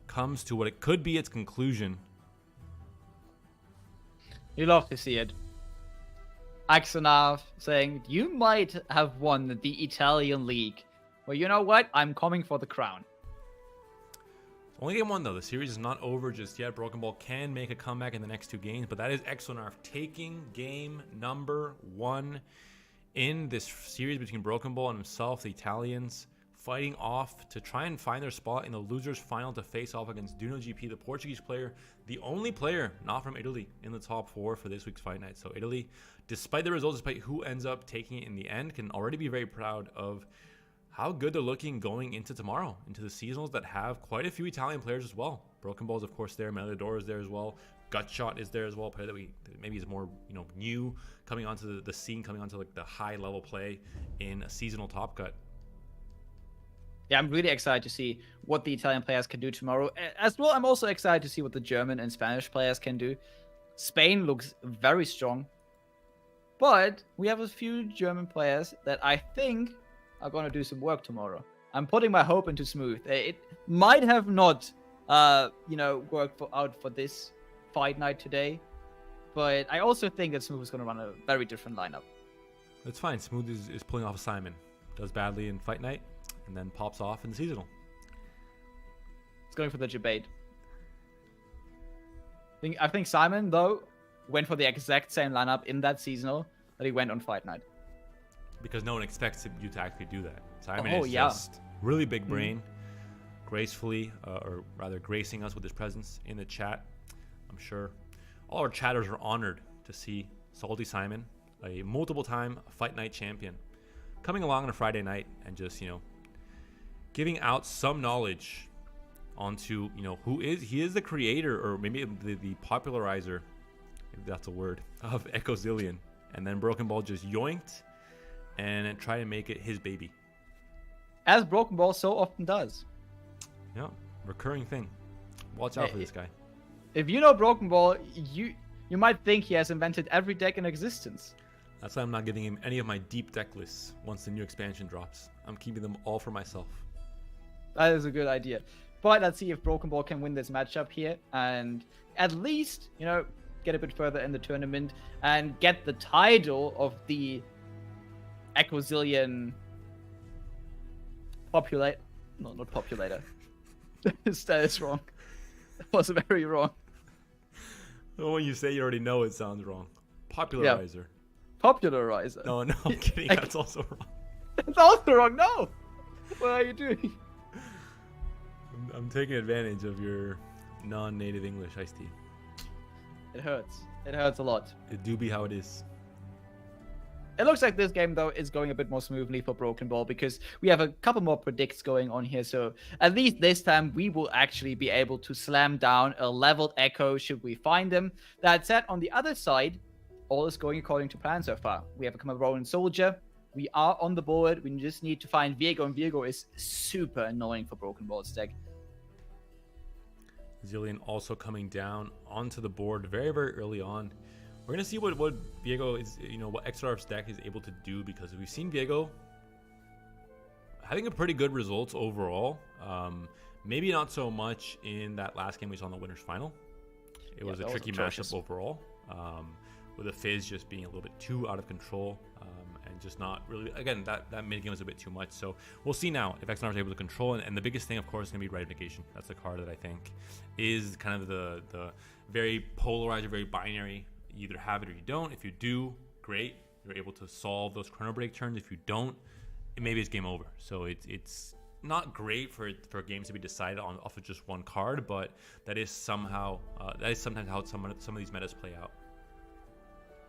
Comes to what it could be its conclusion. You love to see it. Axenarf saying, you might have won the Italian league. Well, you know what? I'm coming for the crown. Only game 1 though. The series is not over just yet. Broken Ball can make a comeback in the next 2 games, but that is Axenarf taking game number 1 in this series between Broken Ball and himself. The Italians fighting off to try and find their spot in the losers final to face off against Duno GP, the Portuguese player, the only player not from Italy in the top 4 for this week's fight night. So Italy, despite the results, despite who ends up taking it in the end, can already be very proud of how good they're looking going into tomorrow, into the seasonals that have quite a few Italian players as well. Broken Ball is of course there, Melodor is there as well, Gutshot is there as well, a player that maybe is more new, coming onto the scene, coming onto like the high level play in a seasonal Top Cut. Yeah, I'm really excited to see what the Italian players can do tomorrow. As well, I'm also excited to see what the German and Spanish players can do. Spain looks very strong, but we have a few German players that I think are going to do some work tomorrow. I'm putting my hope into Smooth. It might have not, worked out for this fight night today, but I also think that Smooth is going to run a very different lineup. It's fine. Smooth is pulling off Simon. Does badly in Fight Night, and then pops off in the seasonal. It's going for the debate. I think Simon, though, went for the exact same lineup in that seasonal that he went on Fight Night. Because no one expects you to actually do that. Simon is just really big brain, gracefully, or rather gracing us with his presence in the chat. I'm sure all our chatters are honored to see Salty Simon, a multiple-time Fight Night champion, coming along on a Friday night and just, giving out some knowledge onto, he is the creator, or maybe the popularizer, if that's a word, of Echo Zillion. And then Broken Ball just yoinked and tried to make it his baby. As Broken Ball so often does. Yeah, recurring thing. Watch out for this guy. If you know Broken Ball, you might think he has invented every deck in existence. That's why I'm not giving him any of my deep deck lists once the new expansion drops. I'm keeping them all for myself. That is a good idea. But let's see if Broken Ball can win this matchup here and at least, get a bit further in the tournament and get the title of the Equazillion populator. No, not populator. That is wrong. That was very wrong. Well, when you say you already know, it sounds wrong. Popularizer. Yeah. Popularizer. No, I'm kidding. That's also wrong. It's also wrong. No. What are you doing? I'm taking advantage of your non-native English, Ice Tea. It hurts. It hurts a lot. It do be how it is. It looks like this game, though, is going a bit more smoothly for Broken Ball because we have a couple more predicts going on here. So at least this time, we will actually be able to slam down a leveled Echo should we find them. That said, on the other side, all is going according to plan so far. We have a Cameroon Soldier. We are on the board. We just need to find Viego, and Viego is super annoying for Broken Ball's deck. Zillion also coming down onto the board very, very early on. We're going to see what Viego is, what Axenarf's deck is able to do, because we've seen Viego having a pretty good results overall. Maybe not so much in that last game we saw in the winners final. It was a tricky matchup overall, with the Fizz just being a little bit too out of control, and just not really, again, that mid game was a bit too much. So we'll see now if Axenarf is able to control it. And the biggest thing, of course, is going to be Rite of Negation. That's the card that I think is kind of the very polarized, very binary. You either have it or you don't. If you do, great. You're able to solve those Chrono Break turns. If you don't, maybe it's game over. So it's not great for games to be decided on off of just one card, but that is sometimes how some of these metas play out.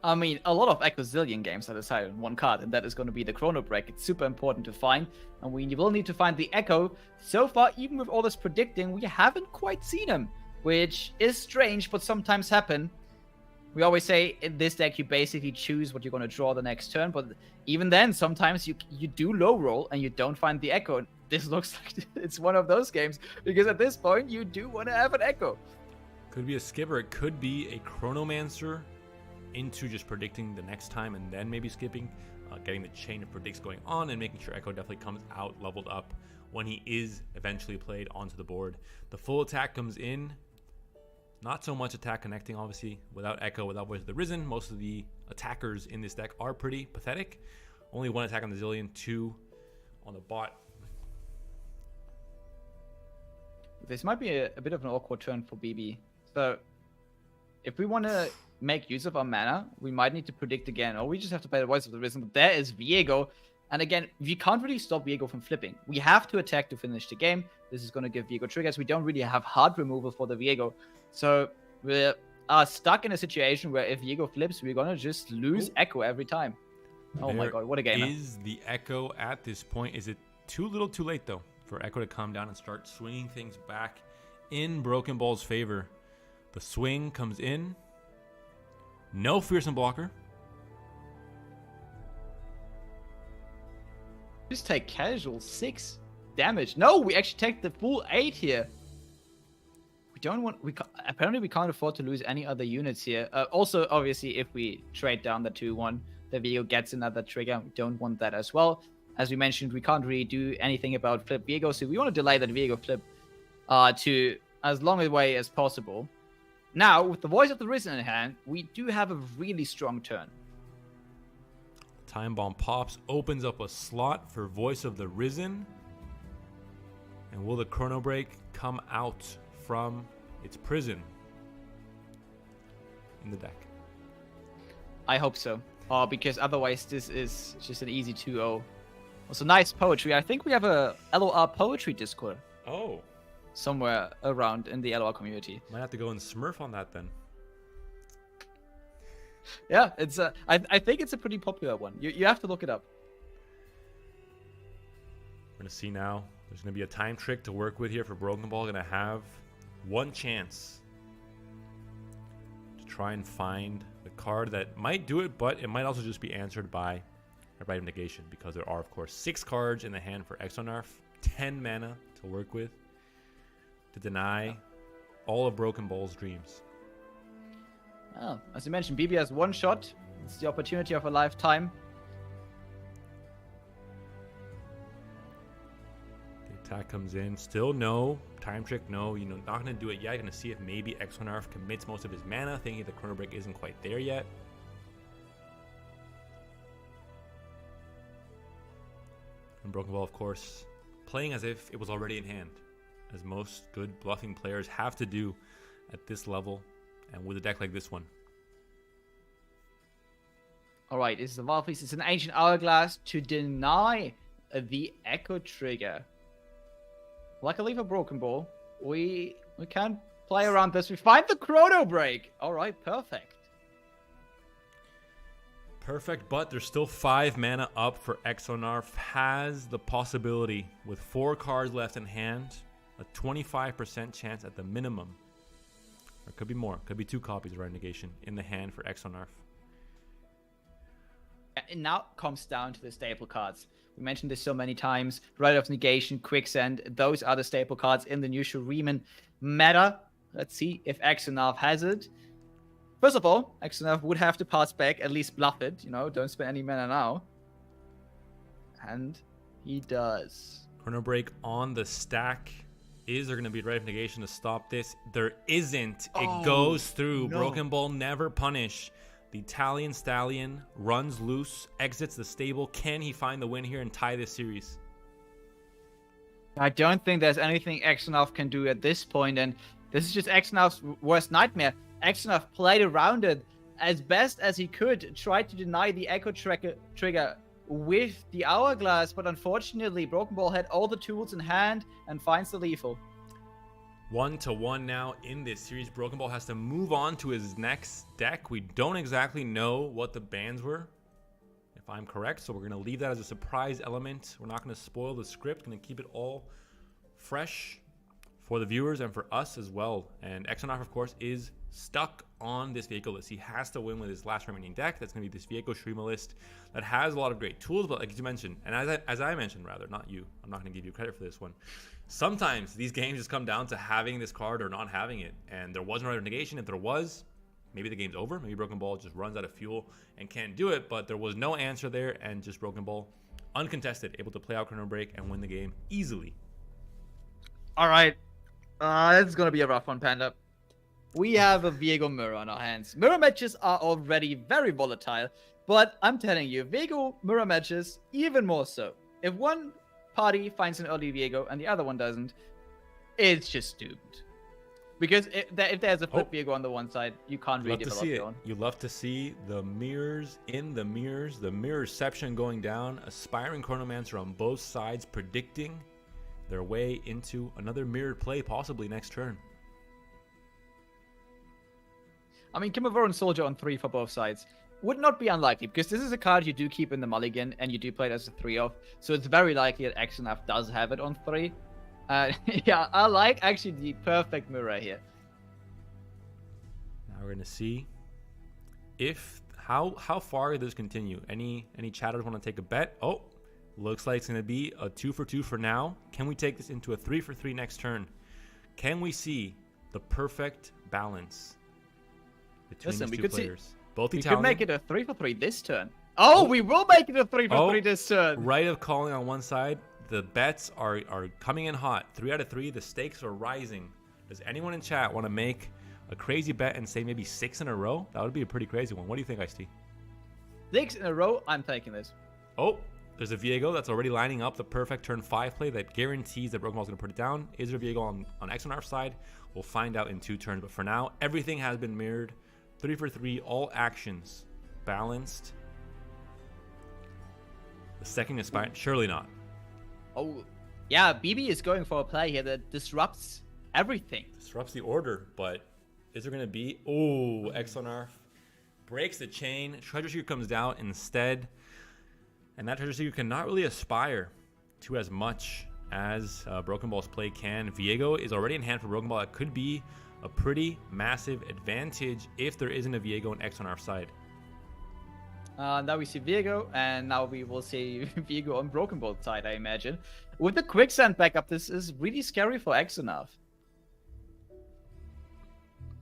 I mean, a lot of Equazillion games are decided on one card, and that is going to be the Chrono Break. It's super important to find, and we will need to find the Echo. So far, even with all this predicting, we haven't quite seen him, which is strange, but sometimes happen. We always say in this deck, you basically choose what you're going to draw the next turn, but even then, sometimes you do low roll and you don't find the Echo. This looks like it's one of those games, because at this point, you do want to have an Echo. Could be a skipper. It could be a Chronomancer into just predicting the next time and then maybe skipping, getting the chain of predicts going on and making sure Echo definitely comes out leveled up when he is eventually played onto the board. The full attack comes in. Not so much attack connecting, obviously. Without Echo, without Voice of the Risen, most of the attackers in this deck are pretty pathetic. Only one attack on the Zillion, 2 on the bot. This might be a bit of an awkward turn for BB. So if we want to make use of our mana, we might need to predict again, or we just have to play the Voice of the Risen. But there is Viego, and again, we can't really stop Viego from flipping. We have to attack to finish the game. This is going to give Viego triggers. We don't really have hard removal for the Viego, so we are stuck in a situation where if Viego flips, we're going to just lose Echo every time. Oh my god, what a game. Is the Echo at this point, is it too little too late though for Echo to come down and start swinging things back in Broken Ball's favor? The swing comes in. No Fearsome Blocker. Just take casual 6 damage. No, we actually take the full 8 here. We don't want. Apparently we can't afford to lose any other units here. Also, obviously, if we trade down the 2-1, the Viego gets another trigger. We don't want that as well. As we mentioned, we can't really do anything about flip Viego, so we want to delay that Viego flip to as long a way as possible. Now, with the Voice of the Risen in hand, we do have a really strong turn. Time bomb pops, opens up a slot for Voice of the Risen. And will the Chrono Break come out from its prison in the deck? I hope so. Because otherwise this is just an easy 2-0. Also, nice poetry. I think we have a LOR poetry Discord. Oh. Somewhere around in the LOR community. Might have to go and smurf on that then. Yeah, it's I think it's a pretty popular one. You have to look it up. We're gonna see now. There's gonna be a time trick to work with here for Broken Ball. Gonna have one chance to try and find the card that might do it, but it might also just be answered by a Rite of Negation, because there are of course 6 cards in the hand for Axenarf, 10 mana to work with to deny all of Broken Ball's dreams. Oh, as you mentioned, BB has one shot. It's the opportunity of a lifetime. The attack comes in. Still no. Time trick, no. Not going to do it yet. Going to see if maybe Axenarf commits most of his mana, thinking the Chrono Break isn't quite there yet. And Broken Ball, of course, playing as if it was already in hand, as most good bluffing players have to do at this level. And with a deck like this one. Alright, this is the Valfleece. It's an Ancient Hourglass to deny the Echo Trigger. Luckily for Broken Ball, we can't play around this. We find the Chrono Break. Alright, perfect. Perfect, but there's still 5 mana up for Axenarf. Has the possibility, with 4 cards left in hand, a 25% chance at the minimum. Or could be more. Could be 2 copies of Rite of Negation in the hand for Axenarf. It now comes down to the staple cards. We mentioned this so many times. Rite of Negation, Quicksand. Those are the staple cards in the new Shuriman meta. Let's see if Axenarf has it. First of all, Axenarf would have to pass back, at least bluff it. Don't spend any mana now. And he does. Chrono Break on the stack. Is there going to be a Rite of Negation to stop this? There isn't. It goes through. No. Broken Ball never punish. The Italian Stallion runs loose, exits the stable. Can he find the win here and tie this series? I don't think there's anything Axenarf can do at this point, and this is just Axenarf's worst nightmare. Axenarf played around it as best as he could, tried to deny the Echo Trigger with the Hourglass, but unfortunately Broken Ball had all the tools in hand and finds the lethal. 1-1 now in this series. Broken Ball has to move on to his next deck. We don't exactly know what the bans were, if I'm correct, so we're going to leave that as a surprise element. We're not going to spoil the script. Going to keep it all fresh for the viewers and for us as well. And Axenarf, of course, is stuck on this vehicle list. He has to win with his last remaining deck. That's going to be this Viego Shrima list that has a lot of great tools, but like you mentioned, and as I mentioned, rather, not you. I'm not going to give you credit for this one. Sometimes these games just come down to having this card or not having it, and there wasn't a Rite of Negation. If there was, maybe the game's over. Maybe Broken Ball just runs out of fuel and can't do it, but there was no answer there, and just Broken Ball, uncontested, able to play out Chrono Break and win the game easily. All right. It's going to be a rough one, Panda. We have a Viego Mirror on our hands. Mirror matches are already very volatile, but I'm telling you, Viego Mirror matches, even more so. If one party finds an early Viego and the other one doesn't, it's just doomed. Because if there's a flip Viego on the one side, you can't really develop your own. You love to see the mirrors in the mirrors, the mirrorception going down, aspiring Chronomancer on both sides, predicting their way into another mirrored play, possibly next turn. I mean, Kimavoro Soldier on 3 for both sides would not be unlikely, because this is a card you do keep in the mulligan, and you do play it as a 3-off, so it's very likely that Axenarf does have it on 3. Yeah, I like actually the perfect mirror here. Now we're going to see if how far does this continue. Any chatters want to take a bet? Oh, looks like it's going to be a 2-for-2 for now. Can we take this into a 3-for-3 next turn? Can we see the perfect balance between these two players? Both Italian. We could make it a 3-for-3 this turn. Oh, we will make it a 3-for-3 this turn. Right of calling on one side. The bets are coming in hot. 3 out of 3. The stakes are rising. Does anyone in chat want to make a crazy bet and say maybe 6 in a row? That would be a pretty crazy one. What do you think, Ice-T? 6 in a row, I'm taking this. Oh, there's a Viego that's already lining up the perfect turn 5 play that guarantees that Broken Ball's going to put it down. Is there a Viego on Axenarf's side? We'll find out in 2 turns. But for now, everything has been mirrored. 3 for 3, all actions balanced. The second is fine. Surely not. Oh, yeah, BB is going for a play here that disrupts everything. Disrupts the order, but is there going to be... Oh, Axenarf breaks the chain. Treasure Seeker comes down instead. And that Treasure Seeker cannot really aspire to as much as Broken Ball's play can. Viego is already in hand for Broken Ball. That could be a pretty massive advantage if there isn't a Viego on Axenarf's side. Now we see Viego, and now we will see Viego on Broken Ball's side, I imagine. With the Quicksand backup, this is really scary for Axenarf.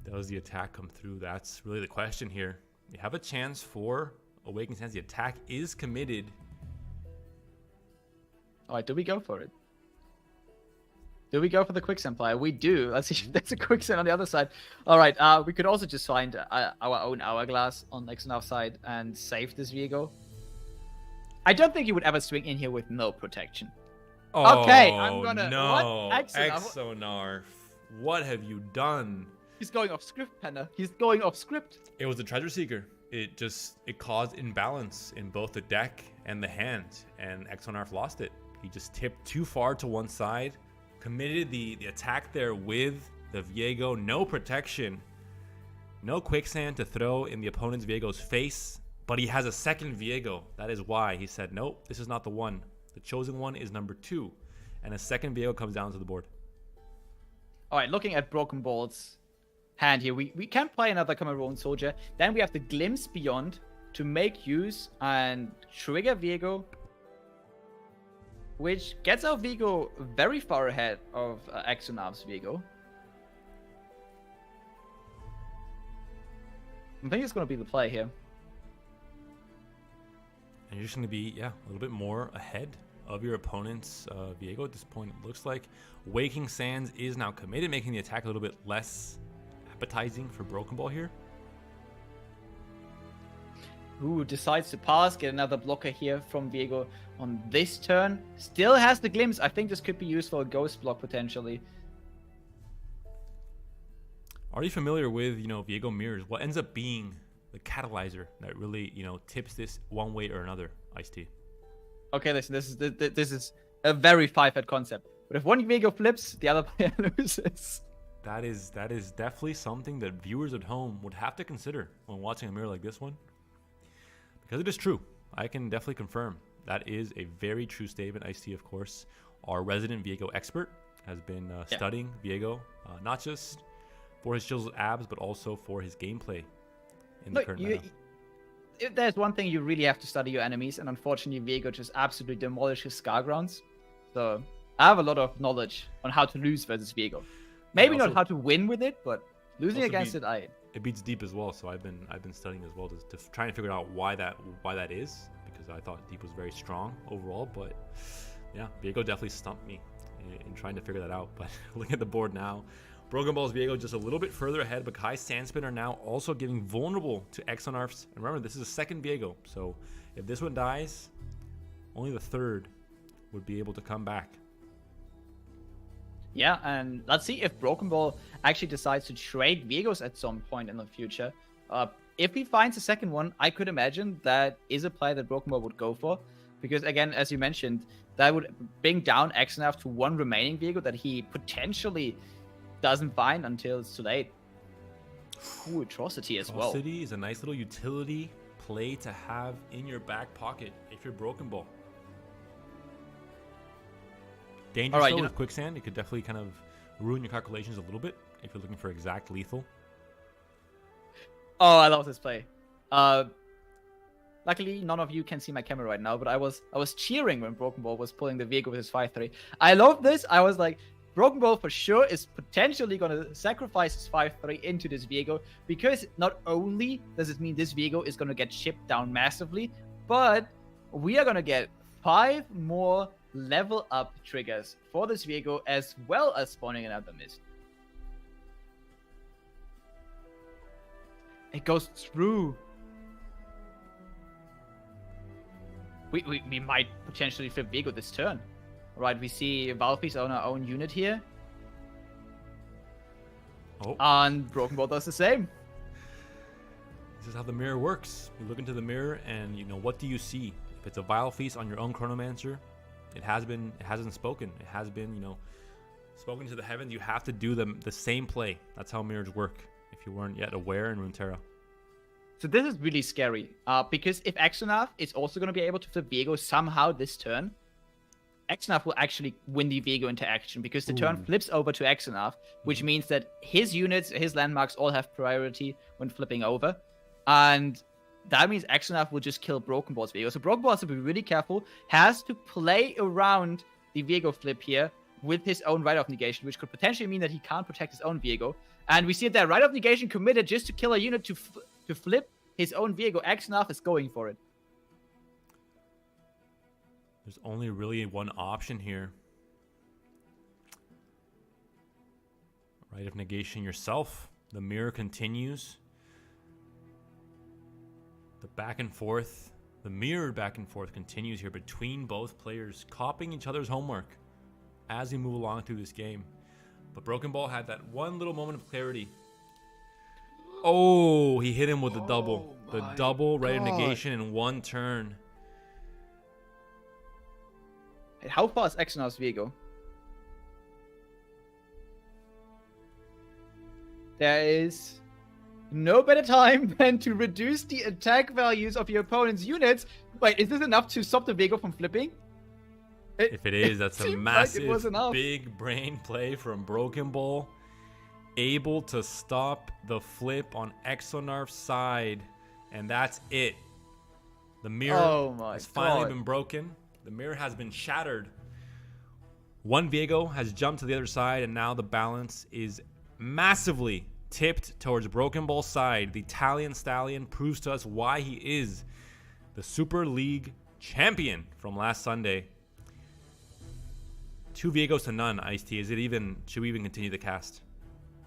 Does the attack come through? That's really the question here. You have a chance for Awakening Sands. The attack is committed. Alright, do we go for it? Do we go for the Quicksand player? We do. Let's see if there's a Quicksand on the other side. Alright, we could also just find our own Hourglass on Axenarf's side and save this Viego. I don't think he would ever swing in here with no protection. Oh, okay, I'm gonna... no. What? Axenarf, what have you done? He's going off script, Penna. He's going off script. It was the Treasure Seeker. It caused imbalance in both the deck and the hand, and Axenarf lost it. He just tipped too far to one side, committed the attack there with the Viego. No protection, no Quicksand to throw in the opponent's Viego's face, but he has a second Viego. That is why he said, nope, this is not the one. The chosen one is number 2, and a second Viego comes down to the board. All right, looking at Broken Ball's hand here, we can play another Cameroon Soldier. Then we have the Glimpse Beyond to make use and trigger Viego, which gets our Viego very far ahead of Axenarf's Viego. I think it's going to be the play here. And you're just going to be, a little bit more ahead of your opponent's Viego at this point, it looks like. Waking Sands is now committed, making the attack a little bit less appetizing for Broken Ball here. Who decides to pass, get another blocker here from Viego on this turn. Still has the Glimpse. I think this could be used for a Ghost block potentially. Are you familiar with, Viego mirrors? What ends up being the catalyzer that really, tips this one way or another, Ice-T? Okay, listen, this is a very 5-head concept. But if one Viego flips, the other player loses. That is definitely something that viewers at home would have to consider when watching a mirror like this one. Because it is true. I can definitely confirm. That is a very true statement. Ice-T, of course, our resident Viego expert, has been studying Viego, not just for his chiseled abs, but also for his gameplay in the current meta. If there's one thing, you really have to study your enemies, and unfortunately, Viego just absolutely demolishes Scar Grounds. So I have a lot of knowledge on how to lose versus Viego. Maybe not how to win with it, but losing against it, it beats deep as well. So I've been studying as well to try and figure out why that is, because I thought deep was very strong overall. But yeah, Viego definitely stumped me in trying to figure that out. But looking at the board now, Broken Ball's Viego just a little bit further ahead, but Kai Sandspinner now also getting vulnerable to Axenarf's. And remember, this is a second Viego, so if this one dies, only the third would be able to come back. Yeah, and let's see if Broken Ball actually decides to trade Viegos at some point in the future. If he finds a second one, I could imagine that is a play that Broken Ball would go for. Because again, as you mentioned, that would bring down Axenarf to one remaining Viego that he potentially doesn't find until it's too late. Ooh, Atrocity as well. Atrocity is a nice little utility play to have in your back pocket if you're Broken Ball. Dangerous though with Quicksand. It could definitely kind of ruin your calculations a little bit if you're looking for exact lethal. Oh, I love this play. Luckily, none of you can see my camera right now, but I was cheering when Broken Ball was pulling the Viego with his 5-3. I love this. I was like, Broken Ball for sure is potentially going to sacrifice his 5-3 into this Viego, because not only does it mean this Viego is going to get chipped down massively, but we are going to get 5 more level up triggers for this Viego, as well as spawning another mist. It goes through. We might potentially flip Viego this turn. Right, we see Valkyries on our own unit here. Oh. And Broken Ball does the same. This is how the mirror works. You look into the mirror and, you know, what do you see? If it's a Vile Feast on your own Chronomancer, it hasn't spoken. It has been, you know, spoken to the heavens. You have to do the same play. That's how mirrors work, if you weren't yet aware in Runeterra. So this is really scary, because if Axenarf is also going to be able to flip Viego somehow this turn, Axenarf will actually win the Viego interaction because the turn flips over to Axenarf, which means that his units, his landmarks all have priority when flipping over. And that means Axenarf will just kill Broken Ball's Viego. So Broken Ball has to be really careful, has to play around the Viego flip here with his own Rite of Negation, which could potentially mean that he can't protect his own Viego. And we see that Rite of Negation committed just to kill a unit to flip his own Viego. Axenarf is going for it. There's only really one option here. Rite of Negation yourself. The mirror continues. The back and forth, the mirrored back and forth continues here between both players, copying each other's homework as we move along through this game. But Broken Ball had that one little moment of clarity. Oh, he hit him with the double. The double Rite of Negation in one turn. How far is Axenarf's Viego? There is no better time than to reduce the attack values of your opponent's units. Wait, is this enough to stop the Viego from flipping? If it is, that's a massive, big brain play from Broken Ball. Able to stop the flip on Axenarf's side. And that's it. The mirror has finally been broken. The mirror has been shattered. One Viego has jumped to the other side, and now the balance is massively tipped towards Broken Ball's side. The Italian Stallion proves to us why he is the Super League champion from last Sunday. 2 Viegos to none, Ice-T. Should we even continue the cast?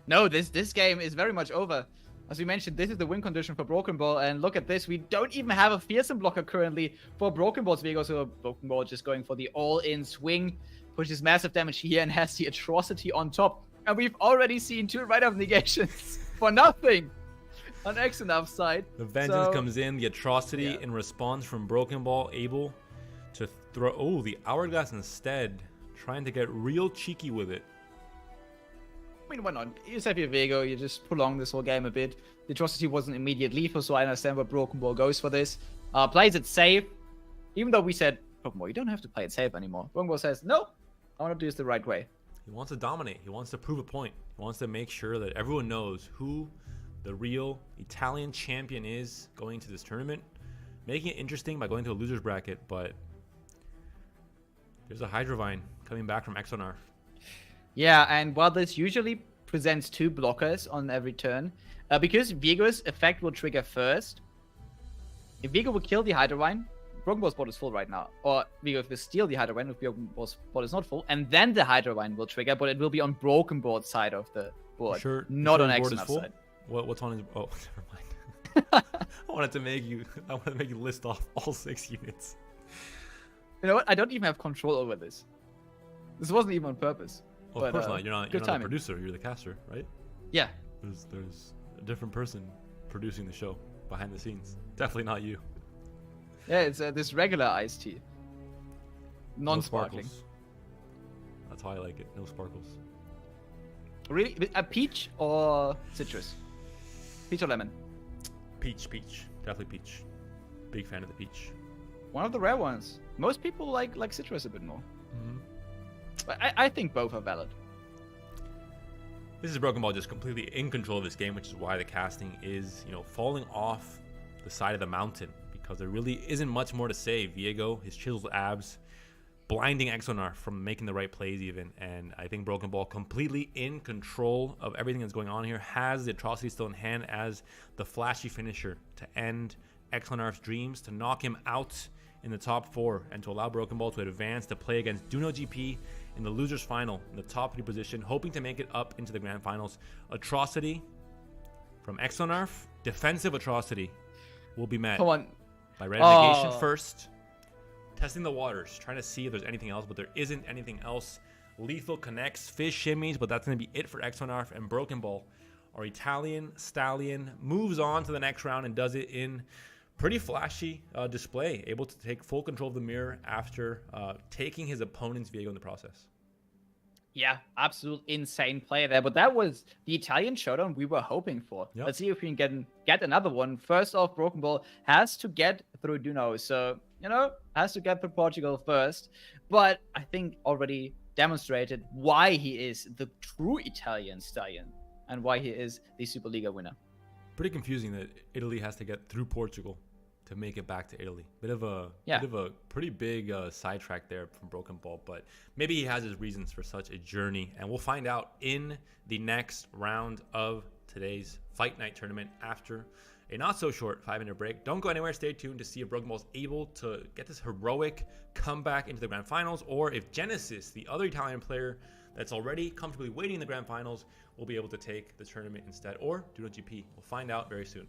No, this game is very much over. As we mentioned, this is the win condition for Broken Ball, and look at this. We don't even have a fearsome blocker currently for Broken Ball's Viego, so Broken Ball just going for the all-in swing, pushes massive damage here and has the atrocity on top. And we've already seen 2 Rite of Negations for nothing on Axenarf's side. The vengeance comes in, the atrocity in response from Broken Ball, able to throw the hourglass instead, trying to get real cheeky with it. I mean, why not? You just have your Viego, you just prolong this whole game a bit. The atrocity wasn't immediate lethal, so I understand why Broken Ball goes for this. Plays it safe, even though we said, Broken Ball, you don't have to play it safe anymore. Broken Ball says, no, I want to do this the right way. He wants to dominate. He wants to prove a point. He wants to make sure that everyone knows who the real Italian champion is going to this tournament. Making it interesting by going to a loser's bracket, but there's a Hydrovine coming back from Axenarf. Yeah, and while this usually presents 2 blockers on every turn, because Viego's effect will trigger first, if Viego will kill the Hydrovine, Broken Ball's board is full right now. Or Viego will steal the Hydrovine if Broken Ball's board is not full, and then the Hydrovine will trigger, but it will be on Broken Ball's side of the board, not on Axenarf's side. What's on his... Oh, never mind. I wanted to make you list off all 6 units. You know what? I don't even have control over this. This wasn't even on purpose. Well, of course not. You're not the producer. You're the caster, right? Yeah. There's a different person producing the show behind the scenes. Definitely not you. Yeah, it's this regular iced tea. Non-sparkling. No sparkles. That's how I like it. No sparkles. Really? A peach or citrus? Peach or lemon? Peach. Definitely peach. Big fan of the peach. One of the rare ones. Most people like citrus a bit more. Mm-hmm. But I think both are valid. This is Broken Ball just completely in control of this game, which is why the casting is, falling off the side of the mountain, because there really isn't much more to say. Viego, his chiseled abs, blinding Axenarf from making the right plays even, and I think Broken Ball completely in control of everything that's going on here, has the atrocity still in hand as the flashy finisher to end Axenarf's dreams, to knock him out in the top 4, and to allow Broken Ball to advance to play against Duno GP in the losers final in the top 3 position, hoping to make it up into the grand finals. Atrocity from Axenarf, defensive atrocity, will be met by Red Negation first, testing the waters, trying to see if there's anything else, but there isn't anything else. Lethal connects, fish shimmies, but that's going to be it for Axenarf. And Broken Ball, our Italian stallion, moves on to the next round and does it in pretty flashy display, able to take full control of the mirror after taking his opponent's vehicle in the process. Yeah, absolute insane play there. But that was the Italian showdown we were hoping for. Yep. Let's see if we can get another one. First off, Broken Ball has to get through Duno. So, you know, has to get through Portugal first. But I think already demonstrated why he is the true Italian stallion and why he is the Superliga winner. Pretty confusing that Italy has to get through Portugal to make it back to Italy. Bit of a pretty big sidetrack there from Broken Ball, but maybe he has his reasons for such a journey, and we'll find out in the next round of today's Fight Night tournament after a not so short 5-minute break. Don't go anywhere. Stay tuned to see if Broken Ball is able to get this heroic comeback into the grand finals, or if Genesis, the other Italian player that's already comfortably waiting in the grand finals, will be able to take the tournament instead, or do a GP. We'll find out very soon.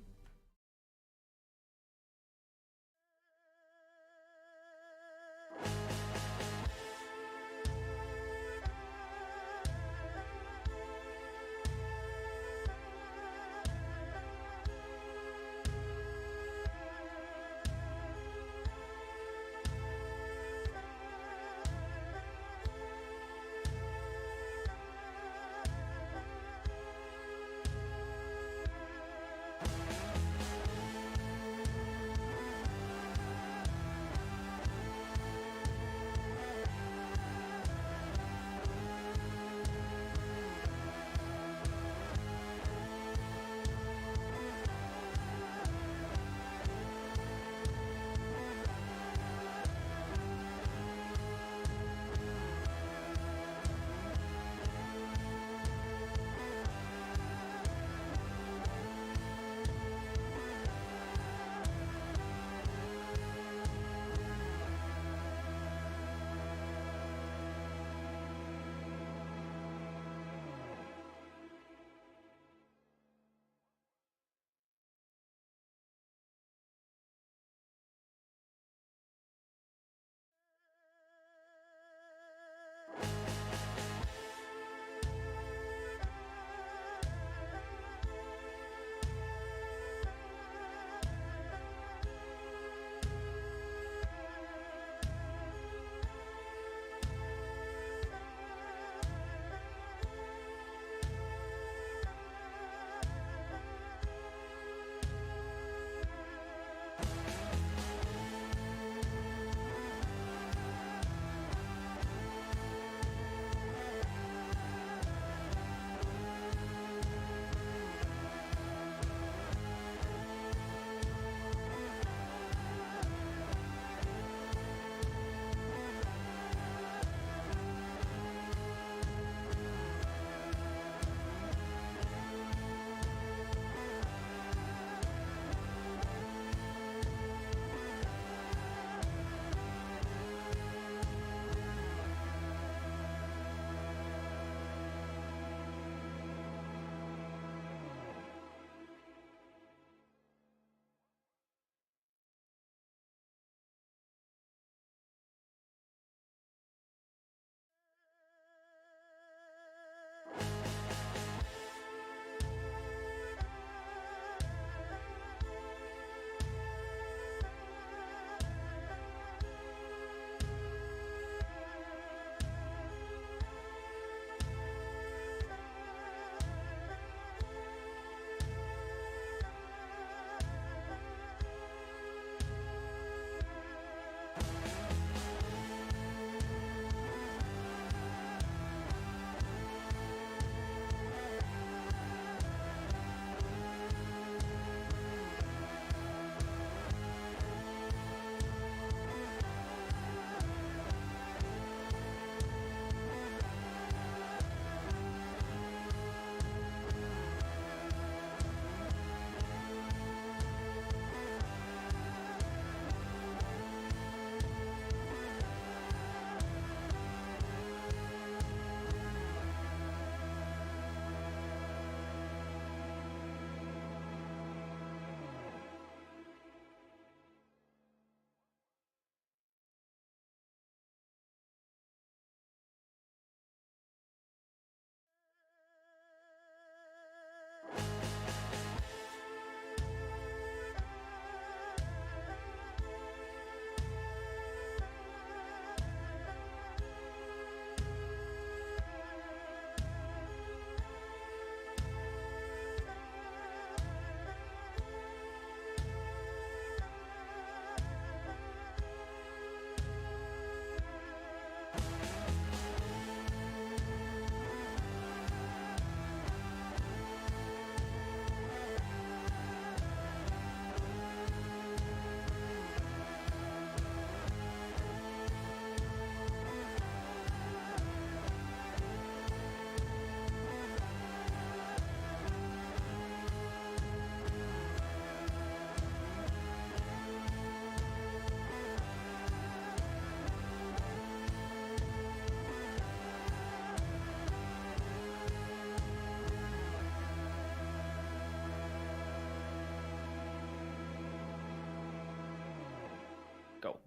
Go.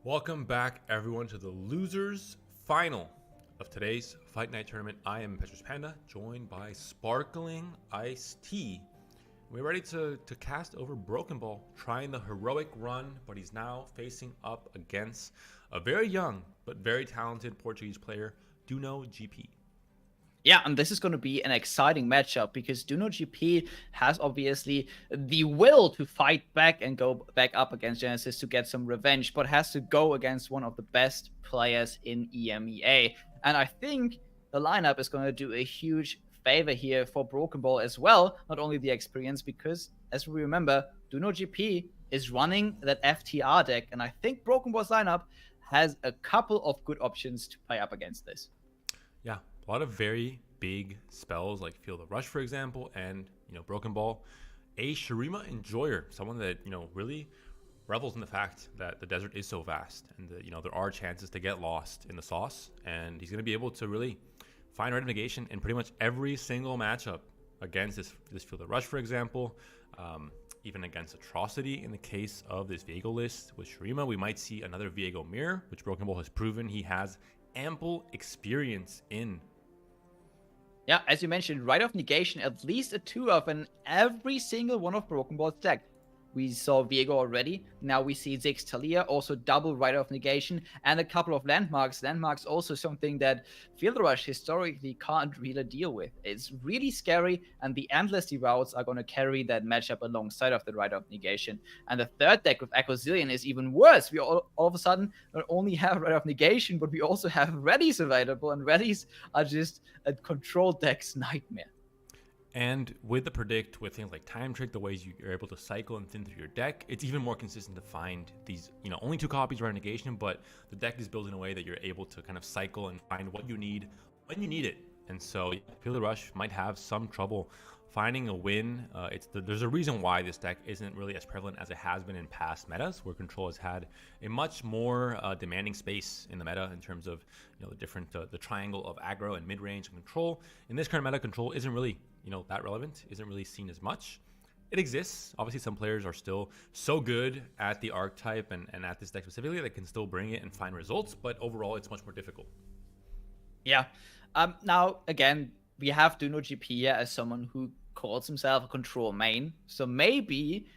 Welcome back, everyone, to the losers final of today's Fight Night tournament. I am Petrus Panda, joined by Sparkling Iced Tea. We're ready to cast over Broken Ball, trying the heroic run, but he's now facing up against a very young but very talented Portuguese player, Duno GP. Yeah, and this is going to be an exciting matchup because Duno GP has obviously the will to fight back and go back up against Genesis to get some revenge, but has to go against one of the best players in EMEA. And I think the lineup is going to do a huge favor here for Broken Ball as well, not only the experience, because as we remember, Duno GP is running that FTR deck, and I think Broken Ball's lineup has a couple of good options to play up against this. Yeah, a lot of very big spells like Feel the Rush, for example, and Broken Ball. A Shurima enjoyer, someone that really revels in the fact that the desert is so vast and that there are chances to get lost in the sauce, and he's going to be able to really find Rite of Negation in pretty much every single matchup against this Feel the Rush, for example. Even against Atrocity in the case of this Viego list with Shurima, we might see another Viego Mirror, which Broken Ball has proven he has ample experience in. Yeah, as you mentioned, Rite of Negation, at least a 2 of in every single one of Broken Ball's deck. We saw Viego already. Now we see Ziggs Talia, also double Rite of Negation, and a couple of landmarks. Landmarks also something that Field Rush historically can't really deal with. It's really scary, and the Endless routes are going to carry that matchup alongside of the Rite of Negation. And the third deck with Aquazillion is even worse. We all of a sudden not only have Rite of Negation, but we also have Rallies available, and Rallies are just a control deck's nightmare. And with the Predict, with things like Time Trick, the ways you're able to cycle and thin through your deck, it's even more consistent to find these, only 2 copies Rite of Negation, but the deck is built in a way that you're able to kind of cycle and find what you need when you need it. And so Feel the Rush might have some trouble finding a win. There's a reason why this deck isn't really as prevalent as it has been in past metas, where Control has had a much more demanding space in the meta in terms of the different the triangle of aggro and mid-range and Control. In this current meta, Control isn't really that relevant, isn't really seen as much. It exists. Obviously, some players are still so good at the archetype and at this deck specifically that can still bring it and find results, but overall, it's much more difficult. Yeah. Now, again, we have Duno GP here as someone who calls himself a Control main. So maybe,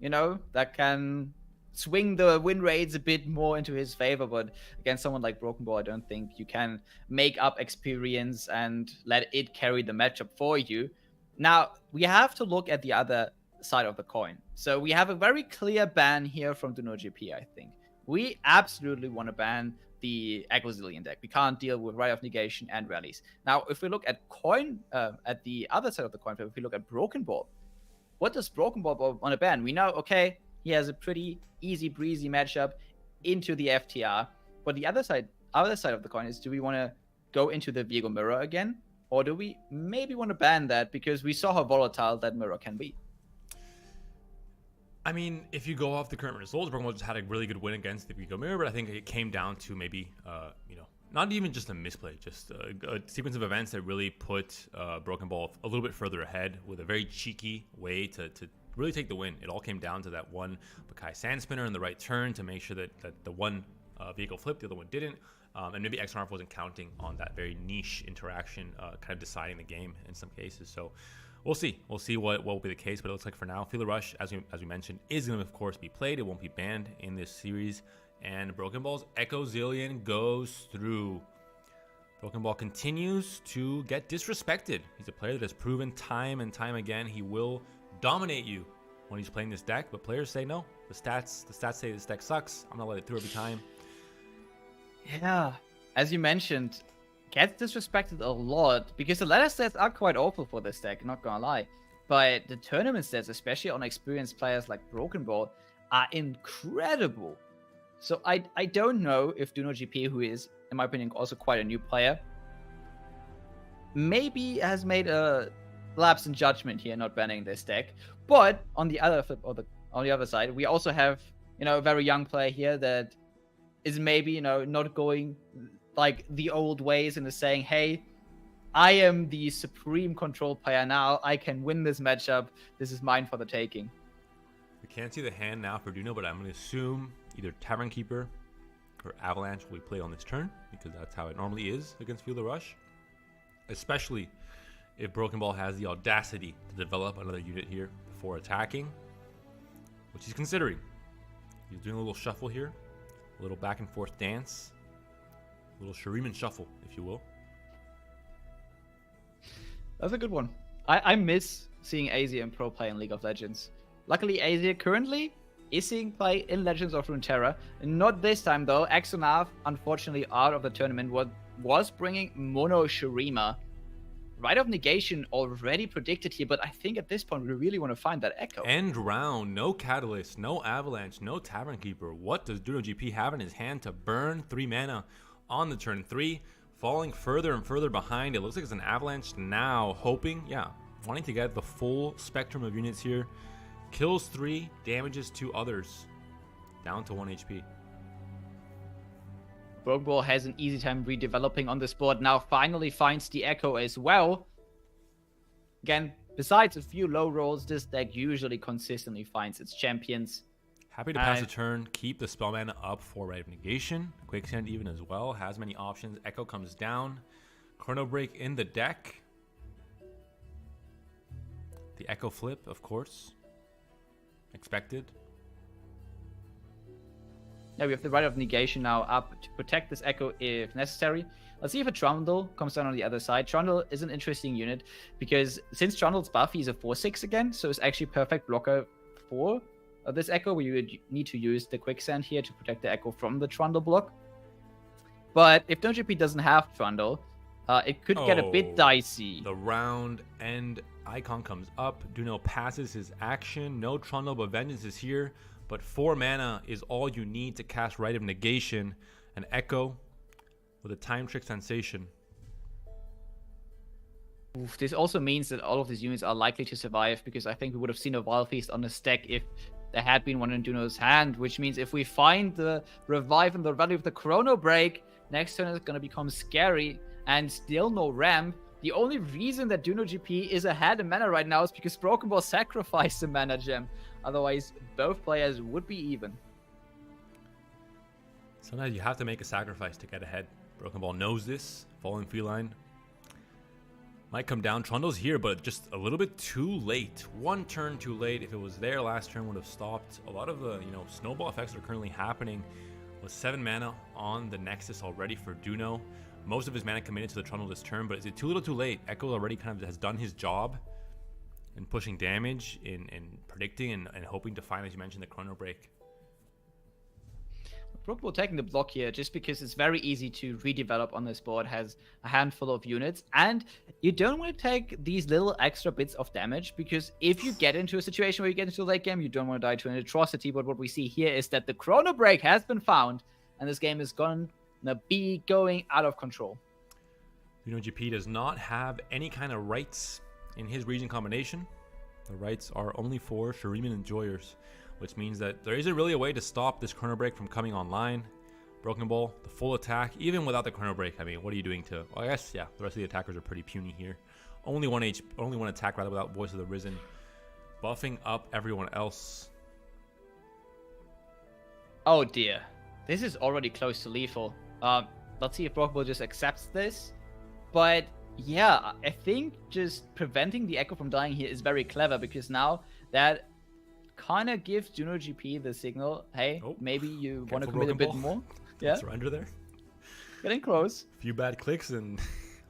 that can swing the win rates a bit more into his favor. But against someone like Broken Ball, I don't think you can make up experience and let it carry the matchup for you. Now, we have to look at the other side of the coin. So we have a very clear ban here from Duno GP, I think. We absolutely want to ban the Aquazillion deck. We can't deal with Rite of Negation and Rallies. Now, if we look at at the other side of the coin, if we look at Broken Ball, what does Broken Ball want to ban? We know, okay, he has a pretty easy breezy matchup into the FTR. But the other side of the coin is, do we want to go into the Viego Mirror again? Or do we maybe want to ban that because we saw how volatile that mirror can be? I mean, if you go off the current results, Broken Ball just had a really good win against the Viego Mirror, but I think it came down to maybe, not even just a misplay, just a sequence of events that really put Broken Ball a little bit further ahead with a very cheeky way to really take the win. It all came down to that one Bakai Sand Spinner in the right turn to make sure that the one vehicle flipped, the other one didn't. And maybe Axenarf wasn't counting on that very niche interaction, kind of deciding the game in some cases. So We'll see. We'll see what will be the case, but it looks like for now, Feeler Rush, as we mentioned, is going to, of course, be played. It won't be banned in this series. And Broken Ball's Echo Zillion goes through. Broken Ball continues to get disrespected. He's a player that has proven time and time again he will dominate you when he's playing this deck, but players say no. The stats say this deck sucks. I'm going to let it through every time. Yeah, as you mentioned, gets disrespected a lot because the ladder stats are quite awful for this deck, not gonna lie. But the tournament stats, especially on experienced players like Broken Ball, are incredible. So I don't know if DunoGP, who is, in my opinion, also quite a new player, maybe has made a lapse in judgment here, not banning this deck. But on the other flip, on the other side, we also have, a very young player here that is maybe, not going like the old ways and is saying, hey, I am the supreme control player now. I can win this matchup. This is mine for the taking. We can't see the hand now for Duno, but I'm going to assume either Tavern Keeper or Avalanche will be played on this turn because that's how it normally is against Feeler Rush. Especially if Broken Ball has the audacity to develop another unit here before attacking, which he's considering. He's doing a little shuffle here, a little back and forth dance. A little Shuriman shuffle, if you will. That's a good one. I miss seeing Azir in pro play in League of Legends. Luckily, Azir currently is seeing play in Legends of Runeterra. Not this time, though. Axenarf, unfortunately, out of the tournament, was bringing Mono Shurima. Rite of Negation already predicted here, but I think at this point we really want to find that Echo. End round, no Catalyst, no Avalanche, no Tavern Keeper. What does DunoGP have in his hand to burn 3 mana? On the turn 3, falling further and further behind. It looks like it's an Avalanche now, hoping, wanting to get the full spectrum of units here. Kills 3, damages 2 others, down to 1 HP. Broken Ball has an easy time redeveloping on this board. Now finally finds the Echo as well. Again, besides a few low rolls, this deck usually consistently finds its champions. Happy to pass the turn, keep the spell mana up for Rite of Negation. Quicksand even as well, has many options. Echo comes down. Chrono Break in the deck. The Echo flip, of course. Expected. Yeah, we have the Rite of Negation now up to protect this Echo if necessary. Let's see if a Trundle comes down on the other side. Trundle is an interesting unit because since Trundle's buff, he's a 4/6 again, so it's actually perfect blocker for this Echo, where you would need to use the Quicksand here to protect the Echo from the Trundle block. But if DunoGP doesn't have Trundle, it could get a bit dicey. The round end icon comes up. Duno passes his action. No Trundle, but Vengeance is here. But 4 mana is all you need to cast Rite of Negation. An Echo with a Time Trick Sensation. Oof, this also means that all of these units are likely to survive, because I think we would have seen a Wild Feast on this deck if there had been one in Duno's hand, which means if we find the Revive and the Rally of the Chrono Break, next turn is going to become scary, and still no ramp. The only reason that DunoGP is ahead in mana right now is because Broken Ball sacrificed the mana gem. Otherwise, both players would be even. Sometimes you have to make a sacrifice to get ahead. Broken Ball knows this. Falling Feline might come down. Trundle's here, but just a little bit too late. One turn too late. If it was there, last turn would have stopped a lot of the snowball effects that are currently happening. With 7 mana on the Nexus already for Duno. Most of his mana committed to the Trundle this turn, but is it too little too late? Echo already kind of has done his job in pushing damage, in predicting and hoping to find, as you mentioned, the Chrono Break. Broken Ball taking the block here just because it's very easy to redevelop on this board, has a handful of units, and you don't want to take these little extra bits of damage, because if you get into a situation where you get into the late game, you don't want to die to an atrocity. But what we see here is that the Chrono Break has been found, and this game is going to be going out of control. GP does not have any kind of rights in his region combination. The rights are only for Shuriman Enjoyers, which means that there isn't really a way to stop this Chrono Break from coming online. Broken Ball, the full attack, even without the Chrono Break. I mean, what are you doing to... Well, I guess, yeah, the rest of the attackers are pretty puny here. Only one attack, rather, without Voice of the Risen. Buffing up everyone else. Oh, dear. This is already close to lethal. Let's see if Broken Ball just accepts this. But Yeah, I think just preventing the Echo from dying here is very clever, because now that kind of gives Juno GP the signal, hey, Oh, maybe you want to careful, commit a Broken bit Ball. more. Don't Yeah, surrender there. getting close. A few bad clicks and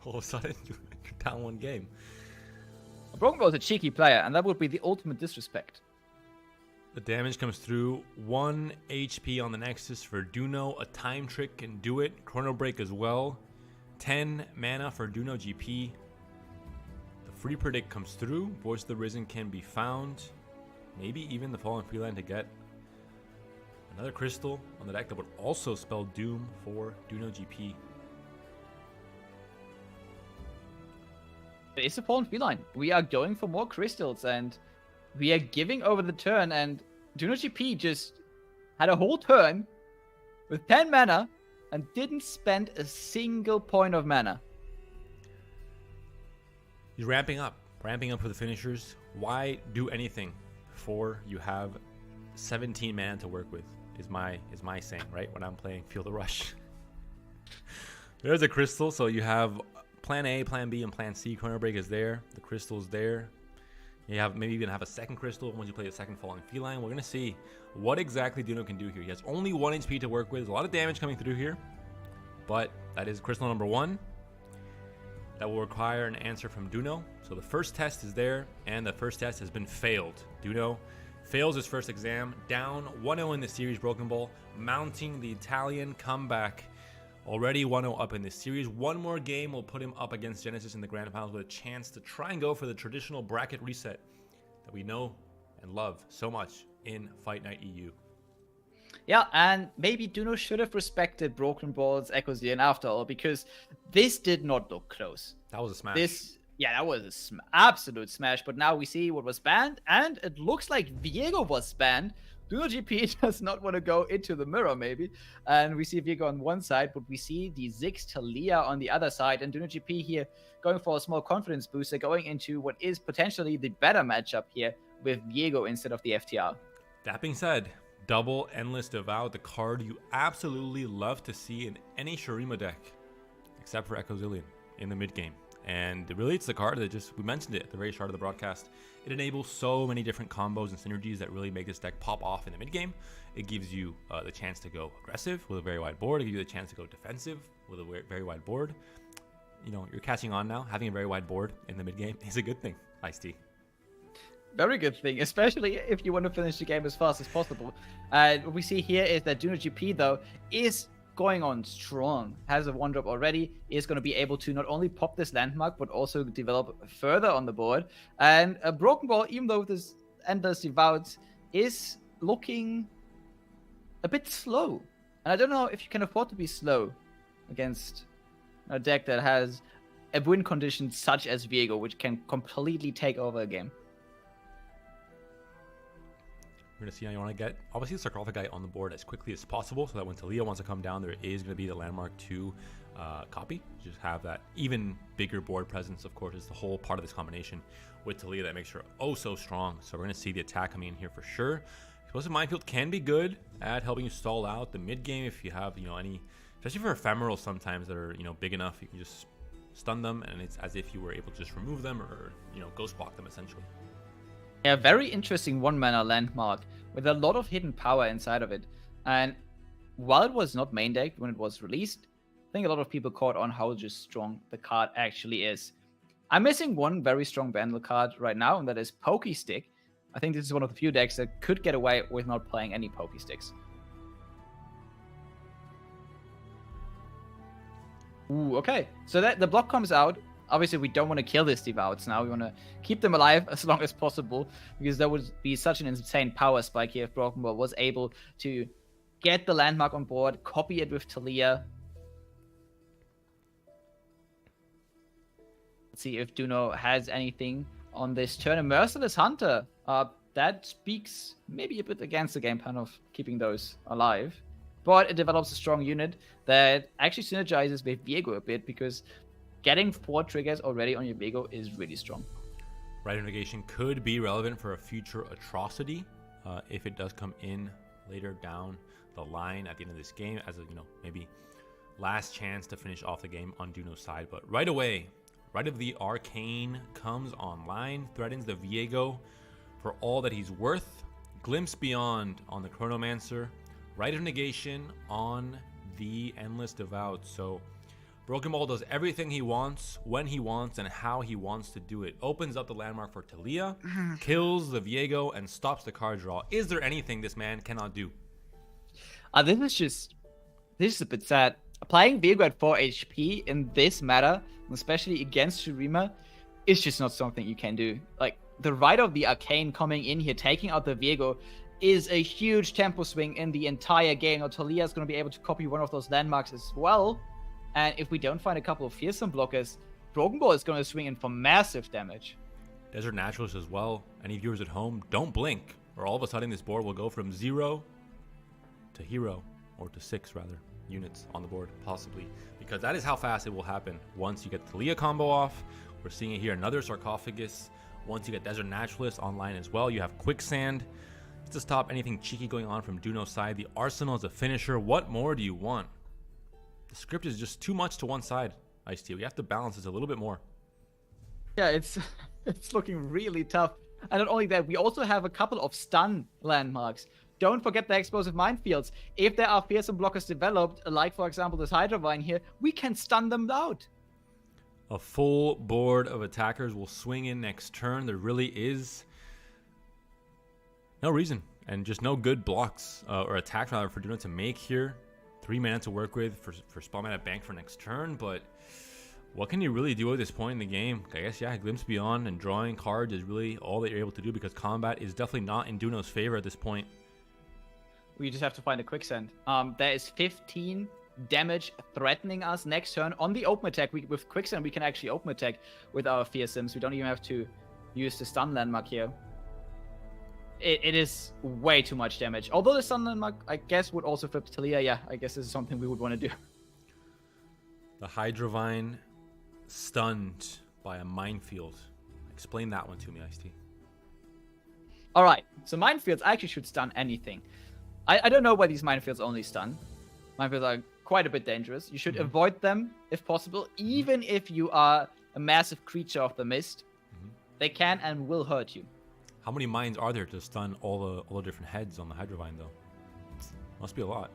all of a sudden you're down one game. Broken Ball is a cheeky player, and that would be the ultimate disrespect. The damage comes through. 1 HP on the Nexus for Duno. A time trick can do it. Chrono Break as well. 10 mana for Duno GP. The free predict comes through. Voice of the Risen can be found. Maybe even the Fallen Freeland to get another crystal on the deck that would also spell Doom for Duno GP. It's a Fallen Feline. We are going for more crystals, and we are giving over the turn, and Juno GP just had a whole turn with 10 mana and didn't spend a single point of mana. He's ramping up for the finishers. Why do anything before you have 17 mana to work with? Is my saying, right? When I'm playing Feel the Rush. There's a crystal, so you have Plan A, Plan B, and Plan C. Chrono Break is there. The crystal's there. You have maybe even have a second crystal once you play the second Falling Feline. We're gonna see what exactly Duno can do here. He has only 1 HP to work with. There's a lot of damage coming through here, but that is crystal number 1. That will require an answer from Duno. So the first test is there, and the first test has been failed. Duno fails his first exam, down 1-0 in the series. Broken Ball mounting the Italian comeback. Already 1-0 up in this series. One more game will put him up against Genesis in the grand finals with a chance to try and go for the traditional bracket reset that we know and love so much in Fight Night EU. Yeah, and maybe Duno should have respected Broken Ball's Echo Zeon after all, because this did not look close. That was a smash. That was an absolute smash, but now we see what was banned, and it looks like Viego was banned. Duno GP does not want to go into the mirror, maybe. And we see Viego on one side, but we see the Ziggs Talia on the other side. And Duno GP here going for a small confidence booster, going into what is potentially the better matchup here with Viego instead of the FTR. That being said, double Endless Devout, the card you absolutely love to see in any Shurima deck, except for Echo Zillion in the mid game. And really, it's the card that we mentioned it at the very start of the broadcast. It enables so many different combos and synergies that really make this deck pop off in the mid game. It gives you the chance to go aggressive with a very wide board. It gives you the chance to go defensive with a very wide board. You know, you're catching on now. Having a very wide board in the mid game is a good thing, Ice-T. Very good thing, especially if you want to finish the game as fast as possible. What we see here is that Duno GP, though, is going on strong, has a 1-drop already, is going to be able to not only pop this landmark, but also develop further on the board. And a Broken Ball, even though this Endless Devout is looking a bit slow. And I don't know if you can afford to be slow against a deck that has a win condition such as Viego, which can completely take over a game. We're going to see how you want to get, obviously, the Sarcophagi on the board as quickly as possible, so that when Talia wants to come down, there is going to be the landmark to copy. Just have that even bigger board presence, of course, is the whole part of this combination with Talia that makes her oh so strong. So we're going to see the attack coming in here for sure. Explosive Minefield can be good at helping you stall out the mid game if you have, you know, any, especially for ephemerals sometimes that are, you know, big enough, you can just stun them, and it's as if you were able to just remove them or, you know, ghost block them essentially. Yeah, very interesting 1-mana landmark with a lot of hidden power inside of it. And while it was not main decked when it was released, I think a lot of people caught on how just strong the card actually is. I'm missing one very strong bundle card right now, and that is Pokestick. I think this is one of the few decks that could get away with not playing any Pokesticks. Ooh, okay. So that the block comes out. Obviously, we don't want to kill these Devouts now. We want to keep them alive as long as possible, because that would be such an insane power spike here if Broken Ball was able to get the landmark on board, copy it with Talia. Let's see if Duno has anything on this turn. A Merciless Hunter. That speaks maybe a bit against the game plan of keeping those alive. But it develops a strong unit that actually synergizes with Viego a bit, because getting 4 triggers already on your Viego is really strong. Right Negation could be relevant for a future Atrocity if it does come in later down the line at the end of this game as a, you know, maybe last chance to finish off the game on Duno's side. But right away, Rite of the Arcane comes online, threatens the Viego for all that he's worth. Glimpse Beyond on the Chronomancer. Rite of Negation on the Endless Devout. So Broken Ball does everything he wants, when he wants, and how he wants to do it. Opens up the landmark for Talia, kills the Viego, and stops the card draw. Is there anything this man cannot do? This is a bit sad. Applying Viego at 4 HP in this meta, especially against Shurima, is just not something you can do. Like, the Rite of the Arcane coming in here, taking out the Viego, is a huge tempo swing in the entire game. Now, Talia is going to be able to copy one of those landmarks as well. And if we don't find a couple of fearsome blockers, Broken Ball is going to swing in for massive damage. Desert Naturalist as well. Any viewers at home, don't blink, or all of a sudden this board will go from 0 to hero, or to 6 rather, units on the board, possibly. Because that is how fast it will happen once you get the Talia combo off. We're seeing it here, another Sarcophagus. Once you get Desert Naturalist online as well, you have Quicksand. Just to stop anything cheeky going on from Duno's side, the Arsenal is a finisher. What more do you want? The script is just too much to one side, Ice-T. We have to balance this a little bit more. Yeah, it's looking really tough. And not only that, we also have a couple of stun landmarks. Don't forget the explosive minefields. If there are fearsome blockers developed, like for example this Hydrovine here, we can stun them out. A full board of attackers will swing in next turn. There really is no reason and just no good blocks or attacks rather for Duno to make here. 3 mana to work with for spell mana bank for next turn, but what can you really do at this point in the game? I guess, yeah, Glimpse Beyond and drawing cards is really all that you're able to do because combat is definitely not in Duno's favor at this point. We just have to find a Quicksand. There is 15 damage threatening us next turn. On the open attack, with Quicksand, we can actually open attack with our Fearsomes. We don't even have to use the stun landmark here. It is way too much damage. Although the stun landmark, I guess, would also flip Talia. Yeah, I guess this is something we would want to do. The Hydrovine stunned by a minefield. Explain that one to me, Ice-T. Alright, so minefields actually should stun anything. I don't know why these minefields only stun. Minefields are quite a bit dangerous. You should avoid them if possible, even if you are a massive creature of the mist. They can and will hurt you. How many mines are there to stun all the different heads on the Hydrovine, though? Must be a lot.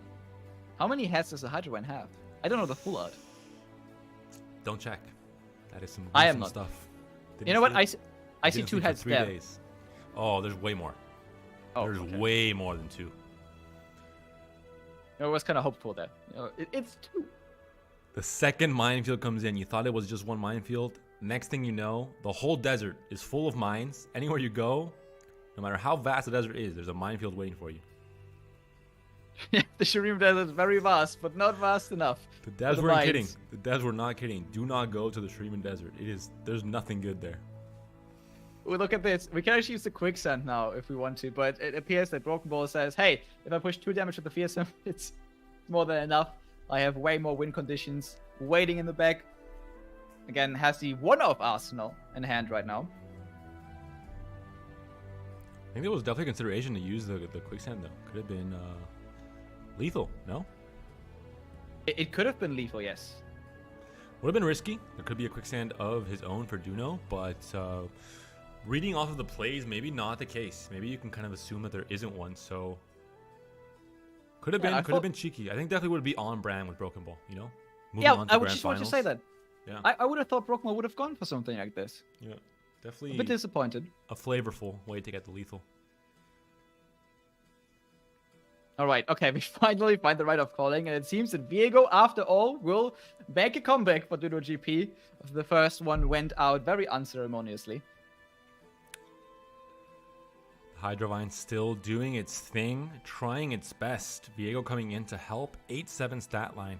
How many heads does the Hydrovine have? I don't know the full art. Don't check. That is some I am not. stuff. You know what? I see 2 heads there. 3 days. Oh, there's way more. Oh, there's okay. way more than 2. I was kind of hopeful there. You know, it's 2. The second minefield comes in. You thought it was just one minefield. Next thing you know, the whole desert is full of mines. Anywhere you go, no matter how vast the desert is, there's a minefield waiting for you. Yeah, the Shurima Desert is very vast, but not vast enough. The devs weren't kidding. The devs were not kidding. Do not go to the Shurima Desert. There's nothing good there. Well, look at this. We can actually use the Quicksand now if we want to, but it appears that Broken Ball says, hey, if I push 2 damage with the Fearsome, it's more than enough. I have way more win conditions waiting in the back. Again, has the 1-off Arsenal in hand right now. I think there was definitely consideration to use the Quicksand, though. Could have been lethal, no? It could have been lethal, yes. Would have been risky. There could be a Quicksand of his own for Duno, but reading off of the plays, maybe not the case. Maybe you can kind of assume that there isn't one, so could have been cheeky. I think definitely would be on brand with Broken Ball, you know? Moving on to I would grand just want to finals. say that. Yeah. I would have thought Broken Ball would have gone for something like this. Yeah, definitely A bit disappointed. a flavorful way to get the lethal. Alright, okay, we finally find the right of calling, and it seems that Viego, after all, will make a comeback for Duno GP. The first one went out very unceremoniously. Hydrovine still doing its thing, trying its best. Viego coming in to help. 8-7 stat line.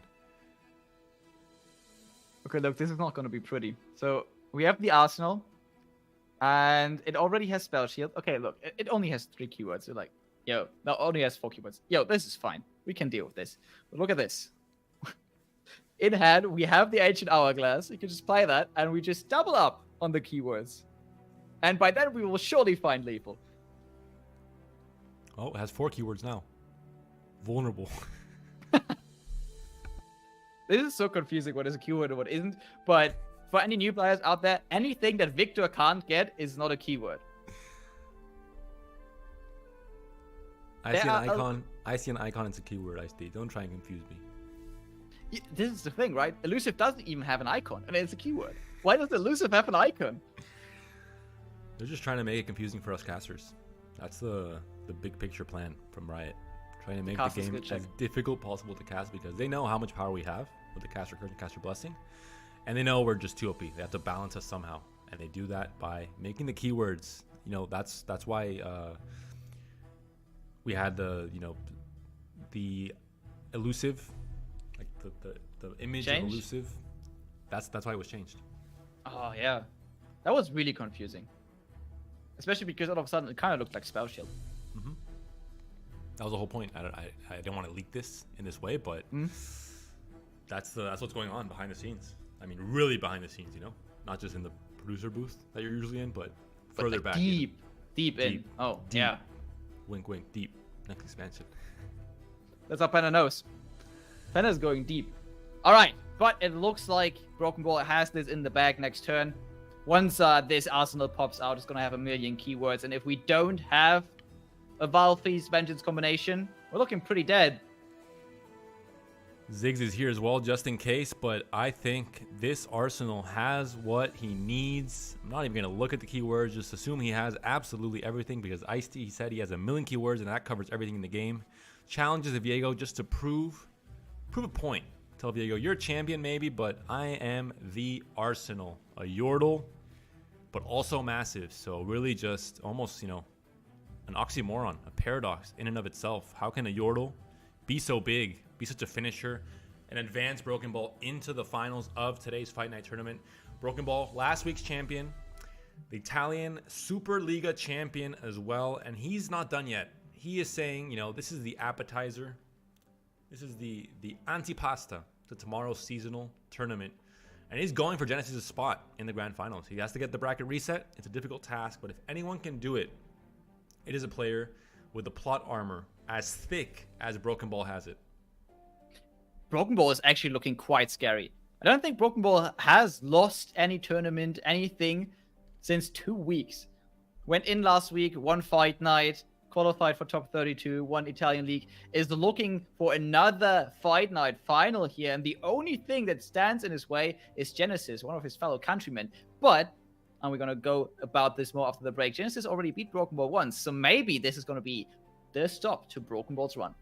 Okay, look, this is not going to be pretty. So, we have the Arsenal, and it already has Spell Shield. Okay, look, it only has 3 keywords. You're like, yo, no, only has 4 keywords. Yo, this is fine. We can deal with this. But look at this. In hand, we have the Ancient Hourglass. You can just play that, and we just double up on the keywords. And by then, we will surely find lethal. Oh, it has 4 keywords now. Vulnerable. This is so confusing what is a keyword and what isn't, but for any new players out there, anything that Victor can't get is not a keyword. I see an icon. I see an icon. It's a keyword. I see. Don't try and confuse me. This is the thing, right? Elusive doesn't even have an icon, and it's a keyword. Why does Elusive have an icon? They're just trying to make it confusing for us casters. That's the big picture plan from Riot. Trying to make the game as difficult possible to cast because they know how much power we have with the caster curse and caster blessing, and they know we're just too OP. They have to balance us somehow, and they do that by making the keywords. You know, that's why we had the elusive, like the image of elusive. That's why it was changed. Oh yeah, that was really confusing. Especially because all of a sudden it kind of looked like Spell Shield. Mm-hmm. That was the whole point. I didn't want to leak this in this way, but that's what's going on behind the scenes. I mean, really behind the scenes, you know, not just in the producer booth that you're usually in, but further like back. Deep in. Oh, deep. Yeah. Wink, wink. Deep. Next expansion. That's how Penna knows. Penna's going deep. All right, but it looks like Broken Ball has this in the bag next turn. Once this arsenal pops out, it's going to have a million keywords. And if we don't have a Valfeast Vengeance combination, we're looking pretty dead. Ziggs is here as well, just in case, but I think this arsenal has what he needs. I'm not even going to look at the keywords, just assume he has absolutely everything, because Ice-T, he said he has a million keywords, and that covers everything in the game. Challenges Viego just to prove a point. Tell Viego, you're a champion maybe, but I am the arsenal. A Yordle, but also massive. So really just almost, you know, an oxymoron, a paradox in and of itself. How can a Yordle be so big, be such a finisher, and advance Broken Ball into the finals of today's Fight Night tournament? Broken Ball, last week's champion, the Italian Superliga champion as well, and he's not done yet. He is saying, you know, this is the appetizer. This is the antipasta to tomorrow's seasonal tournament. And he's going for Genesis' spot in the grand finals. He has to get the bracket reset. It's a difficult task, but if anyone can do it, it is a player with the plot armor as thick as Broken Ball has it. Broken Ball is actually looking quite scary. I don't think Broken Ball has lost any tournament, anything, since 2 weeks. Went in last week, won Fight Night, qualified for top 32, won Italian League, is looking for another Fight Night final here, and the only thing that stands in his way is Genesis, one of his fellow countrymen. But, and we're going to go about this more after the break, Genesis already beat Broken Ball once, so maybe this is going to be the stop to Broken Ball's run.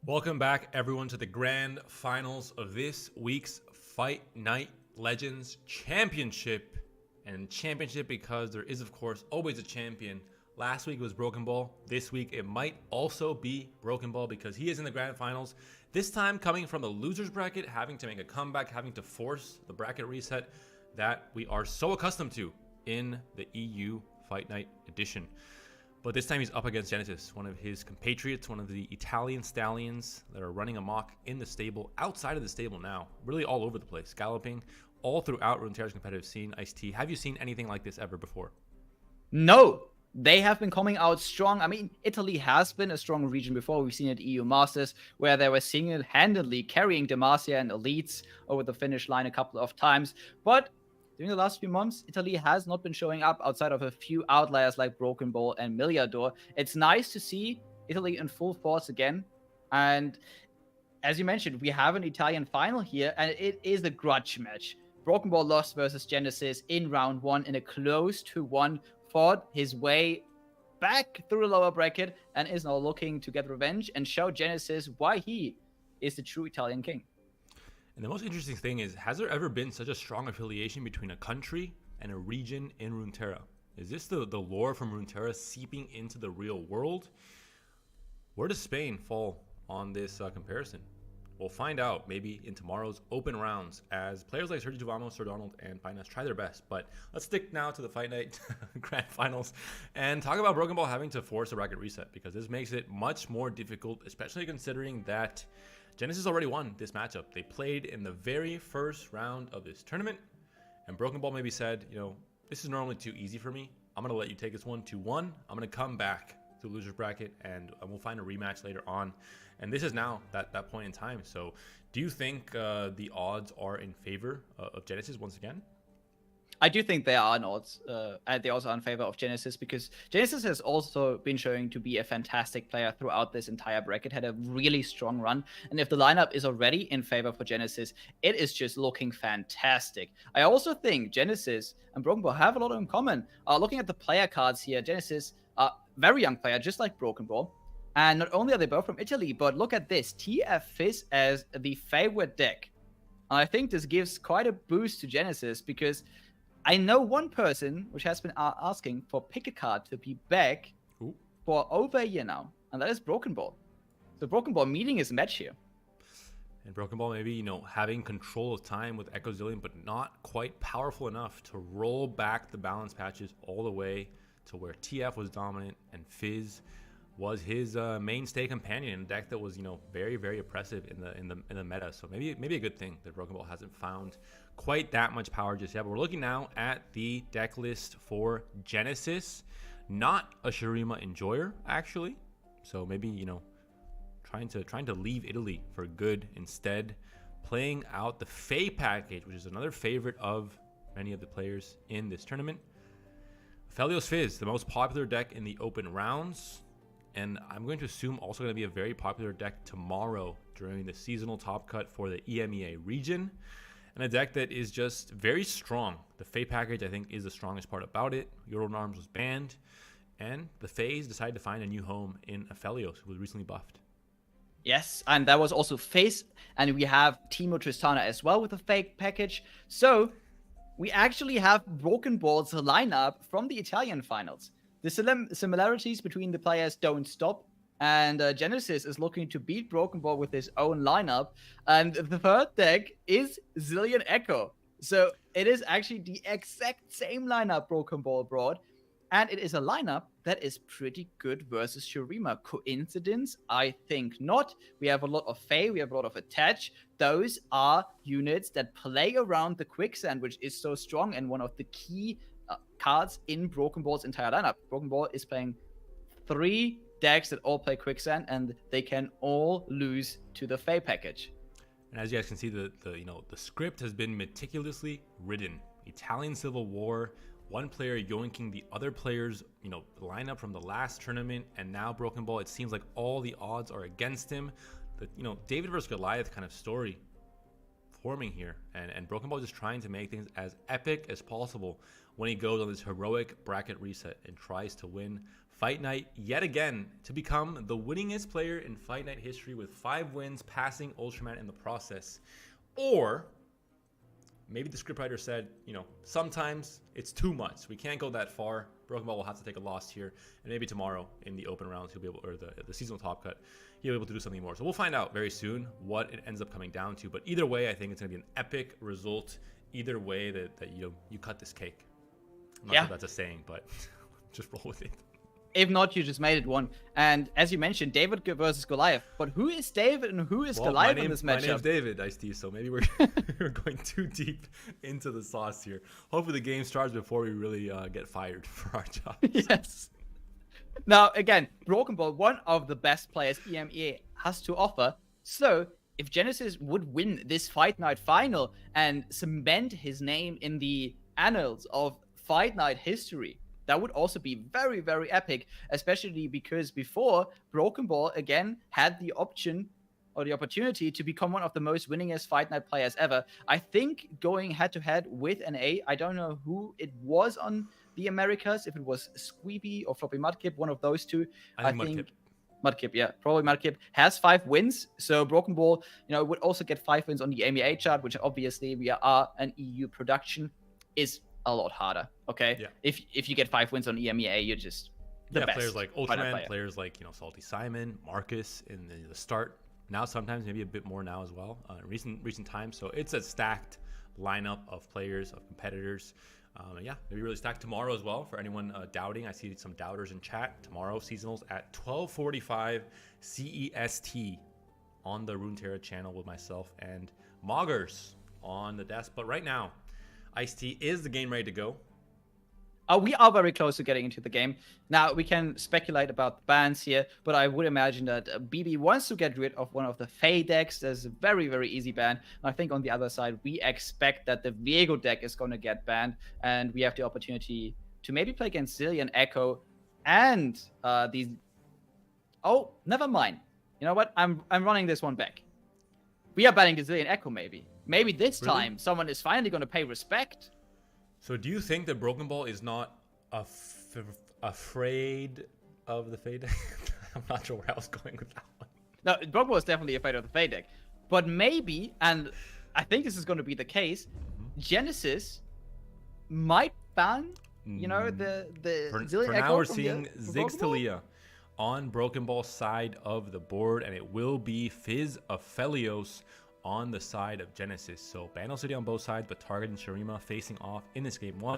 Welcome back, everyone, to the grand finals of this week's Fight Night Legends Championship. And championship because there is, of course, always a champion. Last week was Broken Ball. This week it might also be Broken Ball because he is in the grand finals. This time coming from the losers bracket, having to make a comeback, having to force the bracket reset that we are so accustomed to in the EU Fight Night edition. But this time he's up against Genesis, one of his compatriots, one of the Italian stallions that are running amok in the stable, outside of the stable now, really all over the place, galloping all throughout Runeterra's competitive scene. Ice-T, have you seen anything like this ever before? No, they have been coming out strong. I mean, Italy has been a strong region before. We've seen it at EU Masters, where they were single-handedly carrying Demacia and Elites over the finish line a couple of times. But during the last few months, Italy has not been showing up outside of a few outliers like Broken Ball and Miliador. It's nice to see Italy in full force again. And as you mentioned, we have an Italian final here, and it is a grudge match. Broken Ball lost versus Genesis in round 1 in a close 2-1, fought his way back through the lower bracket, and is now looking to get revenge and show Genesis why he is the true Italian king. And the most interesting thing is, has there ever been such a strong affiliation between a country and a region in Runeterra? Is this the lore from Runeterra seeping into the real world? Where does Spain fall on this comparison? We'll find out maybe in tomorrow's open rounds as players like Sergio Vamos, Sir Donald, and Binance try their best. But let's stick now to the Fight Night Grand Finals and talk about Broken Ball having to force a bracket reset, because this makes it much more difficult, especially considering that Genesis already won this matchup. They played in the very first round of this tournament, and Broken Ball maybe said, you know, this is normally too easy for me. I'm going to let you take this 1-1. I'm going to come back to the loser's bracket, and we'll find a rematch later on. And this is now that point in time. So do you think the odds are in favor of Genesis once again? I do think there are odds. They also are in favor of Genesis, because Genesis has also been showing to be a fantastic player throughout this entire bracket, had a really strong run. And if the lineup is already in favor for Genesis, it is just looking fantastic. I also think Genesis and Broken Ball have a lot in common. Looking at the player cards here, Genesis, very young player, just like Broken Ball. And not only are they both from Italy, but look at this, TF Fizz as the favorite deck. And I think this gives quite a boost to Genesis, because I know one person which has been asking for pick a card to be back for over a year now, and that is Broken Ball. So Broken Ball meeting his match here. And Broken Ball maybe, you know, having control of time with Echo Zillion, but not quite powerful enough to roll back the balance patches all the way to where TF was dominant and Fizz was his mainstay companion in a deck that was, you know, very, very oppressive in the meta. So maybe a good thing that Broken Ball hasn't found quite that much power just yet. But we're looking now at the deck list for Genesis. Not a Shurima enjoyer, actually. So maybe, you know, trying to leave Italy for good instead. Playing out the Fae package, which is another favorite of many of the players in this tournament. Aphelios Fizz, the most popular deck in the open rounds. And I'm going to assume also going to be a very popular deck tomorrow during the seasonal top cut for the EMEA region. And a deck that is just very strong. The Fae package, I think, is the strongest part about it. Euro Arms was banned. And the Faes decided to find a new home in Aphelios, who was recently buffed. Yes, and that was also Face. And we have Timo Tristana as well with the Fae package. So we actually have Broken Ball's lineup from the Italian finals. The similarities between the players don't stop, and Genesis is looking to beat Broken Ball with his own lineup, and the third deck is Zillion Echo. So it is actually the exact same lineup Broken Ball brought, and it is a lineup that is pretty good versus Shurima. Coincidence? I think not. We have a lot of Fae, we have a lot of Attach. Those are units that play around the Quicksand, which is so strong and one of the key cards in Broken Ball's entire lineup. Broken Ball is playing 3 decks that all play Quicksand, and they can all lose to the Fae package. And as you guys can see, the script has been meticulously written. Italian Civil War, one player yoinking the other player's, you know, lineup from the last tournament, and now Broken Ball, it seems like all the odds are against him. The, you know, David versus Goliath kind of story performing here. And Broken Ball just trying to make things as epic as possible when he goes on this heroic bracket reset and tries to win Fight Night yet again to become the winningest player in Fight Night history with 5 wins, passing Ultraman in the process. Or maybe the scriptwriter said, you know, sometimes it's too much. We can't go that far. Broken Ball will have to take a loss here. And maybe tomorrow in the open rounds, he'll be able, or the seasonal top cut, he'll be able to do something more. So we'll find out very soon what it ends up coming down to. But either way, I think it's going to be an epic result. Either way that you cut this cake. I'm not sure if that's a saying, but just roll with it. If not, you just made it one. And as you mentioned, David versus Goliath. But who is David and who is Goliath in this matchup? My name's David, Ice-T, so maybe we're going too deep into the sauce here. Hopefully the game starts before we really get fired for our jobs. Yes. Now, again, Broken Ball, one of the best players EMEA has to offer. So, if Genesis would win this Fight Night final and cement his name in the annals of Fight Night history, that would also be very, very epic, especially because before, Broken Ball, again, had the option or the opportunity to become one of the most winningest Fight Night players ever. I think going head-to-head with an A, I don't know who it was on the Americas, if it was Squeeby or Floppy Mudkip, one of those two. I think Mudkip, yeah, probably Mudkip has 5 wins. So Broken Ball, would also get 5 wins on the EMEA chart, which obviously we are an EU production, is a lot harder. Okay, yeah. If you get 5 wins on EMEA, you're just the best. Players like Ultraman, players like Salty Simon, Marcus in the start. Now sometimes maybe a bit more now as well. Recent times, so it's a stacked lineup of players, of competitors. Yeah, maybe really stacked tomorrow as well for anyone doubting. I see some doubters in chat. Tomorrow seasonals at 12:45 CEST on the Runeterra channel with myself and Moggers on the desk. But right now, Ice-T, is the game ready to go? We are very close to getting into the game. Now, we can speculate about the bans here, but I would imagine that BB wants to get rid of one of the Fae decks. There's a very, very easy ban. I think on the other side, we expect that the Viego deck is going to get banned, and we have the opportunity to maybe play against Zillion Echo and these... Oh, never mind. You know what? I'm running this one back. We are banning the Zillion Echo, maybe. Maybe this time, someone is finally going to pay respect. So do you think that Broken Ball is not afraid of the Fae deck? I'm not sure where I was going with that one. No, Broken Ball is definitely afraid of the Fae deck. But maybe, and I think this is going to be the case, Genesis might ban, the Zillion Echo. For now, we're seeing Ziggs Talia on Broken Ball's side of the board, and it will be Fizz of Felios on the side of Genesis. So Bandle City on both sides, but Target and Shurima facing off in this game 1.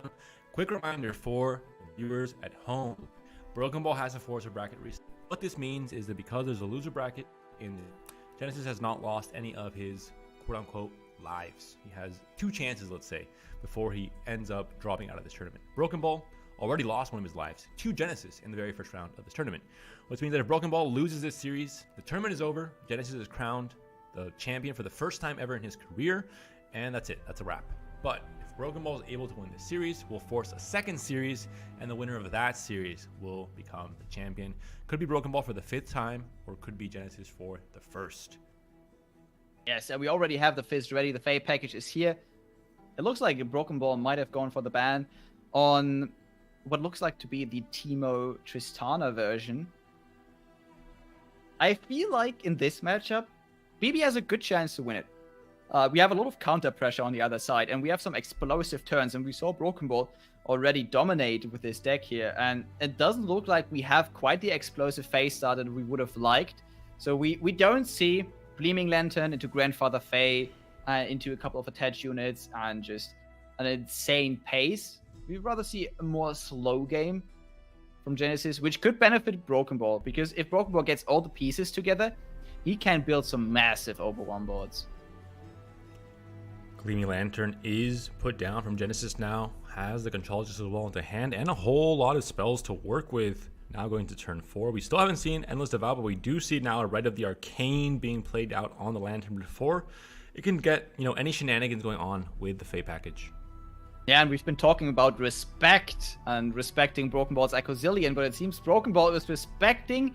Quick reminder for viewers at home, Broken Ball has to force a bracket reset. What this means is that because there's a loser bracket in Genesis has not lost any of his quote-unquote lives. He has 2 chances, let's say, before he ends up dropping out of this tournament. Broken Ball already lost one of his lives to Genesis in the very first round of this tournament, which means that if Broken Ball loses this series, the tournament is over. Genesis is crowned the champion for the first time ever in his career, and that's it. That's a wrap. But if Broken Ball is able to win this series, we'll force a second series, and the winner of that series will become the champion. Could be Broken Ball for the 5th time, or could be Genesis for the 1st. Yes, and we already have the Fizz ready. The Fae package is here. It looks like Broken Ball might have gone for the ban on what looks like to be the Teemo Tristana version. I feel like in this matchup, BB has a good chance to win it. We have a lot of counter pressure on the other side, and we have some explosive turns, and we saw Broken Ball already dominate with this deck here, and it doesn't look like we have quite the explosive phase start that we would have liked. So we don't see Gleaming Lantern into Grandfather Fae, into a couple of attached units, and just an insane pace. We'd rather see a more slow game from Genesis, which could benefit Broken Ball, because if Broken Ball gets all the pieces together, he can build some massive Over-1 boards. Gleaming Lantern is put down from Genesis now. Has the Contrologist as well into hand and a whole lot of spells to work with. Now going to turn 4. We still haven't seen Endless Devour, but we do see now a Rite of the Arcane being played out on the Lantern before. It can get, any shenanigans going on with the Fae package. Yeah, and we've been talking about respect and respecting Broken Ball's Echo Zillion, but it seems Broken Ball is respecting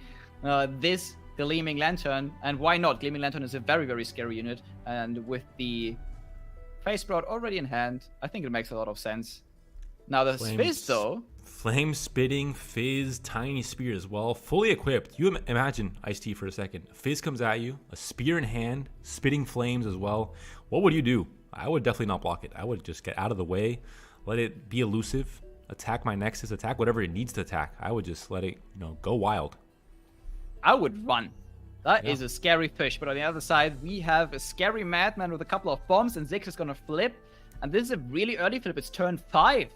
this Gleaming Lantern, and why not? Gleaming Lantern is a very, very scary unit, and with the Face Sprout already in hand. I think it makes a lot of sense. Now the Fizz though. Flame spitting, Fizz, tiny spear as well, fully equipped. You imagine Ice-T for a second. Fizz comes at you, a spear in hand, spitting flames as well. What would you do? I would definitely not block it. I would just get out of the way, let it be elusive, attack my Nexus, attack whatever it needs to attack. I would just let it, go wild. I would run. That is a scary fish. But on the other side, we have a scary madman with a couple of bombs, and Ziggs is gonna flip. And this is a really early flip. It's turn 5.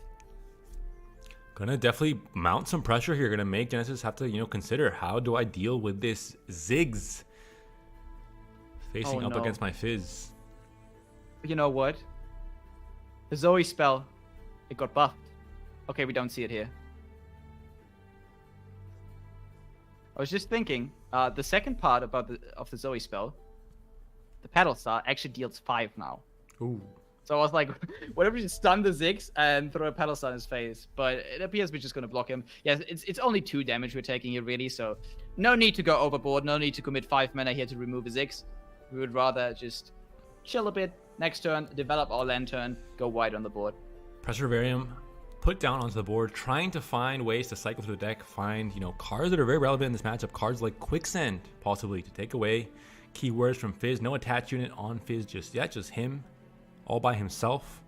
Gonna definitely mount some pressure here. Gonna make Genesis have to, consider, how do I deal with this Ziggs facing up against my Fizz? You know what? The Zoe spell, it got buffed. Okay, we don't see it here. I was just thinking, the second part of the Zoe spell, the Paddle Star actually deals 5 now. Ooh. So I was like, whatever, just stun the Ziggs and throw a Paddle Star in his face. But it appears we're just going to block him. Yes, it's only 2 damage we're taking here, really. So no need to go overboard. No need to commit 5 mana here to remove a Ziggs. We would rather just chill a bit. Next turn, develop our Lantern, go wide on the board. Pressurvarium put down onto the board, trying to find ways to cycle through the deck, find, cards that are very relevant in this matchup. Cards like Quicksand, possibly, to take away keywords from Fizz. No attach unit on Fizz just yet, just him. All by himself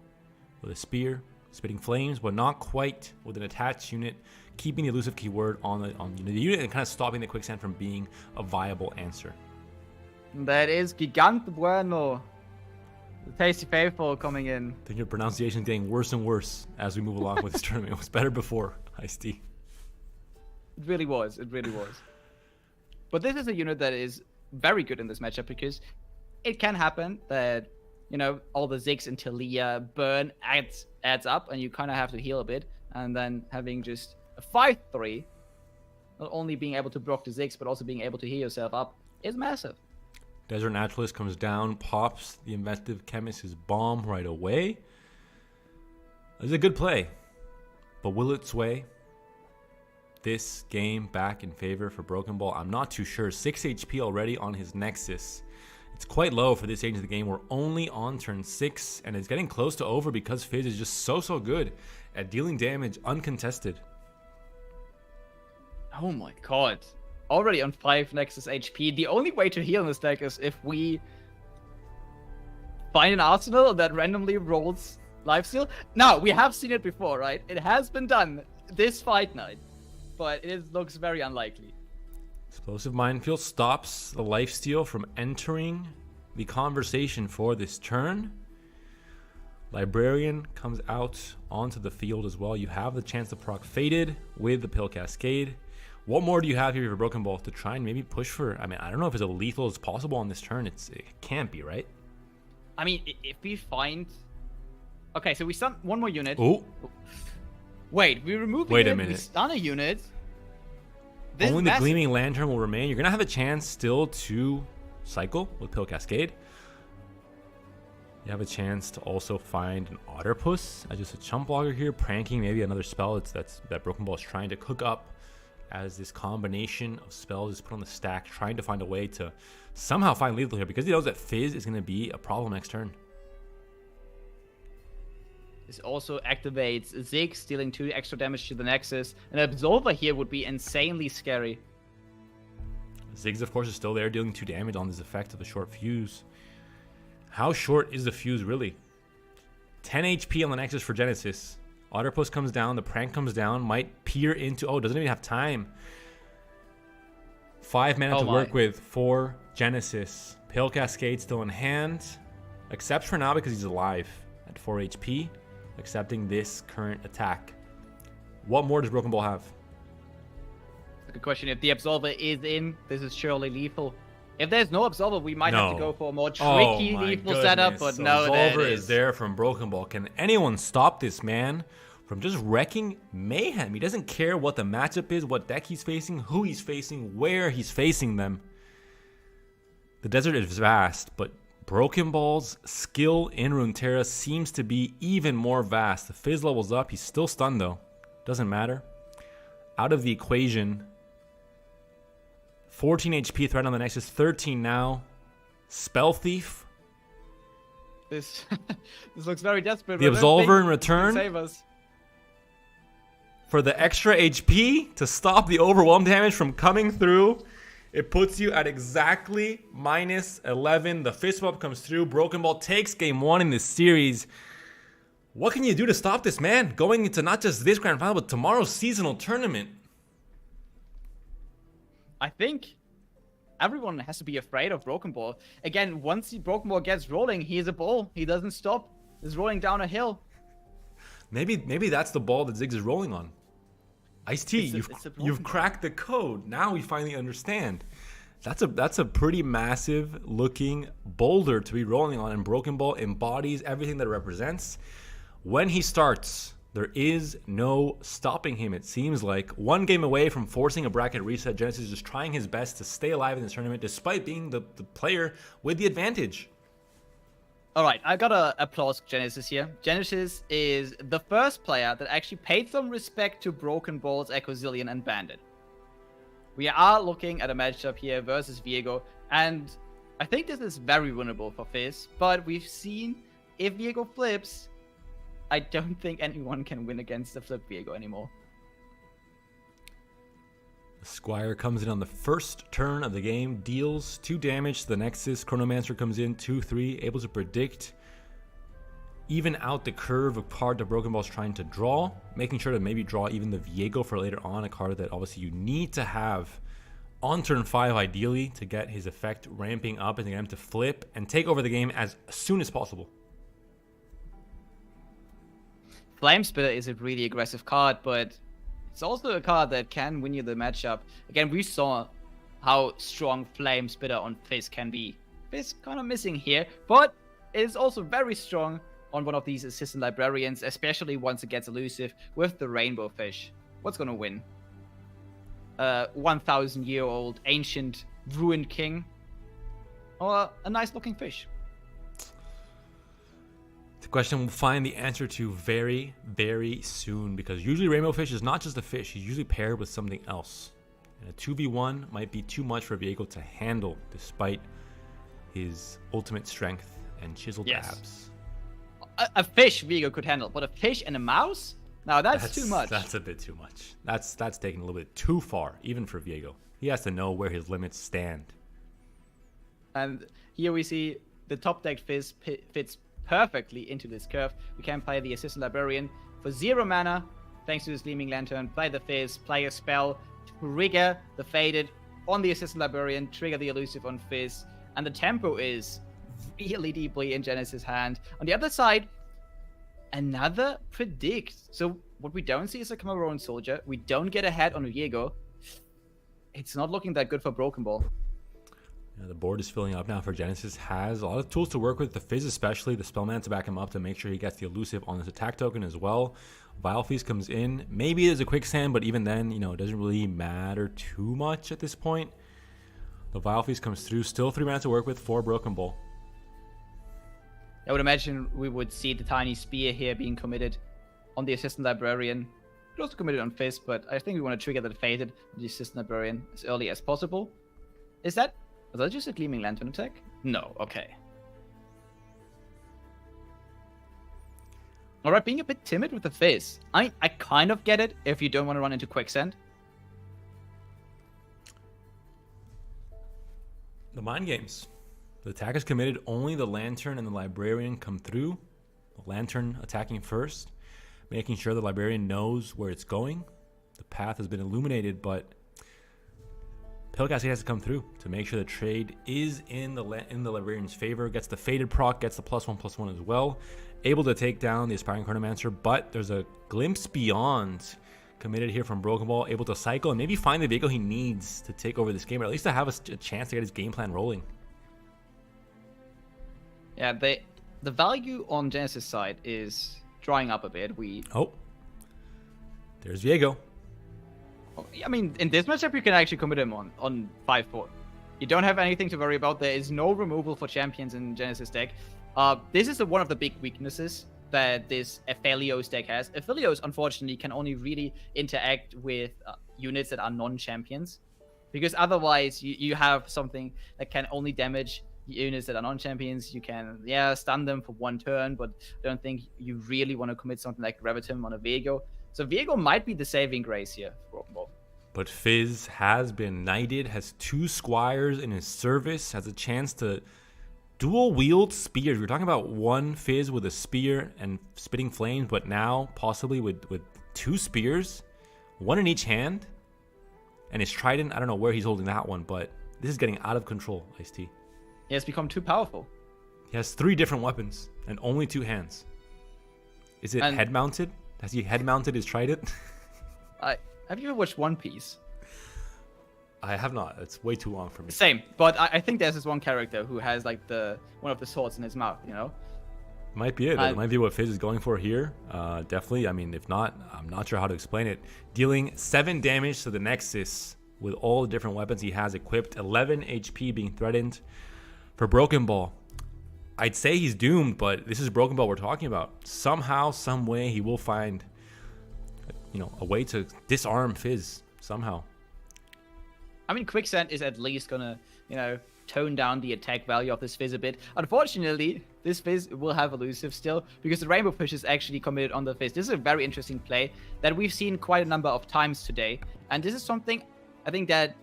with a spear, spitting flames, but not quite with an attached unit, keeping the elusive keyword on the unit and kind of stopping the Quicksand from being a viable answer. That is Gigant Bueno. The Tasty Faithful coming in. I think your pronunciation is getting worse and worse as we move along with this tournament. It was better before, Ice-T. It really was. It really was. But this is a unit that is very good in this matchup because it can happen that all the Ziggs and Talia burn adds up, and you kind of have to heal a bit. And then having just a 5/3, not only being able to block the Ziggs, but also being able to heal yourself up, is massive. Desert Naturalist comes down, pops the Inventive Chemist's bomb right away. It's a good play, but will it sway this game back in favor for Broken Ball? I'm not too sure. 6 HP already on his Nexus. It's quite low for this stage of the game. We're only on turn 6, and it's getting close to over because Fizz is just so good at dealing damage uncontested. Oh my god. Already on 5 Nexus HP. The only way to heal in this deck is if we find an arsenal that randomly rolls lifesteal. Now, we have seen it before, right? It has been done this fight night, but it looks very unlikely. Explosive Minefield stops the lifesteal from entering the conversation for this turn. Librarian comes out onto the field as well. You have the chance to proc Fated with the Pill Cascade. What more do you have here for Broken Ball to try and maybe push for? I mean, I don't know if it's as lethal as possible on this turn. It can't be, right? I mean, if we find... Okay, so we stun one more unit. Oh. Wait, we remove a Wait unit, a minute. we stun a unit. Only the Gleaming Lantern will remain. You're going to have a chance still to cycle with Pill Cascade. You have a chance to also find an Otterpuss as just a chump blocker here, pranking maybe another spell that Broken Ball is trying to cook up as this combination of spells is put on the stack, trying to find a way to somehow find lethal here because he knows that Fizz is going to be a problem next turn. This also activates Ziggs, dealing 2 extra damage to the Nexus. An Absolver here would be insanely scary. Ziggs, of course, is still there, dealing 2 damage on this effect of the short fuse. How short is the fuse, really? 10 HP on the Nexus for Genesis. Otterpuss comes down, the prank comes down, might peer into... Oh, doesn't even have time. 5 mana to work with for Genesis. Pale Cascade still in hand. Accepts for now because he's alive at 4 HP. Accepting this current attack. What more does Broken Ball have? Good question. If the Absolver is in, this is surely lethal. If there's no Absolver, we might have to go for a more tricky lethal setup, but no, Absolver is there from Broken Ball. Can anyone stop this man from just wrecking mayhem? He doesn't care what the matchup is, what deck he's facing, who he's facing, where he's facing them. The desert is vast, but Broken Ball's skill in Runeterra seems to be even more vast. The Fizz levels up. He's still stunned, though. Doesn't matter. Out of the equation. 14 HP threat on the Nexus. 13 now. Spell Thief. This this looks very desperate. The Absolver in Save return us. for the extra HP to stop the overwhelm damage from coming through. It puts you at exactly -11. The fist swap comes through. Broken Ball takes game 1 in this series. What can you do to stop this man going into not just this grand final, but tomorrow's seasonal tournament? I think everyone has to be afraid of Broken Ball. Again, once the Broken Ball gets rolling, he is a ball. He doesn't stop. He's rolling down a hill. Maybe that's the ball that Ziggs is rolling on. Ice-T, you've cracked the code. Now we finally understand. That's a pretty massive looking boulder to be rolling on, and Broken Ball embodies everything that it represents. When he starts, there is no stopping him. It seems like one game away from forcing a bracket reset. Genesis is just trying his best to stay alive in this tournament despite being the player with the advantage. All right, I gotta applaud Genesis here. Genesis is the first player that actually paid some respect to Broken Balls, Ecozillion, and Bandit. We are looking at a matchup here versus Viego, and I think this is very winnable for Fizz, but we've seen if Viego flips, I don't think anyone can win against the flip Viego anymore. The Squire comes in on the first turn of the game, deals 2 damage to the Nexus. Chronomancer comes in 2-3, able to predict, even out the curve of card that Broken Ball's trying to draw, making sure to maybe draw even the Viego for later on, a card that obviously you need to have on turn 5 ideally to get his effect ramping up and get him to flip and take over the game as soon as possible. Flamespitter is a really aggressive card, but it's also a card that can win you the matchup. Again, we saw how strong Flamespitter on Fizz can be. Fizz kind of missing here, but it is also very strong on one of these Assistant Librarians, especially once it gets elusive with the Rainbow Fish. What's going to win? 1,000-year-old ancient ruined king? Or a nice-looking fish? The question we'll find the answer to very, very soon, because usually Rainbow Fish is not just a fish. He's usually paired with something else. And a 2v1 might be too much for Viego to handle despite his ultimate strength and chiseled abs. A fish Viego could handle, but a fish and a mouse? Now that's too much. That's a bit too much. That's taking a little bit too far, even for Viego. He has to know where his limits stand. And here we see the top deck Fizz fits perfectly into this curve. We can play the Assistant Librarian for 0 mana, thanks to this Gleaming Lantern, play the Fizz, play a spell, trigger the Faded on the Assistant Librarian, trigger the Elusive on Fizz, and the tempo is really deeply in Genesis' hand. On the other side, another Predict. So what we don't see is a Cameroon Soldier. We don't get ahead on Viego. It's not looking that good for Broken Ball. Yeah, the board is filling up now for Genesis. Has a lot of tools to work with. The Fizz especially, the Spellman to back him up to make sure he gets the Elusive on his attack token as well. Vile Feast comes in. Maybe there's a Quicksand, but even then, it doesn't really matter too much at this point. The Vile Feast comes through. Still 3 mana to work with for Broken Ball. I would imagine we would see the Tiny Spear here being committed on the Assistant Librarian. Could also committed on Fizz, but I think we want to trigger the Fated on the Assistant Librarian as early as possible. Was that just a Gleaming Lantern attack? No, okay. Alright, being a bit timid with the Fizz. I kind of get it if you don't want to run into Quicksand. The mind games. The attack is committed. Only the Lantern and the Librarian come through. The Lantern attacking first, making sure the Librarian knows where it's going. The path has been illuminated, but Pale Cascade has to come through to make sure the trade is in the Librarian's favor. Gets the Faded proc, gets the +1/+1 as well. Able to take down the Aspiring Chronomancer, but there's a Glimpse Beyond committed here from Broken Ball. Able to cycle and maybe find the vehicle he needs to take over this game, or at least to have a chance to get his game plan rolling. Yeah, the value on Genesis' side is drying up a bit. There's Viego. I mean, in this matchup, you can actually commit him on 5-4. You don't have anything to worry about. There is no removal for champions in Genesis deck. This is one of the big weaknesses that this Aphelios deck has. Aphelios, unfortunately, can only really interact with units that are non-champions. Because otherwise, you have something that can only damage units that are non-champions, you can, stun them for 1 turn, but I don't think you really want to commit something like Gravitum on a Viego. So Viego might be the saving grace here for Broken Ball. But Fizz has been knighted, has 2 squires in his service, has a chance to dual wield spears. We're talking about 1 Fizz with a spear and spitting flames, but now possibly with 2 spears, 1 in each hand, and his trident. I don't know where he's holding that one, but this is getting out of control, Ice-T. He has become too powerful. He has 3 different weapons and only 2 hands. Is it head mounted? Has he head mounted his trident? Have you ever watched One Piece? I have not. It's way too long for me. Same, but I think there's this one character who has like one of the swords in his mouth, you know? Might be it. It might be what Fizz is going for here. Definitely. I mean, if not, I'm not sure how to explain it. Dealing 7 damage to the Nexus with all the different weapons he has equipped. 11 HP being threatened for Broken Ball. I'd say he's doomed, but this is Broken Ball we're talking about. Somehow, some way, he will find, a way to disarm Fizz somehow. I mean, Quicksand is at least gonna, tone down the attack value of this Fizz a bit. Unfortunately, this Fizz will have elusive still, because the Rainbow Push is actually committed on the Fizz. This is a very interesting play that we've seen quite a number of times today. And this is something, I think that,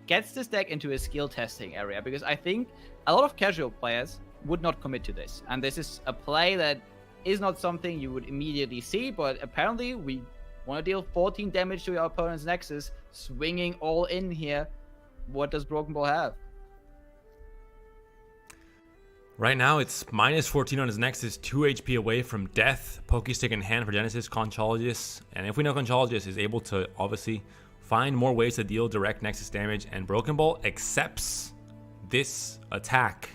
gets this deck into a skill testing area, because I think a lot of casual players would not commit to this. And this is a play that is not something you would immediately see, but apparently we want to deal 14 damage to your opponent's Nexus, swinging all in here. What does Broken Ball have? Right now, it's minus 14 on his Nexus, 2 HP away from death. Pokestick in hand for Genesis, Conchologist. And if we know Conchologist is able to, obviously, find more ways to deal direct Nexus damage, and Broken Ball accepts this attack.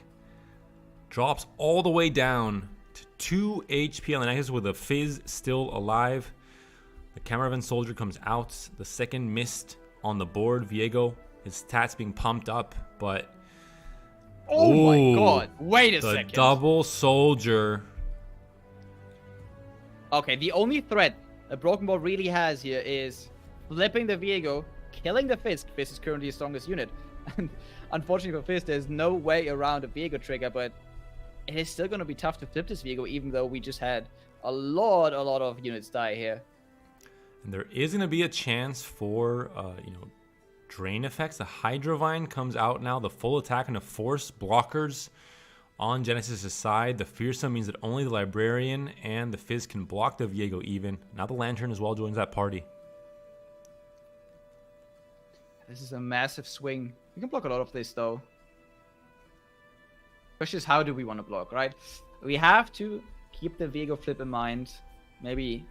Drops all the way down to 2 HP on the Nexus with a Fizz still alive. The Caravan Soldier comes out. The second mist on the board. Viego, his stats being pumped up, but... Oh my god, wait a second. The double Soldier. Okay, the only threat that Broken Ball really has here is flipping the Viego, killing the Fizz. Fizz is currently his strongest unit. And unfortunately for Fizz, there's no way around a Viego trigger, but it is still going to be tough to flip this Viego, even though we just had a lot of units die here. And there is going to be a chance for, drain effects. The Hydrovine comes out now. The full attack and the force blockers on Genesis' side. The Fearsome means that only the Librarian and the Fizz can block the Viego even. Now the Lantern as well joins that party. This is a massive swing. We can block a lot of this, though. Question is, how do we want to block, right? We have to keep the Viego flip in mind. Maybe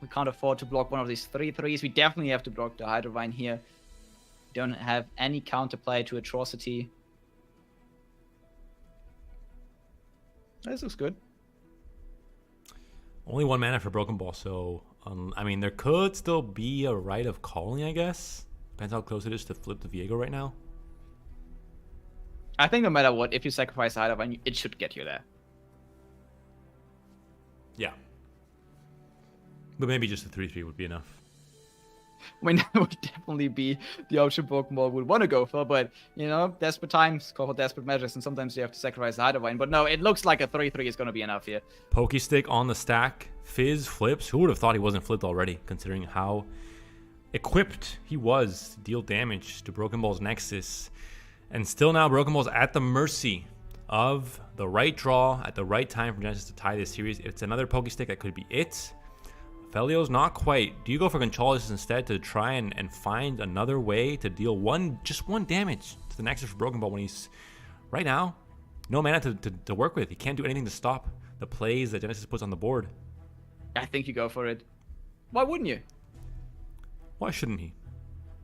we can't afford to block one of these 3/3s. We definitely have to block the Hydrovine here. We don't have any counterplay to Atrocity. This looks good. Only 1 mana for Broken Ball, so there could still be a Rite of Calling, I guess. Depends how close it is to flip the Viego right now. I think no matter what, if you sacrifice the Hydrovine, it should get you there. Yeah. But maybe just a 3/3 would be enough. I mean, that would definitely be the option Pokemon would want to go for, but, desperate times call for desperate measures, and sometimes you have to sacrifice the Hydrovine. But no, it looks like a 3/3 is going to be enough here. Pokestick on the stack. Fizz flips. Who would have thought he wasn't flipped already, considering how equipped he was to deal damage to Broken Ball's Nexus. And still now, Broken Ball's at the mercy of the right draw at the right time for Genesis to tie this series. If it's another Pokestick, that could be it. Felio's not quite. Do you go for Conchologist instead to try and find another way to deal just one damage to the Nexus for Broken Ball when he's, right now, no mana to work with? He can't do anything to stop the plays that Genesis puts on the board. I think you go for it. Why wouldn't you? Why shouldn't he?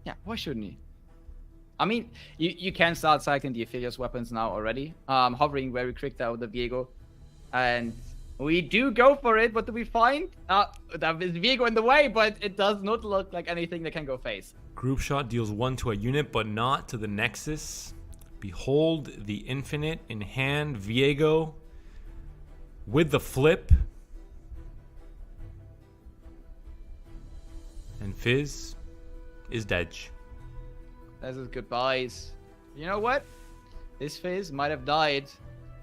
Yeah, why shouldn't he? I mean, you can start cycling the Aphelios weapons now already. Hovering very quick there with the Viego. And we do go for it. What do we find? That is Viego in the way, but it does not look like anything that can go face. Group Shot deals 1 to a unit, but not to the Nexus. Behold the Infinite in hand. Viego with the flip. And Fizz is dead. That's his goodbyes. You know what? This phase might have died.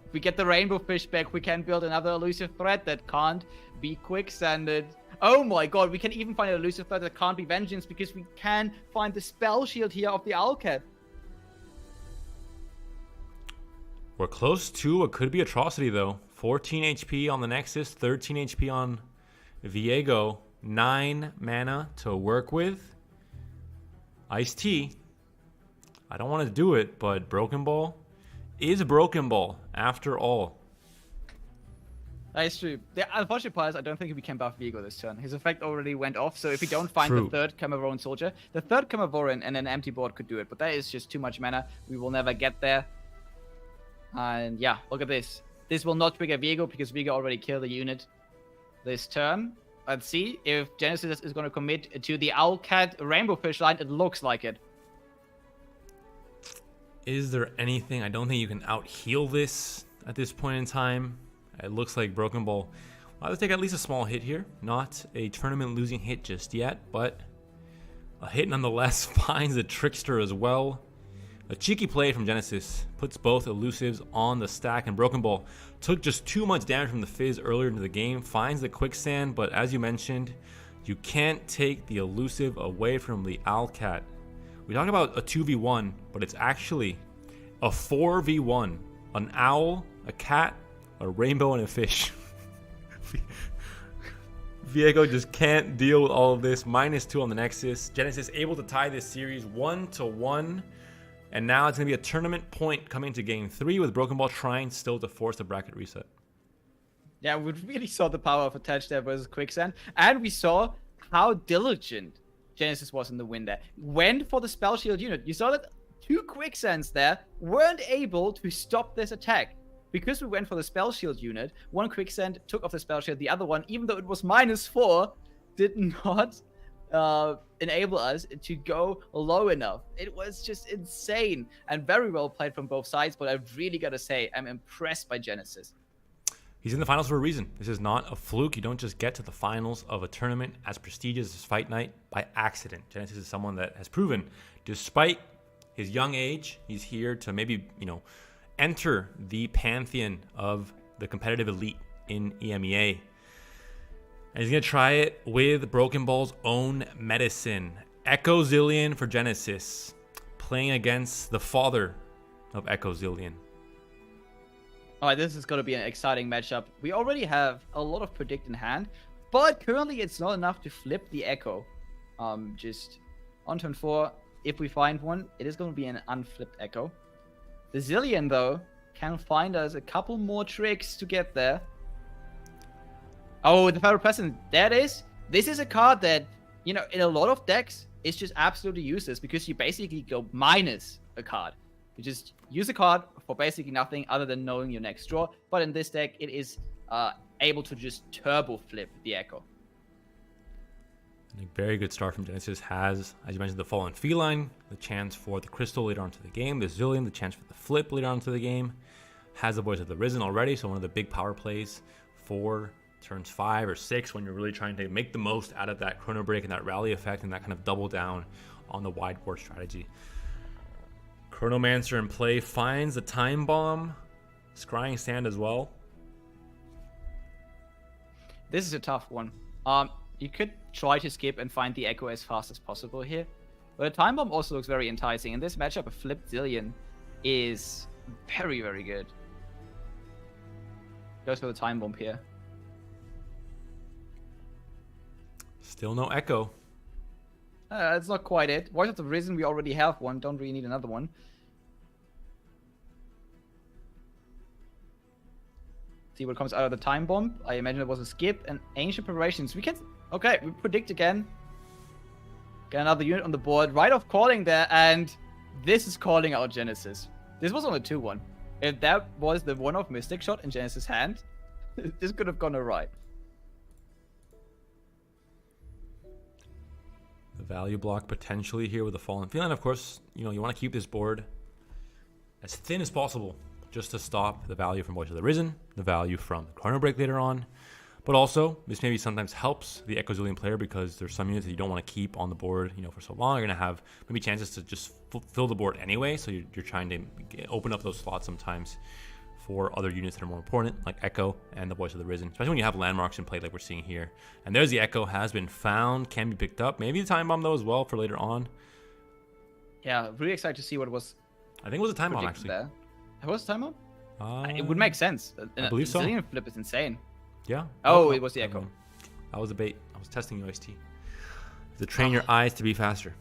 If we get the rainbow fish back, we can build another elusive threat that can't be quicksanded. Oh my god, we can even find an elusive threat that can't be vengeance because we can find the spell shield here of the Owlcat. We're close to what could be atrocity though. 14 HP on the Nexus, 13 HP on Viego, 9 mana to work with. Ice-T. I don't want to do it, but Broken Ball is Broken Ball after all. That is true. The unfortunate part is I don't think we can buff Viego this turn. His effect already went off, so if we don't find the third Cameroon soldier, the third Cameroon and an empty board could do it, but that is just too much mana. We will never get there. And yeah, look at this. This will not trigger Viego because Viego already killed the unit this turn. Let's see if Genesis is going to commit to the Owlcat Rainbow Fish line. It looks like it. Is there anything? I don't think you can out-heal this at this point in time. It looks like Broken Ball will have to take at least a small hit here. Not a tournament-losing hit just yet, but a hit nonetheless. Finds the Trickster as well. A cheeky play from Genesis puts both elusives on the stack, and Broken Ball took just too much damage from the Fizz earlier into the game. Finds the Quicksand, but as you mentioned, you can't take the elusive away from the Owlcat. We talk about a 2v1, but it's actually a 4v1. An owl, a cat, a rainbow, and a fish. Viego just can't deal with all of this. -2 on the Nexus. Genesis able to tie this series 1-1. And now it's going to be a tournament point coming to game 3 with Broken Ball trying still to force the bracket reset. Yeah, we really saw the power of Attach there versus Quicksand. And we saw how diligent Genesis was in the win there. Went for the spell shield unit. You saw that 2 Quicksands there weren't able to stop this attack. Because we went for the spell shield unit, one Quicksand took off the spell shield, the other one, even though it was -4, did not enable us to go low enough. It was just insane and very well played from both sides, but I've really got to say, I'm impressed by Genesis. He's in the finals for a reason. This is not a fluke. You don't just get to the finals of a tournament as prestigious as Fight Night by accident. Genesis is someone that has proven, despite his young age, he's here to maybe, enter the pantheon of the competitive elite in EMEA. And he's going to try it with Broken Ball's own medicine. Echo Zillion for Genesis. Playing against the father of Echo Zillion. Alright, this is going to be an exciting matchup. We already have a lot of predict in hand, but currently it's not enough to flip the Echo. Just on turn 4, if we find one, it is going to be an unflipped Echo. The Zillion, though, can find us a couple more tricks to get there. Oh, the Pharaoh President. There it is. This is a card that, in a lot of decks, is just absolutely useless because you basically go minus a card. You just use a card for basically nothing other than knowing your next draw. But in this deck, it is able to just turbo flip the Echo. A very good start from Genesis has, as you mentioned, the Fallen Feline, the chance for the Crystal later on into the game, the Zillion, the chance for the Flip later on into the game, has the Voice of the Risen already, so one of the big power plays for turns 5 or 6 when you're really trying to make the most out of that Chrono Break and that rally effect and that kind of double down on the wide board strategy. Chronomancer in play finds the Time Bomb, Scrying Sand as well. This is a tough one. You could try to skip and find the Echo as fast as possible here. But a Time Bomb also looks very enticing. In this matchup, a flipped Zillion is very, very good. Goes for the Time Bomb here. Still no Echo. That's not quite it. Voice of the Risen, we already have one. Don't really need another one. See what comes out of the Time Bomb. I imagine it was a skip. And Ancient Preparations. We can... Okay, we predict again. Get another unit on the board. Right off calling there. And this is calling out Genesis. This was on a 2-1. If that was the one-off Mystic Shot in Genesis' hand, this could have gone alright. The value block potentially here with the Fallen Feline. Of course, you want to keep this board as thin as possible just to stop the value from Voice of the Risen, the value from Chrono Break later on. But also, this maybe sometimes helps the Echo Zillion player because there's some units that you don't want to keep on the board, for so long. You're going to have maybe chances to just fill the board anyway. So you're trying to open up those slots sometimes for other units that are more important, like Echo and the Voice of the Risen, especially when you have landmarks in play like we're seeing here. And there's the Echo, has been found, can be picked up. Maybe the Time Bomb, though, as well for later on. Yeah, really excited to see what was. I think it was a Time Bomb, actually. There. It was a Time Bomb? It would make sense. I believe so. Zillion flip is insane. Yeah. Oh, it was the Echo. That was a bait. I was testing you, IST. To train your eyes to be faster.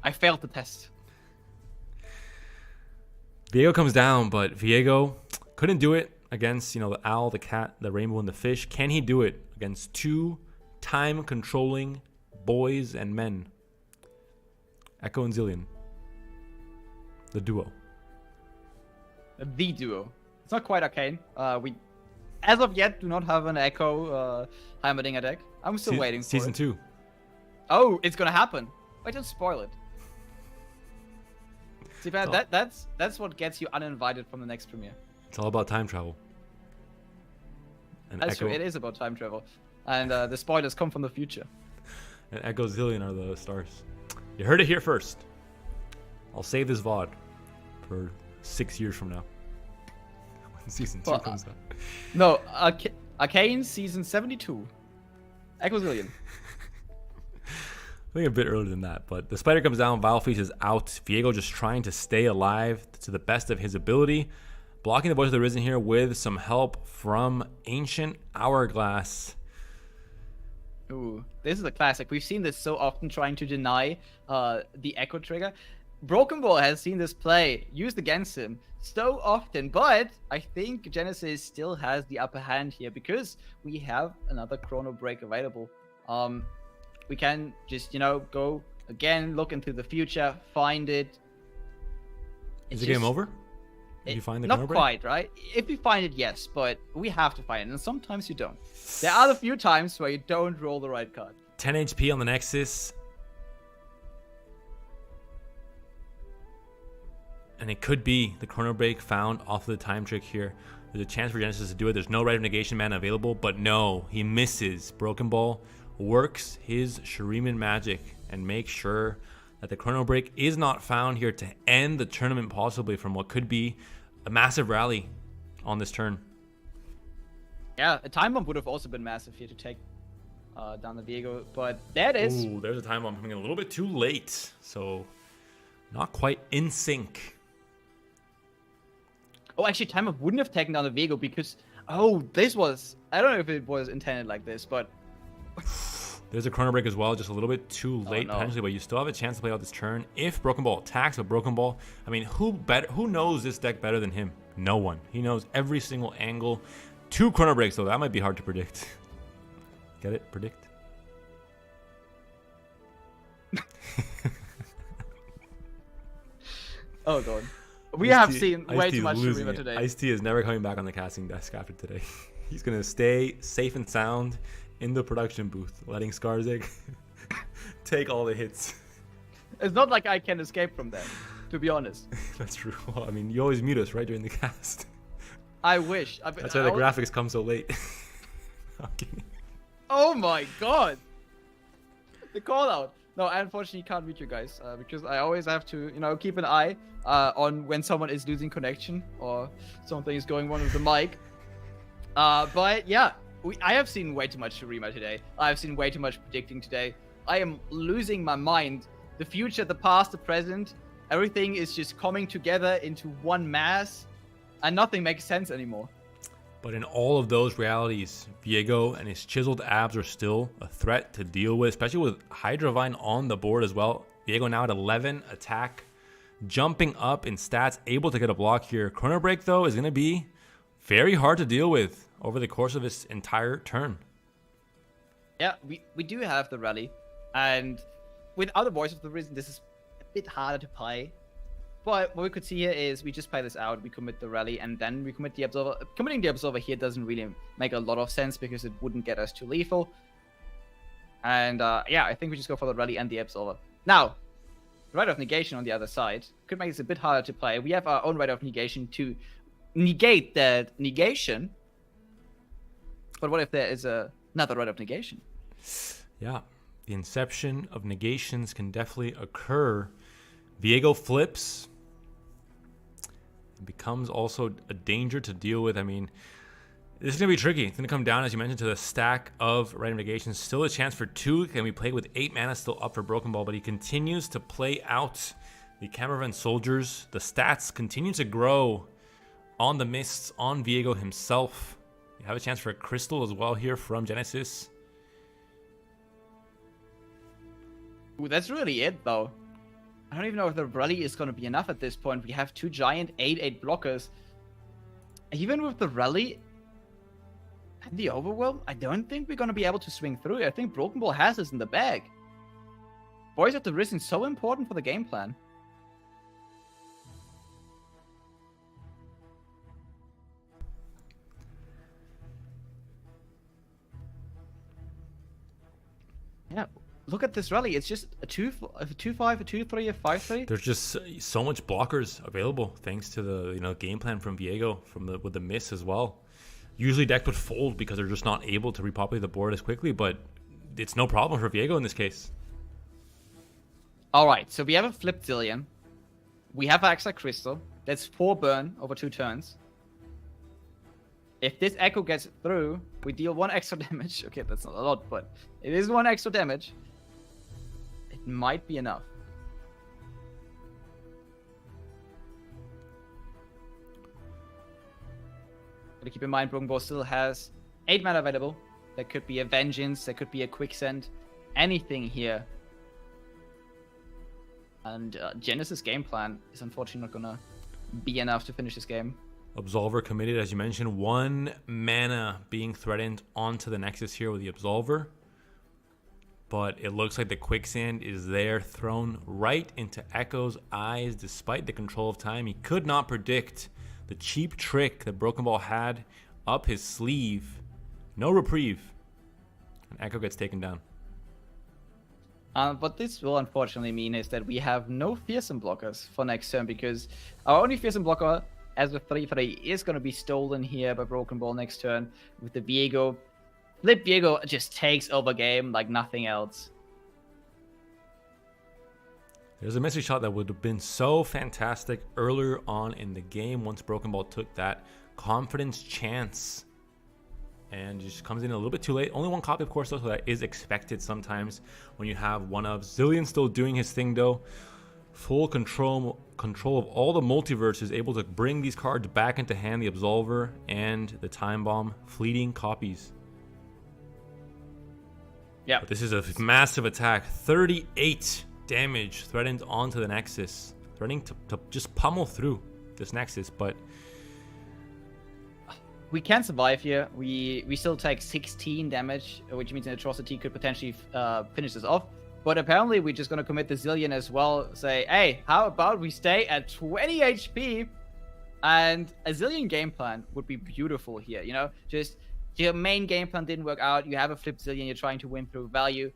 I failed the test. Viego comes down, but Viego couldn't do it against, the owl, the cat, the rainbow, and the fish. Can he do it against two time-controlling boys and men? Echo and Zillion. The duo. The duo. It's not quite arcane. We, as of yet, do not have an Echo Heimerdinger deck. I'm still waiting for Season it. 2. Oh, it's gonna happen. Wait, don't spoil it. See, man, that's what gets you uninvited from the next premiere. It's all about time travel. And That's true. It is about time travel, and the spoilers come from the future. And Echo Zillion are the stars. You heard it here first. I'll save this VOD for 6 years from now. When season 2 comes out. No, Arcane season 72. Echo Zillion. I think a bit earlier than that, but the spider comes down, Vilefeast is out. Viego just trying to stay alive to the best of his ability. Blocking the Voice of the Risen here with some help from Ancient Hourglass. Ooh, this is a classic. We've seen this so often trying to deny the Echo trigger. Broken Ball has seen this play used against him so often, but I think Genesis still has the upper hand here because we have another Chrono Break available. We can just, go again, look into the future, find it. Is the game over? If you find the Chrono Not Break? quite, right? If you find it, yes, but we have to find it, and sometimes you don't. There are a few times where you don't roll the right card. 10 HP on the Nexus. And it could be the Chrono Break found off of the time trick here. There's a chance for Genesis to do it. There's no Rite of Negation mana available, but no, he misses. Broken Ball works his Shuriman magic and makes sure that the Chrono Break is not found here to end the tournament possibly from what could be a massive rally on this turn. Yeah, a time bomb would have also been massive here to take down the Viego, but there it is. Ooh, there's a time bomb coming in a little bit too late, so not quite in sync. Oh, actually, time bomb wouldn't have taken down the Viego because, this was, I don't know if it was intended like this, but there's a Chrono Break as well, just a little bit too late potentially, but you still have a chance to play out this turn. If Broken Ball attacks with Broken Ball, I mean, who knows this deck better than him? No one. He knows every single angle. 2 Chrono Breaks, though, that might be hard to predict. Get it? Predict? Oh, God. We have seen way too much Shurima today. Ice-T is never coming back on the casting desk after today. He's going to stay safe and sound in the production booth, letting Scarzig take all the hits. It's not like I can escape from that, to be honest. That's true. Well, I mean, you always mute us right during the cast. I wish. That's why the graphics come so late. Okay. Oh my God! The call out. No, I unfortunately can't mute you guys because I always have to, keep an eye on when someone is losing connection or something is going wrong with the mic. But yeah, I have seen way too much Shurima today. I've seen way too much predicting today. I am losing my mind. The future, the past, the present, everything is just coming together into one mass, and nothing makes sense anymore. But in all of those realities, Viego and his chiseled abs are still a threat to deal with, especially with Hydravine on the board as well. Viego now at 11 attack, jumping up in stats, able to get a block here. Chrono Break, though, is going to be very hard to deal with over the course of this entire turn. Yeah, we do have the rally, and with other Voice of the Risen, this is a bit harder to play. But what we could see here is we just play this out, we commit the rally, and then we commit the Absolver. Committing the Absolver here doesn't really make a lot of sense because it wouldn't get us to lethal. And yeah, I think we just go for the rally and the Absolver. Now, Rite of Negation on the other side could make this a bit harder to play. We have our own Rite of Negation to negate that negation. But what if there is a another Rite of Negation. Yeah, the inception of negations can definitely occur. Viego flips. It becomes also a danger to deal with. I mean, this is going to be tricky. It's going to come down, as you mentioned, to the stack of Rite of Negations. Still a chance for 2. Can be played with 8 mana still up for Broken Ball, but he continues to play out the Cameravan Soldiers. The stats continue to grow on the Mists, on Viego himself. You have a chance for a Crystal as well here from Genesis. Ooh, that's really it, though. I don't even know if the rally is going to be enough at this point. We have 2 giant 8/8 blockers. Even with the rally and the overwhelm, I don't think we're going to be able to swing through. I think Broken Ball has this in the bag. Voice of the Risen is so important for the game plan. Yeah, look at this rally. It's just a 2-5, a 2-3, a 5-3. There's just so much blockers available thanks to the game plan from Viego with the miss as well. Usually deck would fold because they're just not able to repopulate the board as quickly, but it's no problem for Viego in this case. Alright, so we have a flipped Zillion. We have Axa Crystal. That's 4 burn over 2 turns. If this Echo gets through, we deal 1 extra damage. Okay, that's not a lot, but it is 1 extra damage. It might be enough. But keep in mind, Broken Ball still has 8 mana available. There could be a Vengeance, there could be a Quicksand, anything here. And Genesis game plan is unfortunately not gonna be enough to finish this game. Absolver committed, as you mentioned, 1 mana being threatened onto the Nexus here with the Absolver. But it looks like the Quicksand is there, thrown right into Echo's eyes. Despite the control of time, he could not predict the cheap trick that Broken Ball had up his sleeve. No reprieve. And Echo gets taken down. What this will unfortunately mean is that we have no fearsome blockers for next turn, because our only fearsome blocker as a 3-3 is going to be stolen here by Broken Ball next turn with the Viego. Flip Viego just takes over game like nothing else. There's a mystery shot that would have been so fantastic earlier on in the game once Broken Ball took that confidence chance. And just comes in a little bit too late. Only 1 copy, of course, though, so that is expected sometimes when you have one of. Zillion still doing his thing, though. Full control of all the multiverses, able to bring these cards back into hand. The Absolver and the Time Bomb, fleeting copies. Yeah. But this is a massive attack. 38 damage threatened onto the Nexus. Threatening to just pummel through this Nexus, but we can survive here. We still take 16 damage, which means an Atrocity could potentially finish this off. But apparently we're just going to commit the Zillion as well. Say, hey, how about we stay at 20 HP? And a Zillion game plan would be beautiful here, you know? Just your main game plan didn't work out. You have a flipped Zillion. You're trying to win through value.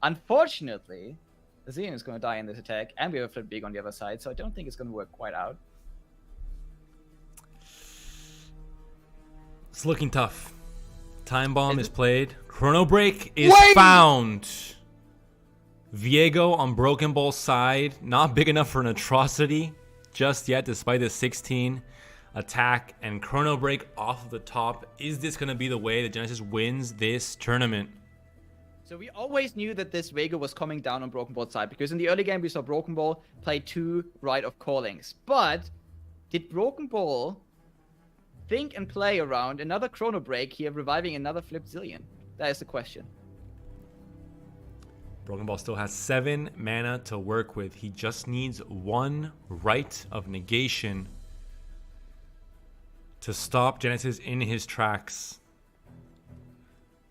Unfortunately, the Zillion is going to die in this attack. And we have a flip big on the other side. So I don't think it's going to work quite out. It's looking tough. Time Bomb is played. Chrono Break is found. Viego on Broken Ball's side. Not big enough for an Atrocity just yet, despite the 16 attack. And Chrono Break off of the top. Is this going to be the way that Genesis wins this tournament? So we always knew that this Viego was coming down on Broken Ball's side, because in the early game we saw Broken Ball play 2 Rite of Callings. But did Broken Ball think and play around another Chrono Break here, reviving another flipped Zillion? That is the question. Broken Ball still has 7 mana to work with. He just needs 1 Rite of Negation to stop Genesis in his tracks.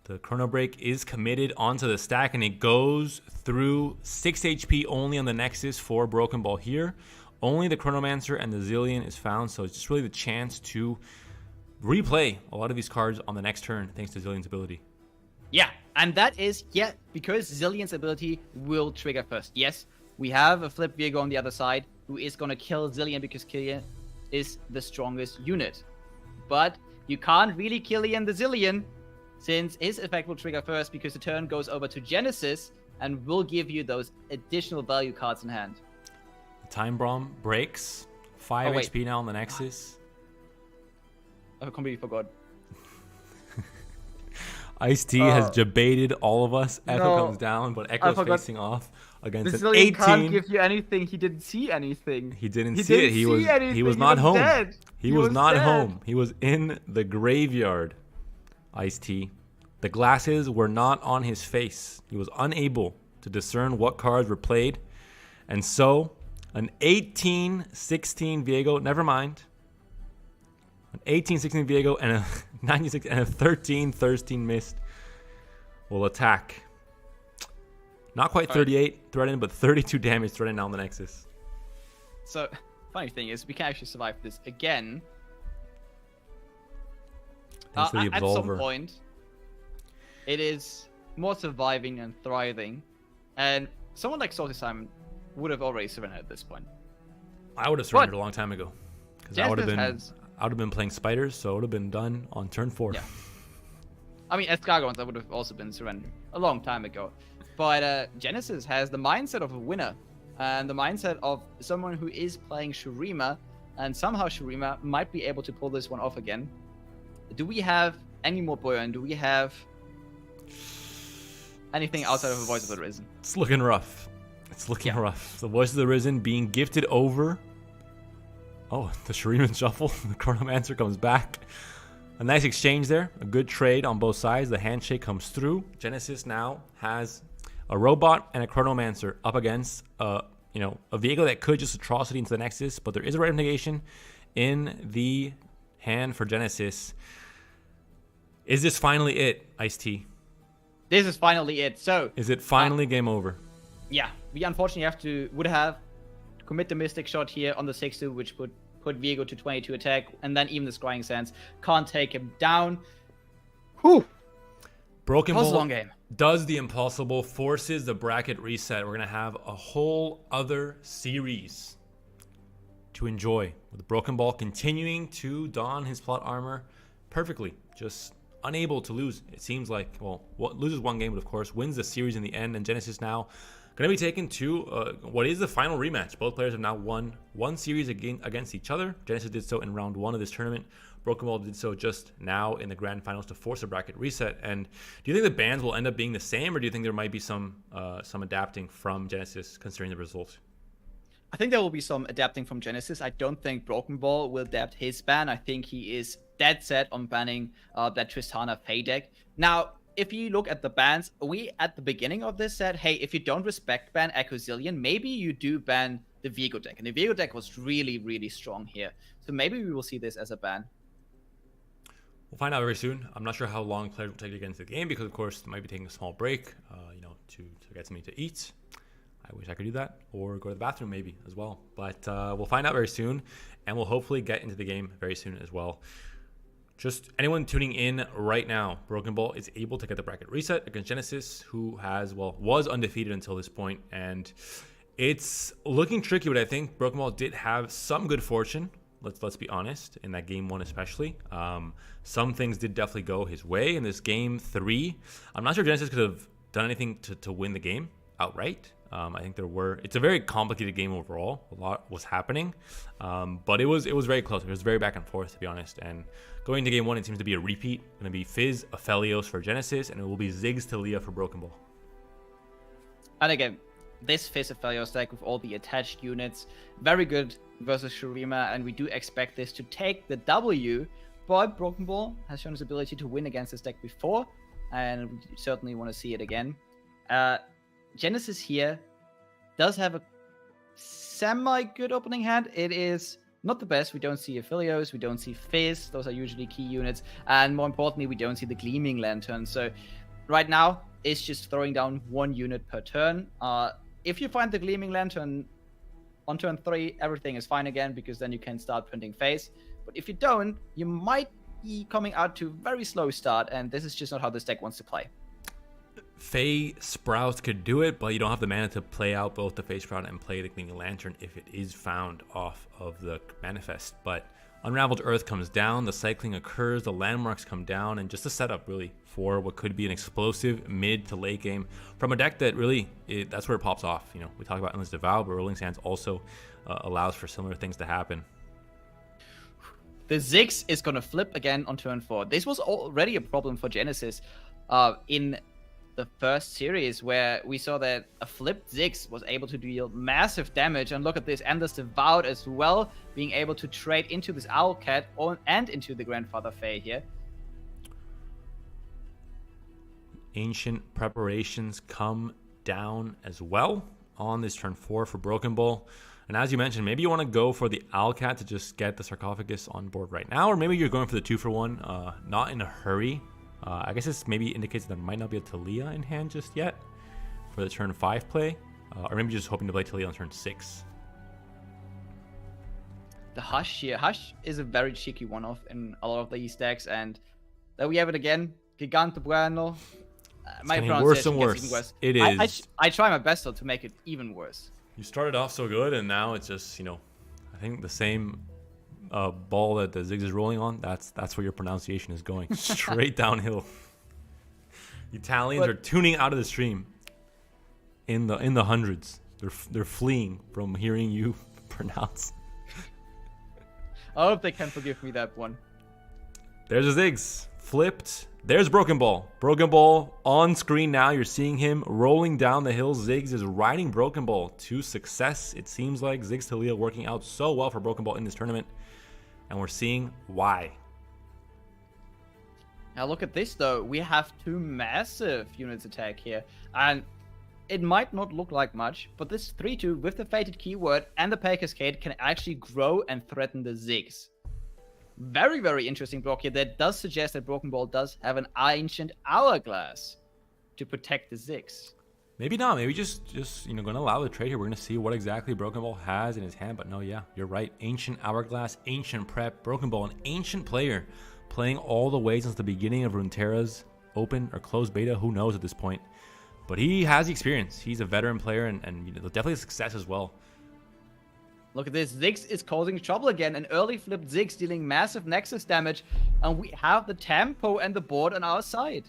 The Chrono Break is committed onto the stack, and it goes through 6 HP only on the Nexus for Broken Ball here. Only the Chronomancer and the Zillion is found, so it's just really the chance to replay a lot of these cards on the next turn thanks to Zillion's ability. Yeah, and that is, because Zillion's ability will trigger first. Yes, we have a flip Viego on the other side who is going to kill Zillion because Killian is the strongest unit. But you can't really Killian the Zillion, since his effect will trigger first because the turn goes over to Genesis and will give you those additional value cards in hand. Time Bomb breaks. 5 HP now on the Nexus. I completely forgot. Ice-T has debated all of us. Echo comes down, but Echo's facing off against an 18. Can't give you anything. He didn't see anything. He didn't see it. He was not home. Dead. He was not home. He was in the graveyard. Ice-T. The glasses were not on his face. He was unable to discern what cards were played. And so, an 18-16 Viego, never mind. An 18-16 Viego and a 96 and a 13-13 Mist will attack. Not quite 38 threatened, but 32 damage threatened now on the Nexus. So, funny thing is, we can actually survive this again. At some point, it is more surviving and thriving. And someone like Salty Simon would have already surrendered at this point. I would have surrendered a long time ago. Because I would have been playing spiders, so it would have been done on turn 4. Yeah. I mean, as Gargons, I would have also been surrendered a long time ago. But Genesis has the mindset of a winner. And the mindset of someone who is playing Shurima. And somehow Shurima might be able to pull this one off again. Do we have any more Boyan? Do we have anything outside of a Voice of the Risen? It's looking rough. It's looking rough. The Voice of the Risen being gifted over. Oh, the Shuriman Shuffle. The Chronomancer comes back. A nice exchange there. A good trade on both sides. The handshake comes through. Genesis now has a robot and a Chronomancer up against a vehicle that could just atrocity into the Nexus, but there is a rate of negation in the hand for Genesis. Is this finally it, Ice-T? This is finally it. So is it finally game over? Yeah, we unfortunately would have to commit the Mystic Shot here on the 6-2, which would put Viego to 22 attack, and then even the Scrying Sands can't take him down. Whew. Broken Ball long game. Does the impossible, forces the bracket reset. We're going to have a whole other series to enjoy, with the Broken Ball continuing to don his plot armor perfectly, just unable to lose. It seems like, well, loses one game, but of course wins the series in the end. And Genesis now going to be taken to what is the final rematch. Both players have now won one series against each other. Genesis did so in round 1 of this tournament. Broken Ball did so just now in the grand finals to force a bracket reset. And do you think the bans will end up being the same, or do you think there might be some adapting from Genesis considering the result? I think there will be some adapting from Genesis. I don't think Broken Ball will adapt his ban. I think he is dead set on banning that Tristana Fae deck. Now, if you look at the bans, we at the beginning of this said, hey, if you don't respect ban Echozillion, maybe you do ban the Viego deck. And the Viego deck was really, really strong here. So maybe we will see this as a ban. We'll find out very soon. I'm not sure how long players will take to get into the game because, of course, they might be taking a small break, to get something to eat. I wish I could do that, or go to the bathroom maybe as well. But we'll find out very soon, and we'll hopefully get into the game very soon as well. Just anyone tuning in right now, Broken Ball is able to get the bracket reset against Genesis, who was undefeated until this point, and it's looking tricky. But I think Broken Ball did have some good fortune. Let's be honest, in that game 1 especially. Some things did definitely go his way in this game 3. I'm not sure Genesis could have done anything to win the game outright. I think it's a very complicated game overall. A lot was happening, but it was very close. It was very back and forth, to be honest. And going into game 1, it seems to be a repeat. It's going to be Fizz, Aphelios for Genesis, and it will be Ziggs to Leah for Broken Ball. And again, this Fizz Aphelios deck with all the attached units, very good versus Shurima, and we do expect this to take the W. But Broken Ball has shown his ability to win against this deck before, and we certainly want to see it again. Genesis here does have a semi-good opening hand. It is not the best. We don't see Aphelios, we don't see Fizz. Those are usually key units. And more importantly, we don't see the Gleaming Lantern. So right now, it's just throwing down 1 unit per turn. If you find the Gleaming Lantern on turn 3, everything is fine again, because then you can start printing Phase. But if you don't, you might be coming out to a very slow start, and this is just not how this deck wants to play. Fae Sprout could do it, but you don't have the mana to play out both the Fae Sprout and play the Gleaming Lantern if it is found off of the Manifest. But Unraveled Earth comes down, the cycling occurs, the landmarks come down, and just a setup really for what could be an explosive mid to late game from a deck that really, that's where it pops off. You know, we talk about Endless Devour, but Rolling Sands also allows for similar things to happen. The Ziggs is going to flip again on turn 4. This was already a problem for Genesis in the first series, where we saw that a flipped Ziggs was able to deal massive damage. And look at this, Endless Devour as well, being able to trade into this Owlcat and into the Grandfather Fae here. Ancient preparations come down as well on this turn 4 for Broken Bull. And as you mentioned, maybe you want to go for the Owlcat to just get the Sarcophagus on board right now, or maybe you're going for the 2-for-1, not in a hurry. I guess this maybe indicates that there might not be a Talia in hand just yet for the turn 5 play, or maybe just hoping to play Talia on turn 6. The Hush here. Hush is a very cheeky one-off in a lot of these decks, and there we have it again. Gigante Bueno. My pronunciation worse and worse. Even worse. It is. I try my best though to make it even worse. You started off so good, and now it's just, you know, I think the same ball that the Ziggs is rolling on, that's where your pronunciation is going. Straight downhill. Italians are tuning out of the stream in the hundreds. They're fleeing from hearing you pronounce. I hope they can forgive me that one. There's a Ziggs flipped. There's Broken Ball. Broken Ball on screen now. You're seeing him rolling down the hill. Ziggs is riding Broken Ball to success. It seems like Ziggs Talia working out so well for Broken Ball in this tournament. And we're seeing why. Now look at this though. We have 2 massive units attack here. And it might not look like much, but this 3-2 with the Fated Keyword and the Pay Cascade can actually grow and threaten the Ziggs. Very, very interesting block here. That does suggest that Broken Ball does have an Ancient Hourglass to protect the Ziggs. Maybe not. Maybe just you know, going to allow the trade here. We're going to see what exactly Broken Ball has in his hand. But no, yeah, you're right. Ancient Hourglass, Ancient Prep, Broken Ball, an ancient player playing all the way since the beginning of Runeterra's open or closed beta. Who knows at this point? But he has the experience. He's a veteran player and you know, definitely a success as well. Look at this. Ziggs is causing trouble again. An early flipped Ziggs dealing massive Nexus damage. And we have the tempo and the board on our side.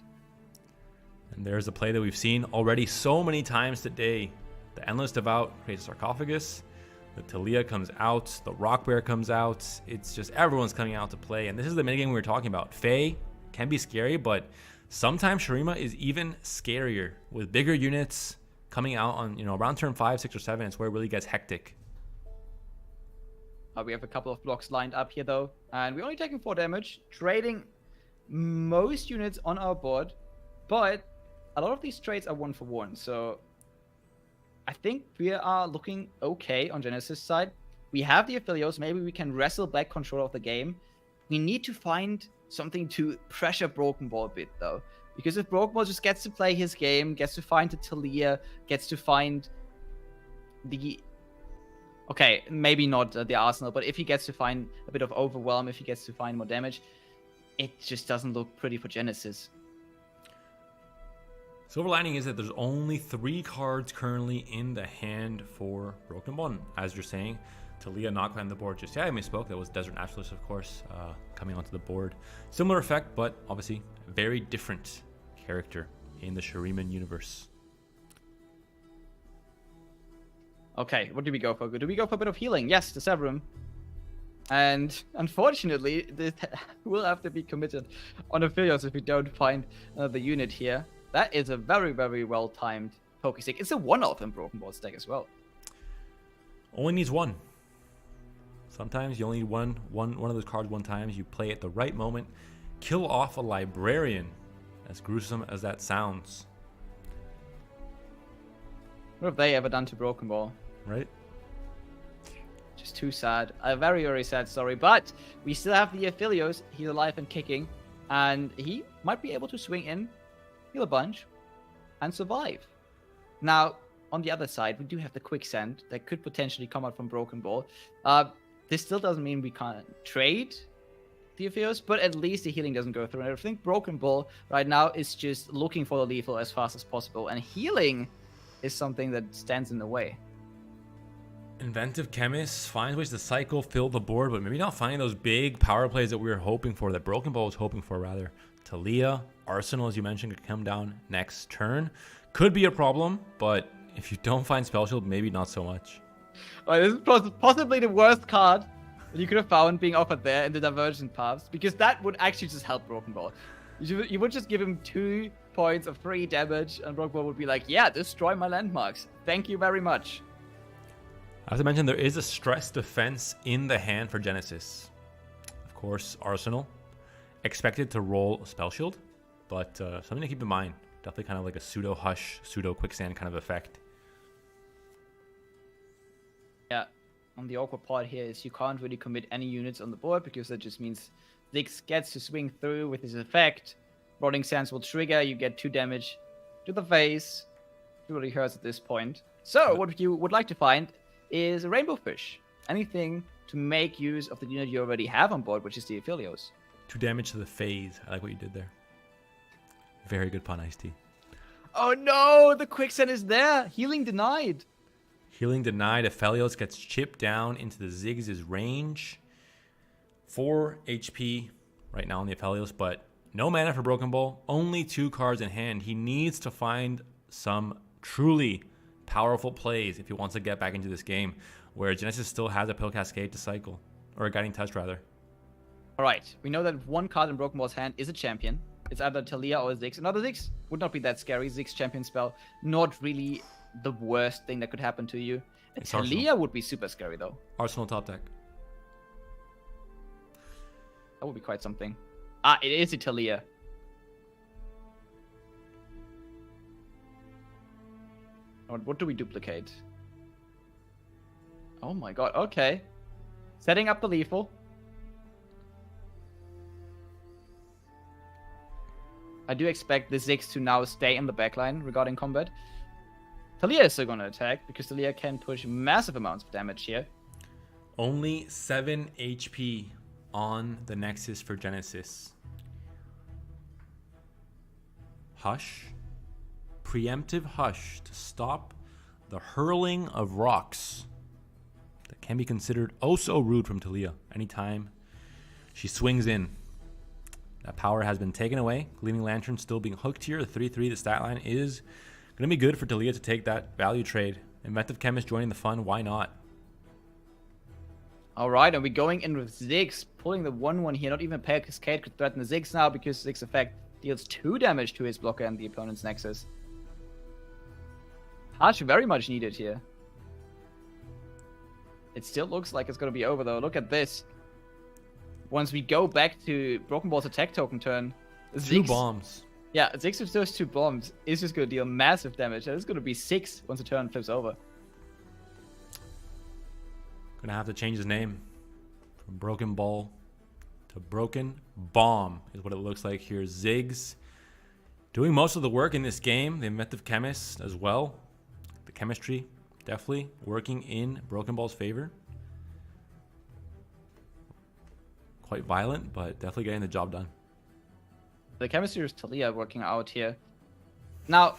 And there's a play that we've seen already so many times today. The Endless Devout creates a Sarcophagus. The Talia comes out. The Rock Bear comes out. It's just everyone's coming out to play. And this is the minigame we were talking about. Fae can be scary, but sometimes Shurima is even scarier. With bigger units coming out on, you know, around turn 5, 6, or 7, it's where it really gets hectic. We have a couple of blocks lined up here though. And we're only taking 4 damage. Trading most units on our board. But a lot of these trades are 1-for-1, so I think we are looking okay on Genesis' side. We have the Aphelios, maybe we can wrestle back control of the game. We need to find something to pressure Broken Ball a bit, though. Because if Broken Ball just gets to play his game, gets to find the Talia, gets to find the... Okay, maybe not the Arsenal, but if he gets to find a bit of overwhelm, if he gets to find more damage, it just doesn't look pretty for Genesis. Silver lining is that there's only 3 cards currently in the hand for Broken Ball. As you're saying, Talia not climbing the board just yet. I misspoke. That was Desert Naturalist, of course, coming onto the board. Similar effect, but obviously very different character in the Shuriman universe. Okay, what do we go for? Do we go for a bit of healing? Yes, the Severum. And unfortunately, this will have to be committed on Aphelios if we don't find the unit here. That is a very, very well-timed Pokestick. It's a one-off in Broken Ball's deck as well. Only needs 1. Sometimes you only need one of those cards one time. You play at the right moment. Kill off a Librarian, as gruesome as that sounds. What have they ever done to Broken Ball? Right? Just too sad. A very, very sad story. But we still have the Aphelios. He's alive and kicking. And he might be able to swing in, heal a bunch, and survive. Now, on the other side, we do have the Quicksand that could potentially come out from Broken Ball. This still doesn't mean we can't trade the Aphelios, but at least the healing doesn't go through. And I think Broken Ball right now is just looking for the lethal as fast as possible. And healing is something that stands in the way. Inventive Chemist finds ways to cycle, fill the board, but maybe not finding those big power plays that we were hoping for, that Broken Ball was hoping for, rather. Talia, Arsenal, as you mentioned, could come down next turn. Could be a problem, but if you don't find Spell Shield, maybe not so much. This is possibly the worst card that you could have found being offered there in the Divergent Paths, because that would actually just help Broken Ball. You would just give him 2 points of free damage, and Broken Ball would be like, yeah, destroy my landmarks. Thank you very much. I have to mention, there is a stress defense in the hand for Genesis. Of course, Arsenal expected to roll a Spell Shield, but something to keep in mind. Definitely kind of like a pseudo Hush, pseudo Quicksand kind of effect. Yeah, and the awkward part here is you can't really commit any units on the board, because that just means Ziggs gets to swing through with his effect. Rolling Sands will trigger, you get 2 damage to the face. It really hurts at this point. So, what you would like to find is a Rainbow Fish. Anything to make use of the unit you already have on board, which is the Aphelios. 2 damage to the phase. I like what you did there. Very good pun, Ice-T. Oh no! The Quicksand is there! Healing denied! Healing denied. Aphelios gets chipped down into the Ziggs' range. 4 HP right now on the Aphelios, but no mana for Broken Ball. Only 2 cards in hand. He needs to find some truly powerful plays if he wants to get back into this game, where Genesis still has a Pill Cascade to cycle, or a Guiding Touch rather. Alright, we know that 1 card in Broken Ball's hand is a champion. It's either Talia or Ziggs. Another Ziggs would not be that scary. Ziggs champion spell, not really the worst thing that could happen to you. Talia would be super scary though. Arsenal top deck. That would be quite something. Ah, it is a Talia. What do we duplicate? Oh my god, okay. Setting up the lethal. I do expect the Ziggs to now stay in the backline regarding combat. Talia is still going to attack, because Talia can push massive amounts of damage here. Only 7 HP on the Nexus for Genesis. Hush. Preemptive Hush to stop the hurling of rocks. That can be considered oh so rude from Talia. Anytime she swings in. That power has been taken away. Gleaming Lantern still being hooked here. The 3-3, the stat line is going to be good for Talia to take that value trade. Inventive Chemist joining the fun. Why not? Alright, and we're going in with Ziggs, pulling the 1-1 here. Not even Pale Cascade could threaten the Ziggs now, because Ziggs' effect deals 2 damage to his blocker and the opponent's Nexus. Hush very much needed here. It still looks like it's going to be over though. Look at this. Once we go back to Broken Ball's attack token turn, Ziggs, 2 bombs. Yeah, Ziggs with those 2 bombs is just going to deal massive damage. That is going to be 6 once the turn flips over. Gonna have to change his name from Broken Ball to Broken Bomb is what it looks like here. Ziggs doing most of the work in this game. The Inventive Chemist as well. The chemistry definitely working in Broken Ball's favor. Quite violent, but definitely getting the job done. The chemistry is Talia working out here. Now,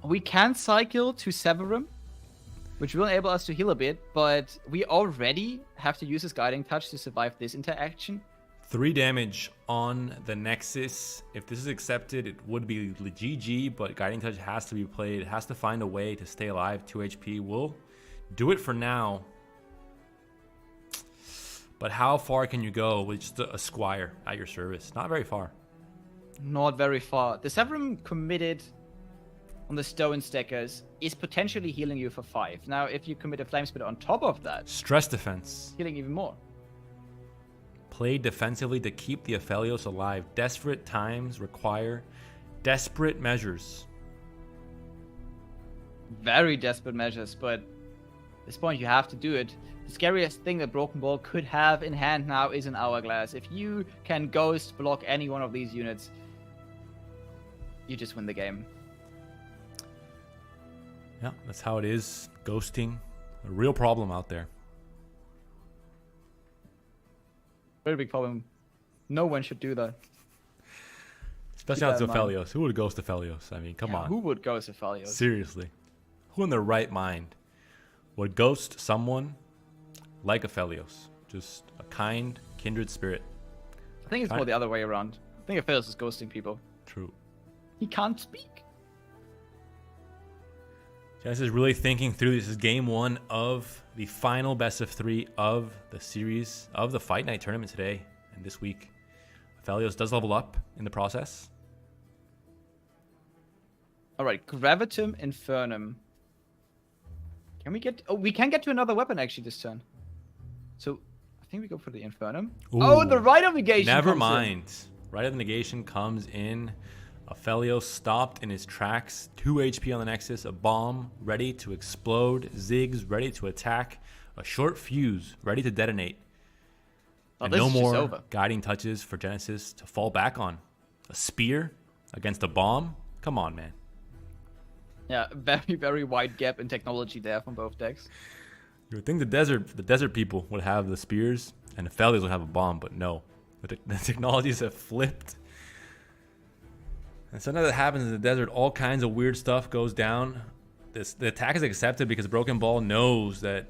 we can cycle to Severum, which will enable us to heal a bit, but we already have to use his Guiding Touch to survive this interaction. 3 damage on the Nexus. If this is accepted, it would be GG, but Guiding Touch has to be played. It has to find a way to stay alive. 2 HP will do it for now. But how far can you go with just a Squire at your service? Not very far. Not very far. The Severum committed on the Stone Stackers is potentially healing you for 5. Now, if you commit a Flame Spitter on top of that, stress defense. Healing even more. Play defensively to keep the Aphelios alive. Desperate times require desperate measures. Very desperate measures, but at this point you have to do it. The scariest thing that Broken Ball could have in hand now is an Hourglass. If you can ghost block any one of these units, you just win the game. Yeah, that's how it is. Ghosting, a real problem out there. Very big problem. No one should do that. Especially not to Aphelios. Who would ghost Aphelios? I mean, come on. Who would ghost Aphelios? Seriously. Who in their right mind would ghost someone like Aphelios. Just a kind, kindred spirit. I think it's more the other way around. I think Aphelios is ghosting people. True. He can't speak. Genesis is really thinking through. This is game 1 of the final best of 3 of the series of the Fight Night tournament today and this week. Aphelios does level up in the process. All right, Gravitum Infernum. Can we get... Oh, we can get to another weapon actually this turn. So, I think we go for the Infernum. Ooh, oh, the Rite of Negation Never comes mind. in. Rite of Negation comes in. Aphelios stopped in his tracks. 2 HP on the Nexus. A bomb ready to explode. Ziggs ready to attack. A short fuse ready to detonate. Oh, And this no is just more over. guiding touches for Genesis to fall back on. A spear against a bomb? Come on, man. Yeah, very, very wide gap in technology there from both decks. You would think the desert people would have the spears and the Aphelios would have a bomb, but no. The technologies have flipped. And sometimes that happens in the desert. All kinds of weird stuff goes down. The attack is accepted because Broken Ball knows that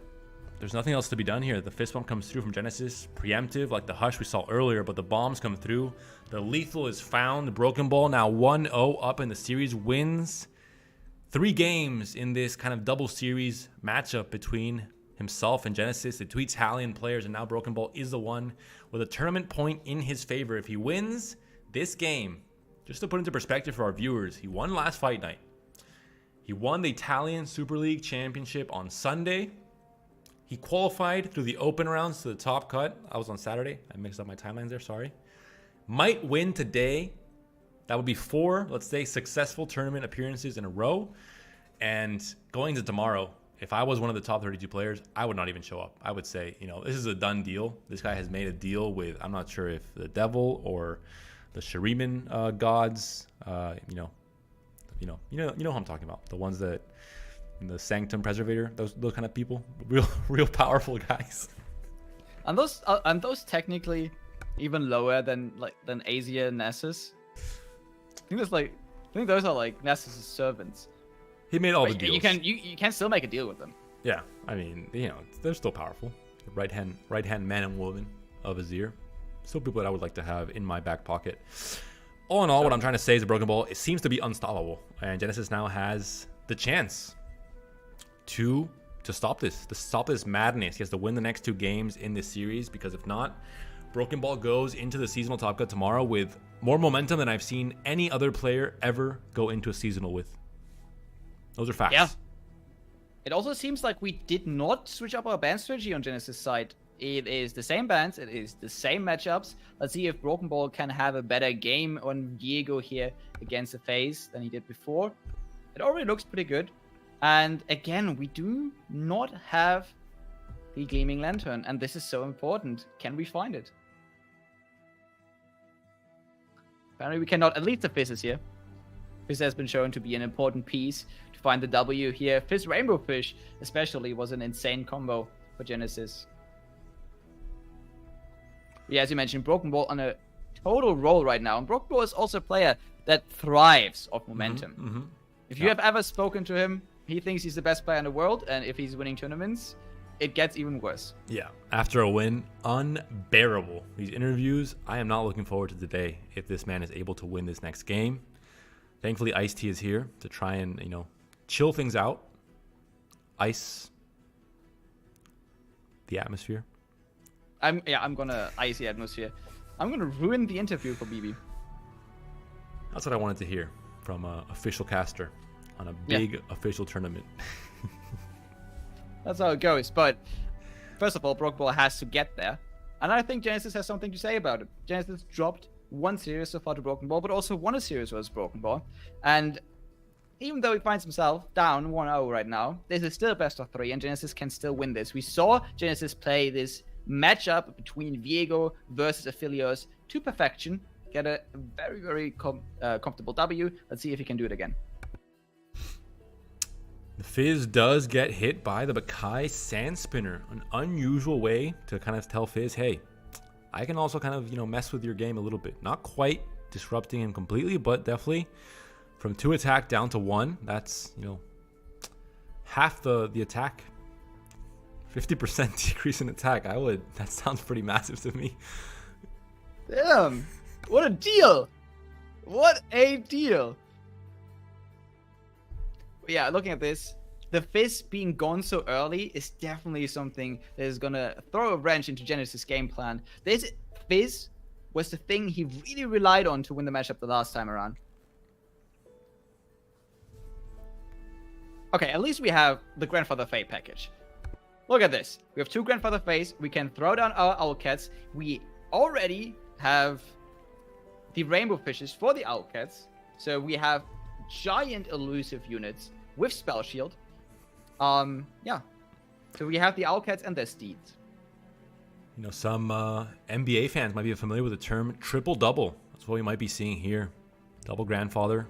there's nothing else to be done here. The fist bump comes through from Genesis. Preemptive, like the Hush we saw earlier, but the bombs come through. The lethal is found. Broken Ball now 1-0 up in the series. Wins 3 games in this kind of double series matchup between himself and Genesis. The 2 Italian players, and now Broken Ball is the one with a tournament point in his favor. If he wins this game, just to put into perspective for our viewers, he won last Fight Night. He won the Italian Super League Championship on Sunday. He qualified through the open rounds to the top cut. I was on Saturday. I mixed up my timelines there, sorry. Might win today. That would be 4, let's say, successful tournament appearances in a row. And going to tomorrow, if I was one of the top 32 players, I would not even show up. I would say, this is a done deal. This guy has made a deal with, I'm not sure if the devil or the Shuriman gods, you know who I'm talking about. The ones that, the Sanctum Preservator, those kind of people, real powerful guys. And those technically even lower than Asia and Nessus? I think those are like Nessus' servants. He made all but the deals. You can still make a deal with them. Yeah, I mean, they're still powerful. The right hand man and woman of Azir. Still people that I would like to have in my back pocket. All in all, what I'm trying to say is Broken Ball, it seems to be unstoppable. And Genesis now has the chance to stop this madness. He has to win the next 2 games in this series, because if not, Broken Ball goes into the seasonal top cut tomorrow with more momentum than I've seen any other player ever go into a seasonal with. Those are facts. Yeah. It also seems like we did not switch up our ban strategy on Genesis' side. It is the same bans, it is the same matchups. Let's see if Broken Ball can have a better game on Diego here against the FaZe than he did before. It already looks pretty good. And again, we do not have the Gleaming Lantern, and this is so important. Can we find it? Apparently we cannot. At least the Fizz is here. Fizz has been shown to be an important piece to find the W here. Fizz Rainbow Fish especially was an insane combo for Genesis. Yeah, as you mentioned, Broken Ball on a total roll right now. And Broken Ball is also a player that thrives off momentum. If you have ever spoken to him, he thinks he's the best player in the world. And if he's winning tournaments, it gets even worse. Yeah, after a win, unbearable. These interviews, I am not looking forward to the day if this man is able to win this next game. Thankfully, Ice-T is here to try and, chill things out. Ice the atmosphere. I'm gonna ice the atmosphere. I'm gonna ruin the interview for BB. That's what I wanted to hear from an official caster on a big official tournament. That's how it goes. But first of all, Broken Ball has to get there. And I think Genesis has something to say about it. Genesis dropped 1 series so far to Broken Ball, but also won a series versus Broken Ball. And even though he finds himself down 1-0 right now, this is still best of 3, and Genesis can still win this. We saw Genesis play this matchup between Viego versus Aphelios to perfection, get a very, very comfortable W. Let's see if he can do it again. The Fizz does get hit by the Bakai Sand Spinner, an unusual way to kind of tell Fizz, hey, I can also kind of, mess with your game a little bit. Not quite disrupting him completely, but definitely from 2 attack down to 1. That's, half the attack 50% decrease in attack. That sounds pretty massive to me. Damn. What a deal. What a deal. But yeah, looking at this, the Fizz being gone so early is definitely something that is going to throw a wrench into Genesis' game plan. This Fizz was the thing he really relied on to win the matchup the last time around. Okay, at least we have the Grandfather Fate package. Look at this. We have 2 Grandfather Fates. We can throw down our Owlcats. We already have the Rainbow Fishes for the Owlcats. So we have giant elusive units with Spell Shield. Yeah. So we have the Owlcats and their steeds. You know, some NBA fans might be familiar with the term triple-double. That's what we might be seeing here. Double Grandfather,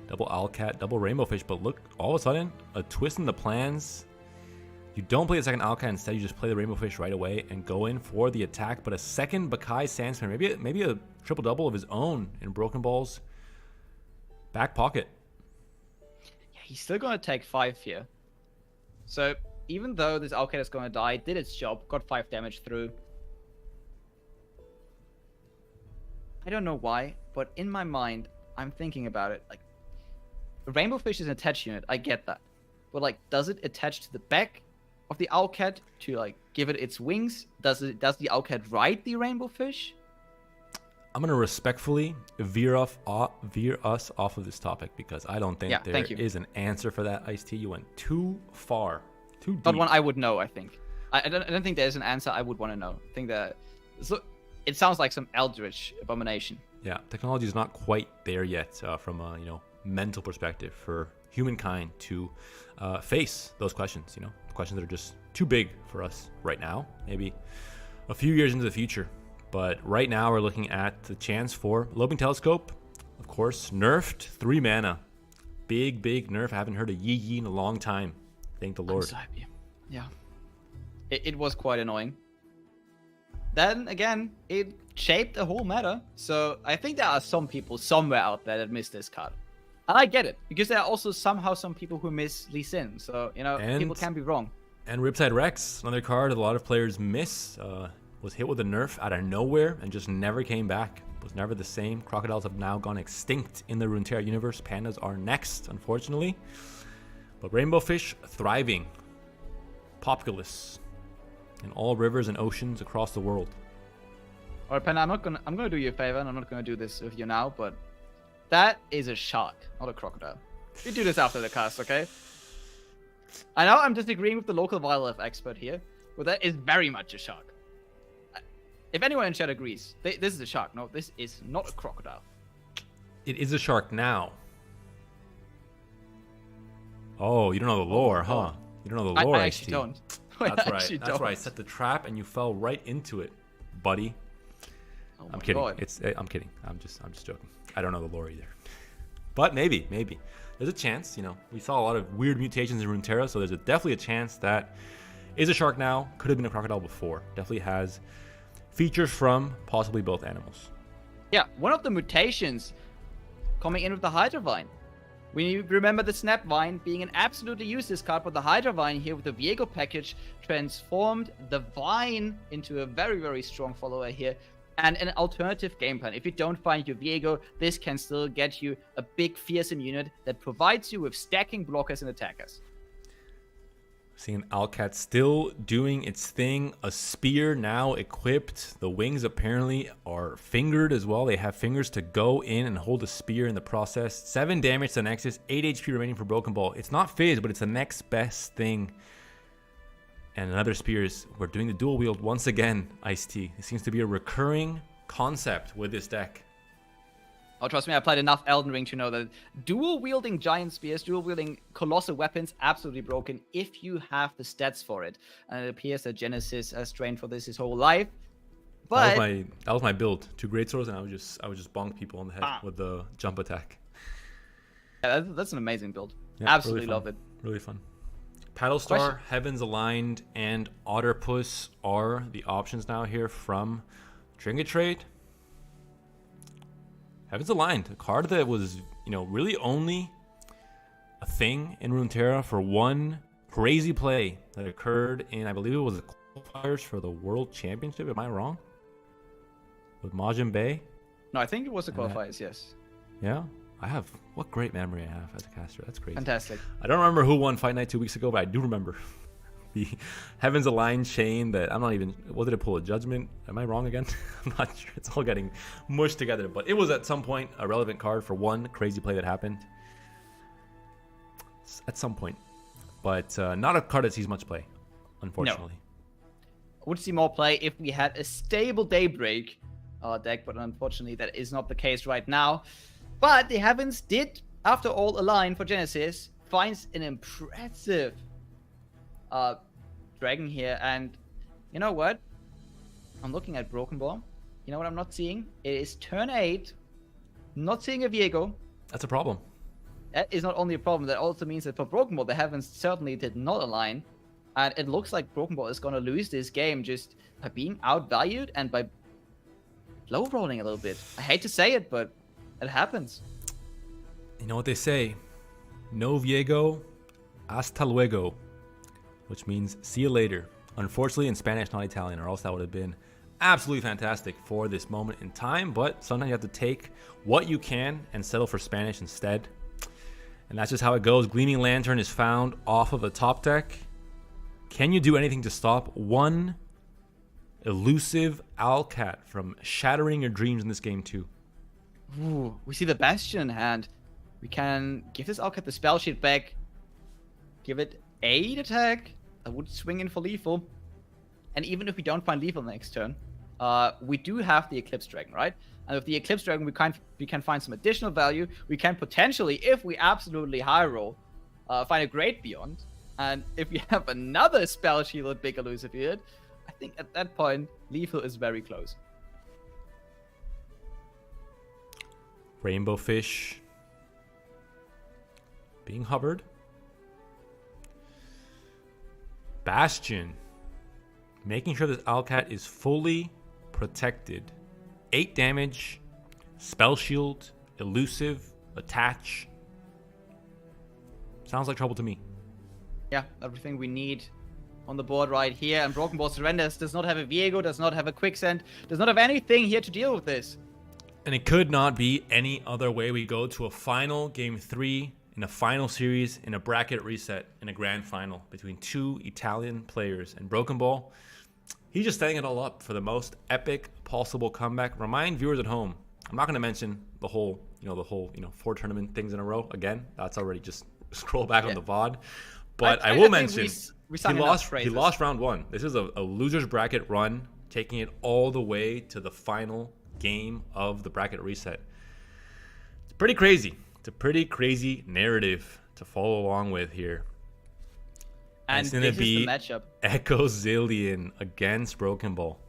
double Owlcat, double Rainbow Fish. But look, all of a sudden, a twist in the plans. You don't play the second Owlcat. Instead, you just play the Rainbow Fish right away and go in for the attack. But a second Bakai Sandspear, maybe a triple-double of his own in Broken Ball's back pocket. Yeah, he's still going to take 5 here. So even though this Owlcat is going to die, did its job, got 5 damage through. I don't know why, but in my mind, I'm thinking about it. Like, Rainbow Fish is an attach unit, I get that. But like, does it attach to the back of the Owlcat to like give it its wings? Does the Owlcat ride the Rainbow Fish? I'm gonna respectfully veer us off of this topic because I don't think there is an answer for that. Ice-T, you went too far, too deep. Not one I would know. I think. I don't think there's an answer I would want to know. I think that it sounds like some eldritch abomination. Yeah, technology is not quite there yet from a mental perspective for humankind to face those questions. Questions that are just too big for us right now. Maybe a few years into the future. But right now we're looking at the chance for Lobing Telescope. Of course, nerfed 3 mana. Big nerf. I haven't heard a yee in a long time. Thank the Lord. Yeah. It was quite annoying. Then again, it shaped the whole meta. So I think there are some people somewhere out there that miss this card. And I get it. Because there are also somehow some people who miss Lee Sin. So, people can be wrong. And Riptide Rex, another card that a lot of players miss. Was hit with a nerf out of nowhere and just never came back. Was never the same. Crocodiles have now gone extinct in the Runeterra universe. Pandas are next, unfortunately. But Rainbow Fish thriving. Populous in all rivers and oceans across the world. Alright, Panda, I'm gonna do you a favor, and I'm not gonna do this with you now, but that is a shark, not a crocodile. We do this after the cast, okay? I know I'm disagreeing with the local wildlife expert here, but that is very much a shark. If anyone in chat agrees, this is a shark. No, this is not a crocodile. It is a shark now. Oh, you don't know the lore, huh? You don't know the lore, I actually don't. That's right. That's right. I set the trap and you fell right into it, buddy. Oh I'm kidding. God. I'm kidding. I'm just joking. I don't know the lore either. But maybe. There's a chance, We saw a lot of weird mutations in Runeterra, so there's definitely a chance that is a shark now. Could have been a crocodile before. Definitely has features from possibly both animals. Yeah, one of the mutations coming in with the Hydra Vine. We remember the Snap Vine being an absolutely useless card, but the Hydra Vine here with the Viego package transformed the Vine into a very, very strong follower here and an alternative game plan. If you don't find your Viego, this can still get you a big fearsome unit that provides you with stacking blockers and attackers. Seeing Owlcat still doing its thing. A spear now equipped. The wings apparently are fingered as well. They have fingers to go in and hold a spear in the process. 7 damage to Nexus, 8 HP remaining for Broken Ball. It's not Fizz, but it's the next best thing. And another spear we're doing the dual wield once again, Ice-T. It seems to be a recurring concept with this deck. Oh, trust me, I played enough Elden Ring to know that dual-wielding giant spears, dual-wielding colossal weapons, absolutely broken if you have the stats for it. And it appears that Genesis has trained for this his whole life. But that was my build. 2 greatswords, and I would just bonk people on the head with the jump attack. Yeah, that's an amazing build. Yeah, absolutely really love it. Really fun. Paddlestar, Heavens Aligned, and Otterpuss are the options now here from Trinket Trade. Heavens Aligned, a card that was, really only a thing in Runeterra for 1 crazy play that occurred in, I believe it was the qualifiers for the World Championship. Am I wrong? With Majin Bay? No, I think it was the qualifiers, yes. Yeah? What great memory I have as a caster. That's crazy. Fantastic. I don't remember who won Fight Night 2 weeks ago, but I do remember the Heavens Aligned chain that I'm not even, what did it pull, a judgment? Am I wrong again? I'm not sure. It's all getting mushed together, but it was at some point a relevant card for one crazy play that happened. At some point. But not a card that sees much play, unfortunately. No. Would see more play if we had a stable Daybreak deck, but unfortunately that is not the case right now. But the Heavens did, after all, align for Genesis, finds an impressive dragon here, and you know what? I'm looking at Broken Ball. You know what I'm not seeing? It is turn 8. Not seeing a Viego. That's a problem. That is not only a problem, that also means that for Broken Ball, the Heavens certainly did not align. And it looks like Broken Ball is going to lose this game just by being outvalued and by low rolling a little bit. I hate to say it, but it happens. You know what they say? No Viego, hasta luego. Which means see you later. Unfortunately, in Spanish, not Italian, or else that would have been absolutely fantastic for this moment in time. But sometimes you have to take what you can and settle for Spanish instead. And that's just how it goes. Gleaming Lantern is found off of the top deck. Can you do anything to stop one elusive Alcat from shattering your dreams in this game too? Ooh, we see the Bastion in hand. We can give this Alcat the spell sheet back. Give it 8 attack. I would swing in for lethal. And even if we don't find lethal next turn, we do have the Eclipse Dragon, right? And with the Eclipse Dragon, we can find some additional value. We can potentially, if we absolutely high roll, find a Great Beyond. And if we have another spell shielded big elusive here, I think at that point, lethal is very close. Rainbow Fish being hovered. Bastion making sure this Alcat is fully protected. 8 damage, spell shield, elusive, attach. Sounds like trouble to me. Yeah, everything we need on the board right here. And Broken Ball surrenders, does not have a Viego, does not have a Quicksand, does not have anything here to deal with this. And it could not be any other way. We go to a final game 3 in a final series in a bracket reset in a grand final between 2 Italian players. And Broken Ball, he's just setting it all up for the most epic possible comeback. Remind viewers at home, I'm not going to mention the whole 4 tournament things in a row again. That's already just scroll back on the VOD. But I will mention he lost round 1. This is a loser's bracket run, taking it all the way to the final game of the bracket reset. It's pretty crazy. It's a pretty crazy narrative to follow along with here. And it's going to be the matchup. Echo Zillion against Broken Ball.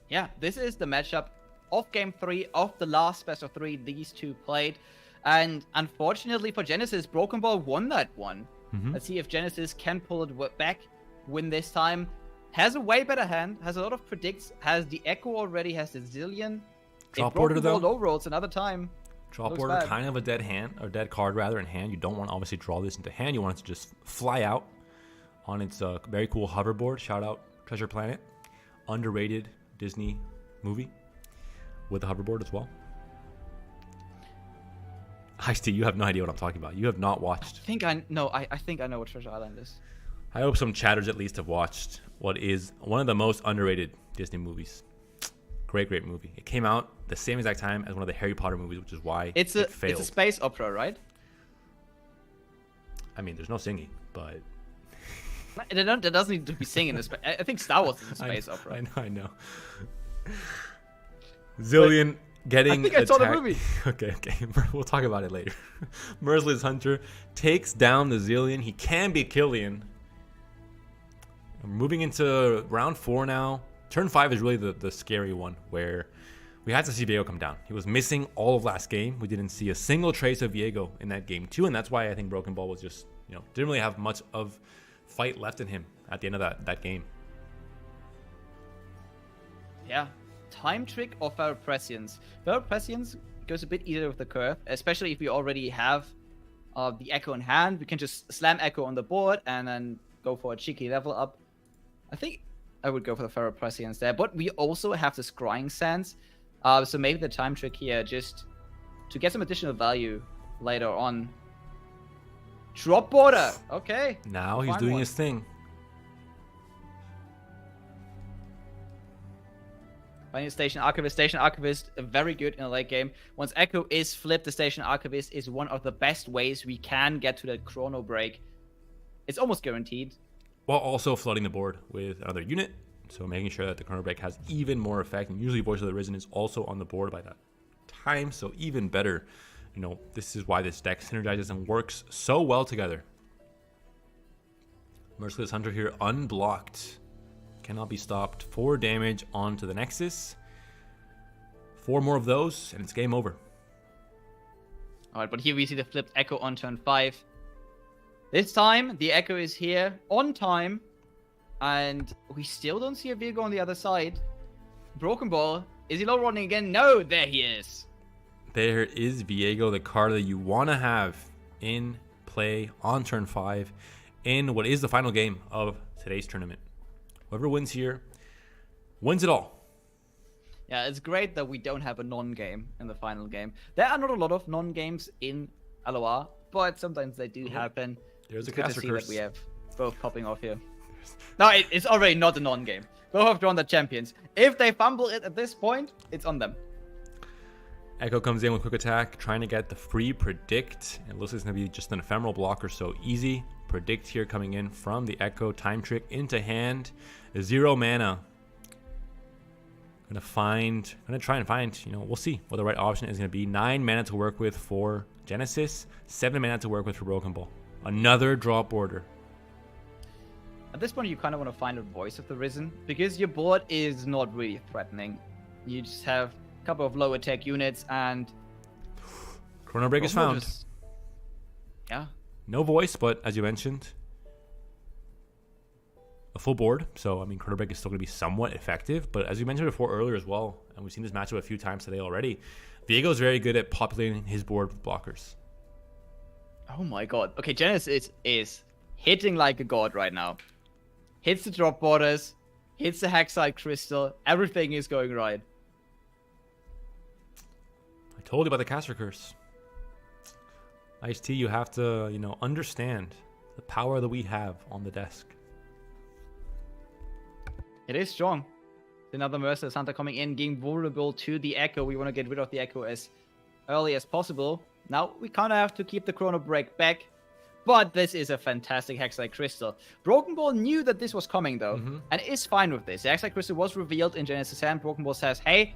Yeah, this is the matchup of game 3 of the last best of 3 these two played. And unfortunately for Genesis, Broken Ball won that one. Mm-hmm. Let's see if Genesis can pull it back, win this time. Has a way better hand, has a lot of predicts, has the Echo already, has the Zillion. Drop order though. Low rolls another time. Drop order, kind of a dead hand, or dead card rather in hand. You don't want to obviously draw this into hand. You want it to just fly out on its very cool hoverboard. Shout out Treasure Planet. Underrated Disney movie with the hoverboard as well. Heisty, you have no idea what I'm talking about. You have not watched. I think I know what Treasure Island is. I hope some chatters at least have watched what is one of the most underrated Disney movies. Great movie. It came out the same exact time as one of the Harry Potter movies, which is why it failed. It's a space opera, right? I mean, there's no singing, but There doesn't need to be singing. I think Star Wars is a space opera. I know. Zillion getting I think I saw the movie. Okay. We'll talk about it later. Merciless Hunter takes down the Zillion. He can be Killian. We're moving into round 4 now. Turn 5 is really the scary one, where we had to see Viego come down. He was missing all of last game. We didn't see a single trace of Viego in that game too, and that's why I think Broken Ball was just, didn't really have much of fight left in him at the end of that game. Yeah. Time Trick or Feral Prescience. Feral Prescience goes a bit easier with the curve, especially if we already have the Echo in hand. We can just slam Echo on the board and then go for a cheeky level up. I think I would go for the Ferropressy instead. But we also have the Scrying Sands. So maybe the time trick here, just to get some additional value later on. Drop border. Okay. Now he's doing his thing. Finding Station Archivist. Station Archivist, very good in a late game. Once Echo is flipped, the Station Archivist is one of the best ways we can get to that chrono break. It's almost guaranteed. While also flooding the board with another unit. So making sure that the chrono break has even more effect. And usually Voice of the Risen is also on the board by that time. So even better. You know, this is why this deck synergizes and works so well together. Merciless Hunter here unblocked. Cannot be stopped. 4 damage onto the Nexus. 4 more of those, and it's game over. Alright, but here we see the flipped Echo on turn 5. This time, the Echo is here on time, and we still don't see a vehicle on the other side. Broken Ball, is he low running again? No, there he is. There is Viego, the card that you want to have in play on turn 5 in what is the final game of today's tournament. Whoever wins here wins it all. Yeah, it's great that we don't have a non-game in the final game. There are not a lot of non-games in LoR, but sometimes they do happen. There's a good to caster see curse that we have both popping off here. No, it's already not a non-game. Both have drawn the champions. If they fumble it at this point, it's on them. Echo comes in with quick attack, trying to get the free predict. It looks like it's going to be just an ephemeral blocker, so easy. Predict here coming in from the Echo. Time trick into hand. 0 mana. Gonna try and find, we'll see what the right option is going to be. 9 mana to work with for Genesis. 7 mana to work with for Broken Ball. Another drop border. At this point, you kind of want to find a Voice of the Risen, because your board is not really threatening. You just have a couple of low attack units, and Chrono Break is found. Yeah. No voice, but as you mentioned, a full board. So, I mean, Chrono Break is still going to be somewhat effective. But as you mentioned before earlier as well, and we've seen this matchup a few times today already, Viego is very good at populating his board with blockers. Oh my god. Okay, Genesis is hitting like a god right now. Hits the drop borders, hits the Hexite Crystal, everything is going right. I told you about the caster curse. Ice-T, you have to, understand the power that we have on the desk. It is strong. Another Merciless Hunter coming in, being vulnerable to the Echo. We want to get rid of the Echo as early as possible. Now, we kind of have to keep the Chrono Break back. But this is a fantastic Hexite Crystal. Broken Ball knew that this was coming, though, and is fine with this. The Hexite Crystal was revealed in Genesis' hand. Broken Ball says, hey,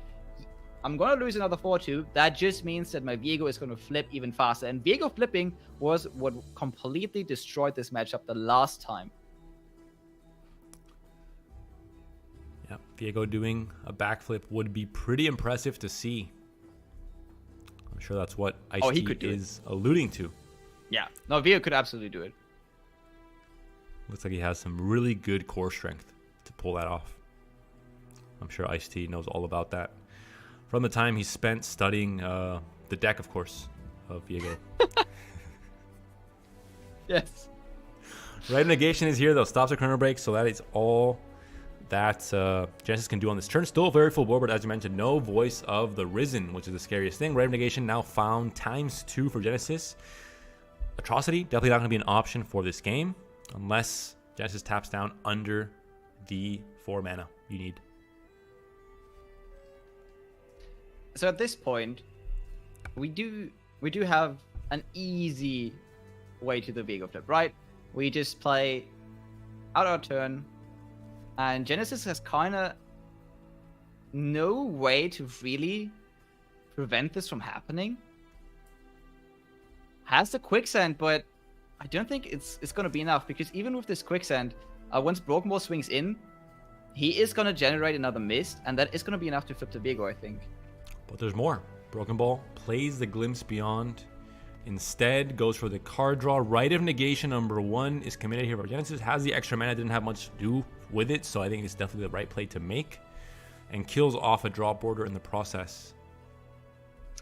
I'm going to lose another 4-2. That just means that my Viego is going to flip even faster. And Viego flipping was what completely destroyed this matchup the last time. Yeah, Viego doing a backflip would be pretty impressive to see. I'm sure that's what Ice-T is alluding to. Yeah, no, Viego could absolutely do it. Looks like he has some really good core strength to pull that off. I'm sure Ice-T knows all about that. From the time he spent studying the deck, of course, of Viego. Yes. Right negation is here, though. Stops the Chrono Break, so that is all that Genesis can do on this turn. Still a very full board, but as you mentioned, no Voice of the Risen, which is the scariest thing. Right negation now found ×2 for Genesis. Atrocity, definitely not going to be an option for this game, unless Genesis taps down under the 4 mana you need. So at this point, we do have an easy way to the Viego flip, right? We just play out our turn, and Genesis has kind of no way to really prevent this from happening. Has the quicksand, but I don't think it's going to be enough, because even with this quicksand, once Broken Ball swings in, he is going to generate another mist, and that is going to be enough to flip the Viego, I think. But there's more. Broken Ball plays the Glimpse Beyond. Instead, goes for the card draw. Rite of Negation number 1 is committed here. But Genesis has the extra mana, didn't have much to do with it, so I think it's definitely the right play to make. And kills off a drop border in the process.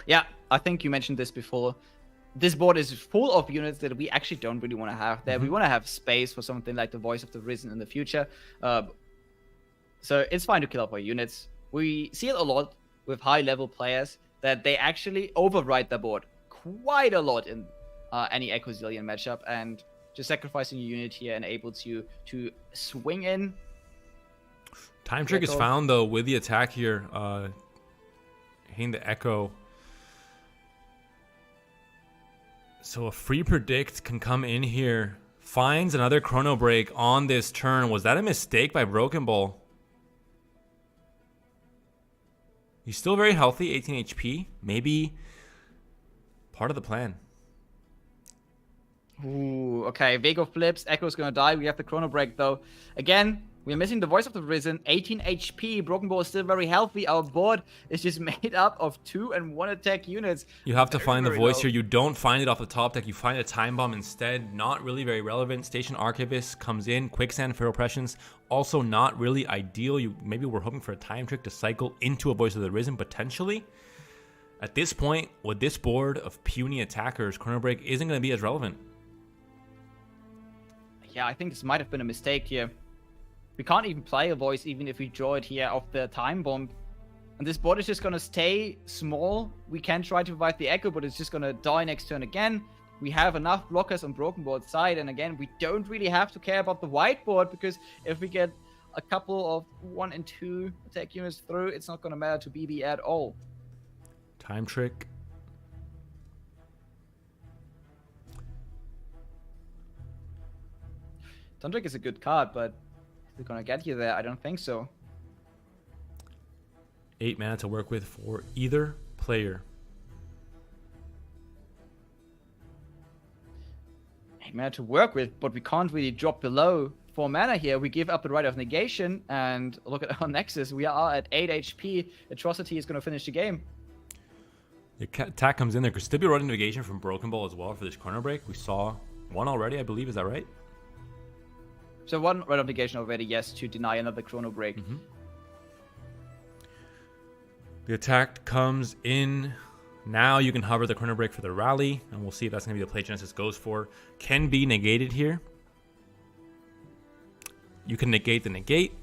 Yeah, I think you mentioned this before. this board is full of units that we actually don't really want to have there. We want to have space for something like the Voice of the Risen in the future. So it's fine to kill off our units. We see it a lot with high-level players that they actually override the board quite a lot in any Echo Zillion matchup, and just sacrificing a unit here and able to swing in. Time trick is found though with the attack here. Hitting the Echo. So a free predict can come in here. Finds another chrono break on this turn. Was that a mistake by Broken Ball? He's still very healthy, 18 HP. Maybe part of the plan. Ooh, okay. Vego flips. Echo's gonna die. We have the chrono break though. Again, we're missing the Voice of the Risen. 18 HP. Broken Ball is still very healthy. Our board is just made up of 2 and 1 attack units. You have to find the Voice here. You don't find it off the top deck. You find a Time Bomb instead. Not really very relevant. Station Archivist comes in. Quicksand, Feral Prescience. Also not really ideal. Maybe we're hoping for a Time Trick to cycle into a Voice of the Risen, potentially. At this point, with this board of puny attackers, Chrono Break isn't going to be as relevant. Yeah, I think this might have been a mistake here. We can't even play a Voice even if we draw it here off the Time Bomb. And this board is just going to stay small. We can try to revive the Echo, but it's just going to die next turn again. We have enough blockers on Broken Ball's side. And again, we don't really have to care about the white board, because if we get a couple of 1 and 2 attack units through, it's not going to matter to BB at all. Time Trick. Time Trick is a good card, but is it going to get you there? I don't think so. 8 mana to work with for either player. 8 mana to work with, but we can't really drop below 4 mana here. We give up the Right of Negation, and look at our Nexus. We are at 8 HP. Atrocity is going to finish the game. The attack comes in there. Could still be Right of Negation from Broken Ball as well for this corner break. We saw one already, I believe. Is that right? So 1 Right of Negation already, yes, to deny another chrono break. The attack comes in. Now you can hover the chrono break for the rally, and we'll see if that's going to be the play Genesis goes for. Can be negated here. You can negate the negate.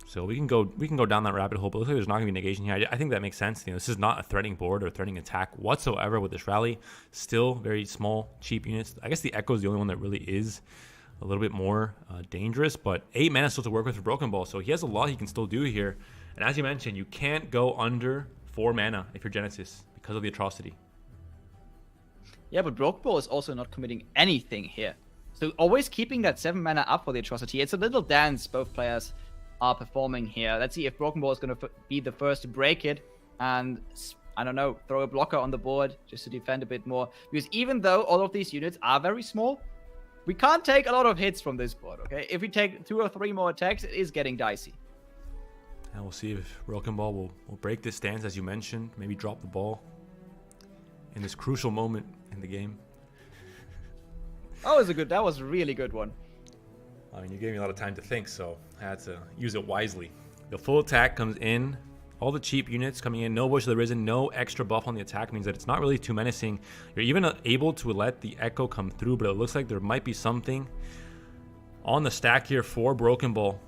So we can go down that rabbit hole, but it looks like there's not going to be negation here. I think that makes sense. This is not a threatening board or a threatening attack whatsoever with this rally. Still very small, cheap units. I guess the Echo is the only one that really is a little bit more dangerous, but 8 mana still to work with for Broken Ball, so he has a lot he can still do here. And as you mentioned, you can't go under 4 mana if you're Genesis because of the Atrocity. Yeah, but Broken Ball is also not committing anything here. So always keeping that 7 mana up for the Atrocity. It's a little dance both players are performing here. Let's see if Broken Ball is going to be the first to break it and, I don't know, throw a blocker on the board just to defend a bit more. Because even though all of these units are very small, we can't take a lot of hits from this board, okay? If we take 2 or 3 more attacks, it is getting dicey. And we'll see if Broken Ball will break this stance, as you mentioned. Maybe drop the ball in this crucial moment in the game. That was a really good one. I mean, you gave me a lot of time to think, so I had to use it wisely. The full attack comes in. All the cheap units coming in. No Voice of the Risen. No extra buff on the attack means that it's not really too menacing. You're even able to let the Echo come through, but it looks like there might be something on the stack here for Broken Ball.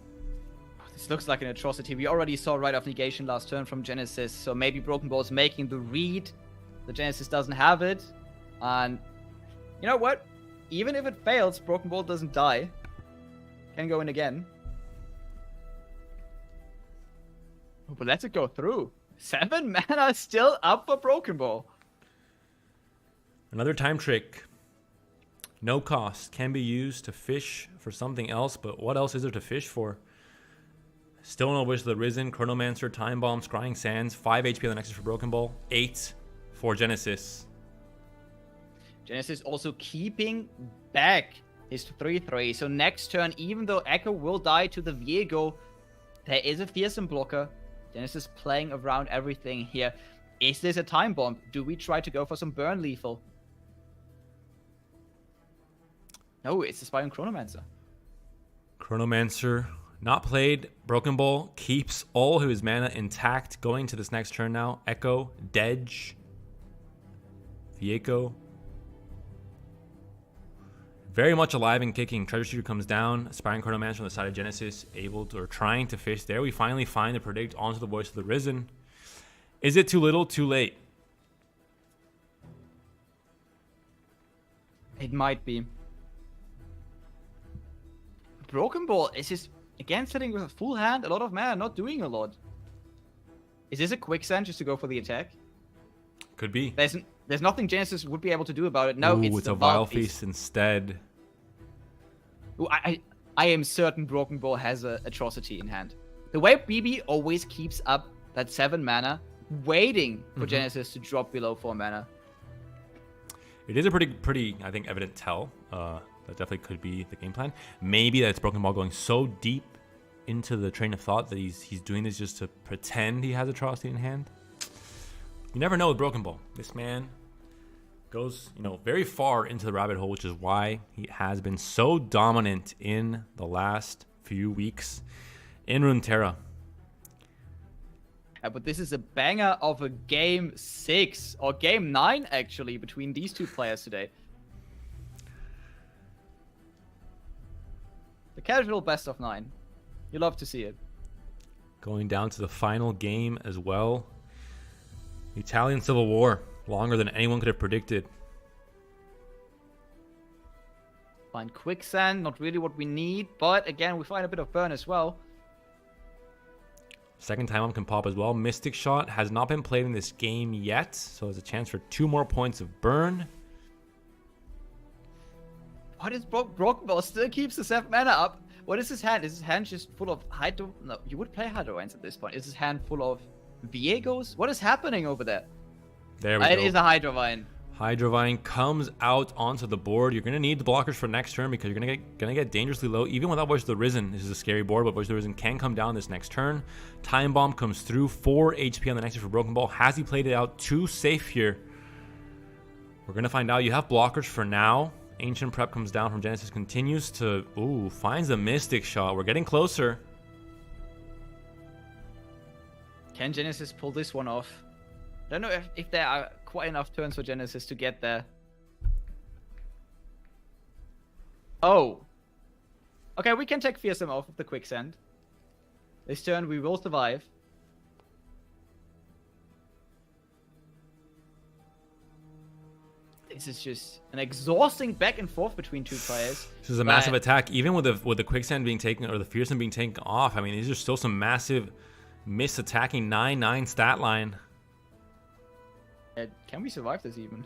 This looks like an Atrocity. We already saw Right of Negation last turn from Genesis, so maybe Broken Ball is making the read. The Genesis doesn't have it. And you know what? Even if it fails, Broken Ball doesn't die. Can go in again. Oh, but let's it go through. 7 mana still up for Broken Ball. Another Time Trick. No cost. Can be used to fish for something else, but what else is there to fish for? Still no Wish of the Risen, Chronomancer, Time Bomb, Scrying Sands, 5 HP on the Nexus for Broken Ball, 8 for Genesis. Genesis also keeping back his 3/3. So next turn, even though Echo will die to the Viego, there is a fearsome blocker. Genesis playing around everything here. Is this a Time Bomb? Do we try to go for some Burn Lethal? No, it's the Spy on Chronomancer. Chronomancer not played. Broken Ball keeps all of his mana intact going to this next turn now. Echo, Dej, Viego, very much alive and kicking. Treasure Shooter comes down. Aspiring Chronomancer on the side of Genesis, able to, or trying to fish. There we finally find the predict onto the Voice of the Risen. Is it too little, too late? It might be. Broken Ball is just, again, sitting with a full hand, a lot of mana, not doing a lot. Is this a quicksand just to go for the attack? Could be. There's nothing Genesis would be able to do about it. No, Ooh, it's a Vile Feast instead. Ooh, I am certain Broken Ball has an Atrocity in hand. The way BB always keeps up that 7 mana, waiting for Genesis to drop below 4 mana. It is a pretty, I think, evident tell. That definitely could be the game plan. Maybe that's Broken Ball going so deep into the train of thought that he's doing this just to pretend he has Atrocity in hand. You never know with Broken Ball. This man goes, very far into the rabbit hole, which is why he has been so dominant in the last few weeks in Runeterra. But this is a banger of a game 6 or game 9 actually between these two players today. The casual best of 9. You love to see it. Going down to the final game as well. Italian Civil War, longer than anyone could have predicted. Find Quicksand, not really what we need, but again, we find a bit of burn as well. Second time can pop as well. Mystic Shot has not been played in this game yet, so there's a chance for 2 more points of burn. What is Broken Ball still keeps the 7 mana up? What is his hand? Is his hand just full of Hydro? No, you would play Hydroines at this point. Is his hand full of Viegos? What is happening over there? There we go. It is a Hydrovine. Hydrovine comes out onto the board. You're going to need the blockers for next turn because you're going to get dangerously low. Even without Voice of the Risen, this is a scary board, but Voice of the Risen can come down this next turn. Time Bomb comes through. 4 HP on the next turn for Broken Ball. Has he played it out too safe here? We're going to find out. You have blockers for now. Ancient Prep comes down from Genesis. Continues to... Ooh, finds the Mystic Shot. We're getting closer. Can Genesis pull this one off? I don't know if there are quite enough turns for Genesis to get there. Oh. Okay, we can take Fearsome off of the Quicksand. This turn we will survive. This is just an exhausting back and forth between two players. This is a massive attack. Even with the Quicksand being taken, or the Fearsome being taken off, I mean, these are still some massive miss-attacking 9-9 stat line. Can we survive this even?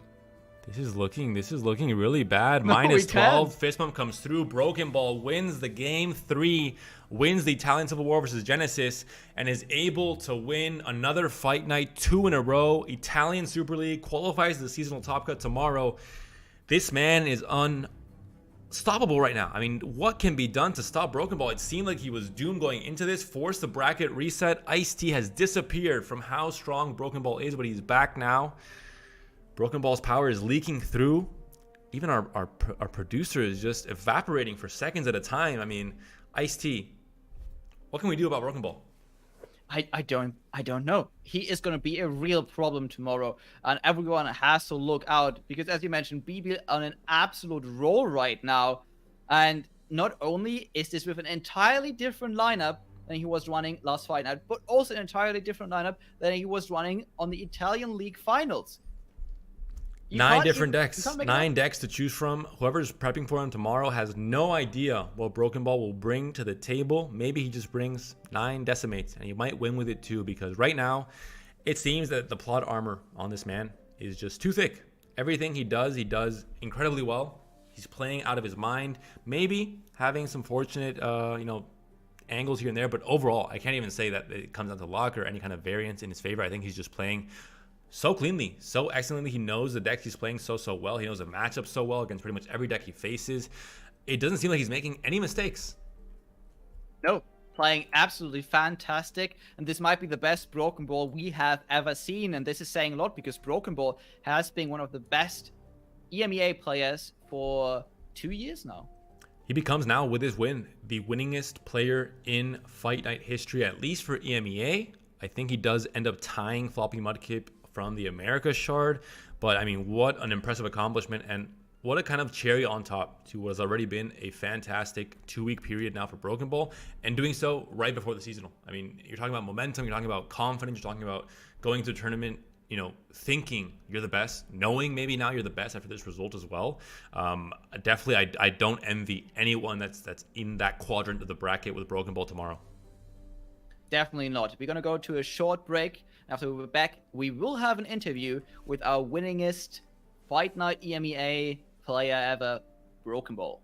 This is looking really bad. No, Minus 12. Fist Bump comes through. Broken Ball wins the game 3, wins the Italian Civil War versus Genesis, and is able to win another fight night 2 in a row. Italian Super League qualifies to the seasonal top cut tomorrow. This man is unstoppable right now. I mean, what can be done to stop Broken Ball? It seemed like he was doomed going into this. Forced the bracket reset. Ice-T has disappeared from how strong Broken Ball is, but he's back now. Broken Ball's power is leaking through. Even our producer is just evaporating for seconds at a time. I mean, Ice-T, what can we do about Broken Ball? I don't know. He is going to be a real problem tomorrow, and everyone has to look out because, as you mentioned, BB on an absolute roll right now, and not only is this with an entirely different lineup than he was running last fight night, but also an entirely different lineup than he was running on the Italian League Finals. 9 different decks, 9 decks to choose from. Whoever's prepping for him tomorrow has no idea what Broken Ball will bring to the table. Maybe he just brings 9 decimates, and he might win with it too, because right now, it seems that the plot armor on this man is just too thick. Everything he does incredibly well. He's playing out of his mind. Maybe having some fortunate, angles here and there, but overall, I can't even say that it comes down to luck or any kind of variance in his favor. I think he's just playing so cleanly, so excellently. He knows the deck he's playing so well. He knows the matchup so well against pretty much every deck he faces. It doesn't seem like he's making any mistakes. No, playing absolutely fantastic. And this might be the best Broken Ball we have ever seen. And this is saying a lot because Broken Ball has been one of the best EMEA players for 2 years now. He becomes now, with his win, the winningest player in Fight Night history, at least for EMEA. I think he does end up tying Floppy Mudkip from the America Shard, but I mean, what an impressive accomplishment. And what a kind of cherry on top to what has already been a fantastic 2-week period now for Broken Ball, and doing so right before the seasonal. I mean, you're talking about momentum, you're talking about confidence, you're talking about going to a tournament, thinking you're the best, knowing maybe now you're the best after this result as well. Definitely, I don't envy anyone that's in that quadrant of the bracket with Broken Ball tomorrow. Definitely not. We're going to go to a short break. After we're back, we will have an interview with our winningest Fight Night EMEA player ever, Broken Ball.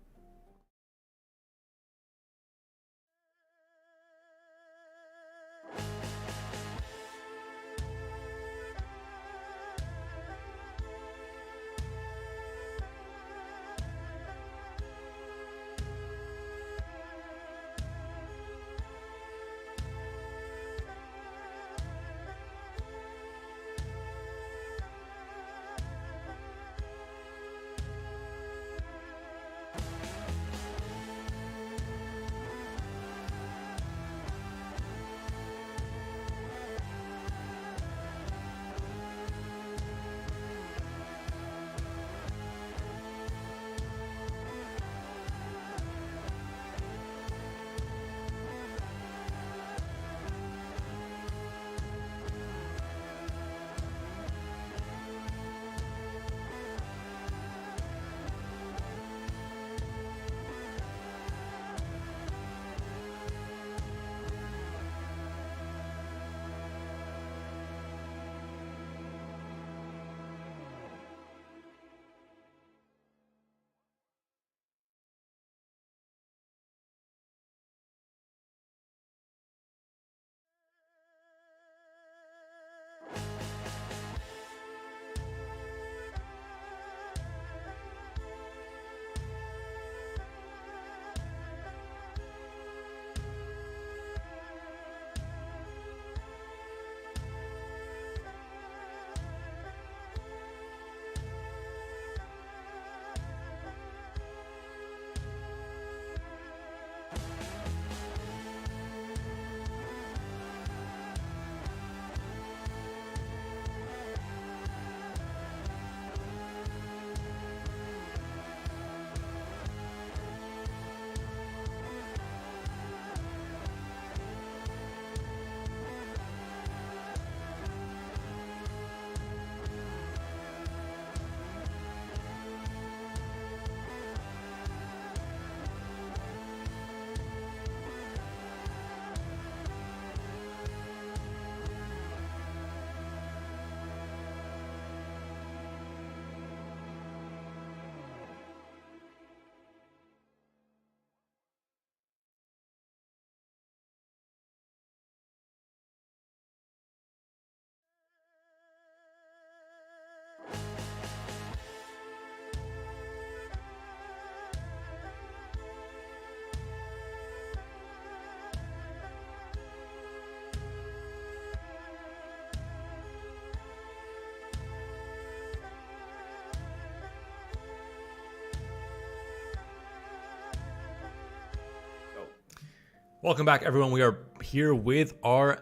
Welcome back, everyone. We are here with our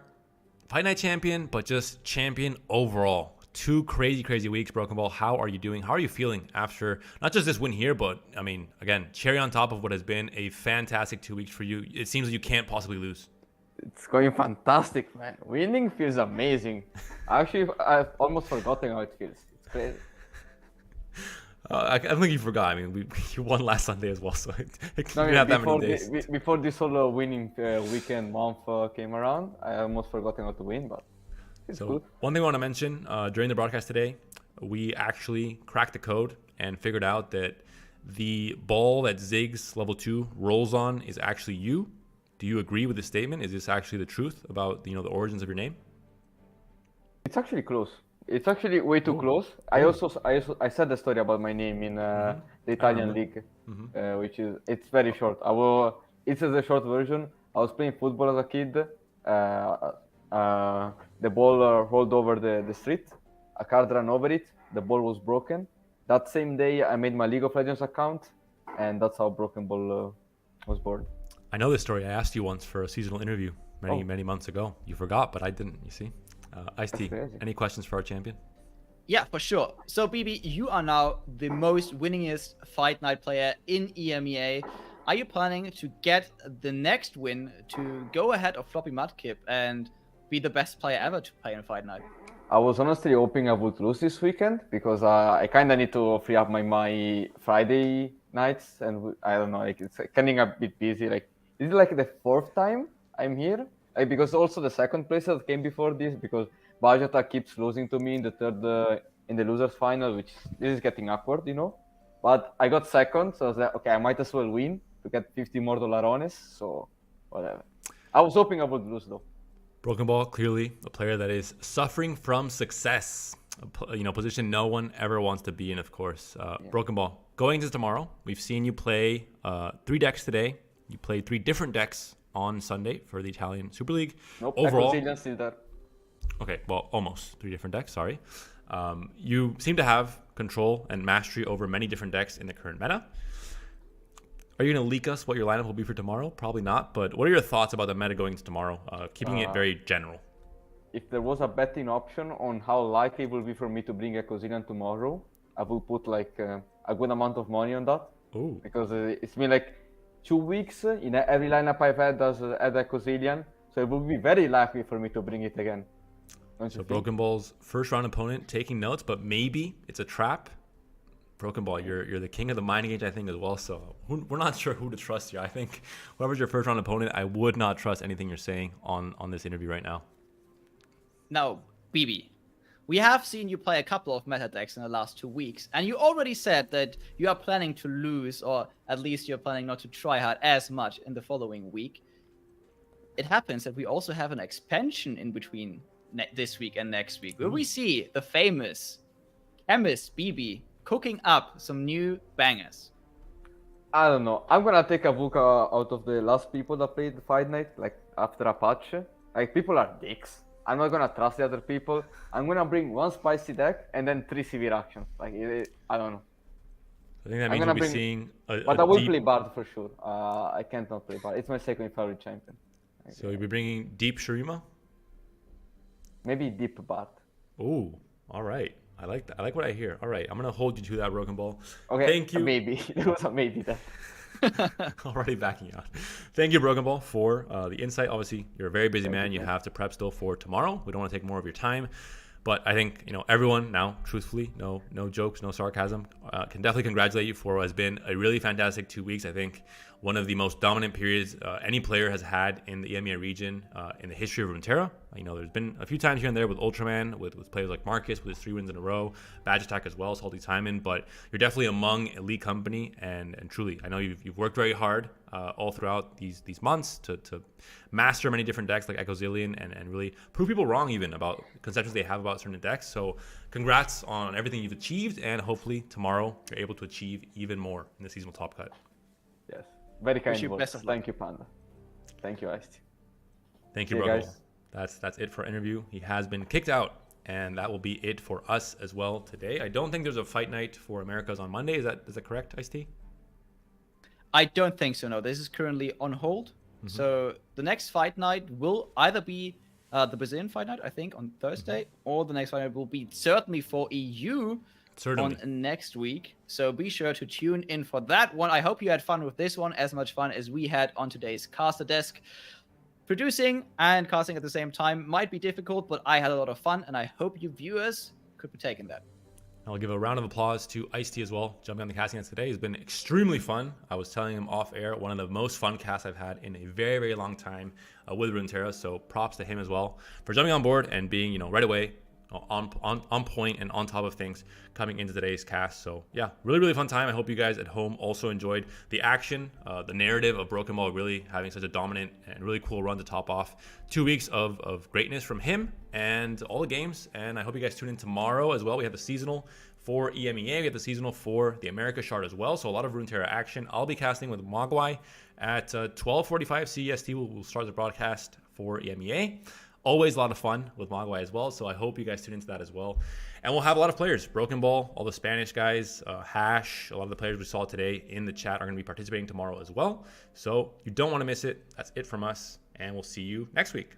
Fight Night champion, but just champion overall. 2 crazy weeks, Broken Ball. How are you doing? How are you feeling after not just this win here, but I mean, again, cherry on top of what has been a fantastic 2 weeks for you. It seems like you can't possibly lose. It's going fantastic, man. Winning feels amazing. Actually, I've almost forgotten how it feels. It's crazy. I don't think you forgot. I mean, you won last Sunday as well, so you No, I didn't mean, have that many days. before this whole winning weekend month came around, I almost forgotten how to win, but it's good. One thing I want to mention, during the broadcast today, we actually cracked the code and figured out that the ball that Ziggs level 2 rolls on is actually you. Do you agree with this statement? Is this actually the truth about the origins of your name? It's actually close. It's actually way too close. I said the story about my name in the Italian league, which is it's very short. It's a short version. I was playing football as a kid. The ball rolled over the street. A car ran over it. The ball was broken. That same day, I made my League of Legends account, and that's how Broken Ball was born. I know this story. I asked you once for a seasonal interview many months ago. You forgot, but I didn't. You see, Ice-T, any questions for our champion? Yeah, for sure. So, BB, you are now the most winningest Fight Night player in EMEA. Are you planning to get the next win to go ahead of Floppy Mudkip and be the best player ever to play in Fight Night? I was honestly hoping I would lose this weekend because I kind of need to free up my Friday nights, and I don't know, like it's getting a bit busy. Like this is like the fourth time I'm here, like, because also the second place that came before this, because Bajata keeps losing to me in the third in the losers final, which this is getting awkward, you know. But I got second, so I was like, okay, I might as well win to get 50 more dolarones. So whatever. I was hoping I would lose though. Broken Ball, clearly a player that is suffering from success, position no one ever wants to be in, of course. Broken Ball, going into tomorrow, we've seen you play 3 decks today. You played 3 different decks on Sunday for the Italian Super League. Nope, overall, still there. Okay, well, almost 3 different decks, sorry. You seem to have control and mastery over many different decks in the current meta. Are you going to leak us what your lineup will be for tomorrow? Probably not, but what are your thoughts about the meta going into tomorrow, keeping it very general? If there was a betting option on how likely it will be for me to bring a Cozilian tomorrow, I will put like a good amount of money on that. Ooh. Because it's been like 2 weeks in every lineup I've had does add a Cozilian, so it will be very likely for me to bring it again. So Broken Ball's first round opponent taking notes, but maybe it's a trap. Broken Ball, you're the king of the mining age, I think, as well. So we're not sure who to trust here. I think whoever's your first round opponent, I would not trust anything you're saying on this interview right now. Now, BB, we have seen you play a couple of meta decks in the last 2 weeks, and you already said that you are planning to lose, or at least you're planning not to try hard as much in the following week. It happens that we also have an expansion in between this week and next week. Will we see the famous chemist BB cooking up some new bangers? I don't know. I'm gonna take a book out of the last people that played the Fight Night, like after a patch. Like, people are dicks. I'm not gonna trust the other people. I'm gonna bring 1 spicy deck and then 3 severe actions. Like, I don't know. I think that means we'll be seeing But I will play Bard for sure. I can't not play Bard. It's my second favorite champion. So you'll be bringing Deep Shurima? Maybe Deep Bard. Ooh, all right. I like that. I like what I hear. All right, I'm gonna hold you to that, Broken Ball. Okay. Thank you. Maybe there was a maybe there. Already backing out. Thank you, Broken Ball, for the insight. Obviously, you're a very busy man. You have to prep still for tomorrow. We don't want to take more of your time, but I think everyone now, truthfully, no jokes, no sarcasm, can definitely congratulate you for what has been a really fantastic 2 weeks. I think one of the most dominant periods any player has had in the EMEA region in the history of Runeterra. There's been a few times here and there with Ultraman, with players like Marcus, with his 3 wins in a row, Badge Attack as well, Salty Timon, but you're definitely among elite company, and truly, I know you've worked very hard all throughout these months to master many different decks like Ecozillion and really prove people wrong even about conceptions they have about certain decks. So congrats on everything you've achieved, and hopefully tomorrow you're able to achieve even more in the seasonal top cut. Yes. Very kind you words. best of luck. Thank you, Panda. Thank you, Ice. Thank you, See you Brogo. guys. That's it for our interview. He has been kicked out, and that will be it for us as well today. I don't think there's a fight night for Americas on Monday. Is that correct, Ice-T? I don't think so, no. This is currently on hold. So the next fight night will either be the Brazilian fight night, I think, on Thursday, or the next fight night will be certainly for EU on next week. So be sure to tune in for that one. I hope you had fun with this one, as much fun as we had on today's caster desk. Producing and casting at the same time might be difficult, but I had a lot of fun, and I hope you viewers could partake in that. I'll give a round of applause to Ice-T as well. Jumping on the casting nets today has been extremely fun. I was telling him off air, one of the most fun casts I've had in a very, very long time with Runeterra. So props to him as well for jumping on board and being, right away on point and on top of things coming into today's cast. So yeah, really, really fun time. I hope you guys at home also enjoyed the action, the narrative of Broken Ball really having such a dominant and really cool run to top off 2 weeks of greatness from him and all the games. And I hope you guys tune in tomorrow as well. We have the seasonal for EMEA. We have the seasonal for the America shard as well. So a lot of Runeterra action. I'll be casting with Mogwai at 12:45 CEST. We'll start the broadcast for EMEA. Always a lot of fun with Mogwai as well, so I hope you guys tune into that as well. And we'll have a lot of players. Broken Ball, all the Spanish guys, Hash, a lot of the players we saw today in the chat are going to be participating tomorrow as well. So you don't want to miss it. That's it from us, and we'll see you next week.